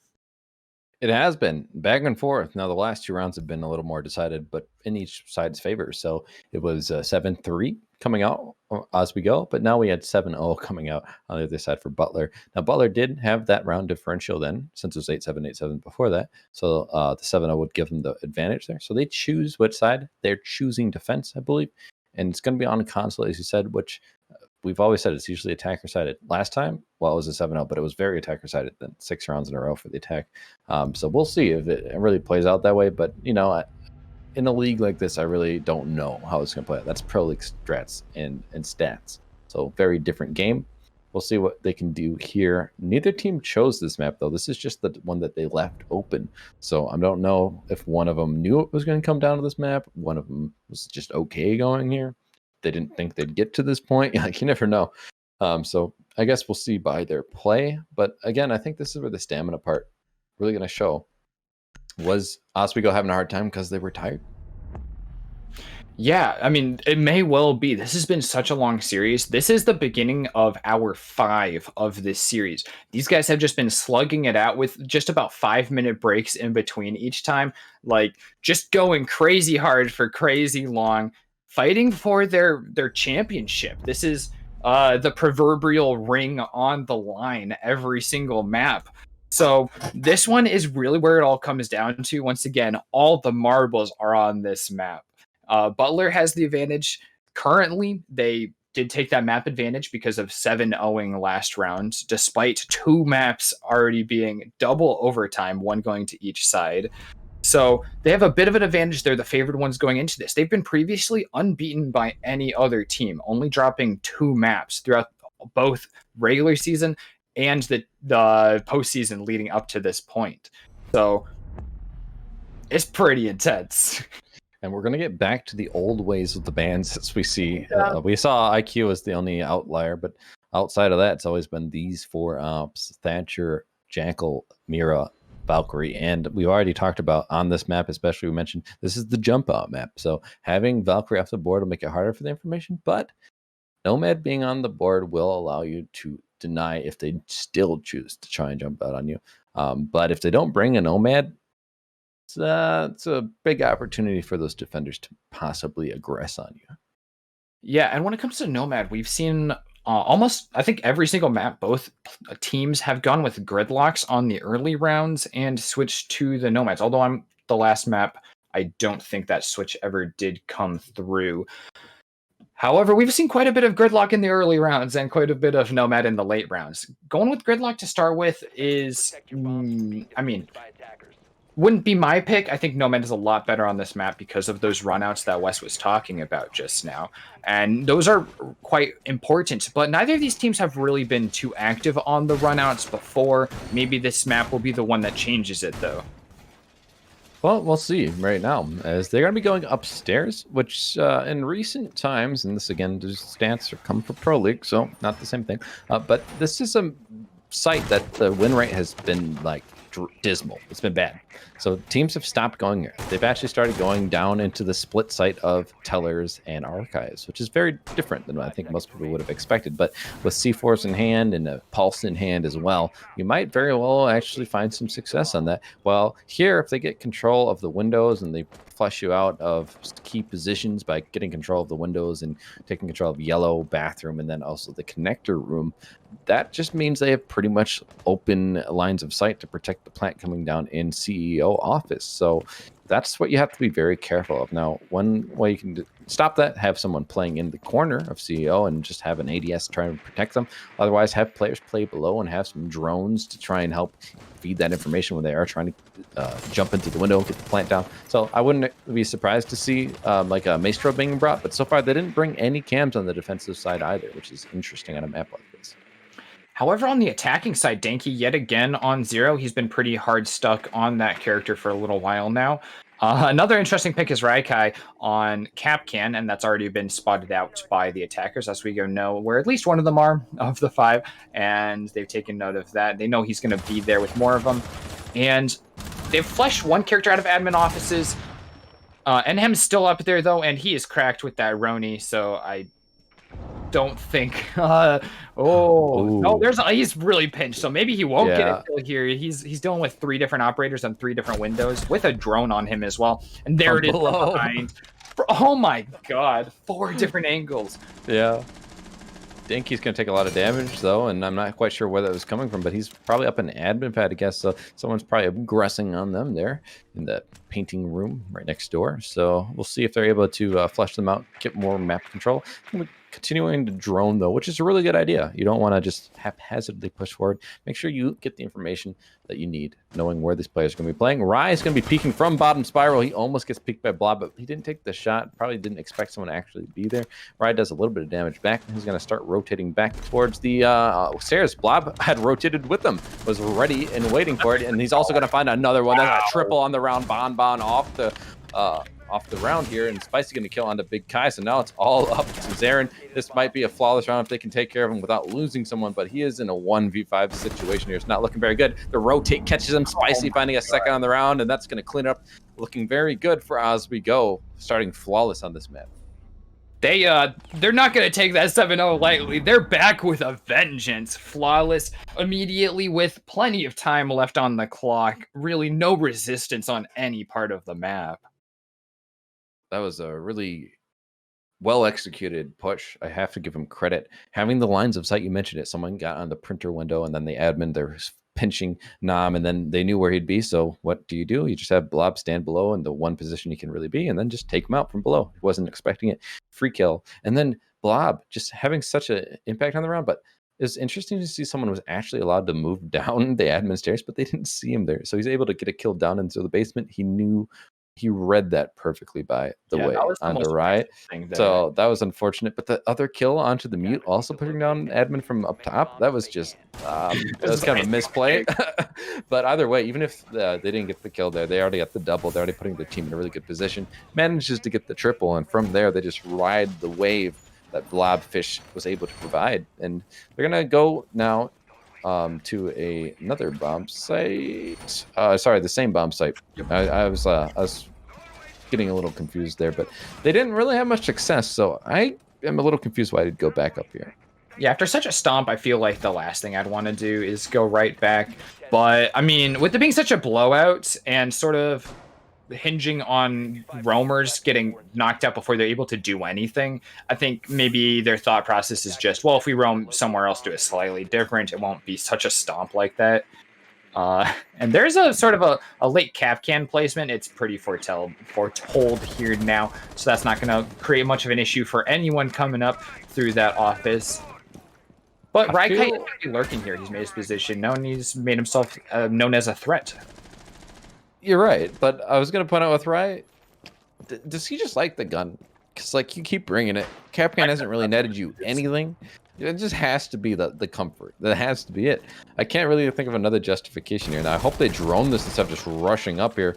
It has been back and forth. Now, the last 2 rounds have been a little more decided, but in each side's favor. So it was 7-3 coming out as we go, but now we had 7-0 coming out on the other side for Butler. Now, Butler did have that round differential then, since it was 8-7, 8-7 before that. So the 7-0 would give them the advantage there. So they choose which side. They're choosing defense, I believe. And it's going to be on Consulate, as you said, which we've always said it's usually attacker-sided. Last time, well, it was a 7-0, but it was very attacker-sided then, 6 rounds in a row for the attack. So we'll see if it really plays out that way. But, you know, in a league like this, I really don't know how it's going to play out. That's Pro League strats and stats. So very different game. We'll see what they can do here. Neither team chose this map, though. This is just the one that they left open. So I don't know if one of them knew it was going to come down to this map. One of them was just okay going here. They didn't think they'd get to this point. Like, you never know. So I guess we'll see by their play. But again, I think this is where the stamina part really going to show. Was Oswego having a hard time because they were tired? Yeah, I mean, it may well be. This has been such a long series. This is the beginning of hour 5 of this series. These guys have just been slugging it out with just about 5-minute breaks in between each time, like just going crazy hard for crazy long, fighting for their championship. This is the proverbial ring on the line every single map. So this one is really where it all comes down to. Once again, all the marbles are on this map. Butler has the advantage. Currently, they did take that map advantage because of 7-0ing last round, despite 2 maps already being double overtime, one going to each side. So they have a bit of an advantage. They're the favored ones going into this. They've been previously unbeaten by any other team, only dropping 2 maps throughout both regular season and the postseason leading up to this point. So it's pretty intense. And we're going to get back to the old ways of the bans as we see. We saw IQ as the only outlier, but outside of that, it's always been these 4 ops: Thatcher, Jackal, Mira, Valkyrie. And we've already talked about on this map, especially we mentioned this is the jump out map. So having Valkyrie off the board will make it harder for the information, but Nomad being on the board will allow you to deny if they still choose to try and jump out on you. But if they don't bring a Nomad, it's a big opportunity for those defenders to possibly aggress on you. Yeah, and when it comes to Nomad, we've seen almost, I think, every single map, both teams have gone with gridlocks on the early rounds and switched to the Nomads. Although on the last map, I don't think that switch ever did come through. However, we've seen quite a bit of gridlock in the early rounds and quite a bit of Nomad in the late rounds. Going with gridlock to start with is, I mean, Wouldn't be my pick. I think Nomad is a lot better on this map because of those runouts that Wes was talking about just now. And those are quite important. But neither of these teams have really been too active on the runouts before. Maybe this map will be the one that changes it, though. Well, we'll see right now, as they're going to be going upstairs, which in recent times, and this again, just stats are coming from Pro League, so not the same thing, but this is a site that the win rate has been like dismal. It's been bad. So teams have stopped going there. They've actually started going down into the split site of Tellers and Archives, which is very different than what I think most people would have expected. But with C4s in hand and a Pulse in hand as well, you might very well actually find some success on that. Well, here, if they get control of the windows and they flush you out of key positions by getting control of the windows and taking control of yellow bathroom and then also the connector room, that just means they have pretty much open lines of sight to protect the plant coming down in CEO office. So that's what you have to be very careful of. Now, one way you can stop that, have someone playing in the corner of CEO and just have an ADS try and protect them. Otherwise, have players play below and have some drones to try and help feed that information when they are trying to jump into the window and get the plant down. So I wouldn't be surprised to see like a Maestro being brought, but so far they didn't bring any cams on the defensive side either, which is interesting on a map like this. However, on the attacking side, Danky yet again on 0. He's been pretty hard stuck on that character for a little while now. Another interesting pick is Raikai on Capcan, and that's already been spotted out by the attackers. Oswego know where at least one of them are of the 5, and they've taken note of that. They know he's going to be there with more of them. And they've fleshed one character out of admin offices. Enhem's still up there, though, and he is cracked with that Roni, so I don't think no, he's really pinched, so maybe he won't get a kill here. He's dealing with 3 different operators on 3 different windows with a drone on him as well, and there it is from behind. Oh my god, 4 different angles. Yeah, Dinky's going to take a lot of damage, though, and I'm not quite sure where that was coming from, but he's probably up in admin pad, I guess, so someone's probably aggressing on them there in that painting room right next door. So we'll see if they're able to flush them out, get more map control. Continuing to drone, though, which is a really good idea. You don't want to just haphazardly push forward. Make sure you get the information that you need, knowing where these players are going to be playing. Rai is going to be peeking from bottom spiral. He almost gets peeked by Blob, but he didn't take the shot. Probably didn't expect someone to actually be there. Rai does a little bit of damage back. He's going to start rotating back towards the stairs. Blob had rotated with them, was ready and waiting for it, and he's also going to find another one. That's a triple on the round. Bon off the round here, and Spicy going to kill onto Big Kai. So now it's all up to Zarin. This might be a flawless round if they can take care of him without losing someone, but he is in a 1v5 situation here. It's not looking very good. The rotate catches him. Spicy finding a second on the round, and that's going to clean up. Looking very good for Oswego, starting flawless on this map. They're not going to take that 7-0 lightly. They're back with a vengeance. Flawless immediately with plenty of time left on the clock. Really no resistance on any part of the map. That was a really well-executed push. I have to give him credit. Having the lines of sight, you mentioned it. Someone got on the printer window, and then the admin, they're pinching Nam, and then they knew where he'd be. So what do? You just have Blob stand below in the one position he can really be, and then just take him out from below. He wasn't expecting it. Free kill. And then Blob just having such an impact on the round, but it's interesting to see someone was actually allowed to move down the admin stairs, but they didn't see him there. So he's able to get a kill down into the basement. He read that perfectly by the way on the right. So that was unfortunate. But the other kill onto the mute, also pushing down admin from up top, that was just that was kind of a misplay. But either way, even if they didn't get the kill there, they already got the double. They're already putting their team in a really good position. Manages to get the triple, and from there they just ride the wave that Blobfish was able to provide. And they're gonna go now to another bomb site. Sorry, the same bomb site. Yep. I was getting a little confused there, but they didn't really have much success, so I am a little confused why I'd go back up here. Yeah, after such a stomp, I feel like the last thing I'd want to do is go right back. But, I mean, with it being such a blowout and sort of hinging on roamers getting knocked out before they're able to do anything, I think maybe their thought process is just, well, if we roam somewhere else, do it slightly different, it won't be such a stomp like that. And there's a sort of a late Capcan placement. It's pretty foretold here now, so that's not going to create much of an issue for anyone coming up through that office. But Raikai is lurking here. He's made his position known. He's made himself known as a threat. You're right, but I was gonna point out with Rye, does he just like the gun? Because like you keep bringing it, Capcan hasn't really netted you anything. It just has to be the comfort. That has to be it. I can't really think of another justification here. Now I hope they drone this instead of just rushing up here.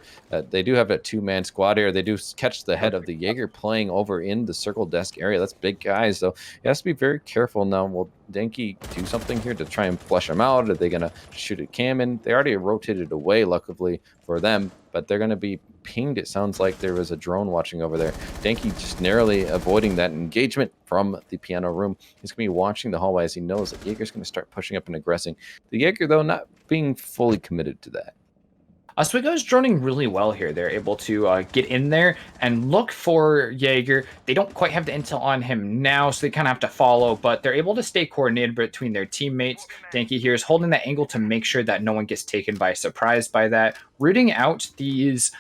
They do have a 2-man squad here. They do catch the head of the Jaeger playing over in the circle desk area. That's big guys, so he has to be very careful now. Will Denki do something here to try and flush him out? Are they gonna shoot at Cameron? They already rotated away, luckily for them, but they're gonna be pinged. It sounds like there was a drone watching over there. Denki just narrowly avoiding that engagement from the piano room. He's going to be watching the hallway as he knows that Jaeger's going to start pushing up and aggressing. The Jaeger, though, not being fully committed to that. Oswego's droning really well here. They're able to get in there and look for Jaeger. They don't quite have the intel on him now, so they kind of have to follow, but they're able to stay coordinated between their teammates. Denki here is holding that angle to make sure that no one gets taken by surprise by that. Rooting out these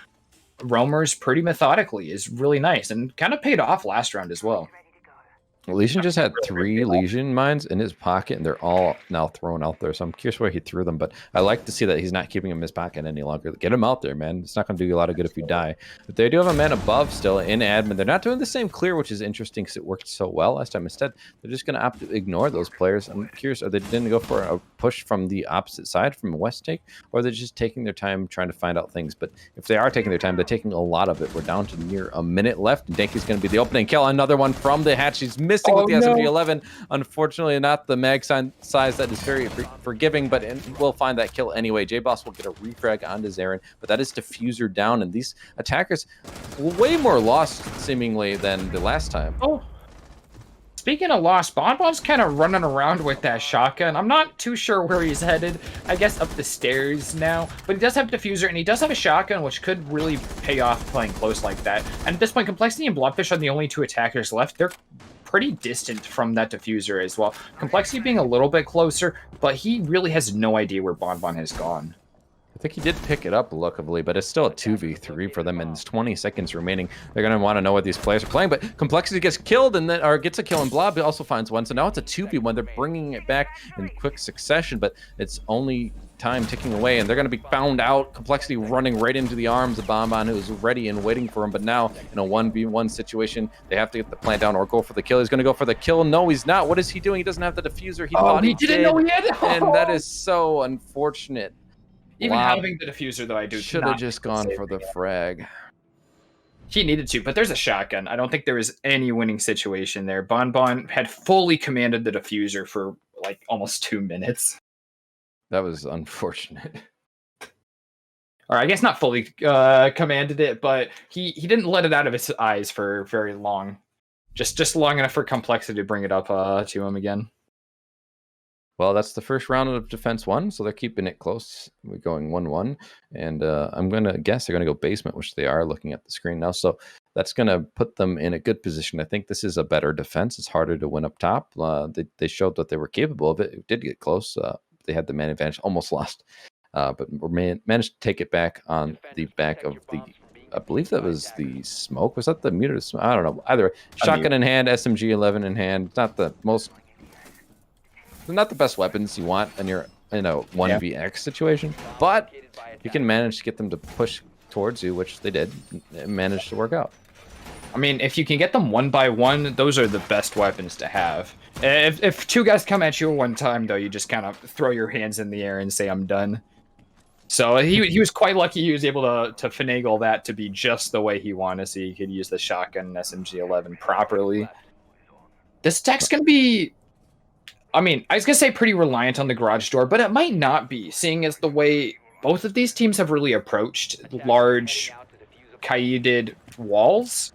roamers pretty methodically is really nice and kind of paid off last round as well. Legion just had 3 Legion mines in his pocket, and they're all now thrown out there. So I'm curious where he threw them, but I like to see that he's not keeping them in his pocket any longer. Get him out there, man. It's not going to do you a lot of good if you die. But they do have a man above still in admin. They're not doing the same clear, which is interesting because it worked so well last time. Instead, they're just going to opt to ignore those players. I'm curious, are they didn't go for a push from the opposite side, from a west take, or are they just taking their time trying to find out things? But if they are taking their time, they're taking a lot of it. We're down to near a minute left, and Denki's going to be the opening kill. Another one from the hatch. He's missing with the SMG 11. Unfortunately, not the mag size that is very forgiving, but we'll find that kill anyway. J-Boss will get a refrag onto Zarin, but that is diffuser down, and these attackers way more lost seemingly than the last time. Oh, speaking of lost, Bonbon's kind of running around with that shotgun. I'm not too sure where he's headed. I guess up the stairs now, but he does have diffuser and he does have a shotgun, which could really pay off playing close like that. And at this point, Complexity and Blobfish are the only 2 attackers left. They're pretty distant from that diffuser as well. Complexity being a little bit closer, but he really has no idea where Bonbon has gone. I think he did pick it up, luckily, but it's still a 2v3 for them, and it's 20 seconds remaining. They're going to want to know what these players are playing, but Complexity gets killed, and then, or gets a kill, and Blob also finds one, so now it's a 2v1. They're bringing it back in quick succession, but it's only time ticking away, and they're going to be found out. Complexity running right into the arms of Bonbon, who's ready and waiting for him, but now in a 1v1 situation, they have to get the plant down or go for the kill. He's going to go for the kill. No, he's not. What is he doing? He doesn't have the diffuser. He thought he didn't know he had it. And that is so unfortunate. Even having the diffuser, though, I do should have just gone for the frag. He needed to, but there's a shotgun. I don't think there was any winning situation there. Bonbon had fully commanded the diffuser for like almost 2 minutes. That was unfortunate. Or I guess not fully commanded it, but he didn't let it out of his eyes for very long. Just long enough for Complexity to bring it up to him again. Well, that's the first round of Defense 1, so they're keeping it close. We're going 1-1, and I'm going to guess they're going to go basement, which they are looking at the screen now. So that's going to put them in a good position. I think this is a better defense. It's harder to win up top. They showed that they were capable of it. It did get close. They had the man advantage, almost lost, but managed to take it back on the back of the, I believe that was the smoke. Was that the muted smoke? I don't know. Either shotgun in hand, SMG 11 in hand. Not the most... They're not the best weapons you want in your 1vx situation, but you can manage to get them to push towards you, which they did. It managed to work out. I mean, if you can get them 1 by 1, those are the best weapons to have. If 2 guys come at you at one time, though, you just kind of throw your hands in the air and say, I'm done. So he was quite lucky he was able to finagle that to be just the way he wanted, so he could use the shotgun and SMG-11 properly. This attack's going to be... I mean, I was going to say pretty reliant on the garage door, but it might not be, seeing as the way both of these teams have really approached large kaided walls.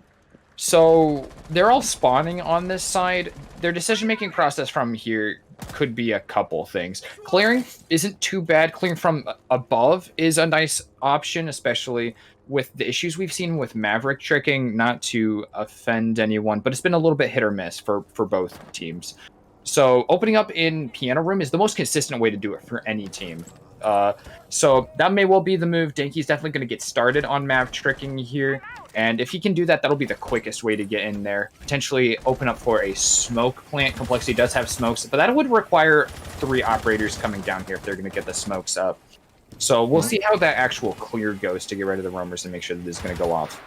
So they're all spawning on this side. Their decision-making process from here could be a couple things. Clearing isn't too bad. Clearing from above is a nice option, especially with the issues we've seen with Maverick tricking, not to offend anyone, but it's been a little bit hit or miss for both teams. So opening up in Piano Room is the most consistent way to do it for any team. So that may well be the move. Denki's definitely going to get started on Mav tricking here. And if he can do that, that'll be the quickest way to get in there. Potentially open up for a smoke plant. Complexity does have smokes, but that would require 3 operators coming down here if they're going to get the smokes up. So we'll see how that actual clear goes to get rid of the roamers and make sure that this is going to go off.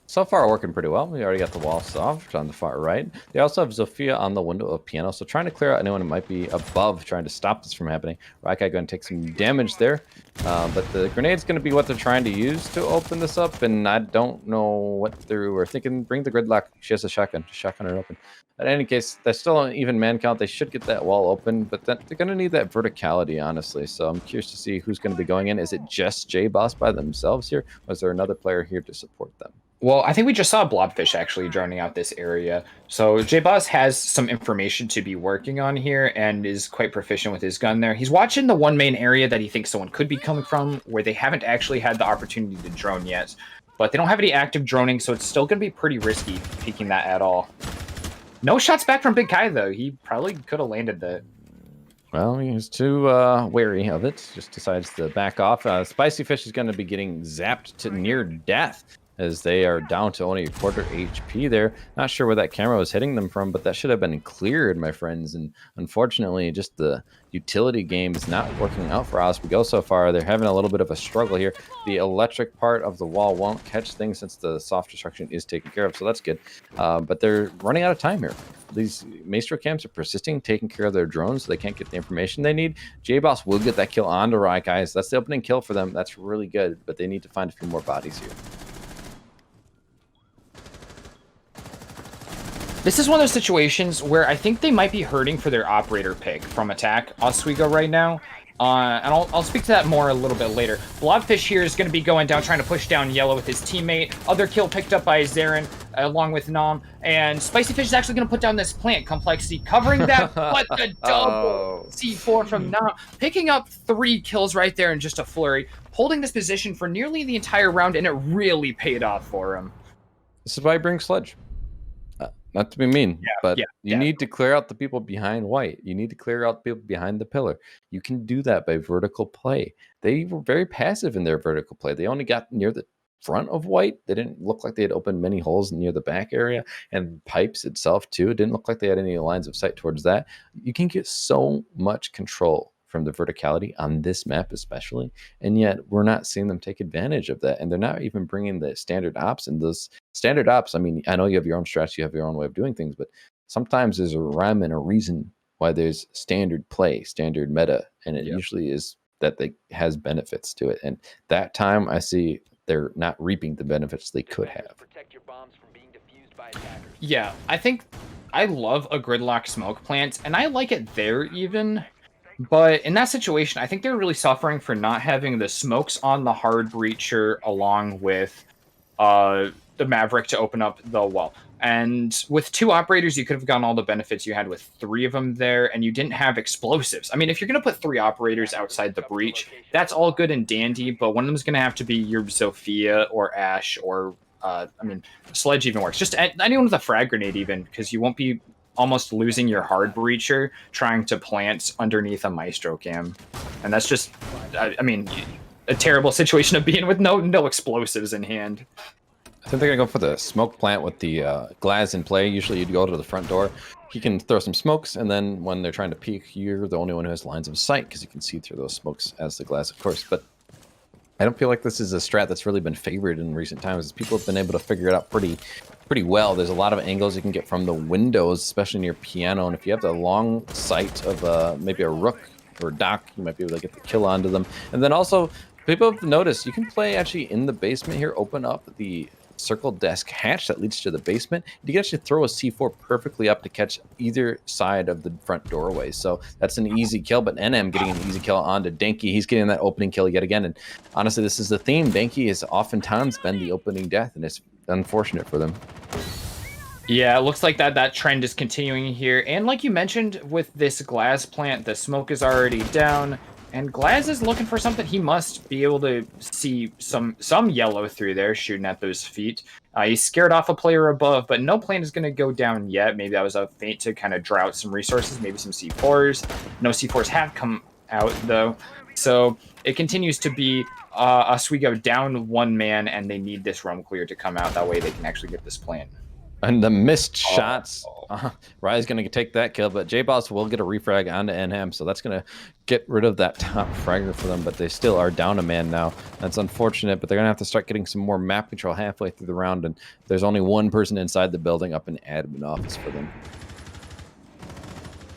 So far, working pretty well. We already got the wall soft on the far right. They also have Zofia on the window of piano, so trying to clear out anyone who might be above, trying to stop this from happening. Raikai going to take some damage there, but the grenade's going to be what they're trying to use to open this up, and I don't know what they were thinking. Bring the gridlock. She has a shotgun. Just shotgun her open. In any case, that's still an even man count. They should get that wall open, but they're going to need that verticality, honestly. So I'm curious to see who's going to be going in. Is it just J-Boss by themselves here, or is there another player here to support them? Well, I think we just saw Blobfish actually droning out this area. So J-Boss has some information to be working on here and is quite proficient with his gun there. He's watching the one main area that he thinks someone could be coming from, where they haven't actually had the opportunity to drone yet. But they don't have any active droning, so it's still going to be pretty risky peeking that at all. No shots back from Big Kai, though. He probably could have landed that. Well, he's too wary of it. Just decides to back off. Spicy Fish is going to be getting zapped to near death, as they are down to only a quarter HP there. Not sure where that camera was hitting them from, but that should have been cleared, my friends. And unfortunately, just the utility game is not working out for Oswego so far. They're having a little bit of a struggle here. The electric part of the wall won't catch things since the soft destruction is taken care of, so that's good. But they're running out of time here. These Maestro camps are persisting, taking care of their drones, so they can't get the information they need. J-Boss will get that kill onto Raikai. That's the opening kill for them. That's really good, but they need to find a few more bodies here. This is one of those situations where I think they might be hurting for their operator pick from attack Oswego right now. And I'll speak to that more a little bit later. Blobfish here is going to be going down, trying to push down Yellow with his teammate. Other kill picked up by Zarin, along with Nom. And Spicy Fish is actually going to put down this plant complexity, covering that, but the double C4 from Nom. Picking up 3 kills right there in just a flurry. Holding this position for nearly the entire round, and it really paid off for him. This is why I bring Sledge. Not to be mean, but you need to clear out the people behind white. You need to clear out the people behind the pillar. You can do that by vertical play. They were very passive in their vertical play. They only got near the front of white. They didn't look like they had opened many holes near the back area, and pipes itself too. It didn't look like they had any lines of sight towards that. You can get so much control from the verticality on this map especially, and yet we're not seeing them take advantage of that, and they're not even bringing the standard ops. And those standard ops, I mean, I know you have your own strategy, you have your own way of doing things, but sometimes there's a rhyme and a reason why there's standard play, standard meta, and it usually is that they has benefits to it. And that time I see they're not reaping the benefits they could have. Yeah, I think I love a gridlock smoke plant, and I like it there even. But in that situation, I think they're really suffering for not having the smokes on the hard breacher along with the Maverick to open up the wall. And with 2 operators, you could have gotten all the benefits you had with 3 of them there, and you didn't have explosives. I mean, if you're going to put 3 operators outside the breach, that's all good and dandy, but one of them is going to have to be your Sophia or Ash or, I mean, Sledge even works. Just anyone with a frag grenade even, because you won't be almost losing your hard breacher trying to plant underneath a Maestro cam. And that's just, I mean, a terrible situation to be in with no explosives in hand. I think they're going to go for the smoke plant with the glass in play. Usually you'd go to the front door. He can throw some smokes, and then when they're trying to peek, you're the only one who has lines of sight because you can see through those smokes as the glass, of course. But I don't feel like this is a strat that's really been favored in recent times. People have been able to figure it out pretty well. There's a lot of angles you can get from the windows, especially near piano. And if you have the long sight of maybe a rook or a dock, you might be able to get the kill onto them. And then also, people have noticed you can play actually in the basement here, open up the circle desk hatch that leads to the basement. You can actually throw a C4 perfectly up to catch either side of the front doorway. So that's an easy kill, but NM getting an easy kill onto Denki. He's getting that opening kill yet again. And honestly, this is the theme. Denki has oftentimes been the opening death, and it's unfortunate for them. Yeah, it looks like that trend is continuing here. And like you mentioned with this glass plant, the smoke is already down. And Glaz is looking for something. He must be able to see some yellow through there, shooting at those feet. He scared off a player above, but no plane is going to go down yet. Maybe that was a feint to kind of draw out some resources, maybe some C4s. No C4s have come out, though. So it continues to be Oswego down 1 man, and they need this roam clear to come out. That way they can actually get this plane. And the missed shots. Rye's going to take that kill, but J-Boss will get a refrag onto NM, so that's going to get rid of that top fragger for them, but they still are down a man now. That's unfortunate, but they're going to have to start getting some more map control halfway through the round, and there's only one person inside the building up in admin office for them.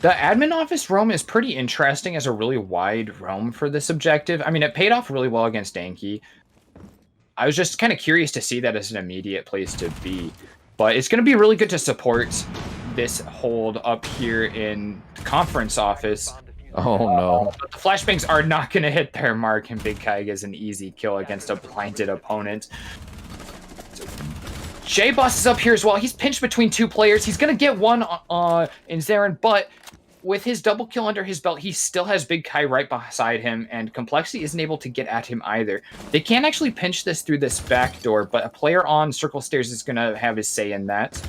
The admin office roam is pretty interesting as a really wide roam for this objective. I mean, it paid off really well against Danky. I was just kind of curious to see that as an immediate place to be. But it's going to be really good to support this hold up here in the conference office. Oh, no. But the flashbangs are not going to hit their mark, and Big Kai gets an easy kill against a blinded opponent. J-Boss is up here as well. He's pinched between two players. He's going to get one in Zarin, but with his double kill under his belt, he still has Big Kai right beside him, and Complexity isn't able to get at him either. They can actually pinch this through this back door, but a player on circle stairs is going to have his say in that.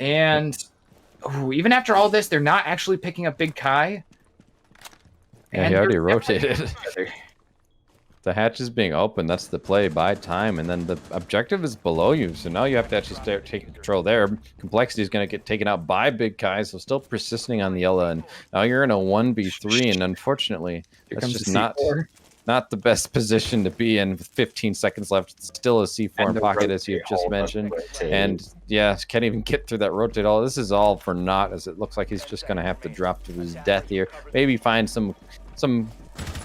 And even after all this, they're not actually picking up Big Kai. Yeah, he already rotated. The hatch is being opened. That's the play. Buy time, and then the objective is below you. So now you have to actually start taking control there. Complexity is going to get taken out by Big Kai, so still persisting on the yellow. And now you're in a 1v3, and unfortunately, that's just not the best position to be in. With 15 seconds left, it's still a C4 in pocket, as you've just mentioned. And yeah, can't even get through that rotate. All this is all for naught, as it looks like he's just going to have to drop to his death here. Maybe find some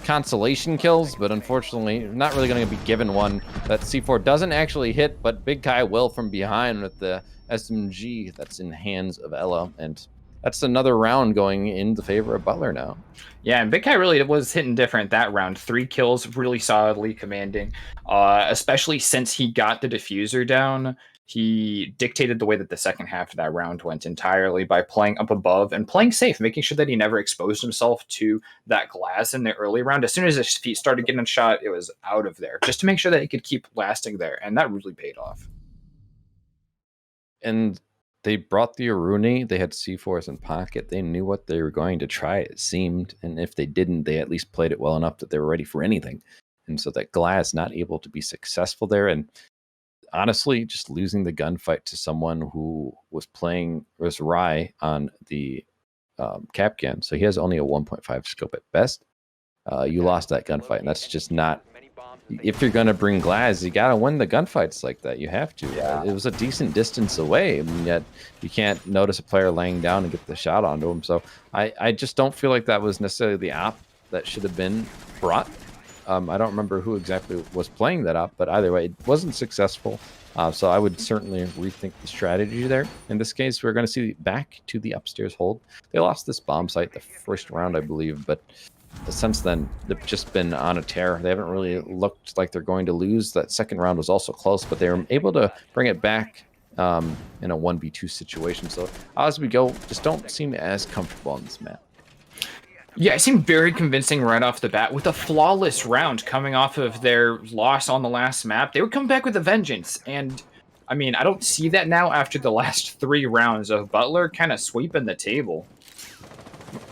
consolation kills, but unfortunately not really going to be given one. That C4 doesn't actually hit, but Big Kai will from behind with the SMG that's in hands of Ella, and that's another round going in the favor of Butler now. Yeah, and Big Kai really was hitting different that round. 3 kills, really solidly commanding, especially since he got the diffuser down. He dictated the way that the second half of that round went entirely by playing up above and playing safe, making sure that he never exposed himself to that glass in the early round. As soon as his feet started getting shot, it was out of there, just to make sure that he could keep lasting there, and that really paid off. And they brought the Aruni. They had C4s in pocket. They knew what they were going to try, it seemed, and if they didn't, they at least played it well enough that they were ready for anything. And so that glass not able to be successful there, and honestly, just losing the gunfight to someone who was Rye on the Capcan, so he has only a 1.5 scope at best. You lost that gunfight, and that's just not. If you're going to bring Glaz, you got to win the gunfights like that. You have to. Yeah. It was a decent distance away, and yet you can't notice a player laying down and get the shot onto him. So I just don't feel like that was necessarily the op that should have been brought. I don't remember who exactly was playing that up, but either way, it wasn't successful. So I would certainly rethink the strategy there. In this case, we're going to see back to the upstairs hold. They lost this bomb site the first round, I believe, but since then, they've just been on a tear. They haven't really looked like they're going to lose. That second round was also close, but they were able to bring it back in a 1v2 situation. So as we go, just don't seem as comfortable on this map. Yeah, it seemed very convincing right off the bat. With a flawless round coming off of their loss on the last map, they would come back with a vengeance. And, I mean, I don't see that now after the last 3 rounds of Butler kind of sweeping the table.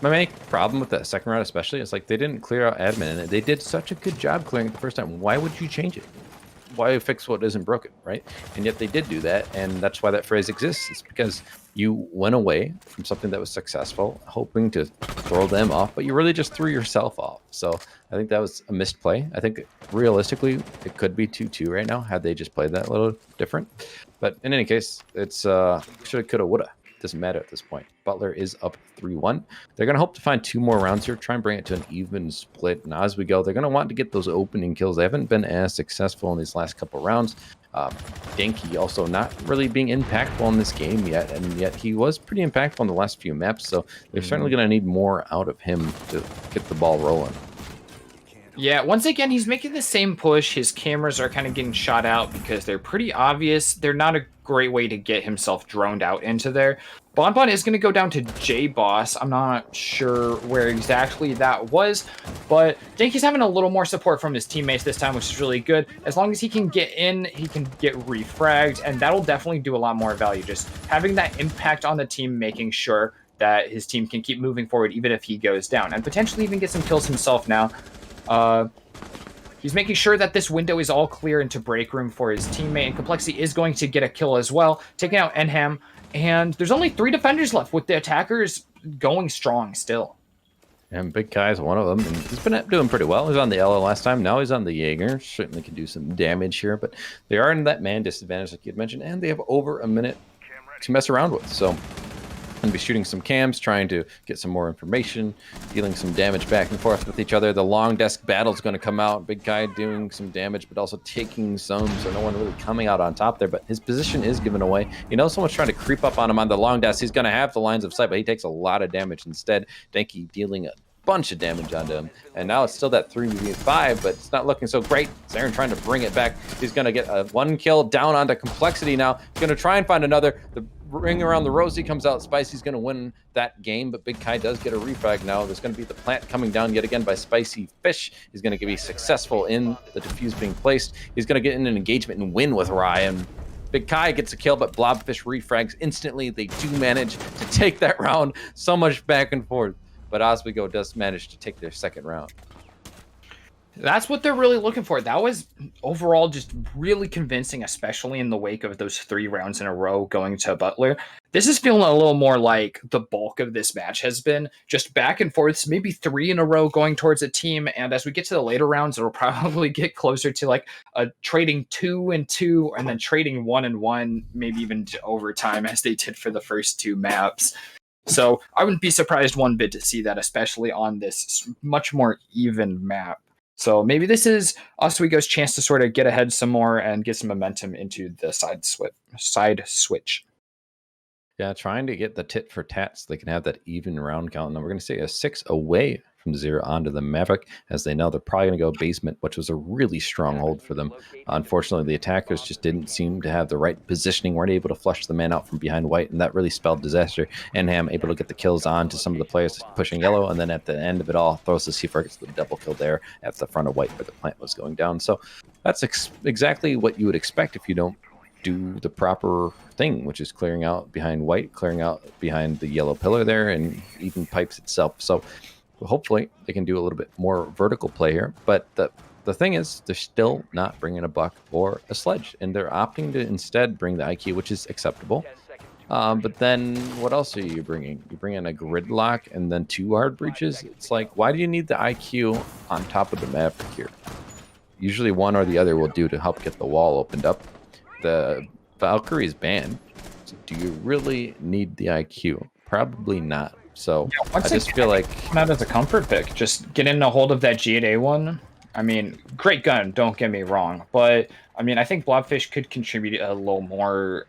My main problem with that second round especially is like they didn't clear out admin, and they did such a good job clearing it the first time. Why would you change it? Why fix what isn't broken, right? And yet they did do that, and that's why that phrase exists. It's because you went away from something that was successful, hoping to throw them off, but you really just threw yourself off. So I think that was a missed play. I think realistically it could be 2-2 right now had they just played that a little different. But in any case, it's shoulda, coulda, woulda. Doesn't matter at this point. Butler is up 3-1. They're going to hope to find 2 more rounds here, try and bring it to an even split. And as we go, they're going to want to get those opening kills. They haven't been as successful in these last couple rounds. Danky also not really being impactful in this game yet, and yet he was pretty impactful in the last few maps, so they're certainly going to need more out of him to get the ball rolling. Yeah, once again, he's making the same push. His cameras are kind of getting shot out because they're pretty obvious. They're not a great way to get himself droned out into there. Bonbon is going to go down to J-Boss. I'm not sure where exactly that was, but Danky's having a little more support from his teammates this time, which is really good. As long as he can get in, he can get refragged, and that'll definitely do a lot more value. Just having that impact on the team, making sure that his team can keep moving forward even if he goes down, and potentially even get some kills himself now. He's making sure that this window is all clear into break room for his teammate, and Complexity is going to get a kill as well, taking out Enham. And there's only 3 defenders left, with the attackers going strong still. And Big Kai's one of them, and he's been doing pretty well. He was on the Ella last time. Now he's on the Jaeger. Certainly can do some damage here, but they are in that man disadvantage, like you had mentioned, and they have over a minute to mess around with. So I'm going to be shooting some cams, trying to get some more information, dealing some damage back and forth with each other. The long desk battle is going to come out. Big Kai doing some damage, but also taking some, so no one really coming out on top there. But his position is given away. You know, someone's trying to creep up on him on the long desk. He's going to have the lines of sight, but he takes a lot of damage instead. Denki dealing a bunch of damage onto him, and now it's still that 3v5, but it's not looking so great. Zarin trying to bring it back. He's going to get a 1 kill down onto Complexity now. He's going to try and find another. The ring around the rosy comes out. Spicy's going to win that game, but Big Kai does get a refrag now. There's going to be the plant coming down yet again by Spicy Fish. He's going to be successful in the defuse being placed. He's going to get in an engagement and win with Ryan. Big Kai gets a kill, but Blobfish refrags instantly. They do manage to take that round. So much back and forth. But Oswego does manage to take their second round. That's what they're really looking for. That was overall just really convincing, especially in the wake of those 3 rounds in a row going to Butler. This is feeling a little more like the bulk of this match has been just back and forth, maybe 3 in a row going towards a team. And as we get to the later rounds, it'll probably get closer to like a trading 2 and 2, and then trading 1 and 1, maybe even to overtime as they did for the first 2 maps. So I wouldn't be surprised one bit to see that, especially on this much more even map. So maybe this is Oswego's chance to sort of get ahead some more and get some momentum into the side switch. Yeah, trying to get the tit for tat so they can have that even round count. And we're going to say a 6 away from 0 onto the Maverick, as they know they're probably going to go basement, which was a really strong hold for them. Unfortunately, the attackers just didn't seem to have the right positioning, weren't able to flush the man out from behind white, and that really spelled disaster. Enham able to get the kills on to some of the players pushing yellow, and then at the end of it all, throws the C4, gets the double kill there at the front of white where the plant was going down. So that's exactly what you would expect if you don't do the proper thing, which is clearing out behind white, clearing out behind the yellow pillar there, and even pipes itself. So hopefully they can do a little bit more vertical play here. But the thing is, they're still not bringing a buck or a sledge, and they're opting to instead bring the IQ, which is acceptable. But then what else are you bringing? You bring in a gridlock and then 2 hard breaches. It's like, why do you need the IQ on top of the Maverick here? Usually one or the other will do to help get the wall opened up. The Valkyrie is banned. So do you really need the IQ? Probably not. So yeah, I just feel like not as a comfort pick, just getting a hold of that G8A one. I mean, great gun, don't get me wrong, but I mean, I think Blobfish could contribute a little more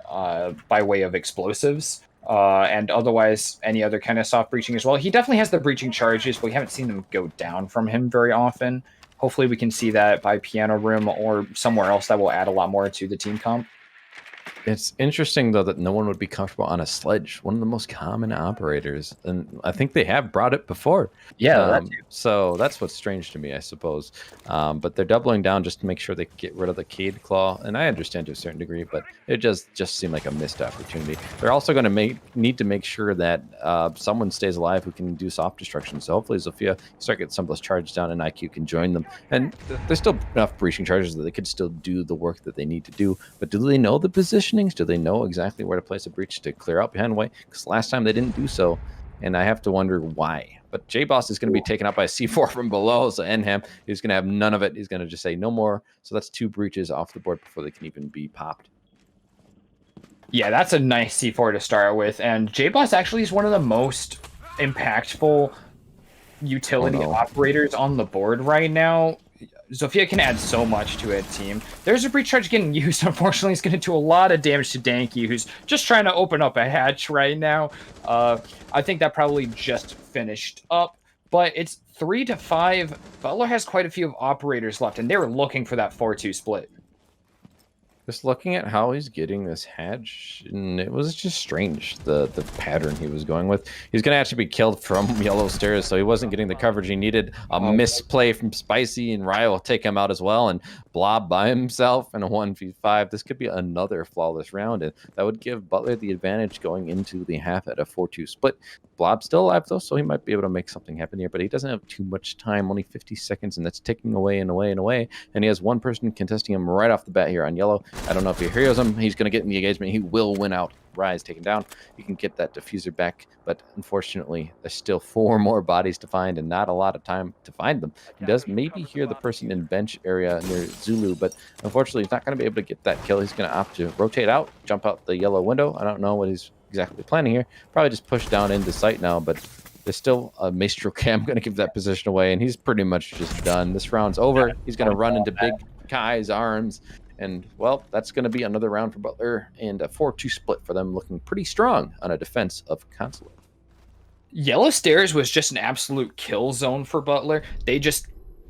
by way of explosives, and otherwise any other kind of soft breaching as well. He definitely has the breaching charges, but we haven't seen them go down from him very often. Hopefully we can see that by Piano Room or somewhere else that will add a lot more to the team comp. It's interesting, though, that no one would be comfortable on a sledge, one of the most common operators. And I think they have brought it before. Yeah. So that's what's strange to me, I suppose. But they're doubling down just to make sure they get rid of the Cade Claw. And I understand to a certain degree, but it just seemed like a missed opportunity. They're also going to need to make sure that someone stays alive who can do soft destruction. So hopefully Zofia start getting some of those charges down and IQ can join them. And there's still enough breaching charges that they could still do the work that they need to do. But do they know the position? Do they know exactly where to place a breach to clear out behind white? Because last time they didn't do so, and I have to wonder why. But J-Boss is going to be taken out by a C4 from below, so Enham is going to have none of it. He's going to just say no more. So that's 2 breaches off the board before they can even be popped. Yeah, that's a nice C4 to start with, and J-Boss actually is one of the most impactful utility operators on the board right now. Zofia can add so much to a team. There's a breach charge getting used. Unfortunately, it's going to do a lot of damage to Danky, who's just trying to open up a hatch right now. I think that probably just finished up, but it's 3-5. Butler has quite a few operators left, and they were looking for that 4-2 split. Just looking at how he's getting this hatch, and it was just strange, the pattern he was going with. He's going to actually be killed from yellow stairs, so he wasn't getting the coverage he needed. A misplay from Spicy, and Ryo will take him out as well, and Blob by himself in a 1v5. This could be another flawless round, and that would give Butler the advantage going into the half at a 4-2 split. Blob's still alive, though, so he might be able to make something happen here, but he doesn't have too much time, only 50 seconds, and that's ticking away and away and away, and he has one person contesting him right off the bat here on yellow. I don't know if he hears him. He's going to get in the engagement. He will win out. Rise taken down. You can get that diffuser back, but unfortunately, there's still 4 more bodies to find and not a lot of time to find them. He does maybe hear the person in bench area near Zulu, but unfortunately, he's not going to be able to get that kill. He's going to opt to rotate out, jump out the yellow window. I don't know what he's exactly planning here. Probably just push down into sight now, but there's still a Maestro Cam going to give that position away, and he's pretty much just done. This round's over. He's going to run into Big Kai's arms. And, well, that's going to be another round for Butler and a 4-2 split for them, looking pretty strong on a defense of Consulate. Yellow Stairs was just an absolute kill zone for Butler. They just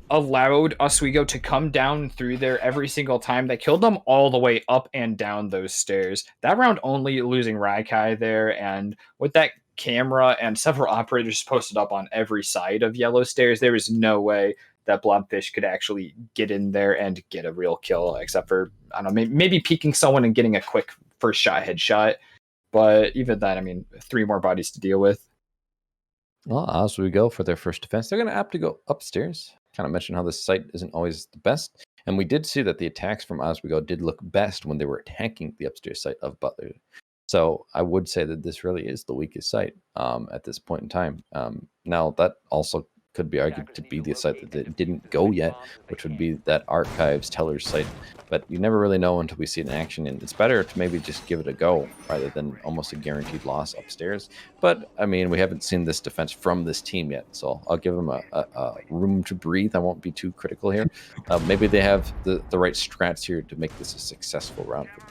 allowed Oswego to come down through there every single time. They killed them all the way up and down those stairs. That round only losing Raikai there, and with that camera and several operators posted up on every side of Yellow Stairs, there is no way that Blobfish could actually get in there and get a real kill, except for, I don't know, maybe peeking someone and getting a quick first shot headshot. But even then, I mean, 3 more bodies to deal with. Well, as we go for their first defense, they're going to opt to go upstairs. Kind of mentioned how this site isn't always the best. And we did see that the attacks from Oswego did look best when they were attacking the upstairs site of Butler. So I would say that this really is the weakest site at this point in time. Now, that also could be argued to be the site that didn't go yet, which would be that Archives Teller's site. But you never really know until we see it in action, and it's better to maybe just give it a go rather than almost a guaranteed loss upstairs. But, I mean, we haven't seen this defense from this team yet, so I'll give them a room to breathe. I won't be too critical here. Maybe they have the right strats here to make this a successful round for them.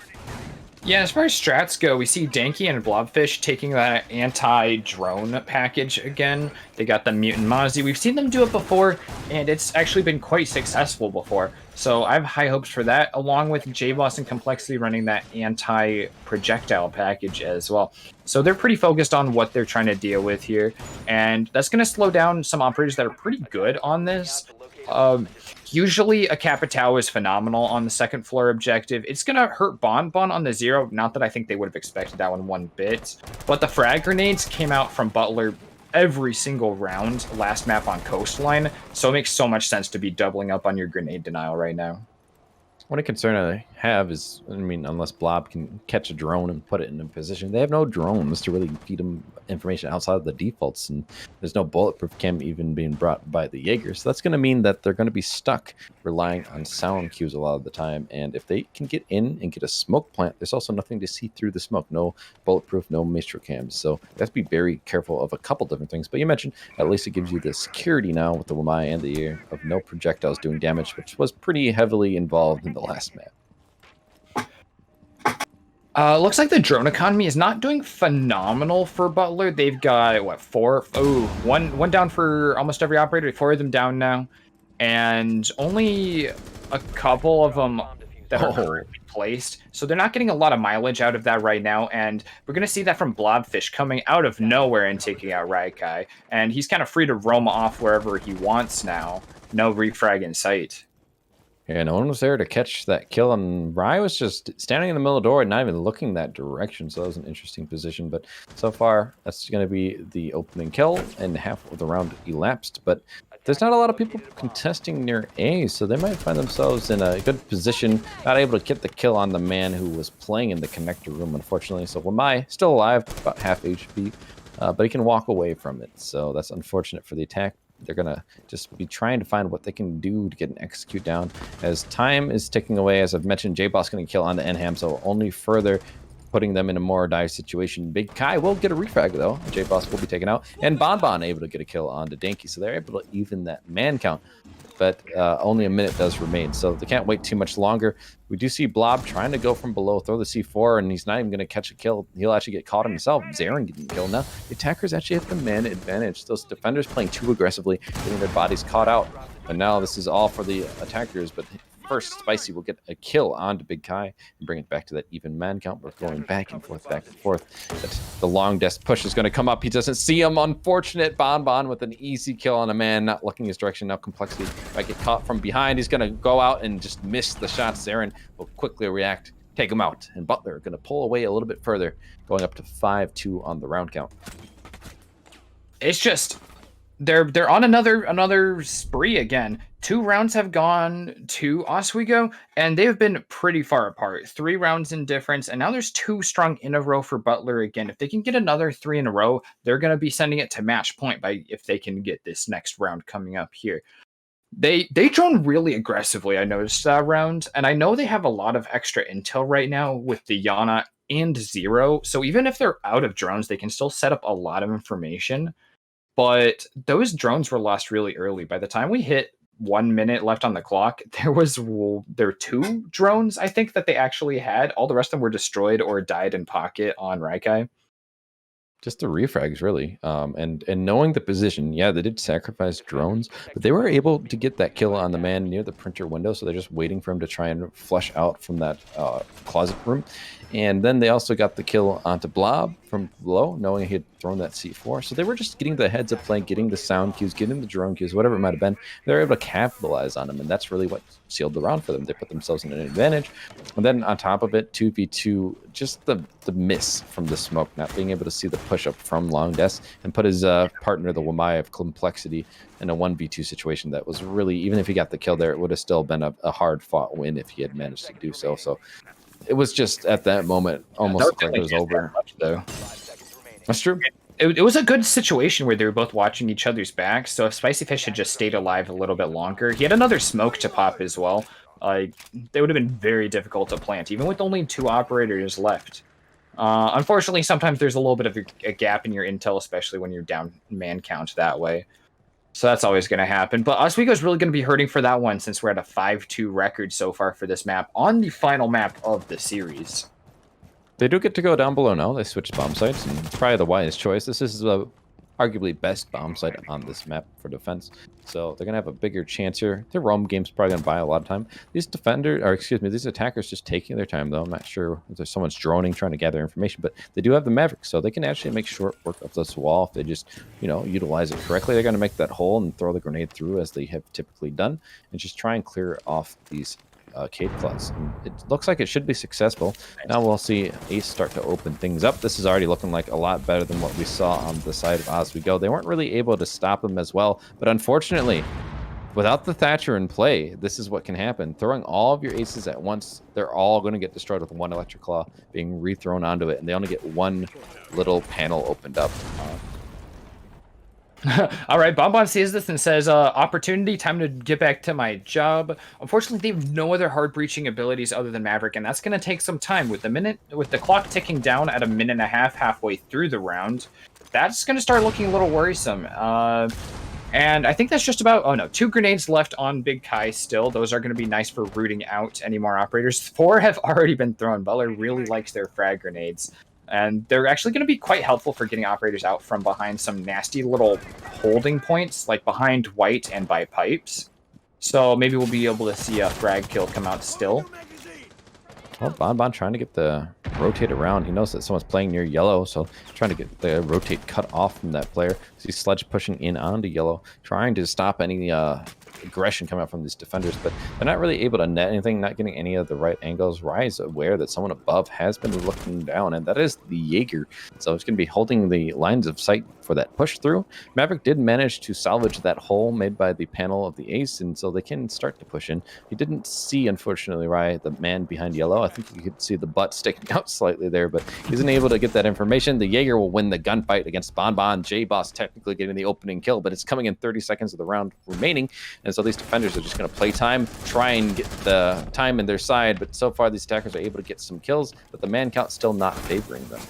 Yeah, as far as strats go, we see Danky and Blobfish taking that anti-drone package again. They got the Mutant Mozzie. We've seen them do it before, and it's actually been quite successful before. So I have high hopes for that, along with J-Boss and Complexity running that anti-projectile package as well. So they're pretty focused on what they're trying to deal with here, and that's going to slow down some operators that are pretty good on this. Usually a Capitao is phenomenal on the second floor objective. It's going to hurt Bon on the 0. Not that I think they would have expected that one bit. But the frag grenades came out from Butler every single round last map on Coastline. So it makes so much sense to be doubling up on your grenade denial right now. One concern I have is, I mean, unless Blob can catch a drone and put it in a position, they have no drones to really feed them information outside of the defaults, and there's no bulletproof cam even being brought by the Jaeger. So that's going to mean that they're going to be stuck relying on sound cues a lot of the time. And if they can get in and get a smoke plant, there's also nothing to see through the smoke. No bulletproof, no maestro cams. So you have to be very careful of a couple different things. But you mentioned at least it gives you the security now with the Lamai and the Air of no projectiles doing damage, which was pretty heavily involved in the last map. Looks like the drone economy is not doing phenomenal for Butler. They've got, what, 4? Oh, one down for almost every operator. 4 of them down now. And only a couple of them that are placed. So they're not getting a lot of mileage out of that right now. And we're going to see that from Blobfish coming out of nowhere and taking out Raikai. And he's kind of free to roam off wherever he wants now. No refrag in sight. Yeah, no one was there to catch that kill, and Rye was just standing in the middle of the door and not even looking that direction, so that was an interesting position. But so far, that's going to be the opening kill, and half of the round elapsed. But there's not a lot of people contesting near A, so they might find themselves in a good position, not able to get the kill on the man who was playing in the connector room, unfortunately. So Lamai, still alive, about half HP, but he can walk away from it, so that's unfortunate for the attack. They're going to just be trying to find what they can do to get an execute down. As time is ticking away, as I've mentioned, J-Boss going to kill on the Enham, so only further putting them in a more dire situation. Big Kai will get a refrag, though. J-Boss will be taken out. And Bon able to get a kill on the Danky, so they're able to even that man count. But only a minute does remain, so they can't wait too much longer. We do see Blob trying to go from below, throw the C4, and he's not even going to catch a kill. He'll actually get caught himself. Zarin getting killed now. The attackers actually have the man advantage. Those defenders playing too aggressively, getting their bodies caught out. But now this is all for the attackers, but first, Spicy will get a kill onto Big Kai and bring it back to that even man count. We're going back and forth, back and forth. But the long desk push is going to come up. He doesn't see him. Unfortunate Bon with an easy kill on a man, not looking his direction. Now Complexity might get caught from behind. He's going to go out and just miss the shots. Zarin will quickly react, take him out. And Butler going to pull away a little bit further, going up to 5-2 on the round count. It's just they're on another spree again. 2 rounds have gone to Oswego, and they've been pretty far apart. 3 rounds in difference, and now there's 2 strong in a row for Butler again. If they can get another 3 in a row, they're going to be sending it to match point if they can get this next round coming up here. They drone really aggressively, I noticed that round, and I know they have a lot of extra intel right now with the Yana and Zero, so even if they're out of drones, they can still set up a lot of information. But those drones were lost really early. By the time we hit 1 minute left on the clock, there were 2 drones, I think, that they actually had. All the rest of them were destroyed or died in pocket on Raikai. Just the refrags, really. And knowing the position, yeah, they did sacrifice drones, but they were able to get that kill on the man near the printer window, so they're just waiting for him to try and flush out from that closet room. And then they also got the kill onto Blob from below, knowing he had thrown that C4. So they were just getting the heads-up play, getting the sound cues, getting the drone cues, whatever it might have been. They were able to capitalize on them, and that's really what sealed the round for them. They put themselves in an advantage. And then on top of it, 2v2, just the miss from the smoke, not being able to see the push-up from long desk, and put his partner, the Wamai of Complexity, in a 1v2 situation that was really, even if he got the kill there, it would have still been a hard-fought win if he had managed to do so. So it was just at that moment almost like it was over. Though. That's true. It was a good situation where they were both watching each other's backs. So if Spicy Fish had just stayed alive a little bit longer, he had another smoke to pop as well. They would have been very difficult to plant, even with only 2 operators left. Unfortunately, sometimes there's a little bit of a gap in your intel, especially when you're down man count that way. So that's always going to happen. But Oswego's really going to be hurting for that one since we're at a 5-2 record so far for this map on the final map of the series. They do get to go down below now. They switched bomb sites, and it's probably the wisest choice. This is the arguably best bomb site on this map for defense. So they're going to have a bigger chance here. Their roam game's probably going to buy a lot of time. These these attackers just taking their time, though. I'm not sure if there's someone's droning, trying to gather information, but they do have the Maverick, so they can actually make short work of this wall if they just, utilize it correctly. They're going to make that hole and throw the grenade through as they have typically done, and just try and clear off these Cade Claws. And it looks like it should be successful. Now we'll see Ace start to open things up. This is already looking like a lot better than what we saw on the side of Oswego. They weren't really able to stop him as well, but unfortunately, without the Thatcher in play, this is what can happen. Throwing all of your aces at once, they're all going to get destroyed with 1 Electric Claw being rethrown onto it, and they only get 1 little panel opened up. All right, Bonbon sees this and says, opportunity, time to get back to my job. Unfortunately, they have no other hard breaching abilities other than Maverick, and that's going to take some time. With the clock ticking down at 1.5 minutes halfway through the round, that's going to start looking a little worrisome. And I think that's just about, 2 grenades left on Big Kai still. Those are going to be nice for rooting out any more operators. 4 have already been thrown. Butler really likes their frag grenades. And they're actually going to be quite helpful for getting operators out from behind some nasty little holding points, like behind white and by pipes. So maybe we'll be able to see a frag kill come out still. Well, Bonbon trying to get the rotate around. He knows that someone's playing near yellow, so trying to get the rotate cut off from that player. See Sledge pushing in onto yellow, trying to stop any aggression coming out from these defenders, but they're not really able to net anything, not getting any of the right angles. Rise aware that someone above has been looking down, and that is the Jaeger. So it's going to be holding the lines of sight for that push through. Maverick did manage to salvage that hole made by the panel of the Ace, and so they can start to push in. He didn't see, unfortunately, the man behind yellow. I think you could see the butt sticking out slightly there, but he isn't able to get that information. The Jaeger will win the gunfight against Bonbon. J-Boss technically getting the opening kill, but it's coming in 30 seconds of the round remaining, and so these defenders are just going to play time, try and get the time in their side, but so far these attackers are able to get some kills, but the man count still not favoring them.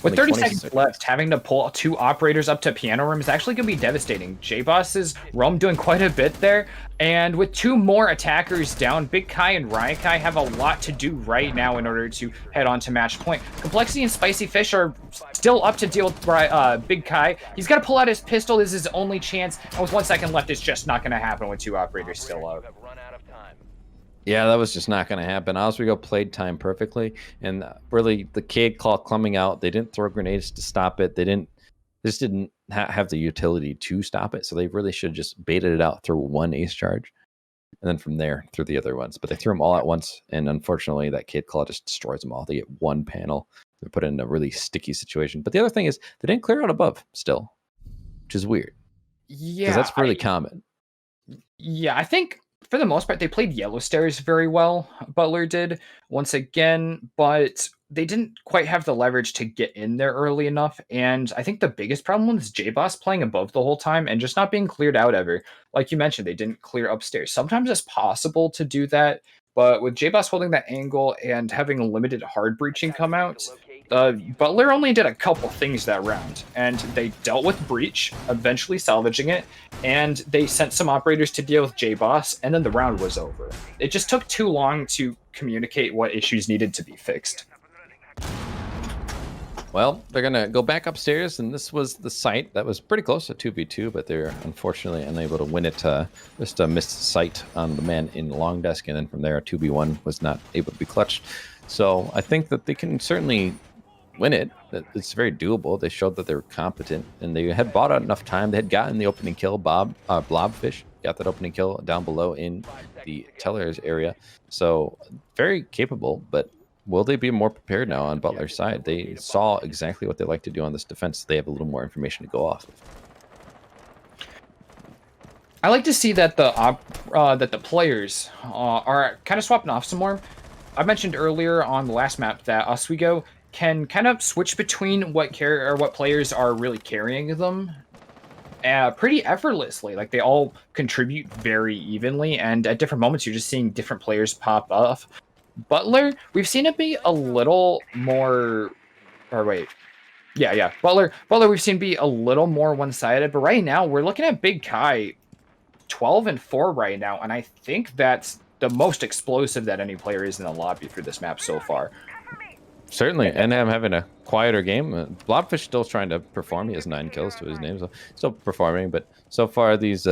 With 30 seconds left, having to pull 2 operators up to piano room is actually going to be devastating. J-Boss's roam doing quite a bit there, and with 2 more attackers down, Big Kai and Raikai have a lot to do right now in order to head on to match point. Complexity and Spicy Fish are still up to deal with Big Kai. He's got to pull out his pistol. This is his only chance, and with 1 second left, it's just not going to happen with 2 operators still out. Yeah, that was just not going to happen. Oswego played time perfectly, and really the Cade clock coming out. They didn't throw grenades to stop it. They just didn't have the utility to stop it. So they really should have just baited it out through one ace charge, and then from there through the other ones. But they threw them all at once, and unfortunately, that Cade claw just destroys them all. They get one panel. They're put in a really sticky situation. But the other thing is they didn't clear out above still, which is weird because Yeah, that's really common. Yeah, I think for the most part they played yellow stairs very well. Butler did once again, but they didn't quite have the leverage to get in there early enough. And I think the biggest problem was J Boss playing above the whole time and just not being cleared out ever. Like you mentioned, they didn't clear upstairs. Sometimes it's possible to do that, but with J Boss holding that angle and having limited hard breaching come out, Butler only did a couple things that round, and they dealt with breach, eventually salvaging it, and they sent some operators to deal with J-Boss, and then the round was over. It just took too long to communicate what issues needed to be fixed. Well, they're going to go back upstairs, and this was the site that was pretty close to 2v2, but they're unfortunately unable to win it. Just a missed sight on the man in long desk, and then from there, 2v1 was not able to be clutched. So I think that they can certainly win it. It's very doable. They showed that they were competent, and they had bought out enough time. They had gotten the opening kill. Blobfish got that opening kill down below in the Teller's area. So very capable, but will they be more prepared now on Butler's side? They saw exactly what they like to do on this defense. So they have a little more information to go off of. I like to see that the players are kind of swapping off some more. I mentioned earlier on the last map that Oswego can kind of switch between what players are really carrying them pretty effortlessly. Like they all contribute very evenly, and at different moments you're just seeing different players pop off. Butler, we've seen it be a little more. Or wait, yeah. Butler, we've seen be a little more one-sided, but right now we're looking at Big Kai, 12-4 right now, and I think that's the most explosive that any player is in the lobby for this map so far. Certainly, and I'm having a quieter game. Blobfish still trying to perform. He has 9 kills to his name, so still performing. But so far, these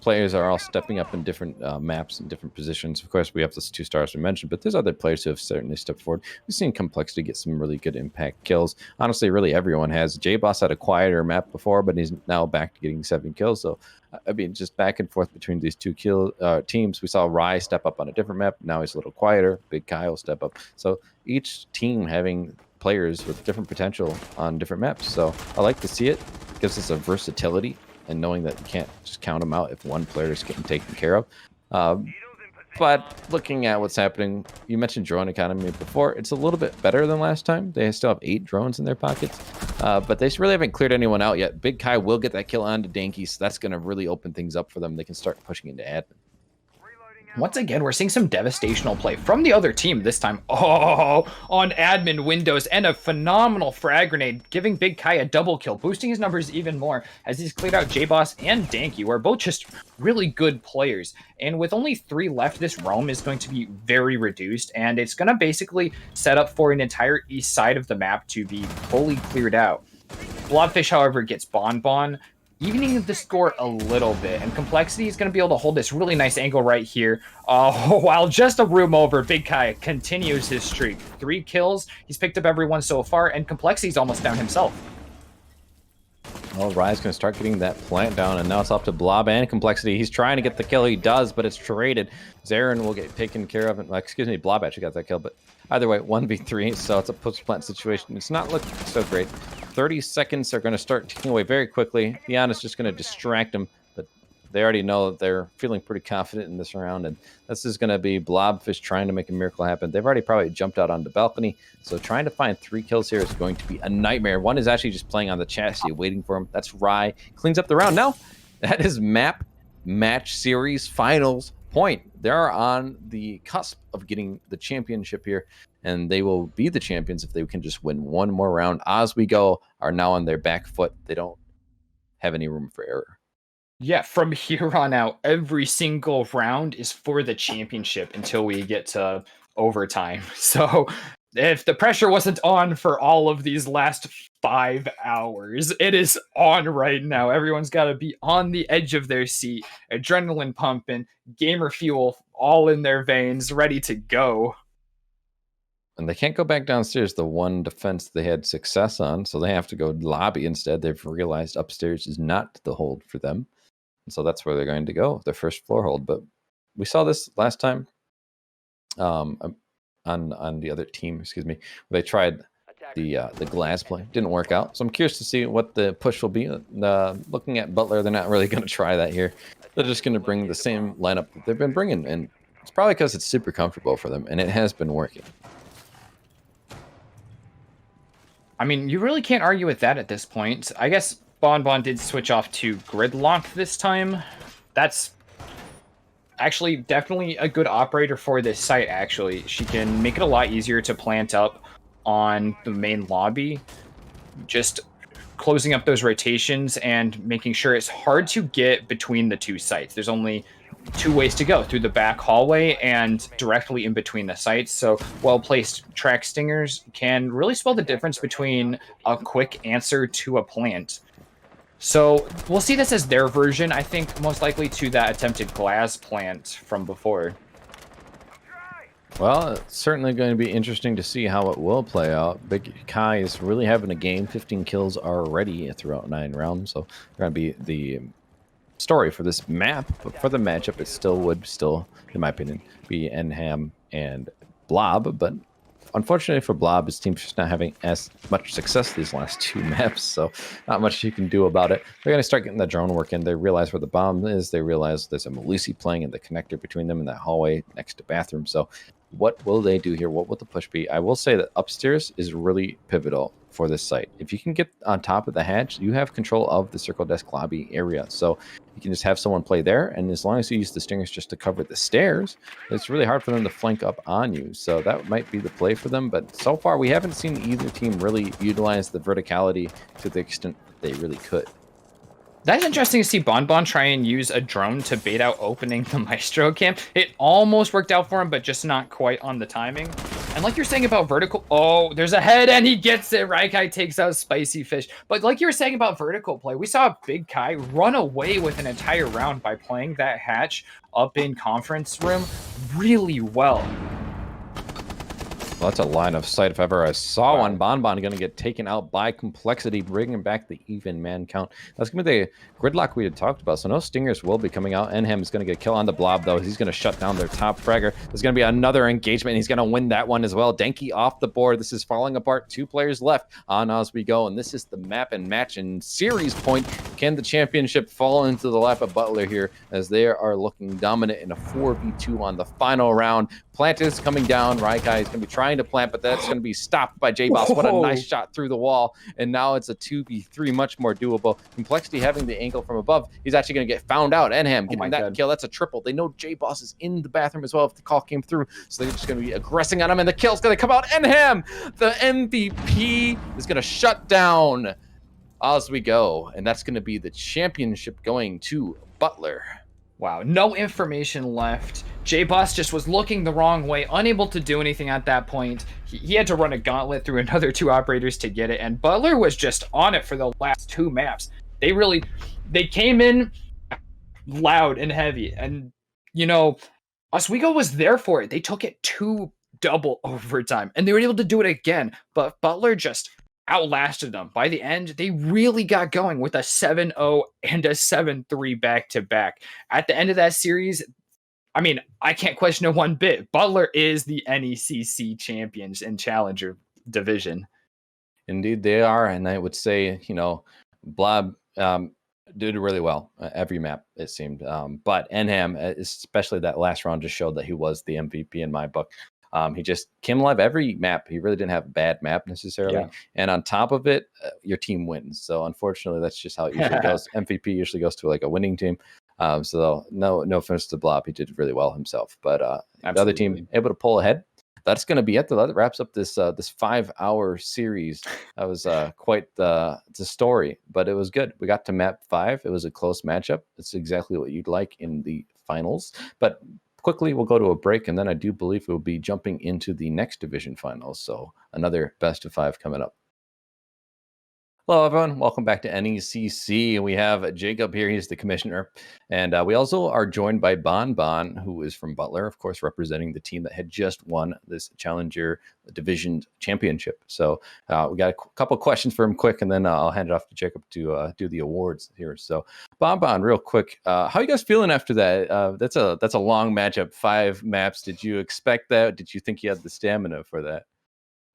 players are all stepping up in different maps and different positions. Of course, we have those 2 stars we mentioned, but there's other players who have certainly stepped forward. We've seen Complexity get some really good impact kills. Honestly, really everyone has. J-Boss had a quieter map before, but he's now back to getting 7 kills. So, I mean, just back and forth between these 2 teams. We saw Rye step up on a different map. Now he's a little quieter. Big Kyle step up. So each team having players with different potential on different maps. So I like to see it. It gives us a versatility, and knowing that you can't just count them out if one player is getting taken care of. But looking at what's happening, you mentioned drone economy before. It's a little bit better than last time. They still have 8 drones in their pockets, but they really haven't cleared anyone out yet. Big Kai will get that kill onto Danky, so that's going to really open things up for them. They can start pushing into admin. Once again, we're seeing some devastational play from the other team this time. Oh, on admin windows, and a phenomenal frag grenade, giving Big Kai a double kill, boosting his numbers even more as he's cleared out J-Boss and Danky, who are both just really good players. And with only 3 left, this roam is going to be very reduced, and it's going to basically set up for an entire east side of the map to be fully cleared out. Blobfish, however, gets Bon, evening the score a little bit, and Complexity is going to be able to hold this really nice angle right here. While just a room over, Big Kai continues his streak. 3 kills, he's picked up everyone so far, and Complexity's almost down himself. Well, Rye's going to start getting that plant down, and now it's up to Blob and Complexity. He's trying to get the kill. He does, but it's traded. Zarin will get taken care of. Excuse me, Blob actually got that kill, but either way, 1v3, so it's a post-plant situation. It's not looking so great. 30 seconds are going to start ticking away very quickly. Diana's just going to distract him, but they already know that they're feeling pretty confident in this round, and this is going to be Blobfish trying to make a miracle happen. They've already probably jumped out on the balcony, so trying to find 3 kills here is going to be a nightmare. One is actually just playing on the chassis, waiting for him. That's Rye. Cleans up the round. Now, that is map match series finals point. They're on the cusp of getting the championship here, and they will be the champions if they can just win one more round. Oswego are now on their back foot. They don't have any room for error. Yeah, from here on out, every single round is for the championship until we get to overtime. So if the pressure wasn't on for all of these last 5 hours, it is on right now. Everyone's got to be on the edge of their seat, adrenaline pumping, gamer fuel all in their veins, ready to go. And they can't go back downstairs, the one defense they had success on, so they have to go lobby instead. They've realized upstairs is not the hold for them. And so that's where they're going to go, their first floor hold. But we saw this last time on the other team, excuse me, where they tried the glass play. Didn't work out. So I'm curious to see what the push will be. Looking at Butler, they're not really going to try that here. They're just going to bring the same lineup that they've been bringing, and it's probably because it's super comfortable for them, and it has been working. I mean, you really can't argue with that at this point. I guess Bon did switch off to Gridlock this time. That's actually definitely a good operator for this site, actually. She can make it a lot easier to plant up on the main lobby. Just closing up those rotations and making sure it's hard to get between the two sites. There's only two ways to go, through the back hallway and directly in between the sites. So well-placed track stingers can really spell the difference between a quick answer to a plant. So we'll see this as their version, I think, most likely to that attempted glass plant from before. Well, it's certainly going to be interesting to see how it will play out. Big Kai is really having a game. 15 kills already throughout 9 rounds. So going to be the story for this map. But for the matchup, it would, in my opinion, be Enham and Blob. But unfortunately for Blob, his team's just not having as much success these last 2 maps, so not much you can do about it. They're going to start getting the drone working. They realize where the bomb is. They realize there's a Melusi playing in the connector between them in that hallway next to bathroom. So what will they do here? What will the push be? I will say that upstairs is really pivotal for this site. If you can get on top of the hatch, you have control of the circle desk lobby area. So you can just have someone play there, and as long as you use the stingers just to cover the stairs, it's really hard for them to flank up on you. So that might be the play for them, but so far we haven't seen either team really utilize the verticality to the extent that they really could. That's interesting to see Bon try and use a drone to bait out opening the Maestro camp. It almost worked out for him, but just not quite on the timing. And like you're saying about vertical... Oh, there's a head, and he gets it. Raikai takes out Spicy Fish. But like you were saying about vertical play, we saw Big Kai run away with an entire round by playing that hatch up in conference room really well. Well, that's a line of sight if ever I saw one. Bon going to get taken out by Complexity, bringing back the even man count. That's going to be the gridlock we had talked about. So no stingers will be coming out. Enham is going to get a kill on the Blob, though. He's going to shut down their top fragger. There's going to be another engagement. And he's going to win that one as well. Denki off the board. This is falling apart. 2 players left on Oswego. And this is the map and match and series point. Can the championship fall into the lap of Butler here as they are looking dominant in a 4v2 on the final round? Plant is coming down. Raikai is going to be trying to plant, but that's going to be stopped by J-Boss. What a nice shot through the wall. And now it's a 2v3, much more doable. Complexity having the angle from above. He's actually going to get found out. Enham getting that kill. That's a triple. They know J-Boss is in the bathroom as well if the call came through. So they're just going to be aggressing on him, and the kill's going to come out. Enham, the MVP, is going to shut down Oswego. And that's going to be the championship going to Butler. Wow, no information left. J-Boss just was looking the wrong way, unable to do anything at that point. He had to run a gauntlet through another 2 operators to get it, and Butler was just on it for the last 2 maps. They came in loud and heavy, and, you know, Oswego was there for it. They took it to double overtime, and they were able to do it again, but Butler just outlasted them. By the end, they really got going with a 7-0 and a 7-3 back-to-back. At the end of that series, I mean, I can't question it one bit. Butler is the NECC champions in Challenger division. Indeed, they are. And I would say, you know, Blob did really well every map, it seemed. But Enham, especially that last round, just showed that he was the MVP in my book. He just came alive every map. He really didn't have a bad map necessarily. Yeah. And on top of it, your team wins. So unfortunately, that's just how it usually goes. MVP usually goes to like a winning team. So no offense to Blob. He did really well himself. But the other team able to pull ahead. That's going to be it. That wraps up this 5-hour series. That was quite the story, but it was good. We got to map 5. It was a close matchup. It's exactly what you'd like in the finals. But quickly, we'll go to a break, and then I do believe we'll be jumping into the next division finals. So another best of 5 coming up. Hello, everyone. Welcome back to NECC. We have Jacob here. He's the commissioner. And we also are joined by Bon Bon, who is from Butler, of course, representing the team that had just won this Challenger Division Championship. So we got a couple questions for him quick, and then I'll hand it off to Jacob to do the awards here. So Bon Bon, real quick, how are you guys feeling after that? That's a long matchup, 5 maps. Did you expect that? Did you think you had the stamina for that?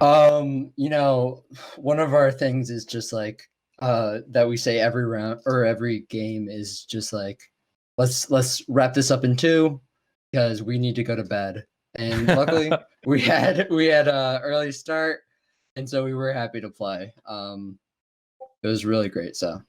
One of our things is just like that we say every round or every game is just like let's wrap this up in 2 because we need to go to bed. And luckily we had early start, and so we were happy to play. It was really great. So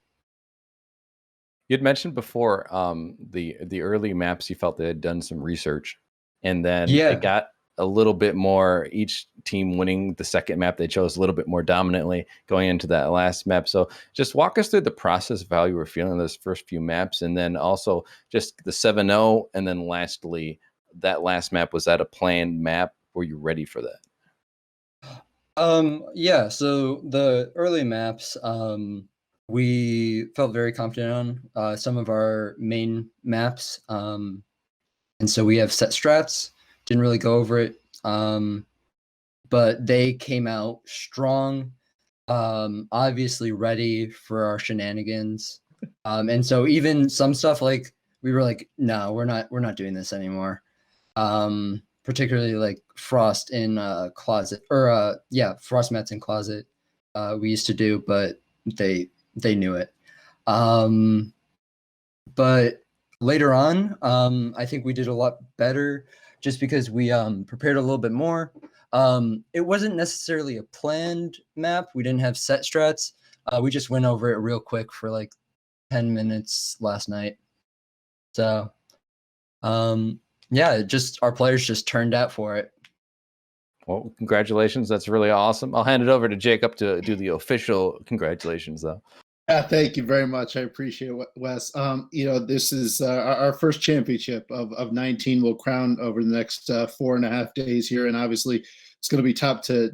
You'd mentioned before the early maps you felt they had done some research, and then it got a little bit more, each team winning the second map they chose a little bit more dominantly going into that last map. So just walk us through the process of how you were feeling those first few maps, and then also just the 7-0, and then lastly that last map. Was that a planned map? Were you ready for that? Yeah, so the early maps we felt very confident on some of our main maps, and so we have set strats. Didn't really go over it, but they came out strong, obviously ready for our shenanigans, and so even some stuff like we were like, no, we're not doing this anymore. Particularly like frost in closet, or frost mats in closet. We used to do, but they knew it. But later on, I think we did a lot better just because we prepared a little bit more. It wasn't necessarily a planned map. We didn't have set strats. We just went over it real quick for like 10 minutes last night. So, our players just turned out for it. Well, congratulations. That's really awesome. I'll hand it over to Jacob to do the official congratulations, though. Thank you very much. I appreciate it, Wes. This is our first championship of 19. We'll crown over the next 4.5 days here, and obviously it's going to be tough to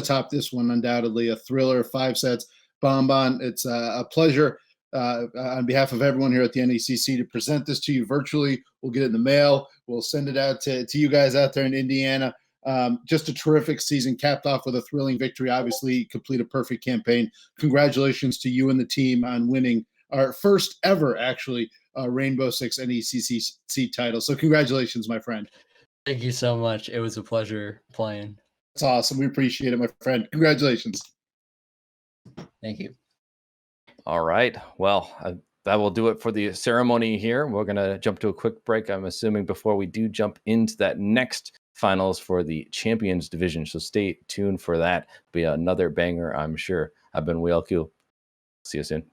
top this one. Undoubtedly, a thriller, 5 sets. Bon Bon, it's a pleasure on behalf of everyone here at the NECC to present this to you virtually. We'll get it in the mail. We'll send it out to you guys out there in Indiana. Just a terrific season, capped off with a thrilling victory. Obviously, complete a perfect campaign. Congratulations to you and the team on winning our first ever, actually, Rainbow Six NECC title. So congratulations, my friend. Thank you so much. It was a pleasure playing. That's awesome. We appreciate it, my friend. Congratulations. Thank you. All right. Well, that will do it for the ceremony here. We're going to jump to a quick break, I'm assuming, before we do jump into that next finals for the Champions Division. So stay tuned for that. Be another banger, I'm sure. I've been Wheel Q. See you soon.